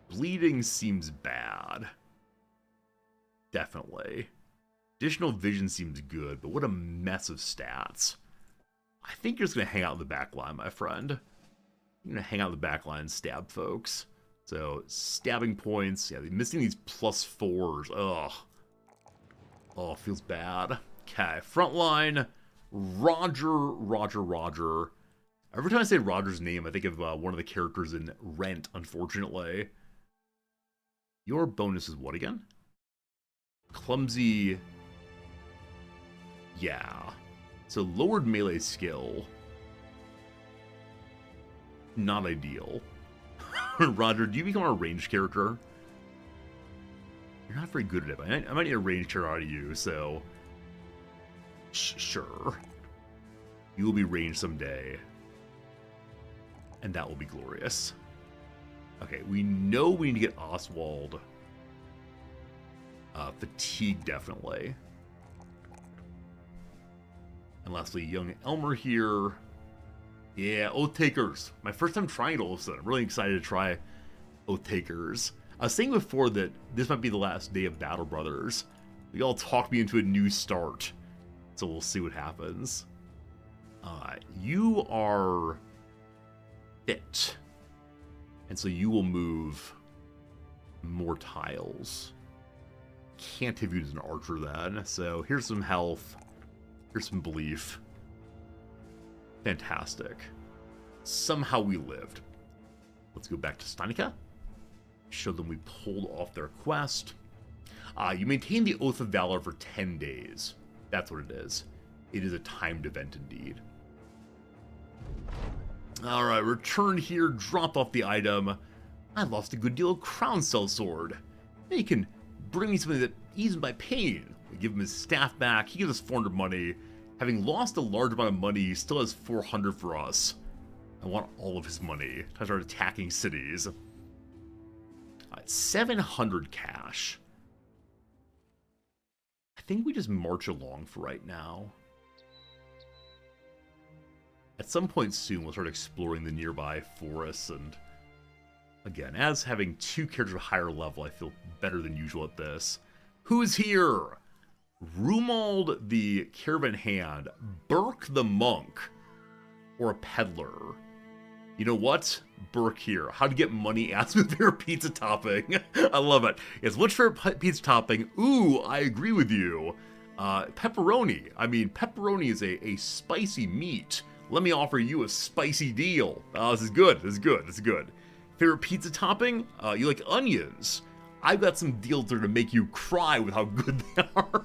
Bleeding seems bad. Definitely. Additional vision seems good, but what a mess of stats. I think you're just going to hang out in the back line, my friend. You're going to hang out in the back line and stab folks. So, stabbing points. Yeah, missing these +4s. Ugh. Oh, feels bad. Okay, front line. Roger. Every time I say Roger's name, I think of one of the characters in Rent, unfortunately. Your bonus is what again? Clumsy. Yeah. So lowered melee skill. Not ideal. Roger, do you become a ranged character? You're not very good at it. I might need a ranged character out of you, so... Sure. You will be ranged someday. And that will be glorious. Okay, we know we need to get Oswald. Fatigue, definitely. And lastly, young Elmer here. Yeah, Oath Takers. My first time trying it all of a sudden. I'm really excited to try Oath Takers. I was saying before that this might be the last day of Battle Brothers. You all talked me into a new start. So we'll see what happens. You are fit. And so you will move more tiles. Can't have you as an archer then. So here's some health. Here's some belief. Fantastic. Somehow we lived. Let's go back to Stanika. Show them we pulled off their quest. You maintain the Oath of Valor for 10 days. That's what it is. It is a timed event indeed. Alright, return here, dropped off the item. I lost a good deal of Crown Cell Sword. Now you can bring me something that eases my pain. We give him his staff back, he gives us 400 money. Having lost a large amount of money, he still has 400 for us. I want all of his money. Time to start attacking cities. 700 cash. I think we just march along for right now. At some point soon, we'll start exploring the nearby forests, and again, as having two characters of higher level, I feel better than usual at this. Who's here? Rumald the Caravan Hand, Burke the Monk, or a peddler. You know what? Burke here. How to get money? Ask me if they're pizza topping. I love it. Yes, what's your pizza topping? Ooh, I agree with you. Pepperoni. I mean, pepperoni is a spicy meat. Let me offer you a spicy deal. This is good. This is good. This is good. Favorite pizza topping? You like onions? I've got some deals that are to make you cry with how good they are.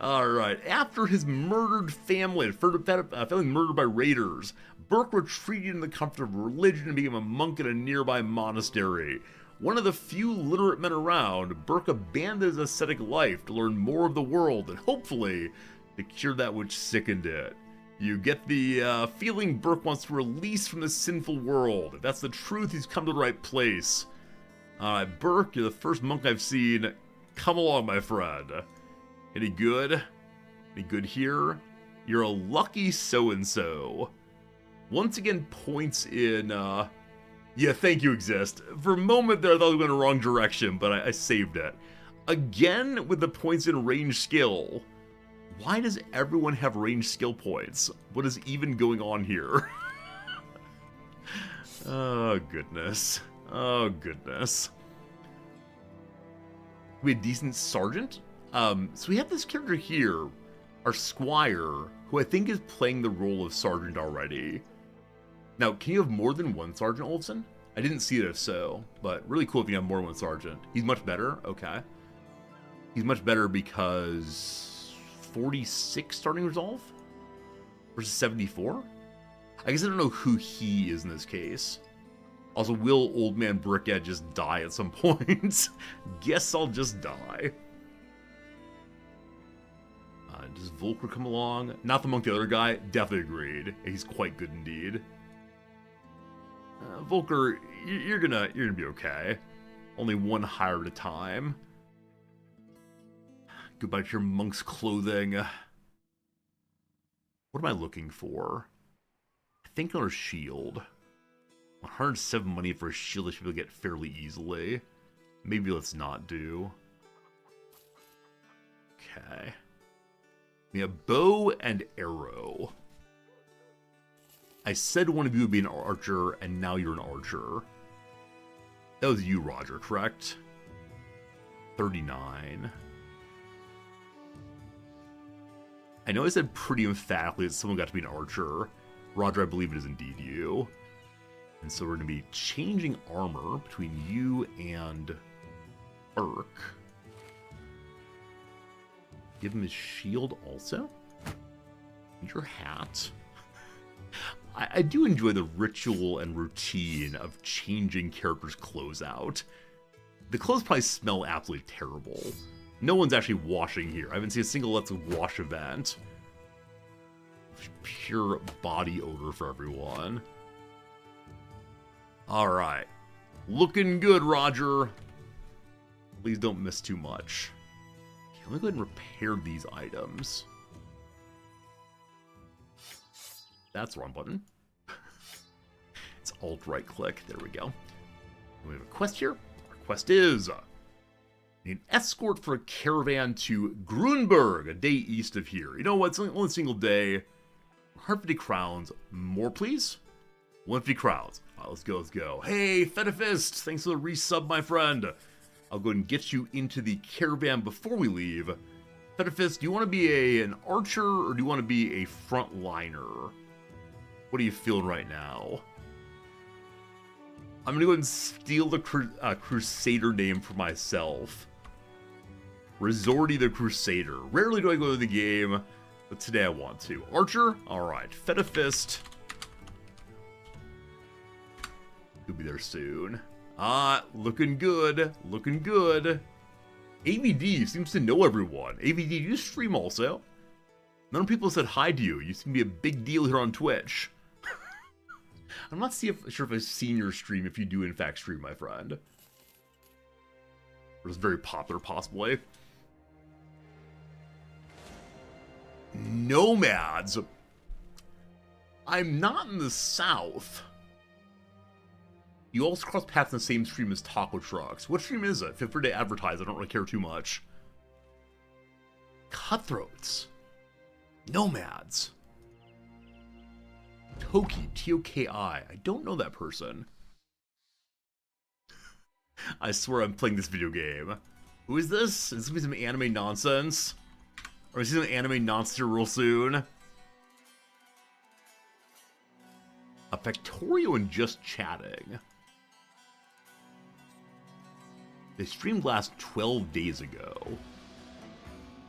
Alright, after his murdered family, family murdered by raiders, Burke retreated in the comfort of religion and became a monk in a nearby monastery. One of the few literate men around, Burke abandoned his ascetic life to learn more of the world and hopefully to cure that which sickened it. You get the feeling Burke wants to release from the sinful world. If that's the truth, he's come to the right place. Alright, Burke, you're the first monk I've seen. Come along, my friend. Any good? Any good here? You're a lucky so-and-so. Once again, points in, yeah, thank you, Exist. For a moment there, I thought I was going the wrong direction, but I saved it. Again, with the points in range skill. Why does everyone have range skill points? What is even going on here? Oh, goodness. Oh, goodness. We have a decent sergeant. So we have this character here, our squire, who I think is playing the role of sergeant already. Now, can you have more than one Sergeant Olsen? I didn't see it if so, but really cool if you have more than one sergeant. He's much better, okay. He's much better because 46 starting resolve versus 74? I guess I don't know who he is in this case. Also, will Old Man Brickhead just die at some point? Guess I'll just die. Does Volker come along? Not the monk, the other guy. Definitely agreed. He's quite good indeed. Volker, you're gonna be okay. Only one hire at a time. Goodbye to your monk's clothing. What am I looking for? I think on her shield. 107 money for a shield I should be able to get fairly easily. Maybe let's not do. Okay. We have bow and arrow. I said one of you would be an archer, and now you're an archer. That was you, Roger, correct? 39. I know I said pretty emphatically that someone got to be an archer. Roger, I believe it is indeed you. And so we're going to be changing armor between you and Burke. Give him his shield also. And your hat. I do enjoy the ritual and routine of changing characters' clothes out. The clothes probably smell absolutely terrible. No one's actually washing here. I haven't seen a single Let's Wash event. Pure body odor for everyone. Alright. Looking good, Roger. Please don't miss too much. Okay, let me go ahead and repair these items. That's the wrong button. It's alt-right click. There we go. We have a quest here. Our quest is an escort for a caravan to Grunberg, a day east of here. You know what? It's only a single day. 150 crowns. More, please? 150 crowns. All right, let's go, let's go. Hey, Fetafist! Thanks for the resub, my friend. I'll go and get you into the caravan before we leave. Fetafist, do you want to be an archer or do you want to be a frontliner? What are you feeling right now? I'm going to go ahead and steal the Crusader name for myself. Resorty the Crusader. Rarely do I go to the game, but today I want to. Archer? Alright. Fetafist. He'll be there soon. Looking good. Looking good. AVD seems to know everyone. AVD, do you stream also? None of people said hi to you. You seem to be a big deal here on Twitch. I'm not sure if I've seen your stream, if you do in fact stream, my friend. It was very popular, possibly. Nomads. I'm not in the South. You also cross paths in the same stream as Taco Trucks. What stream is it? Feel free to advertise. I don't really care too much. Cutthroats. Nomads. Toki, T-O-K-I. I don't know that person. I swear I'm playing this video game. Who is this? Is this gonna be some anime nonsense? Or is this some anime nonsense here real soon? A Factorio and Just Chatting. They streamed last 12 days ago.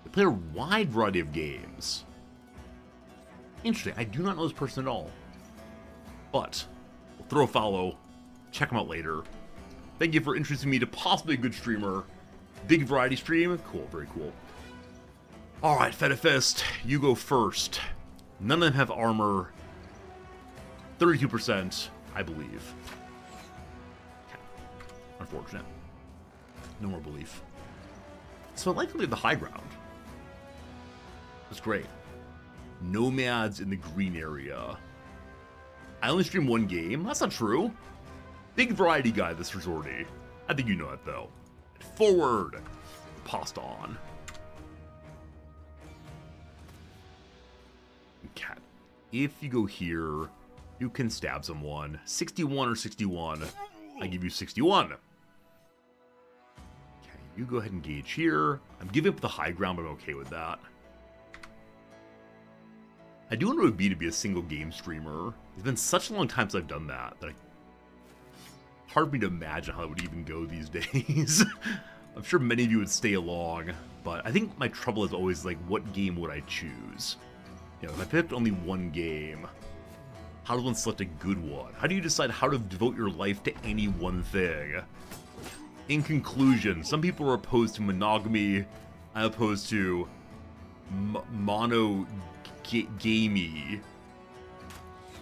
They play a wide variety of games. Interesting, I do not know this person at all. But, we'll throw a follow, check them out later. Thank you for introducing me to possibly a good streamer. Big variety stream, cool, very cool. Alright, Fettifist, you go first. None of them have armor. 32%, I believe. Okay. Unfortunate. No more belief. So I'd like to leave the high ground. That's great. Nomads in the green area. I only stream one game? That's not true. Big variety guy, this Resorty. I think you know it, though. Forward. Pasta on. Okay. If you go here, you can stab someone. 61 or 61. I give you 61. Okay, you go ahead and engage here. I'm giving up the high ground, but I'm okay with that. I do wonder what it would be a single game streamer. It's been such a long time since I've done that hard for me to imagine how it would even go these days. I'm sure many of you would stay along, but I think my trouble is always like, what game would I choose? You know, if I picked only one game, how does one select a good one? How do you decide how to devote your life to any one thing? In conclusion, some people are opposed to monogamy. I'm opposed to monogamey.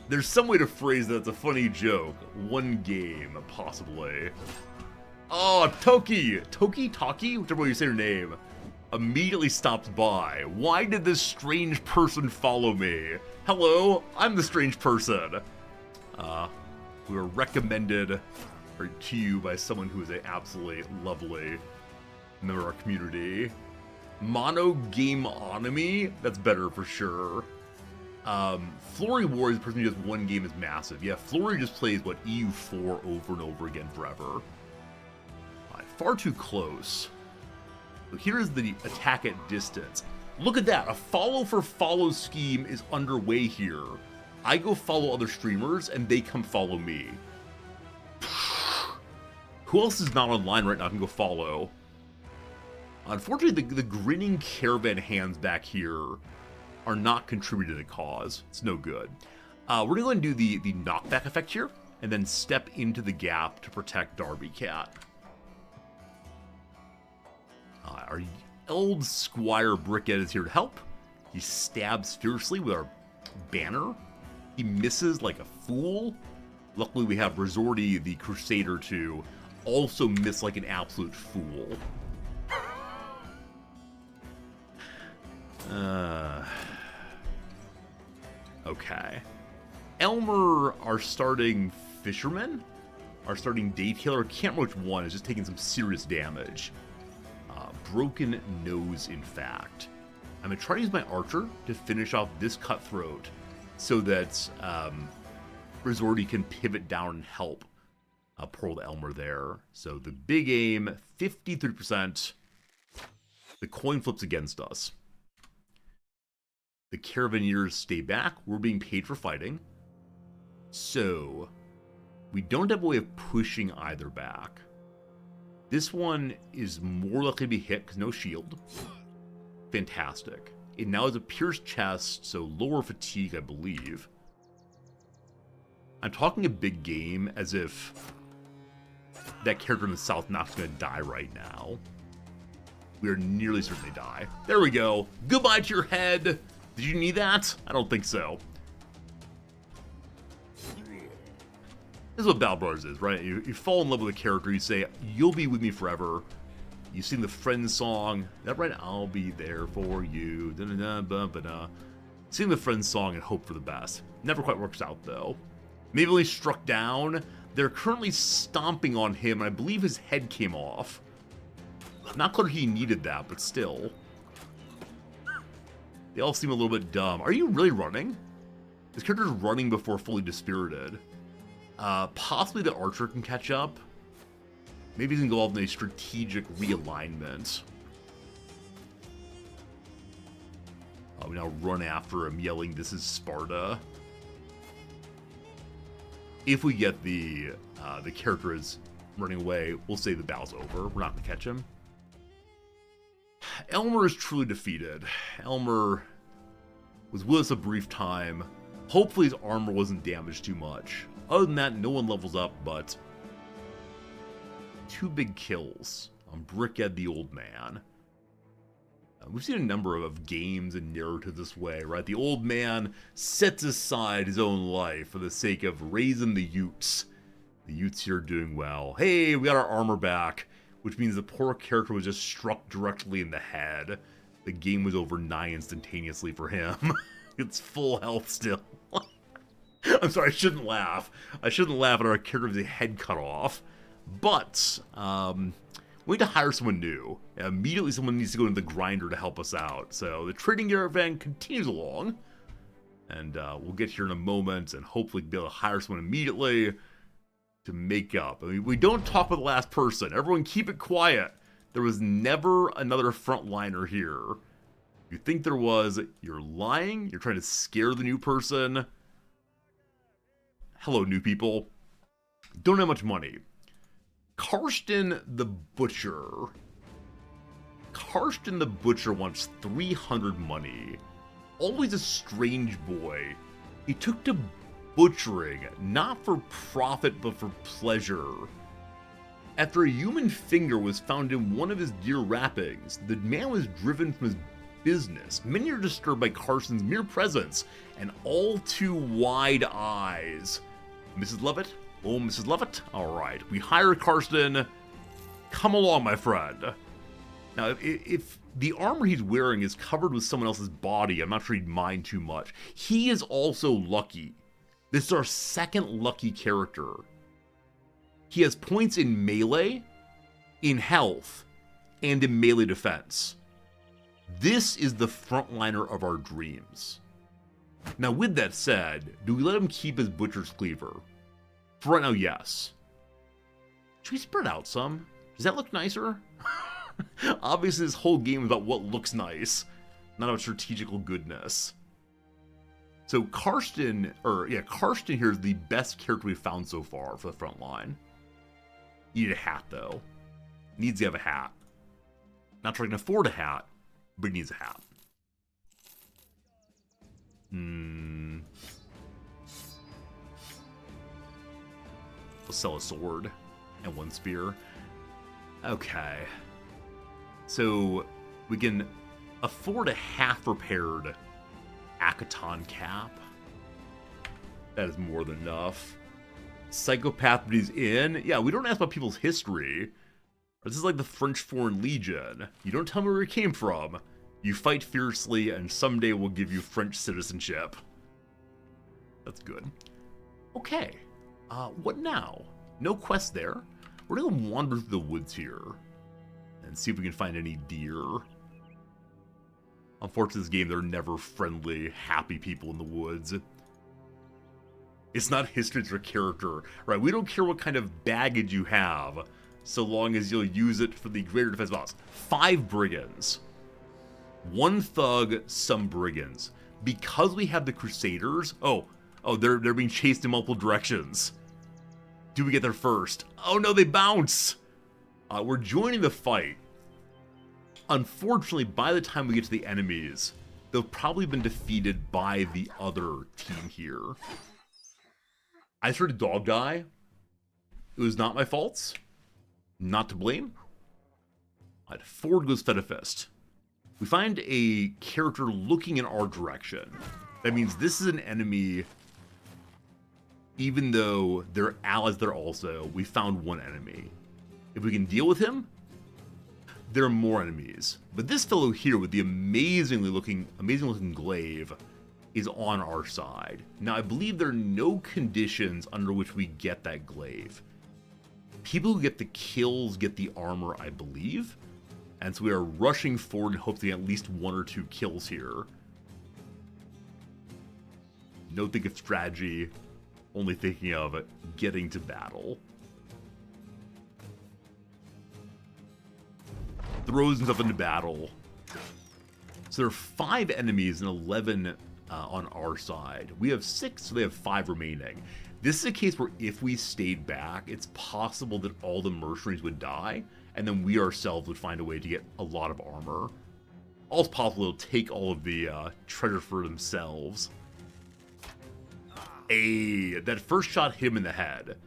There's some way to phrase that. It's a funny joke. One game, possibly. Oh, Toki, whichever way you say your name, immediately stops by. Why did this strange person follow me? Hello, I'm the strange person. We were recommended to you by someone who is an absolutely lovely member of our community. Monogameonomy? That's better for sure. Flory Warriors, the person who does one game, is massive. Yeah, Flory just plays, what, EU4 over and over again forever. Far too close. So here's the attack at distance. Look at that. A follow for follow scheme is underway here. I go follow other streamers, and they come follow me. Who else is not online right now can go follow? Unfortunately, the grinning caravan hands back here are not contributing to the cause. It's no good. We're going to go and do the knockback effect here, and then step into the gap to protect Darby Cat. Our old Squire Brickhead is here to help. He stabs fiercely with our banner. He misses like a fool. Luckily, we have Resorty, the Crusader, to also miss like an absolute fool. Okay. Elmer, our starting fisherman, our starting detailer, can't remember which one, is just taking some serious damage. Broken nose, in fact. I'm going to try to use my archer to finish off this cutthroat so that Resorty can pivot down and help poor old Elmer there. So the big aim, 53%. The coin flips against us. The Caravanneers stay back. We're being paid for fighting. So we don't have a way of pushing either back. This one is more likely to be hit because no shield. Fantastic. It now has a pierced chest, so lower fatigue, I believe. I'm talking a big game as if that character in the south not going to die right now. We are nearly certain they die. There we go. Goodbye to your head. Did you need that? I don't think so. This is what Battle Brothers is, right? You fall in love with a character, you say, you'll be with me forever. You sing the Friends song. Is that right? I'll be there for you. Da-da-da-ba-ba-da. Sing the Friends song and hope for the best. Never quite works out, though. Maybe when he struck down, they're currently stomping on him, and I believe his head came off. Not clear he needed that, but still. They all seem a little bit dumb. Are you really running? This character's running before fully dispirited. Possibly the archer can catch up. Maybe he's involved in a strategic realignment. We now run after him, yelling, "This is Sparta." If we get the character is running away, we'll say the battle's over. We're not going to catch him. Elmer is truly defeated. Elmer was with us a brief time. Hopefully his armor wasn't damaged too much. Other than that, no one levels up, but 2 big kills on Brickhead the Old Man. We've seen a number of games and narratives this way, right? The old man sets aside his own life for the sake of raising the Utes. The Utes here are doing well. Hey, we got our armor back, which means the poor character was just struck directly in the head. The game was over nigh instantaneously for him. It's full health still. I'm sorry, I shouldn't laugh. I shouldn't laugh at our character with the head cut off. But, we need to hire someone new. Immediately someone needs to go into the grinder to help us out. So the trading caravan continues along. And we'll get here in a moment and hopefully be able to hire someone immediately to make up. I mean, we don't talk about the last person. Everyone keep it quiet. There was never another frontliner here. If you think there was, you're lying. You're trying to scare the new person. Hello, new people. Don't have much money. Karsten the Butcher. Karsten the Butcher wants 300 money. Always a strange boy. He took to butchering, not for profit but for pleasure. After a human finger was found in one of his deer wrappings, the man was driven from his business. Many are disturbed by Karsten's mere presence and all too wide eyes. Mrs. Lovett? Oh, Mrs. Lovett? Alright, we hire Karsten. Come along, my friend. Now, if the armor he's wearing is covered with someone else's body, I'm not sure he'd mind too much. He is also lucky. This is our second lucky character. He has points in melee, in health, and in melee defense. This is the frontliner of our dreams. Now, with that said, do we let him keep his butcher's cleaver? For right now, yes. Should we spread out some? Does that look nicer? Obviously, this whole game is about what looks nice, not about strategical goodness. So Karsten here is the best character we've found so far for the front line. Need a hat, though. Needs to have a hat. Not sure I can afford a hat, but he needs a hat. We'll sell a sword and one spear. Okay. So we can afford a half-repaired Akaton cap. That is more than enough. Psychopath, but he's in. Yeah, we don't ask about people's history. This is like the French Foreign Legion. You don't tell me where you came from. You fight fiercely, and someday we'll give you French citizenship. That's good. Okay. What now? No quest there. We're gonna wander through the woods here and see if we can find any deer. Unfortunately, this game, there are never friendly, happy people in the woods. It's not history, it's your character, right? We don't care what kind of baggage you have, so long as you'll use it for the greater defense boss. 5 brigands. 1 thug, some brigands. Because we have the Crusaders... Oh, they're being chased in multiple directions. Do we get there first? Oh no, they bounce! We're joining the fight. Unfortunately, by the time we get to the enemies, they've probably been defeated by the other team here. I just heard a dog die. It was not my fault. Not to blame. Alright, forward goes Fedifist. We find a character looking in our direction. That means this is an enemy. Even though they're allies there also, we found one enemy. If we can deal with him, there are more enemies. But this fellow here with the amazing looking glaive is on our side. Now, I believe there are no conditions under which we get that glaive. People who get the kills get the armor, I believe. And so we are rushing forward in hopes to get at least 1 or 2 kills here. No think of strategy, only thinking of getting to battle. Throws himself into battle. So there are 5 enemies and 11 on our side. We have 6, so they have 5 remaining. This is a case where if we stayed back, it's possible that all the mercenaries would die, and then we ourselves would find a way to get a lot of armor. Also possible they'll take all of the treasure for themselves. That first shot hit him in the head.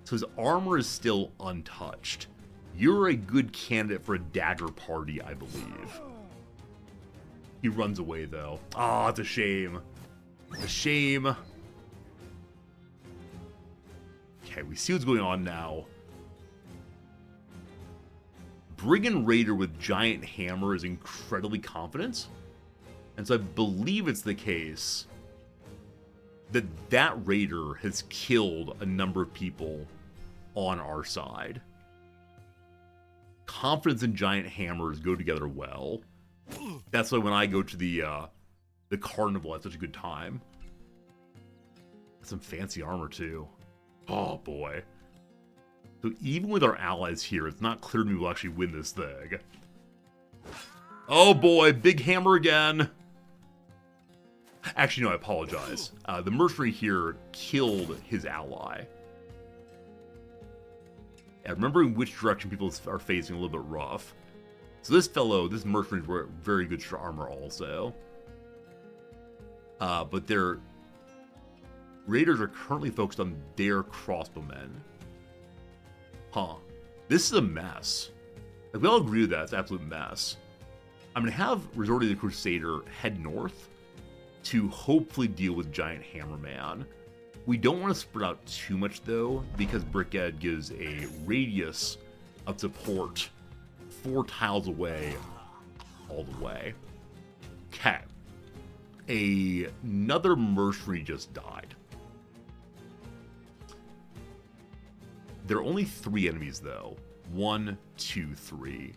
So his armor is still untouched. You're a good candidate for a dagger party, I believe. He runs away, though. Ah, it's a shame. A shame. Okay, we see what's going on now. Brigand Raider with Giant Hammer is incredibly confident. And so I believe it's the case that that Raider has killed a number of people on our side. Confidence and Giant Hammers go together well. That's why when I go to the carnival, it's such a good time. Some fancy armor, too. Oh, boy. So even with our allies here, it's not clear to me we'll actually win this thing. Oh, boy. Big hammer again. Actually, no, I apologize. The mercenary here killed his ally. Yeah, remembering which direction people are facing a little bit rough. So this mercenaries were very good armor also. But their raiders are currently focused on their crossbowmen. Huh. This is a mess. Like, we all agree with that. It's an absolute mess. I'm going to have Resort of the Crusader head north to hopefully deal with Giant Hammerman. We don't want to spread out too much, though, because Brickhead gives a radius of support 4 tiles away all the way. Okay. Another mercenary just died. There are only 3 enemies, though. 1, 2, 3.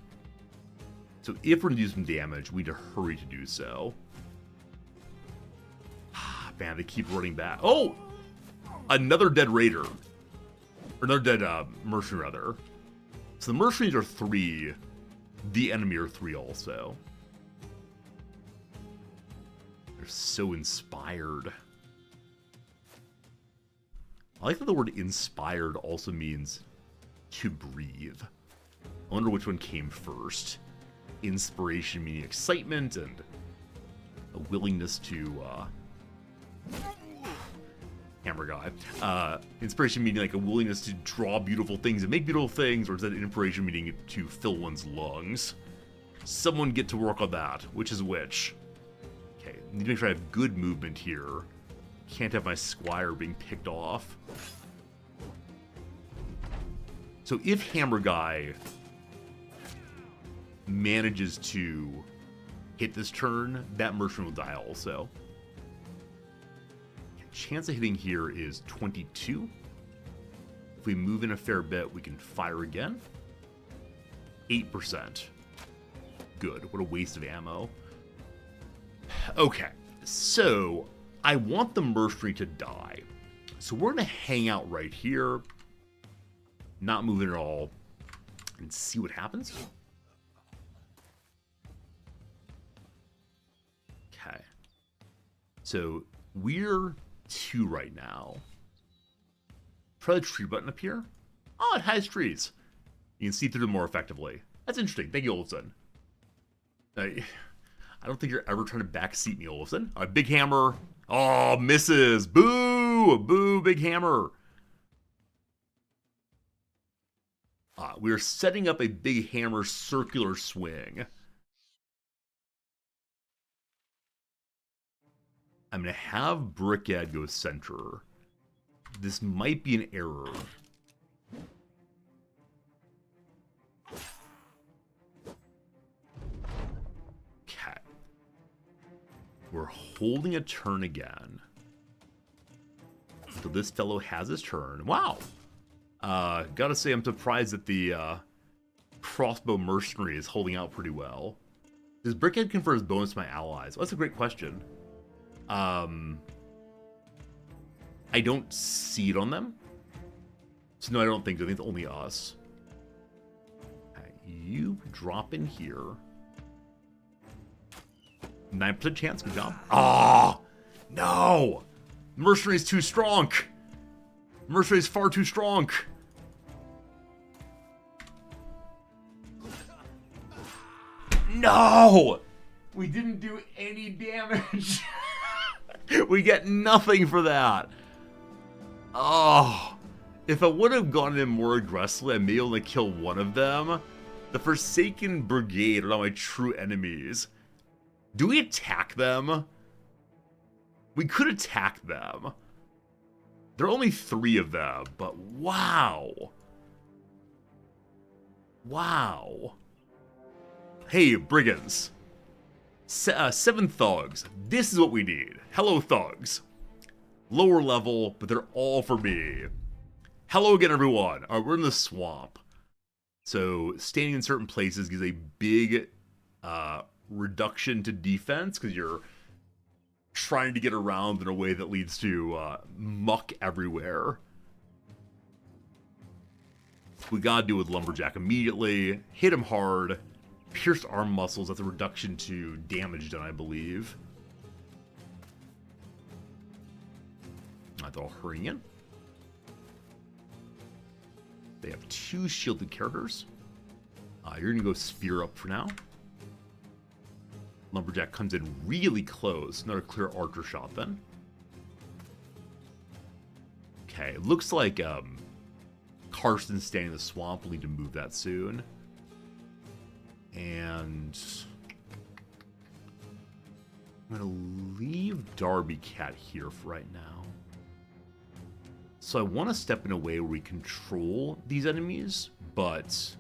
So if we're going to do some damage, we need to hurry to do so. Man, they keep running back. Oh! Another dead raider. Or another dead mercenary, rather. So the mercenaries are 3. The enemy are 3 also. They're so inspired. I like that the word inspired also means to breathe. I wonder which one came first. Inspiration meaning excitement and a willingness to hammer guy. Inspiration meaning like a willingness to draw beautiful things and make beautiful things, or is that inspiration meaning to fill one's lungs? Someone get to work on that. Which is which? Okay, need to make sure I have good movement here. Can't have my squire being picked off. So if Hammer Guy manages to hit this turn, that merchant will die also. Chance of hitting here is 22. If we move in a fair bit, we can fire again. 8%. Good. What a waste of ammo. Okay, so I want the mercenary to die. So we're going to hang out right here, not moving at all, and see what happens. Okay. So we're 2 right now. Try the tree button up here. Oh, it has trees. You can see through them more effectively. That's interesting. Thank you, Olafson. I don't think you're ever trying to backseat me, Olafson. All right, big hammer. Oh, misses. Boo! Boo, big hammer. We are setting up a big hammer circular swing. I'm going to have Brickhead go center. This might be an error. Okay. We're holding a turn again. So this fellow has his turn. Wow. Gotta say, I'm surprised that the crossbow mercenary is holding out pretty well. Does Brickhead confer his bonus to my allies? Well, that's a great question. I don't see it on them. So no, I don't think so. I think it's only us. Okay, you drop in here. 9% chance. Good job. Oh, no. Mercenary's too strong. Mercenary's far too strong. No! We didn't do any damage. We get nothing for that. Oh, if I would have gone in more aggressively, I may only kill one of them. The Forsaken Brigade are not my true enemies. Do we attack them? We could attack them. There are only 3 of them, but wow. Wow. Hey, brigands. 7 thugs. This is what we need. Hello, thugs. Lower level, but they're all for me. Hello again, everyone. All right, we're in the swamp. So, standing in certain places gives a big reduction to defense, because you're trying to get around in a way that leads to muck everywhere. We gotta do with Lumberjack immediately. Hit him hard. Pierced arm muscles, that's a reduction to damage done, I believe. That's all hurrying in. They have 2 shielded characters. You're gonna go spear up for now. Lumberjack comes in really close. Another clear archer shot then. Okay, looks like Carson's staying in the swamp. We'll need to move that soon. And I'm going to leave Darby Cat here for right now. So I want to step in a way where we control these enemies, but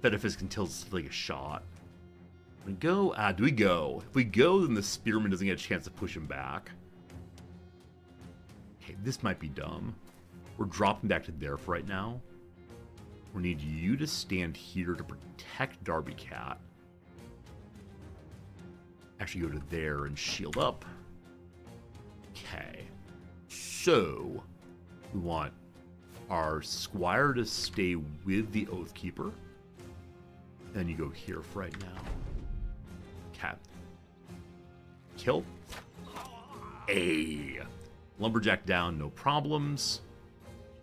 Fedifis can still take a shot. We go. Do we go? If we go, then the Spearman doesn't get a chance to push him back. Okay, this might be dumb. We're dropping back to there for right now. We need you to stand here to protect Darby Cat. Actually go to there and shield up. Okay. So, we want our Squire to stay with the Oathkeeper. Then you go here for right now. Cat. Kill. A Lumberjack down, no problems.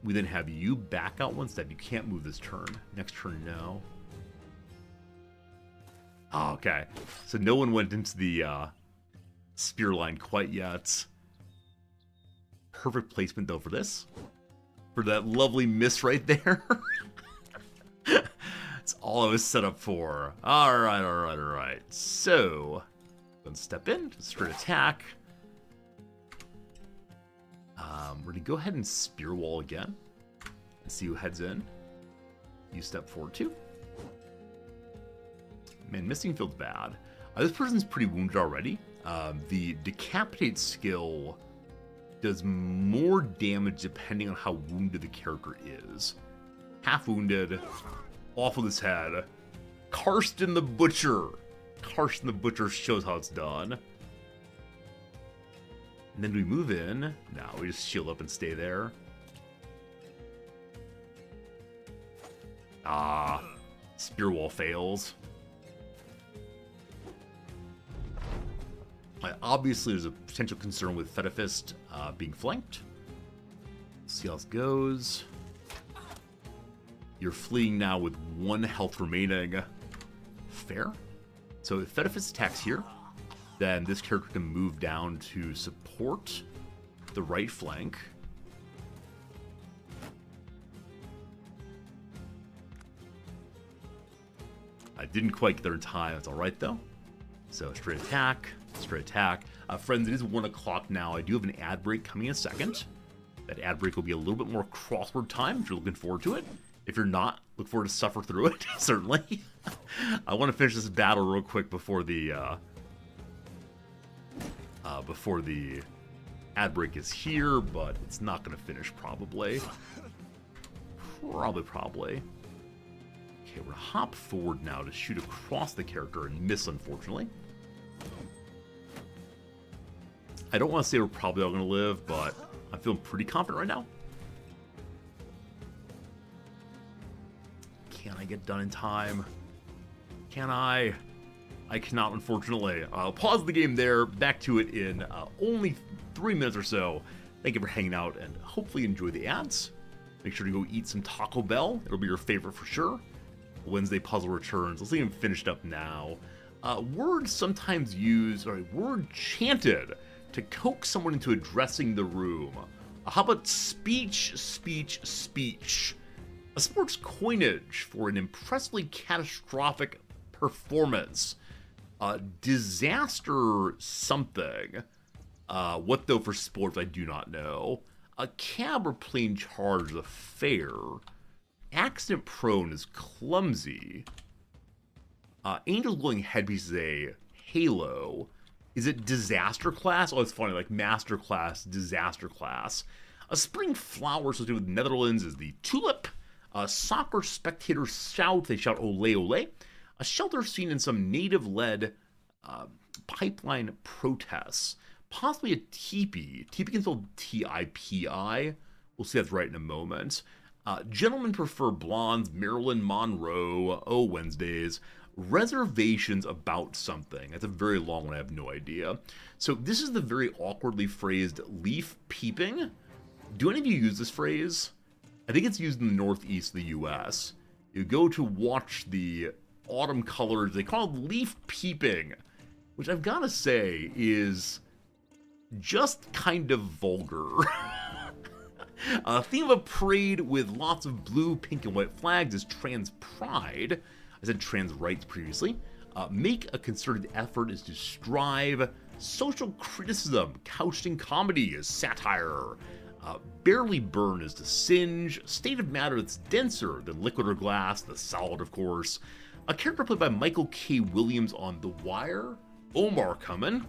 We then have you back out one step. You can't move this turn. Next turn, no. Oh, okay. So no one went into the spear line quite yet. Perfect placement, though, for this. For that lovely miss right there. That's all I was set up for. All right, all right, all right. So, let's step in. Straight attack. We're going to go ahead and spear wall again. And see who heads in. You step forward too. Man, missing feels bad. This person's pretty wounded already. The decapitate skill does more damage depending on how wounded the character is. Half wounded, off with his head. Karsten the Butcher. Karsten the Butcher shows how it's done. And then we move in. No, we just shield up and stay there. Spear wall fails. Obviously, there's a potential concern with Fedifist being flanked. See how this goes. You're fleeing now with 1 health remaining. Fair. So if Fedifist attacks here, then this character can move down to support the right flank. I didn't quite get there in time. That's all right, though. So straight attack, straight attack. Friends, it is 1 o'clock now. I do have an ad break coming in a second. That ad break will be a little bit more crossword time if you're looking forward to it. If you're not, look forward to suffer through it, certainly. I want to finish this battle real quick before the ad break is here, but it's not going to finish probably. Probably. Okay, we're going to hop forward now to shoot across the character and miss, unfortunately. I don't want to say we're probably all going to live, but I'm feeling pretty confident right now. Can I get done in time? Can I? I cannot, unfortunately. I'll pause the game there. Back to it in only 3 minutes or so. Thank you for hanging out, and hopefully enjoy the ads. Make sure to go eat some Taco Bell. It'll be your favorite for sure. Wednesday puzzle returns. Let's see him finished up now. Words sometimes used, or a word chanted to coax someone into addressing the room. How about speech, speech, speech? A sports coinage for an impressively catastrophic performance. Disaster something. What though for sports, I do not know. A cab or plane charge is a fare. Accident prone is clumsy. Angel's glowing headpiece is a halo. Is it disaster class? Oh, it's funny, like master class, disaster class. A spring flower associated with Netherlands is the tulip. Soccer spectators shout, they shout ole ole. A shelter seen in some native-led pipeline protests. Possibly a teepee. Teepee can spell T-I-P-I. We'll see that's right in a moment. Gentlemen prefer blondes, Marilyn Monroe, oh, Wednesdays. Reservations about something. That's a very long one, I have no idea. So this is the very awkwardly phrased leaf peeping. Do any of you use this phrase? I think it's used in the northeast of the US. You go to watch the autumn colors, they call it leaf peeping, which I've got to say is just kind of vulgar. A theme of a parade with lots of blue, pink, and white flags is trans pride. I said trans rights previously. Make a concerted effort is to strive. Social criticism, couched in comedy, is satire. Barely burn is to singe. State of matter that's denser than liquid or glass, the solid, of course. A character played by Michael K. Williams on The Wire. Omar coming.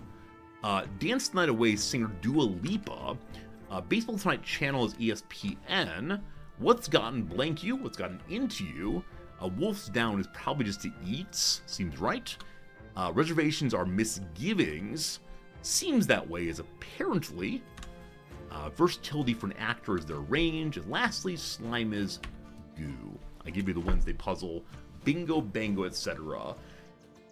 Dance the Night Away singer Dua Lipa. Baseball Tonight channel is ESPN. What's gotten blank you? What's gotten into you? Wolf's Down is probably just to eat. Seems right. Reservations are misgivings. Seems that way is apparently. Versatility for an actor is their range. And lastly, slime is goo. I give you the Wednesday puzzle. Bingo, bango, etc.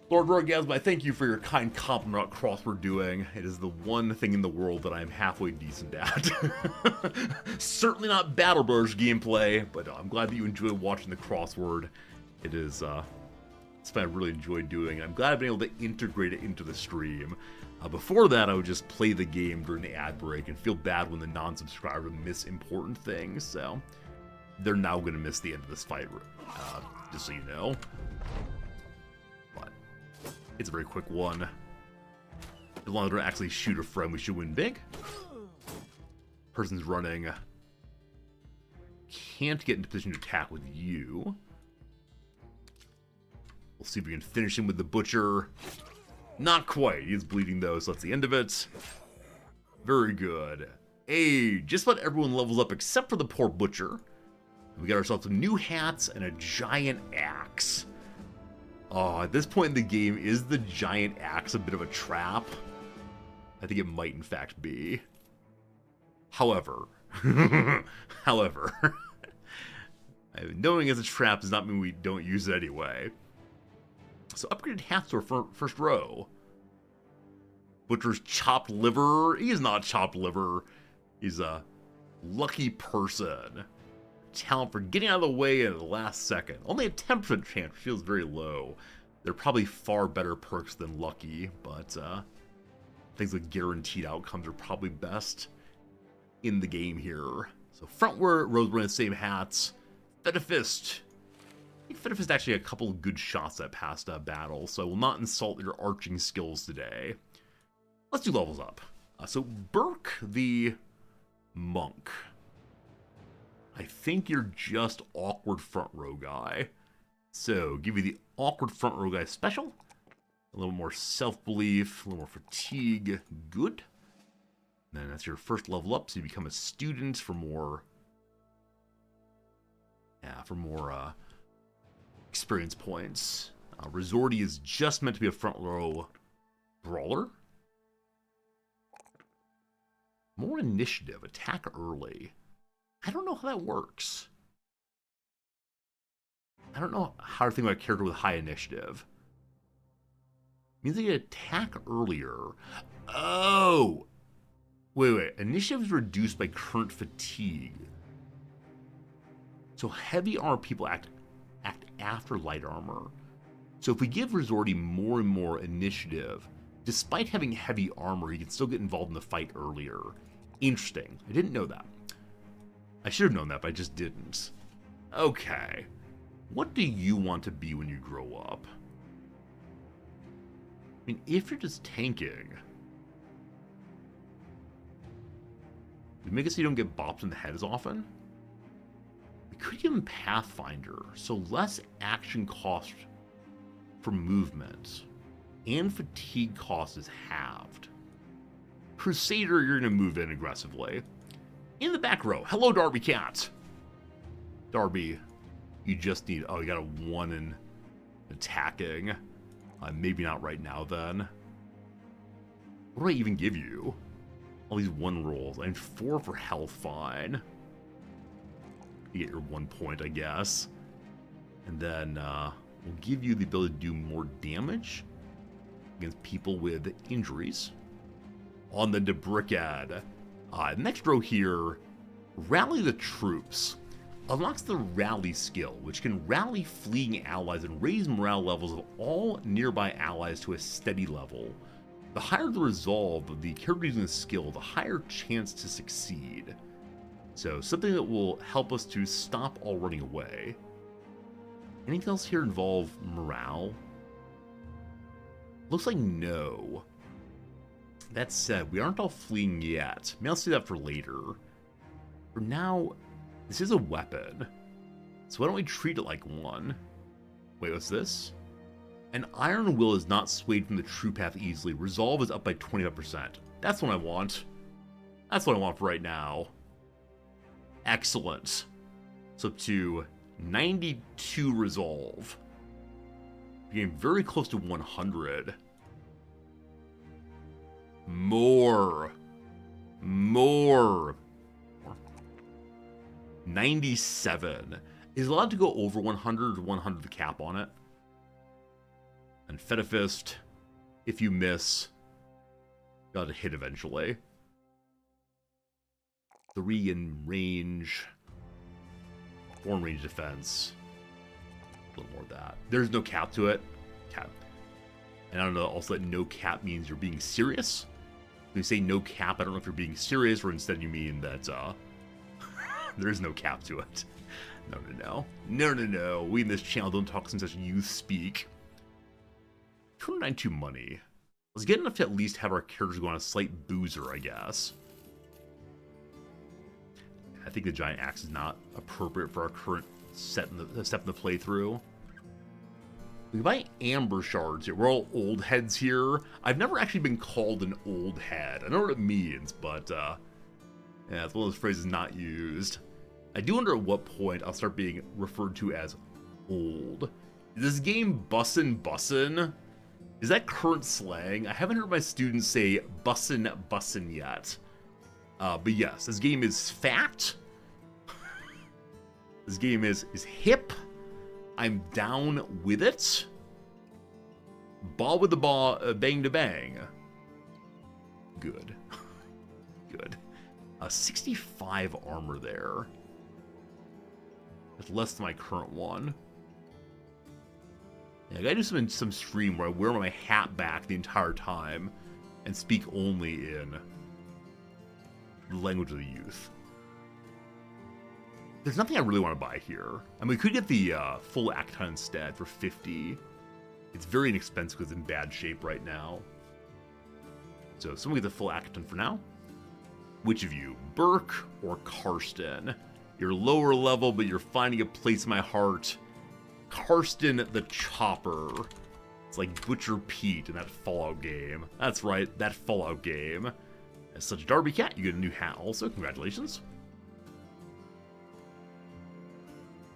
Lord Rogasm, I thank you for your kind compliment about crossword doing. It is the one thing in the world that I am halfway decent at. Certainly not Battle Bros gameplay, but I'm glad that you enjoy watching the crossword. It is something I really enjoy doing. I'm glad I've been able to integrate it into the stream. Before that, I would just play the game during the ad break and feel bad when the non-subscriber miss important things, so they're now going to miss the end of this fight, just so you know. But it's a very quick one. As long as we don't actually shoot a friend, we should win big. Person's running. Can't get into position to attack with you. We'll see if we can finish him with the butcher. Not quite. He is bleeding though, so that's the end of it. Very good. Hey, just about everyone levels up except for the poor butcher. We got ourselves some new hats and a giant axe. Oh, at this point in the game, is the giant axe a bit of a trap? I think it might in fact be. However, knowing it's a trap does not mean we don't use it anyway. So upgraded hats to our first row. Butcher's chopped liver. He is not chopped liver. He's a lucky person. Talent for getting out of the way at the last second. Only a 10% chance, which feels very low. There are probably far better perks than lucky, but things like guaranteed outcomes are probably best in the game here. So front rows wearing the same hats. Fedifist. I think Fedifist actually had a couple of good shots that past battle, so I will not insult your arching skills today. Let's do levels up. So Burke the Monk. I think you're just awkward front row guy. So give you the awkward front row guy special. A little more self-belief, a little more fatigue. Good. And then that's your first level up, so you become a student for more. Yeah, for more experience points. Resorty is just meant to be a front row brawler. More initiative, attack early. I don't know how that works. I don't know how to think about a character with high initiative. Means they get attack earlier. Oh! Wait. Initiative is reduced by current fatigue. So heavy armor people act after light armor. So if we give Resorty more and more initiative, despite having heavy armor, he can still get involved in the fight earlier. Interesting. I didn't know that. I should have known that, but I just didn't. Okay. What do you want to be when you grow up? mean, if you're just tanking, we make it so you don't get bopped in the head as often. We could give him Pathfinder, so less action cost for movement, and fatigue cost is halved. Crusader, you're going to move in aggressively. In the back row, hello, Darby Cat. Darby, you just need... Oh, you got a 1 in attacking. Maybe not right now, then. What do I even give you? All these 1 rolls. And 4 for health, fine. You get your 1 point, I guess. And then we'll give you the ability to do more damage against people with injuries. On the Debrickad. Next row here, Rally the Troops. Unlocks the Rally skill, which can rally fleeing allies and raise morale levels of all nearby allies to a steady level. The higher the resolve of the character using the skill, the higher chance to succeed. So, something that will help us to stop all running away. Anything else here involve morale? Looks like no. That said, we aren't all fleeing yet. Maybe I'll see that for later. For now, this is a weapon. So why don't we treat it like one? Wait, what's this? An iron will is not swayed from the true path easily. Resolve is up by 25%. That's what I want. That's what I want for right now. Excellent. So up to 92 resolve. Getting very close to 100. More. 97. Is allowed to go over 100 or 100 the cap on it. And Fetafist, if you miss, gotta hit eventually. 3 in range. 4 in range defense. A little more of that. There's no cap to it. Cap. And I don't know also that no cap means you're being serious. When you say no cap, I don't know if you're being serious or instead you mean that there is no cap to it. No. We in this channel don't talk in such youth speak. 292 money. Let's get enough to at least have our characters go on a slight boozer, I guess. I think the giant axe is not appropriate for our current step in the playthrough. We can buy amber shards here. We're all old heads here. I've never actually been called an old head. I know what it means, but yeah, it's one of those phrases not used. I do wonder at what point I'll start being referred to as old. Is this game bussin'? Is that current slang? I haven't heard my students say bussin' yet. But yes, this game is fat. This game is hip. I'm down with it. Ball with the ball, bang to bang. Good. Good. 65 armor there. That's less than my current one. Yeah, I gotta do some stream where I wear my hat back the entire time and speak only in the language of the youth. There's nothing I really want to buy here. I mean, we could get the full Acton instead for 50. It's very inexpensive because it's in bad shape right now. So someone get the full Acton for now. Which of you, Burke or Karsten? You're lower level, but you're finding a place in my heart. Karsten the Chopper. It's like Butcher Pete in that Fallout game. That's right, that Fallout game. As such a Darby Cat, you get a new hat also. Congratulations.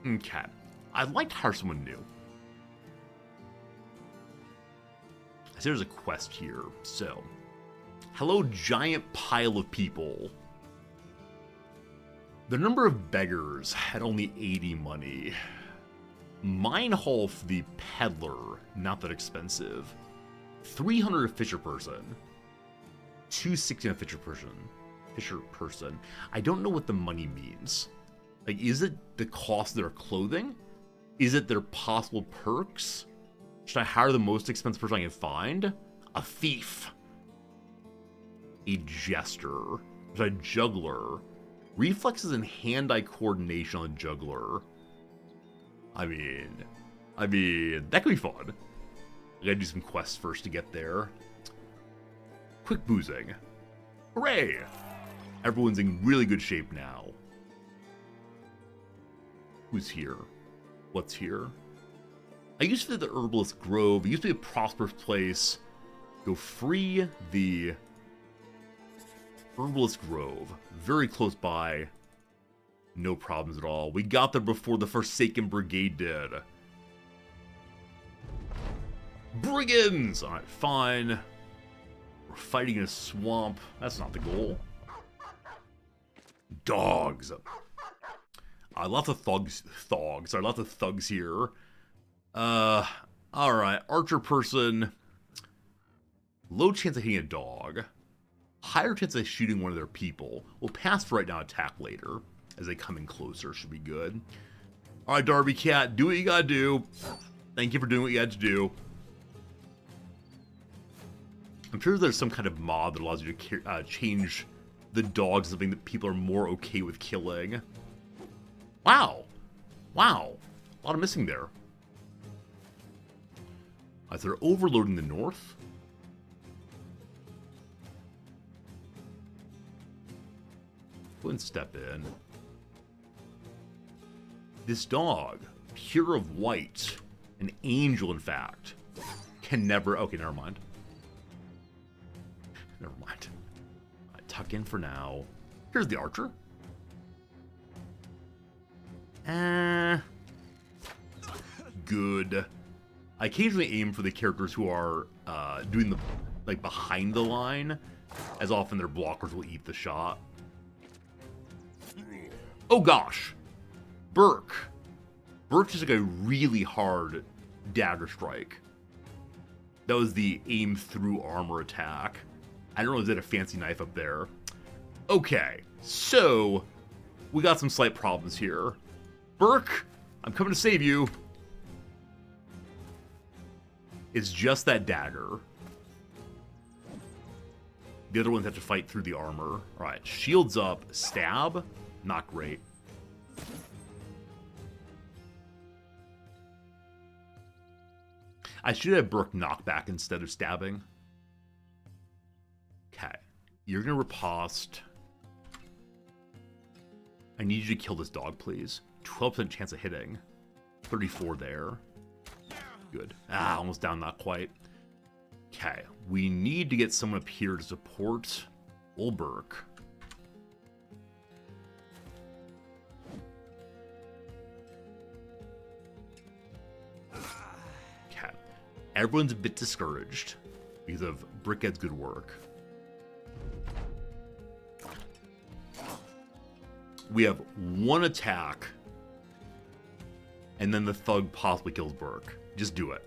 Okay. I'd like to hire someone new. I see there's a quest here. So, hello, giant pile of people. The number of beggars had only 80 money. Meinholf the peddler, not that expensive. 300 a fisher person. 260 a fisher person. I don't know what the money means. Like, is it the cost of their clothing? Is it their possible perks? Should I hire the most expensive person I can find? A thief. A jester. There's a juggler. Reflexes and hand-eye coordination on a juggler. I mean, that could be fun. I gotta do some quests first to get there. Quick boozing. Hooray! Everyone's in really good shape now. Who's here? What's here? I used to be the Herbalist Grove. It used to be a prosperous place. Go free the Herbalist Grove. Very close by. No problems at all. We got there before the Forsaken Brigade did. Brigands! Alright, fine. We're fighting in a swamp. That's not the goal. Dogs. Lots of thugs. Sorry, lots of thugs here. Alright. Archer person. Low chance of hitting a dog. Higher chance of shooting one of their people. We'll pass for right now, attack later. As they come in closer, should be good. Alright, Darby Cat, do what you gotta do. Thank you for doing what you had to do. I'm sure there's some kind of mod that allows you to change the dogs to something that people are more okay with killing. Wow. Wow. A lot of missing there. So they're overloading the north. Go and step in. This dog, pure of white, an angel in fact, can never... Okay, never mind. Never mind. Tuck in for now. Here's the archer. Good. I occasionally aim for the characters who are doing the behind the line, as often their blockers will eat the shot. Oh gosh, Burke. Burke is like a really hard dagger strike. That was the aim through armor attack. I don't know if there's a fancy knife up there. Okay, so we got some slight problems here. Burke, I'm coming to save you. It's just that dagger. The other ones have to fight through the armor. Alright, shields up, stab. Not great. I should have Burke knockback instead of stabbing. Okay. You're gonna riposte. I need you to kill this dog, please. 12% chance of hitting. 34 there. Good. Almost down, not quite. Okay. We need to get someone up here to support old Burke. Okay. Everyone's a bit discouraged because of Brickhead's good work. We have one attack, and then the thug possibly kills Burke. Just do it.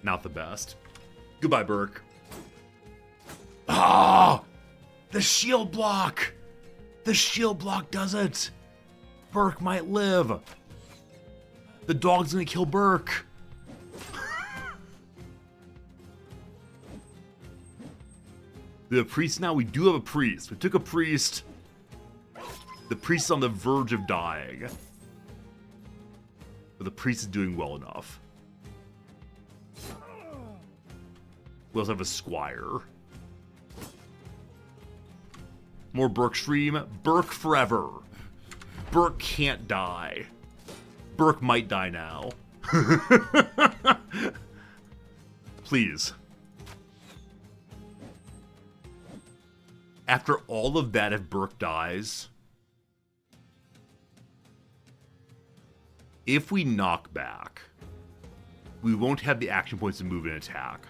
Not the best. Goodbye, Burke. Ah! The shield block! The shield block does it! Burke might live. The dog's gonna kill Burke. The priest now? We do have a priest. We took a priest. The priest is on the verge of dying. But the priest is doing well enough. We also have a squire. More Burke stream. Burke forever. Burke can't die. Burke might die now. Please. After all of that, if Burke dies... If we knock back, we won't have the action points to move and attack.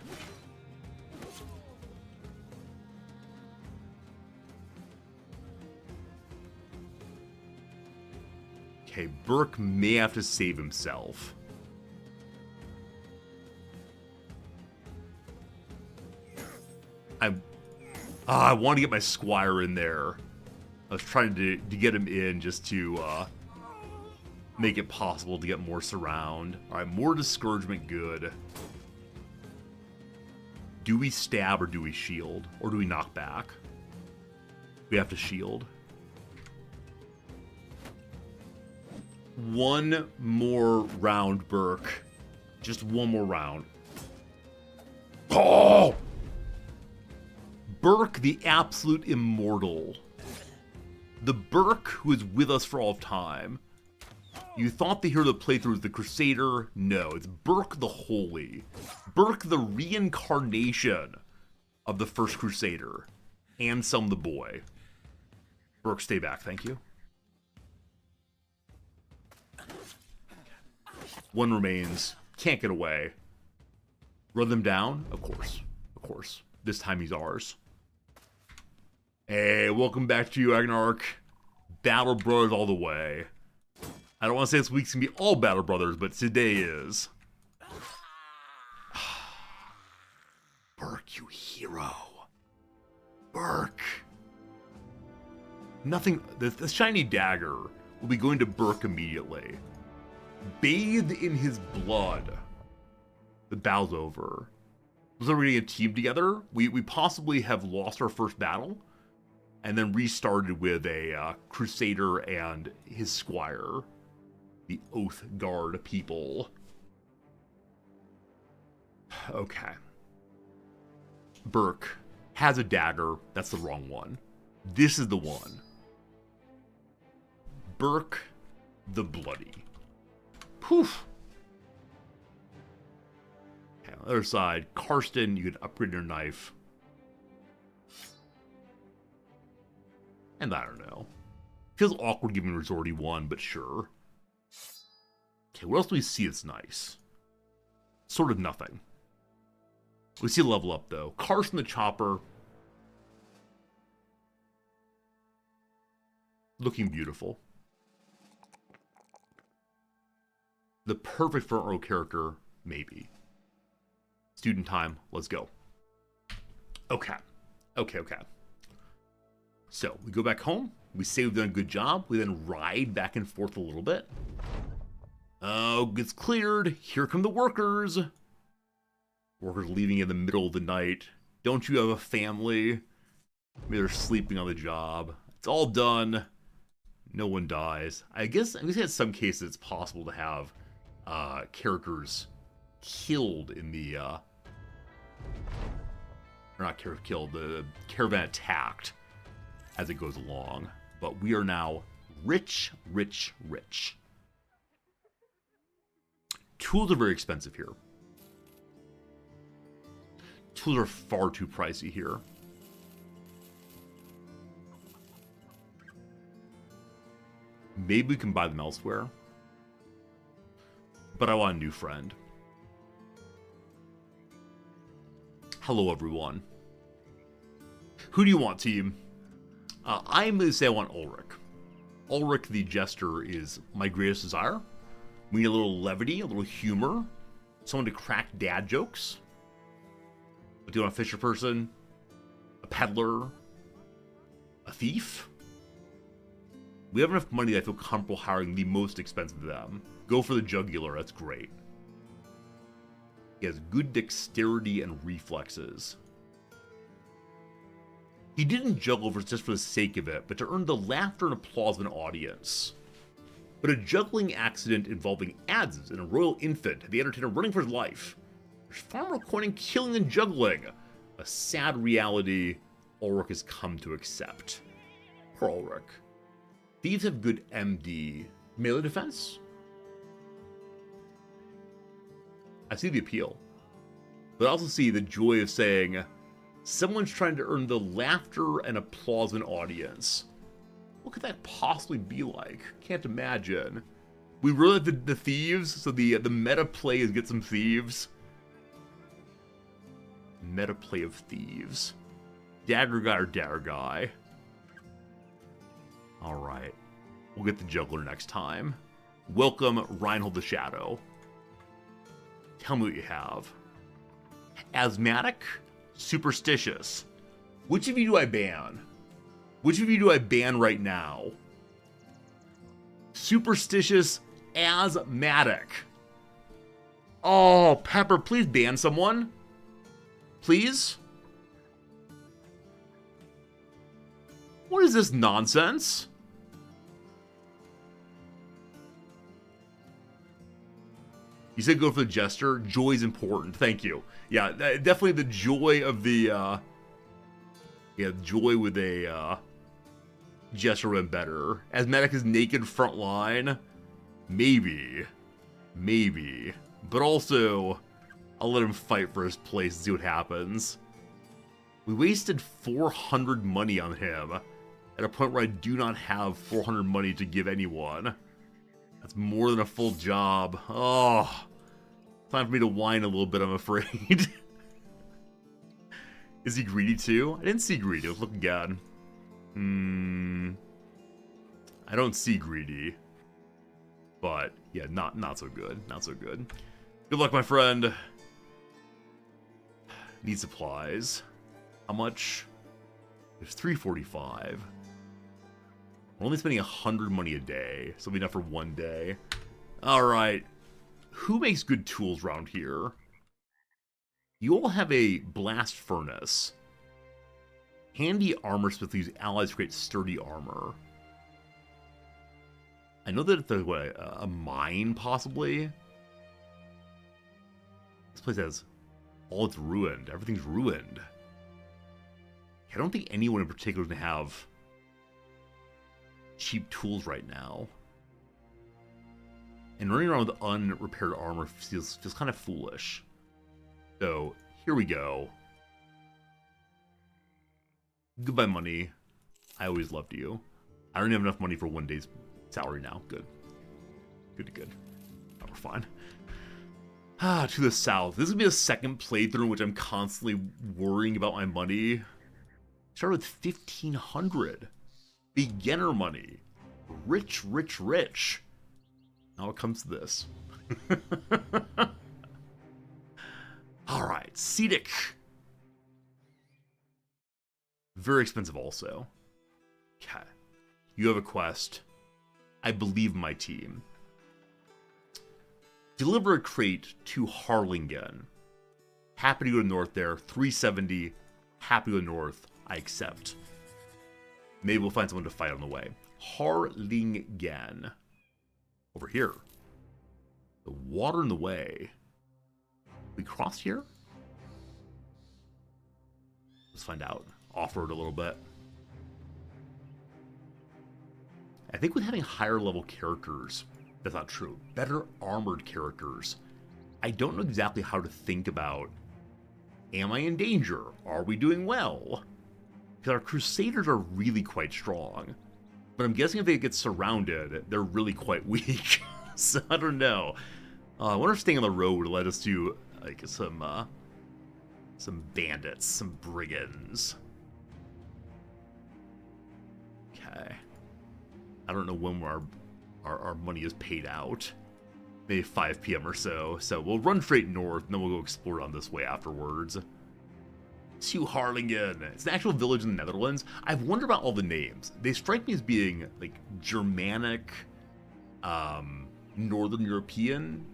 Okay, Burke may have to save himself. I want to get my squire in there. I was trying to get him in just to make it possible to get more surround. Alright, more discouragement, good. Do we stab or do we shield? Or do we knock back? We have to shield. One more round, Burke. Just one more round. Oh! Burke, the absolute immortal. The Burke who is with us for all time. You thought the hero of the playthrough was the Crusader? No, it's Burke the Holy. Burke the reincarnation of the first Crusader. Ansem the boy. Burke, stay back, thank you. One remains. Can't get away. Run them down? Of course. Of course. This time he's ours. Hey, welcome back to you, Agnark. Battle Brothers all the way. I don't want to say this week's gonna be all Battle Brothers, but today is. Burke, you hero. Burke. Nothing. The shiny dagger will be going to Burke immediately. Bathed in his blood. The battle's over. So we're getting a team together. We possibly have lost our first battle, and then restarted with a Crusader and his squire, the Oath Guard people. Okay. Burke has a dagger. That's the wrong one. This is the one. Burke the Bloody. Poof. Okay, on the other side, Karsten, you can upgrade your knife. And I don't know. Feels awkward giving Resorty one, but sure. Okay, what else do we see that's nice? Sort of nothing. We see a level up, though. Karsten the Chopper. Looking beautiful. The perfect front row character, maybe. Student time, let's go. Okay. So, we go back home. We say we've done a good job. We then ride back and forth a little bit. Oh, it's cleared. Here come the workers. Workers leaving in the middle of the night. Don't you have a family? Maybe they're sleeping on the job. It's all done. No one dies. I guess in some cases it's possible to have characters killed in the or not character killed, the caravan attacked as it goes along. But we are now rich. Tools are very expensive here. Tools are far too pricey here. Maybe we can buy them elsewhere. But I want a new friend. Hello, everyone. Who do you want, team? I'm going to say I want Ulrich. Ulrich the Jester is my greatest desire. We need a little levity, a little humor. Someone to crack dad jokes. Do you want a fisher person? A peddler? A thief? We have enough money that I feel comfortable hiring the most expensive of them. Go for the jugular, that's great. He has good dexterity and reflexes. He didn't juggle just for the sake of it, but to earn the laughter and applause of an audience. But a juggling accident involving adzes and a royal infant had the entertainer running for his life. There's far more coin in killing than juggling. A sad reality Ulrich has come to accept. Poor Ulrich. Thieves have good MD. Melee defense? I see the appeal. But I also see the joy of saying, someone's trying to earn the laughter and applause of an audience. What could that possibly be like? Can't imagine. We really like the thieves, so the meta play is get some thieves. Meta play of thieves. Dagger guy or dagger guy? Alright. We'll get the juggler next time. Welcome, Reinhold the Shadow. Tell me what you have. Asthmatic? Superstitious. Which of you do I ban? Which of you do I ban right now? Superstitious, asthmatic. Oh, Pepper, please ban someone. Please? What is this nonsense? You said go for the Jester. Joy's important. Thank you. Yeah, definitely the joy of the, yeah, joy with a, Jester would have been better. Asthmatic is naked front line. Maybe. Maybe. But also, I'll let him fight for his place and see what happens. We wasted 400 money on him at a point where I do not have 400 money to give anyone. That's more than a full job. Oh, time for me to whine a little bit, I'm afraid. Is he greedy too? I didn't see greedy. Let's look again. I don't see greedy. But, yeah, not so good. Not so good. Good luck, my friend. Need supplies. How much? There's 345. We're only spending 100 money a day, so it'll be enough for one day. Alright. Who makes good tools around here? You all have a blast furnace. Handy armor smith use allies to create sturdy armor. I know that there's what, a mine, possibly? This place has... all it's ruined. Everything's ruined. I don't think anyone in particular is going to have cheap tools right now. And running around with unrepaired armor feels kind of foolish. So, here we go. Goodbye, money. I always loved you. I don't have enough money for one day's salary now. Good. Good to good. Oh, we're fine. To the south. This is going to be a second playthrough in which I'm constantly worrying about my money. Started with 1,500. Beginner money. Rich, rich, rich. Now it comes to this. Alright, Cedic. Very expensive also. Okay. You have a quest. I believe in my team. Deliver a crate to Harlingen. Happy to go north there. 370. Happy to go north. I accept. Maybe we'll find someone to fight on the way. Harlingen. Over here. The water in the way. We cross here? Let's find out. Off-road a little bit. I think with having higher level characters, that's not true. Better armored characters. I don't know exactly how to think about, am I in danger? Are we doing well? Because our Crusaders are really quite strong. But I'm guessing if they get surrounded, they're really quite weak. So I don't know. I wonder if staying on the road led us to like some bandits, some brigands. Okay. I don't know when our money is paid out. Maybe 5 p.m. or so. So we'll run straight north, and then we'll go explore on this way afterwards. To Harlingen. It's an actual village in the Netherlands. I've wondered about all the names. They strike me as being like Germanic, Northern European.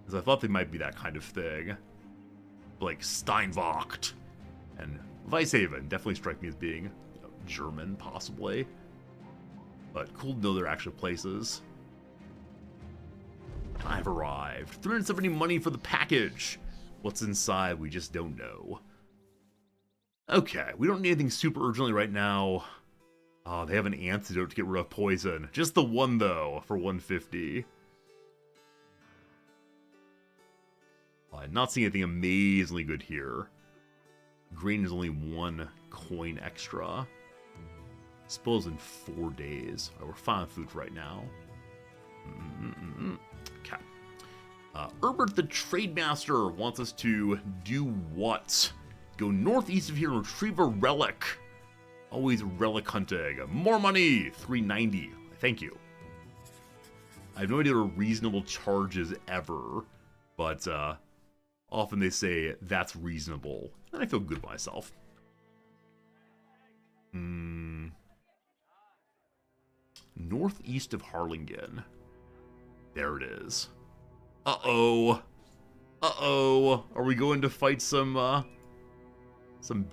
Because I thought they might be that kind of thing. Like Steinwacht and Weishaven definitely strike me as being German, possibly. But cool to know they're actual places. I've arrived. 370 money for the package. What's inside, we just don't know. Okay, we don't need anything super urgently right now. Oh, they have an antidote to get rid of poison. Just the one, though, for 150. I'm not seeing anything amazingly good here. Green is only 1 coin extra. Suppose in 4 days. Right, we're fine with food right now. Okay. Herbert the Trademaster wants us to do what? Go northeast of here and retrieve a relic. Always relic hunting. More money! 390. Thank you. I have no idea what a reasonable charge is ever, but often they say that's reasonable, and I feel good about myself. Northeast of Harlingen. There it is. Uh-oh. Uh-oh. Are we going to fight some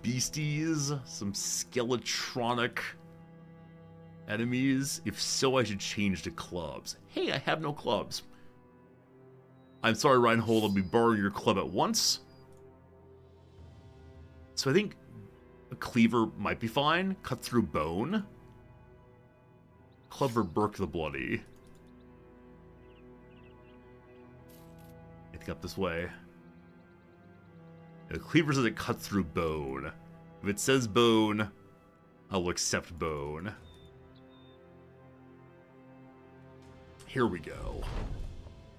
beasties? Some skeletronic enemies? If so, I should change to clubs. Hey, I have no clubs. I'm sorry, Reinhold, I'll be borrowing your club at once. So I think a cleaver might be fine. Cut through bone. Club for Burke the Bloody. I think up this way. The cleaver says it cuts through bone. If it says bone, I'll accept bone. Here we go.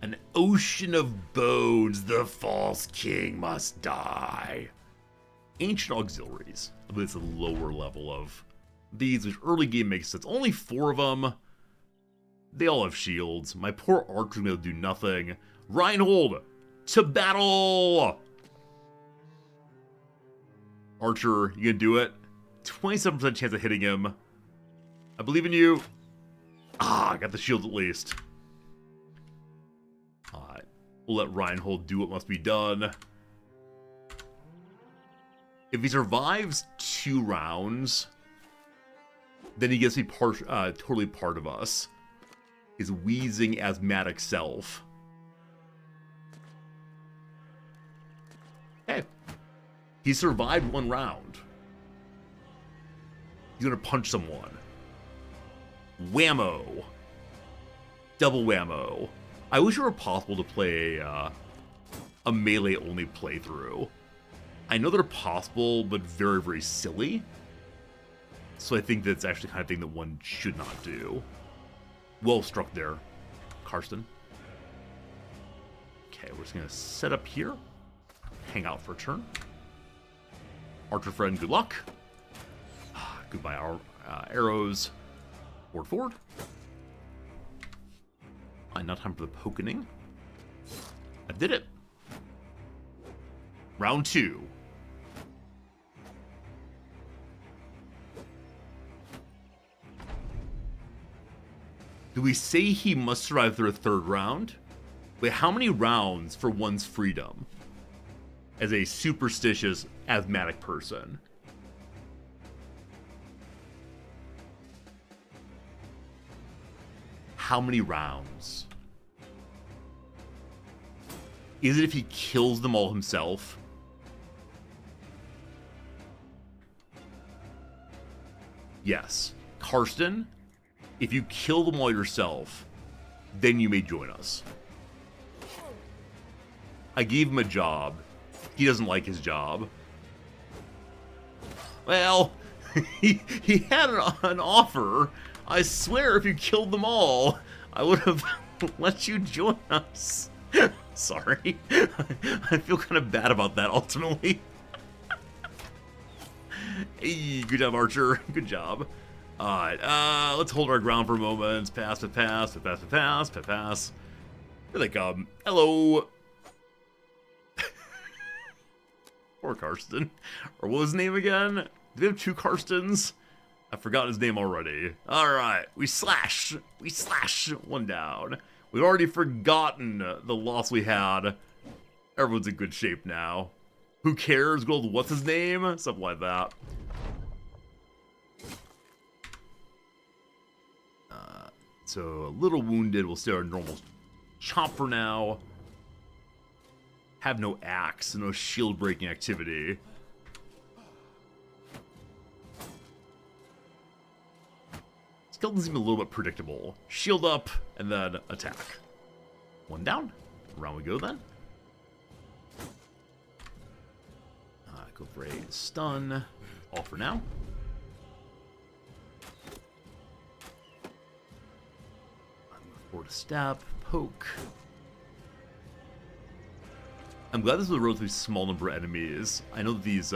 An ocean of bones, the false king must die. Ancient auxiliaries. I believe it's a lower level of these, which early game makes sense. Only 4 of them. They all have shields. My poor archer's gonna do nothing. Reinhold, to battle! Archer, you gonna do it? 27% chance of hitting him. I believe in you. Ah, I got the shield at least. Alright. We'll let Reinhold do what must be done. If he survives 2 rounds, then he gets to be totally part of us. His wheezing asthmatic self. Okay. He survived 1 round. He's gonna punch someone. Whammo. Double whammo. I wish it were possible to play a melee-only playthrough. I know they're possible, but very, very silly. So I think that's actually the kind of thing that one should not do. Well struck there, Karsten. Okay, we're just going to set up here. Hang out for a turn. Archer friend, good luck. Goodbye, our arrows. Forward. Now time for the pokening. I did it. Round 2. Do we say he must survive through a 3rd round? Wait, how many rounds for one's freedom? As a superstitious, asthmatic person. How many rounds? Is it if he kills them all himself? Yes. Karsten, if you kill them all yourself, then you may join us. I gave him a job. He doesn't like his job. Well, he had an offer. I swear if you killed them all, I would have let you join us. Sorry. I feel kind of bad about that, ultimately. Hey, good job, Archer. Good job. Alright, let's hold our ground for a moment. Pass. Here they come. Hello. Poor Karsten. Or what was his name again? Do we have 2 Karstens? I've forgotten his name already. Alright, we slash 1 down. We've already forgotten the loss we had. Everyone's in good shape now. Who cares? Gold, what's his name? Something like that. So, a little wounded. We'll stay our normal chomp for now. Have no axe, no shield breaking activity. Skeletons seem a little bit predictable. Shield up, and then attack. 1 down. Around we go then. Go for a stun. All for now. Forward a step. Poke. I'm glad this is a relatively small number of enemies. I know that these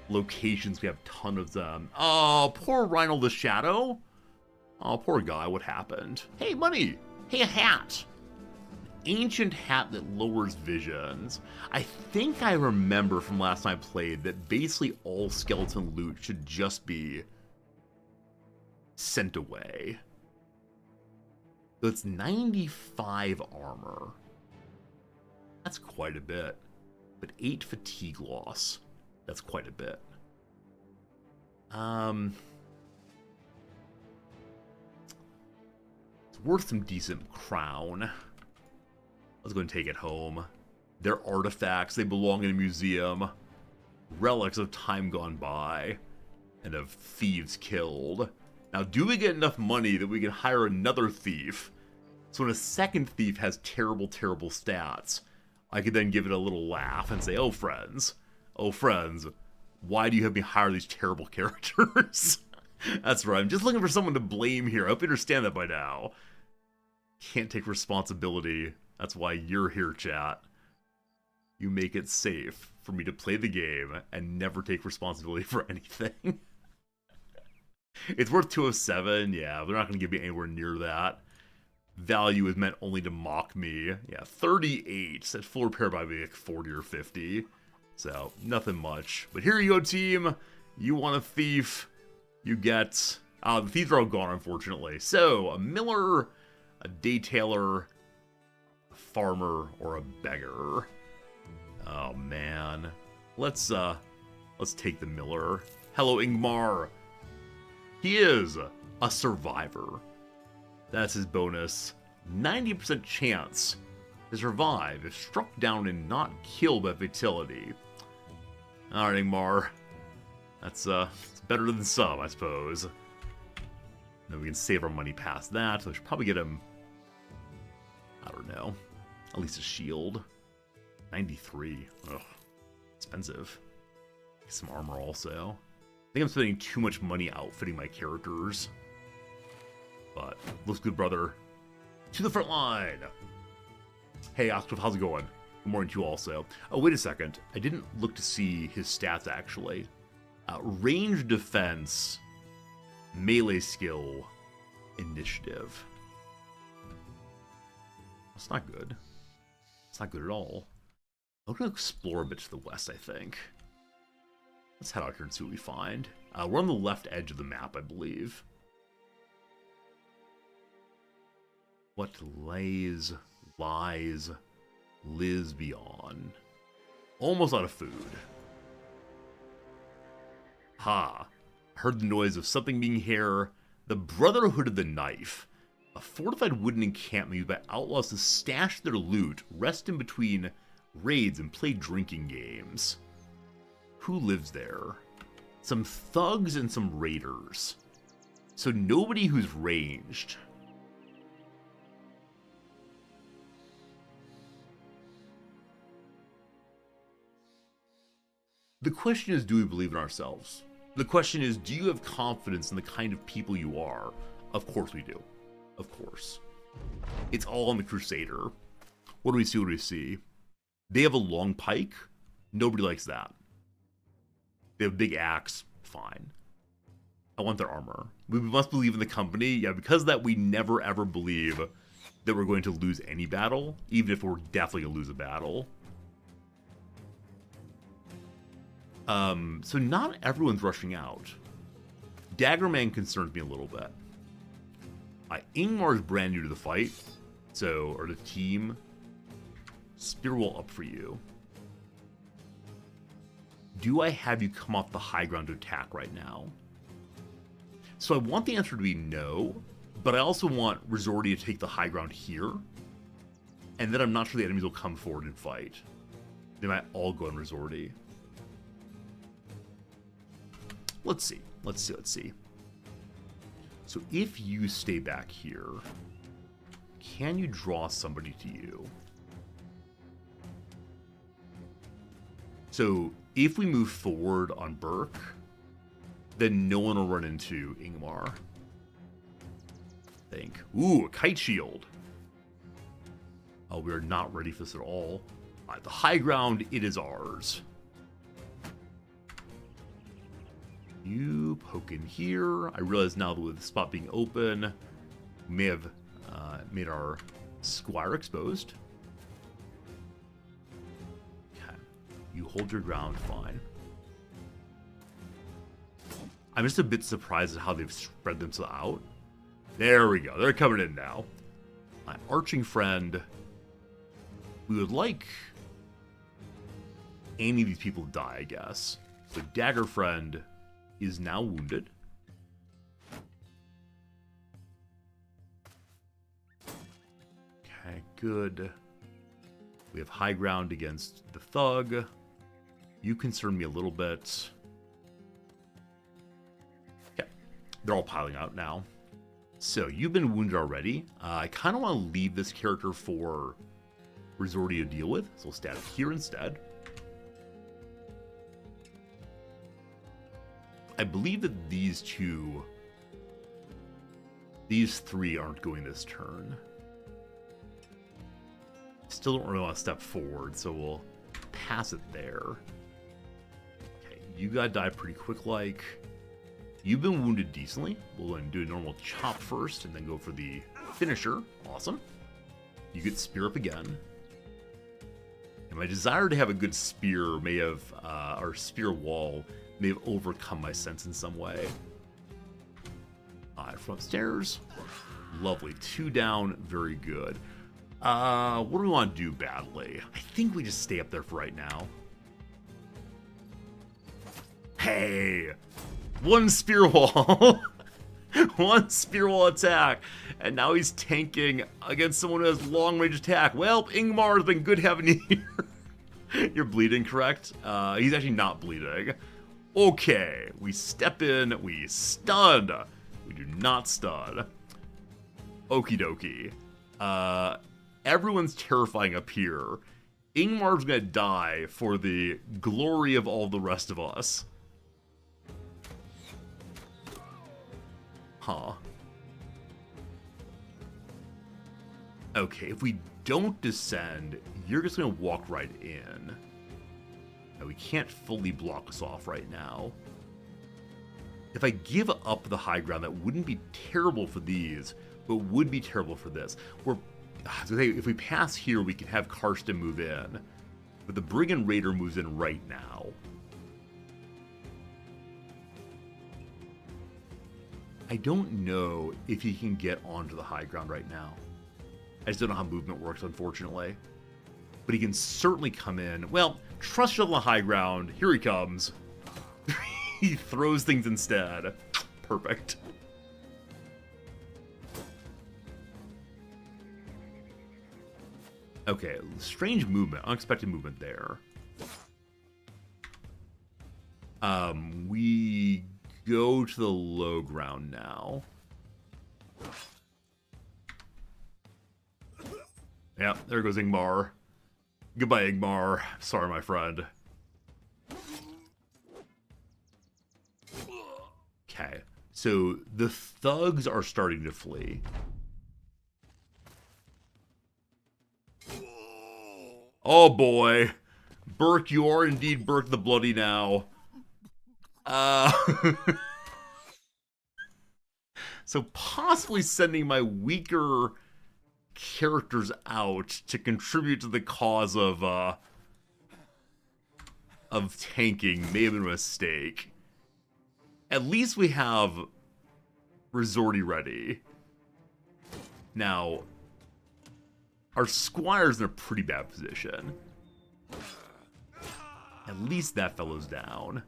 locations, we have a ton of them. Oh, poor Reinhold the Shadow. Oh, poor guy, what happened? Hey, money! Hey, a hat! Ancient hat that lowers visions. I think I remember from last time I played that basically all skeleton loot should just be sent away. So it's 95 armor. That's quite a bit. But 8 fatigue loss. That's quite a bit. It's worth some decent crown. Let's go and take it home. They're artifacts. They belong in a museum. Relics of time gone by. And of thieves killed. Now, do we get enough money that we can hire another thief? So when a second thief has terrible, terrible stats, I could then give it a little laugh and say, oh, friends, why do you have me hire these terrible characters? That's right, I'm just looking for someone to blame here. I hope you understand that by now. Can't take responsibility. That's why you're here, chat. You make it safe for me to play the game and never take responsibility for anything. It's worth 207, yeah, they're not going to give me anywhere near that. Value is meant only to mock me. Yeah, 38. That full repair by maybe like 40 or 50. So, nothing much. But here you go, team. You want a thief. You get... the thieves are all gone, unfortunately. So, a miller, a detailer, a farmer, or a beggar. Oh, man. Let's take the miller. Hello, Ingmar. He is a survivor. That's his bonus. 90% chance to survive if struck down and not killed by fatality. Alright, Ingmar. That's it's better than some, I suppose. Then we can save our money past that. So we should probably get him, I don't know, at least a shield. 93. Ugh. Expensive. Some armor also. I think I'm spending too much money outfitting my characters. But, looks good, brother. To the front line! Hey, Octave, how's it going? Good morning to you also. Oh, wait a second. I didn't look to see his stats, actually. Range defense, melee skill, initiative. That's not good. It's not good at all. I'm going to explore a bit to the west, I think. Let's head out here and see what we find. We're on the left edge of the map, I believe. What lies beyond? Almost out of food. Ha! Heard the noise of something being here. The Brotherhood of the Knife. A fortified wooden encampment used by outlaws to stash their loot, rest in between raids, and play drinking games. Who lives there? Some thugs and some raiders. So nobody who's ranged. The question is, do we believe in ourselves? The question is, do you have confidence in the kind of people you are? Of course we do. Of course. It's all on the Crusader. What do we see? What do we see? They have a long pike. Nobody likes that. They have a big axe. Fine. I want their armor. We must believe in the company. Yeah, because of that, we never ever believe that we're going to lose any battle, even if we're definitely going to lose a battle. So not everyone's rushing out. Daggerman concerns me a little bit. Ingmar's brand new to the fight, or the team. Spearwall up for you. Do I have you come off the high ground to attack right now? So I want the answer to be no, but I also want Resorti to take the high ground here, and then I'm not sure the enemies will come forward and fight. They might all go on Resorti. Let's see. So if you stay back here, can you draw somebody to you? So if we move forward on Burke, then no one will run into Ingmar. I think. Ooh, a kite shield. Oh, we are not ready for this at all. The high ground, it is ours. You poke in here. I realize now that with the spot being open, we may have made our squire exposed. Okay. You hold your ground, fine. I'm just a bit surprised at how they've spread themselves out. There we go. They're coming in now. My arching friend. We would like any of these people to die, I guess. So dagger friend is now wounded. Okay, good. We have high ground against the thug. You concern me a little bit. Okay. They're all piling out now. So, you've been wounded already. I kind of want to leave this character for Resorti to deal with. So, we'll stab here instead. I believe that these three aren't going this turn. Still don't really want to step forward, so we'll pass it there. Okay, you gotta die pretty quick like. You've been wounded decently. We'll go and do a normal chop first and then go for the finisher. Awesome. You get spear up again. And my desire to have a good spear may have, or spear wall, may have overcome my sense in some way. Alright, from upstairs. Lovely. 2 down. Very good. What do we want to do badly? I think we just stay up there for right now. Hey! 1 spear wall! 1 spear wall attack! And now he's tanking against someone who has long range attack. Well, Ingmar has been good having you here. You're bleeding, correct? He's actually not bleeding. Okay, we step in, we stun. We do not stun. Okie dokie. Everyone's terrifying up here. Ingmar's gonna die for the glory of all the rest of us. Huh. Okay, if we don't descend, you're just gonna walk right in. Now, we can't fully block us off right now. If I give up the high ground, that wouldn't be terrible for these, but would be terrible for this. If we pass here, we can have Karsten move in. But the Brigand Raider moves in right now. I don't know if he can get onto the high ground right now. I just don't know how movement works, unfortunately. But he can certainly come in. Well, trust on the high ground. Here he comes. He throws things instead. Perfect. Okay, strange movement, unexpected movement there. We go to the low ground now. Yeah, there goes Ingmar. Goodbye, Ingmar. Sorry, my friend. Okay, so the thugs are starting to flee. Oh boy. Burke, you are indeed Burke the Bloody now. So possibly sending my weaker characters out to contribute to the cause of tanking may have been a mistake. At least we have Resorti ready. Now, our squire's in a pretty bad position. At least that fellow's down.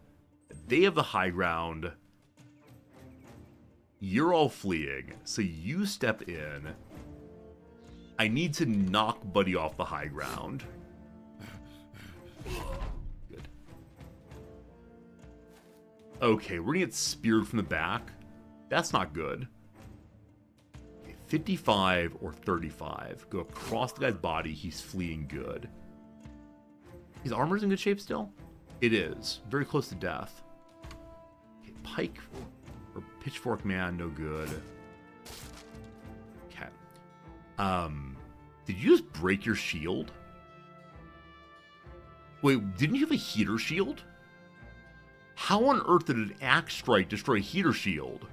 They have the high ground. You're all fleeing, so you step in. I need to knock Buddy off the high ground. Good. Okay, we're gonna get speared from the back. That's not good. 55 or 35. Go across the guy's body. He's fleeing good. His armor's in good shape still? It is. Very close to death. Okay, pike or pitchfork man, no good. Okay. Did you just break your shield? Wait, didn't you have a heater shield? How on earth did an axe strike destroy a heater shield?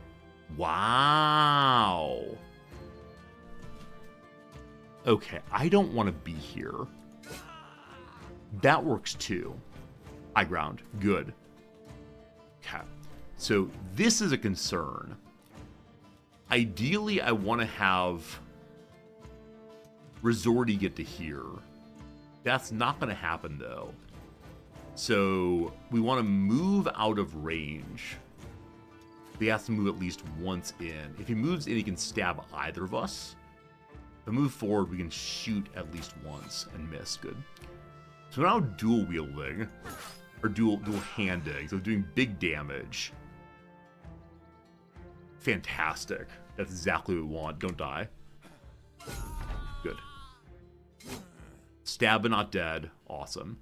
Wow. Okay, I don't want to be here. That works too. High ground. Good. Okay. So this is a concern. Ideally, I want to have Resorti get to here. That's not going to happen, though. So we want to move out of range. He has to move at least once in. If he moves in, he can stab either of us. If we move forward, we can shoot at least once and miss. Good. So now dual wielding, or dual handing, so doing big damage. Fantastic. That's exactly what we want. Don't die. Good. Stab but not dead. Awesome.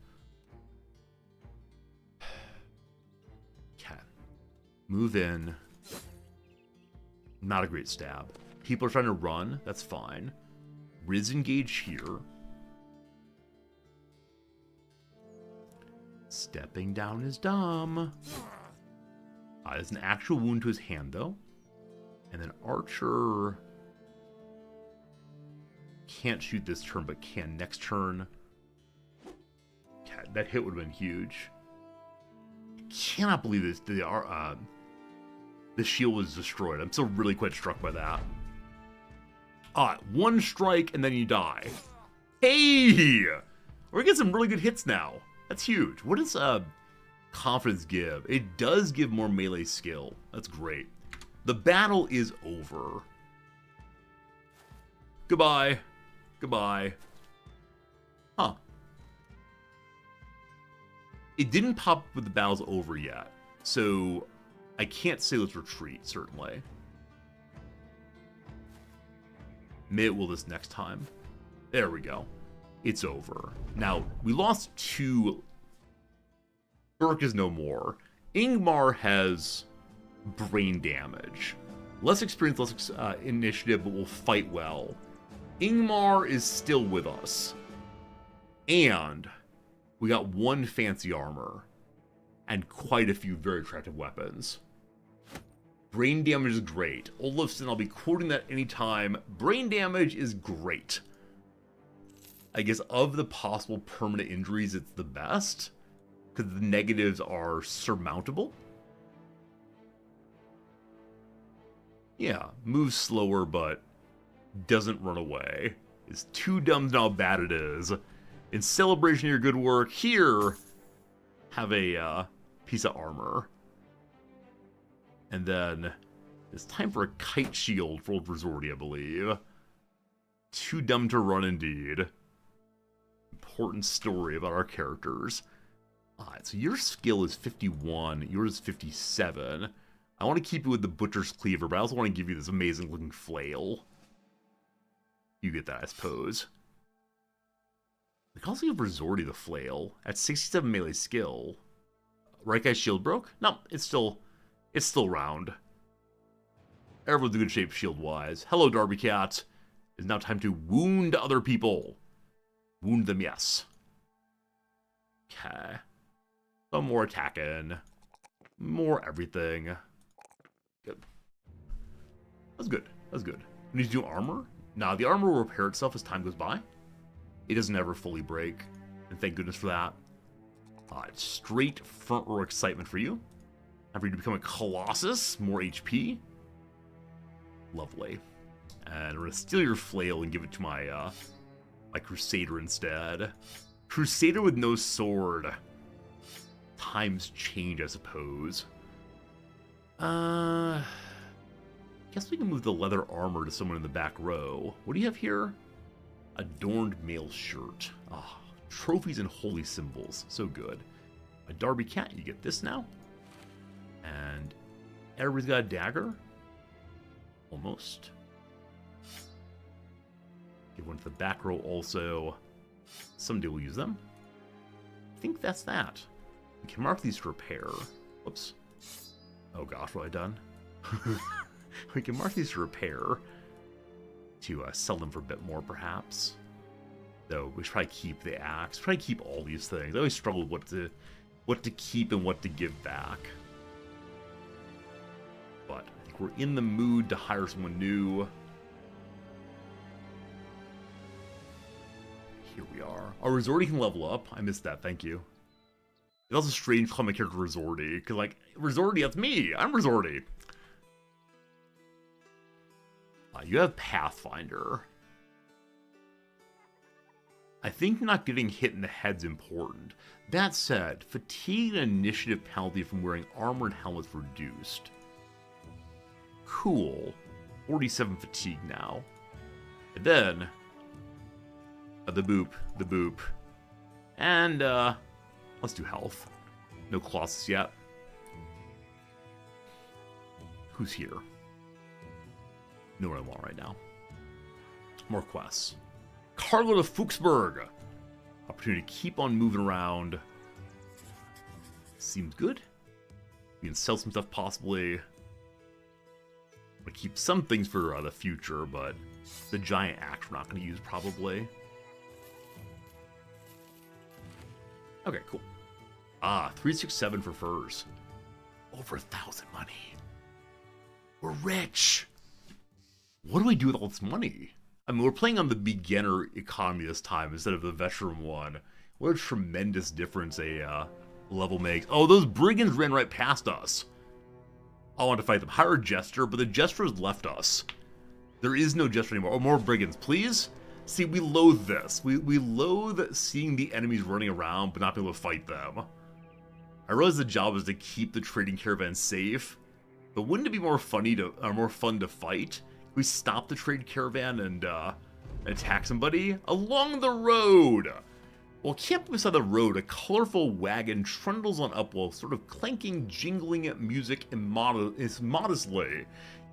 Okay. Move in. Not a great stab. People are trying to run. That's fine. Riz engage here. Stepping down is dumb. There's an actual wound to his hand, though. And then Archer can't shoot this turn, but can next turn. Okay, that hit would have been huge. Cannot believe this. The shield was destroyed. I'm still really quite struck by that. One strike and then you die. Hey! We're getting some really good hits now. That's huge. What does confidence give? It does give more melee skill. That's great. The battle is over. Goodbye. Goodbye. Huh. It didn't pop with the battle's over yet, so I can't say let's retreat, certainly. Maybe it will this next time. There we go. It's over. Now, we lost 2. Burke is no more. Ingmar has brain damage. Less experience, less initiative, but will fight well. Ingmar is still with us. And we got 1 fancy armor. And quite a few very attractive weapons. Brain damage is great. Olafson, I'll be quoting that anytime. Brain damage is great. I guess of the possible permanent injuries, it's the best. Because the negatives are surmountable. Yeah, moves slower, but doesn't run away. It's too dumb to know how bad it is. In celebration of your good work, here, have a piece of armor. And then it's time for a kite shield for old Resorti, I believe. Too dumb to run indeed. Important story about our characters. Alright, so your skill is 51, yours is 57. I want to keep you with the Butcher's Cleaver, but I also want to give you this amazing looking flail. You get that, I suppose. We can also give Resorti the flail at 67 melee skill. Right guy's shield broke? No, it's still round. Everyone's in good shape shield-wise. Hello, Darby Cat. It's now time to wound other people. Wound them, yes. Okay. Some more attacking. More everything. Good. That's good. That's good. We need to do armor? Nah, the armor will repair itself as time goes by. It doesn't ever fully break. And thank goodness for that. Straight front row excitement for you. Time for you to become a Colossus. More HP. Lovely. And we're going to steal your flail and give it to my Crusader instead. Crusader with no sword. Times change, I suppose. Guess we can move the leather armor to someone in the back row. What do you have here? Adorned mail shirt. Trophies and holy symbols. So good. A Darby Cat, you get this now. And everybody's got a dagger? Almost. Give one to the back row also. Someday we'll use them. I think that's that. We can mark these to repair. Whoops. Oh gosh, what have I done? We can mark these to repair. To sell them for a bit more, perhaps. Though, we should probably keep the axe. Try to keep all these things. I always struggle with what to keep and what to give back. But I think we're in the mood to hire someone new. Here we are. Our Resorti can level up. I missed that, thank you. It's also strange calling my character Resorti, because, like, Resorti, that's me! I'm Resorti! You have Pathfinder. I think not getting hit in the head's important. That said, fatigue and initiative penalty from wearing armor and helmet's reduced. Cool. 47 fatigue now. And then, the boop. And, let's do health. No Colossus yet. Who's here? Know what I want right now. More quests. Cargo to Fuchsburg. Opportunity to keep on moving around. Seems good. We can sell some stuff possibly. We'll keep some things for the future, but the giant axe we're not going to use probably. Okay, cool. 367 for furs. Over 1,000 money. We're rich. What do we do with all this money? I mean, we're playing on the beginner economy this time instead of the veteran one. What a tremendous difference a level makes. Oh, those brigands ran right past us. I want to fight them. Hire a jester, but the jester has left us. There is no jester anymore. Oh, more brigands, please? See, we loathe this. We loathe seeing the enemies running around but not be able to fight them. I realize the job is to keep the trading caravan safe, but wouldn't it be more fun to fight? We stop the trade caravan and attack somebody along the road. While camping beside the road, a colorful wagon trundles on up while sort of clanking, jingling music modestly.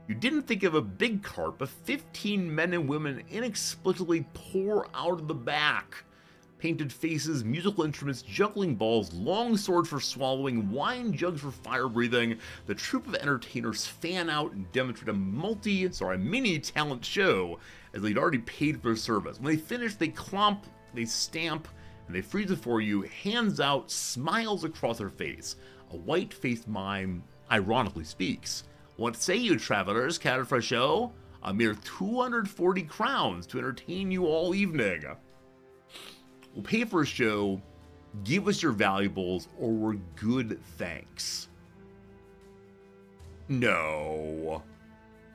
You didn't think of a big cart, but 15 men and women inexplicably pour out of the back. Painted faces, musical instruments, juggling balls, long swords for swallowing, wine jugs for fire breathing. The troupe of entertainers fan out and demonstrate a mini talent show, as they'd already paid for their service. When they finish, they clomp, they stamp, and they freeze before you, hands out, smiles across their face. A white-faced mime ironically speaks. What say you, travelers, catered for a show? A mere 240 crowns to entertain you all evening. We'll pay for a show, give us your valuables, or we're good, thanks. No.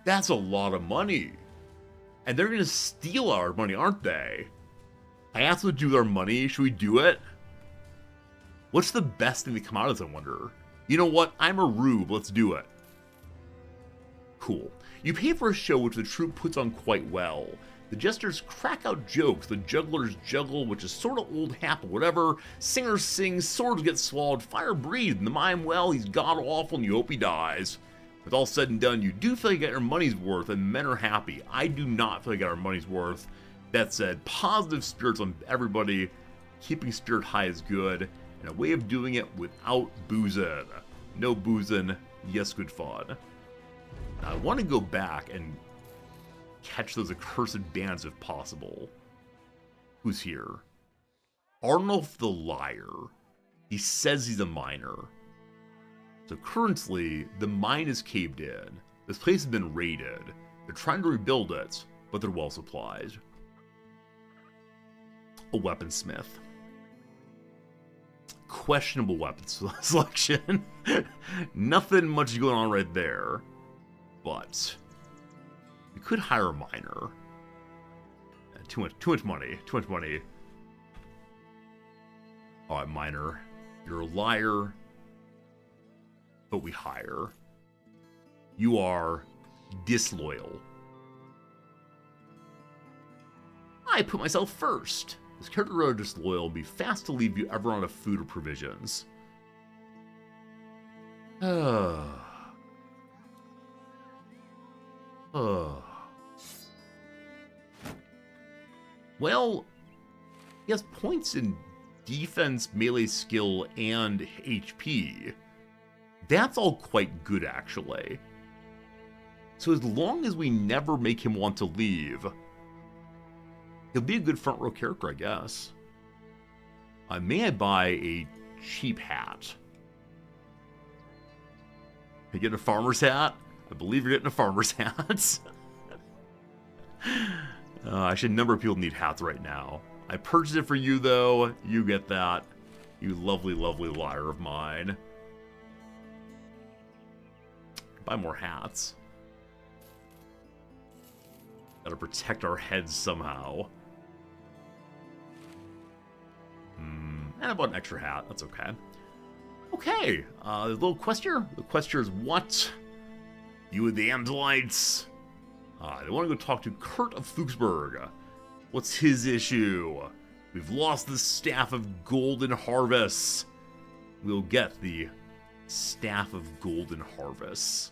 That's a lot of money. And they're gonna steal our money, aren't they? I asked them to do with our money, should we do it? What's the best thing to come out of this, I wonder? You know what, I'm a rube, let's do it. Cool. You pay for a show which the troupe puts on quite well. The jesters crack out jokes, the jugglers juggle, which is sort of old hat, but whatever. Singers sing, swords get swallowed, fire breathed, and the mime, well, he's god-awful and you hope he dies. With all said and done, you do feel like you got your money's worth, and men are happy. I do not feel like I got our money's worth. That said, positive spirits on everybody, keeping spirit high is good, and a way of doing it without boozing. No boozing, yes, good fun. Now, I want to go back and catch those accursed bands if possible. Who's here? Arnulf the Liar. He says he's a miner. So currently, the mine is caved in. This place has been raided. They're trying to rebuild it, but they're well supplied. A weaponsmith. Questionable weapon selection. Nothing much going on right there. But we could hire a miner. Too much money. Alright, miner. You're a liar. But we hire. You are disloyal. I put myself first. This character rather disloyal will be fast to leave you ever on a food or provisions. Well, he has points in defense, melee skill, and HP. That's all quite good, actually. So as long as we never make him want to leave, he'll be a good front row character, I guess. May I buy a cheap hat? You getting a farmer's hat? I believe you're getting a farmer's hat. Actually, a number of people need hats right now. I purchased it for you, though. You get that. You lovely, lovely liar of mine. Buy more hats. Gotta protect our heads somehow. And I bought an extra hat. That's okay. Okay. The little quest here. The quest here is what? You and the Amselites. They want to go talk to Kurt of Fuchsburg. What's his issue? We've lost the Staff of Golden Harvests. We'll get the Staff of Golden Harvests.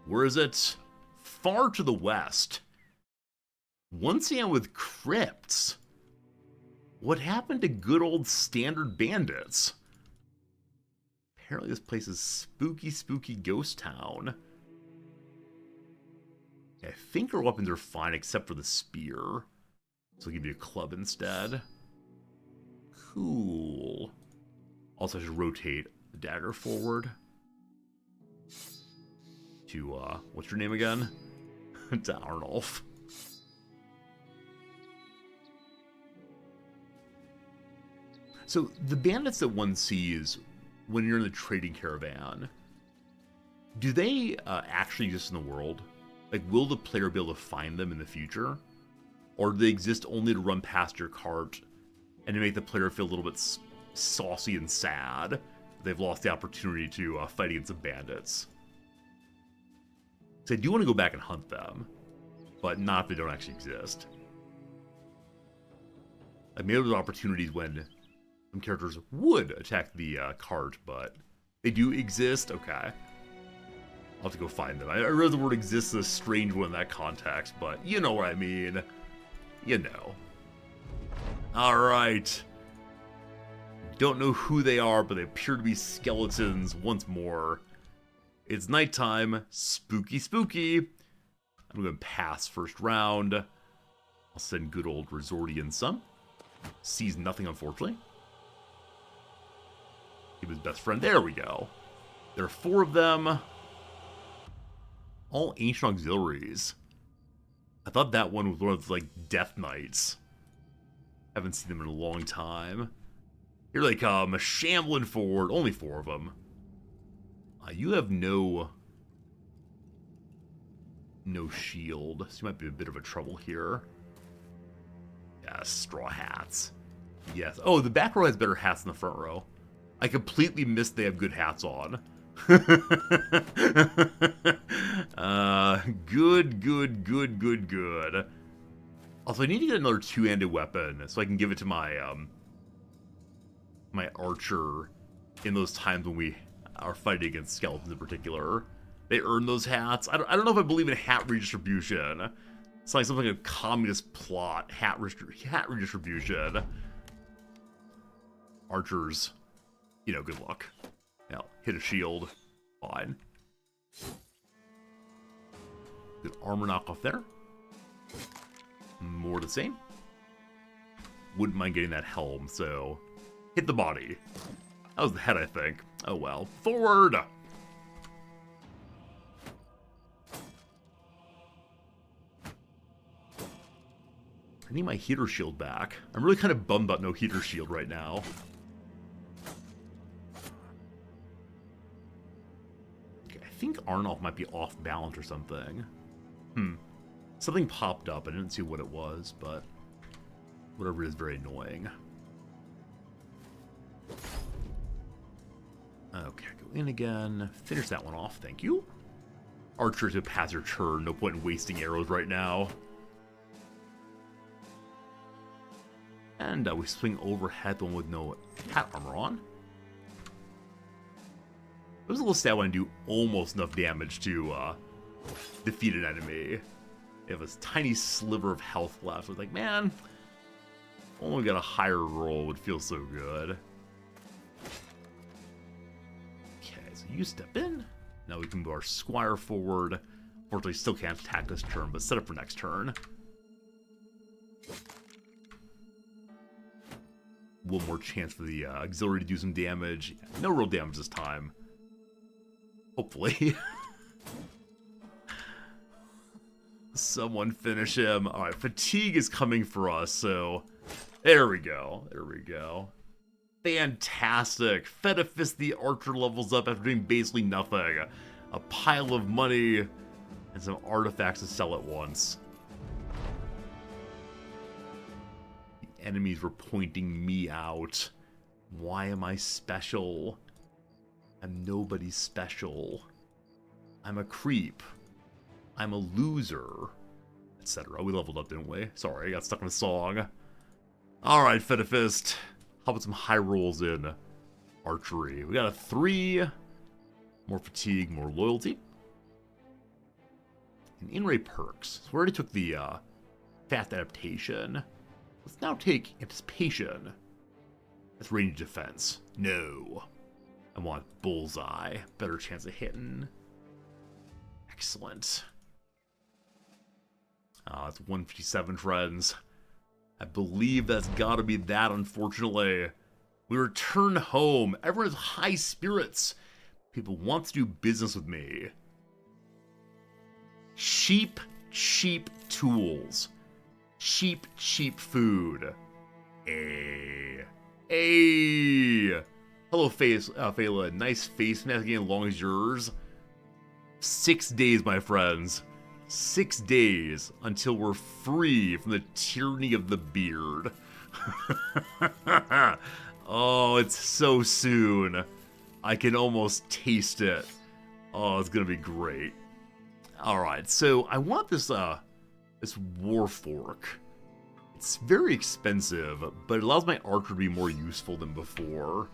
Where is it? Far to the west. Once again with crypts. What happened to good old standard bandits? Apparently this place is spooky, spooky ghost town. I think our weapons are fine except for the spear. So I'll give you a club instead. Cool. Also, I should rotate the dagger forward. To, what's your name again? To Arnulf. So, the bandits that one sees when you're in the trading caravan, do they actually exist in the world? Like, will the player be able to find them in the future? Or do they exist only to run past your cart and to make the player feel a little bit saucy and sad that they've lost the opportunity to fight against the bandits? So I do want to go back and hunt them, but not if they don't actually exist. Like, maybe there's opportunities when some characters would attack the cart, but they do exist? Okay. I'll have to go find them. I realize the word exists is a strange one in that context, but you know what I mean. You know. Alright. Don't know who they are, but they appear to be skeletons once more. It's nighttime. Spooky, spooky. I'm going to pass first round. I'll send good old Resortian some. Sees nothing, unfortunately. Give his best friend. There we go. There are 4 of them. All ancient auxiliaries. I thought that one was one of the, like, Death Knights. Haven't seen them in a long time. Here they come, shambling forward. Only 4 of them. You have no shield, so you might be a bit of a trouble here. Yes, straw hats. Yes. Oh, the back row has better hats than the front row. I completely missed they have good hats on. Good. Also, I need to get another two-handed weapon so I can give it to my my archer in those times when we are fighting against skeletons in particular. They earn those hats. I don't know if I believe in hat redistribution. It's like something like a communist plot. Hat redistribution. Archers, you know, good luck. Now, hit a shield. Fine. Good armor knockoff there. More the same. Wouldn't mind getting that helm, so hit the body. That was the head, I think. Oh well. Forward! I need my heater shield back. I'm really kind of bummed about no heater shield right now. Okay, I think Arnulf might be off balance or something. Something popped up. I didn't see what it was, but whatever it is, very annoying. Okay, go in again. Finish that one off, thank you. Archer to pass your turn. No point in wasting arrows right now. And we swing overhead, the one with no hat armor on. It was a little sad when I do almost enough damage to defeat an enemy. They have this tiny sliver of health left. I was like, man, only got a higher roll would feel so good. Okay, so you step in. Now we can move our squire forward. Unfortunately, still can't attack this turn, but set up for next turn. One more chance for the auxiliary to do some damage. No real damage this time. Hopefully. Someone finish him. Alright, fatigue is coming for us, so there we go. There we go. Fantastic. Fedifist the archer levels up after doing basically nothing. A pile of money and some artifacts to sell at once. The enemies were pointing me out. Why am I special? I'm nobody special. I'm a creep. I'm a loser. etc. We leveled up, didn't we? Sorry, I got stuck in a song. Alright, Fettifist. How about some high rolls in archery? We got a 3. More fatigue, more loyalty. And in-ray perks. So we already took the fast adaptation. Let's now take anticipation. That's range defense. No. I want bullseye. Better chance of hitting. Excellent. It's 157, friends. I believe that's gotta be that, unfortunately. We return home. Everyone has high spirits. People want to do business with me. Cheap, cheap tools. Cheap, cheap food. Hey. Hello, Phala. Nice face mask again, as long as yours. 6 days, my friends. 6 days until we're free from the tyranny of the beard. Oh, it's so soon. I can almost taste it. Oh, it's gonna be great. Alright, so I want this this war fork. It's very expensive, but it allows my archer to be more useful than before.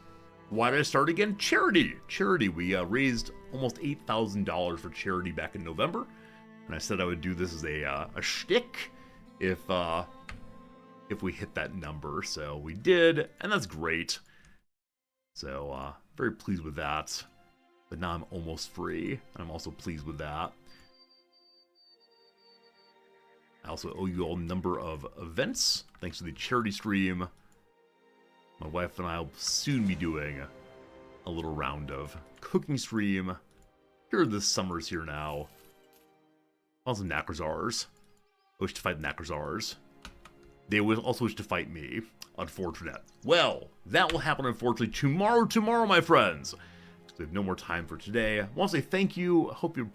Why did I start again? Charity! Charity. We raised almost $8,000 for charity back in November. And I said I would do this as a shtick if we hit that number. So we did, and that's great. So very pleased with that. But now I'm almost free, and I'm also pleased with that. I also owe you all a number of events, thanks to the charity stream. My wife and I will soon be doing a little round of cooking stream. Here, the summer's here now. Also, Nakrazars. I wish to fight the Nakrazars. They also wish to fight me. Unfortunate. Well, that will happen, unfortunately, tomorrow, my friends. So we have no more time for today. I want to say thank you. I hope you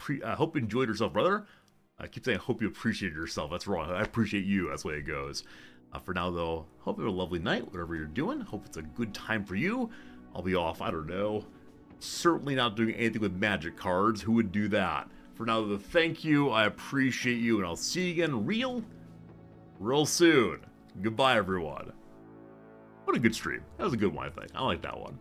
enjoyed yourself, brother. I keep saying I hope you appreciated yourself. That's wrong. I appreciate you. That's the way it goes. For now, though, hope you have a lovely night, whatever you're doing. Hope it's a good time for you. I'll be off, I don't know. Certainly not doing anything with magic cards. Who would do that? For now, though, thank you. I appreciate you, and I'll see you again real soon. Goodbye, everyone. What a good stream. That was a good one, I think. I like that one.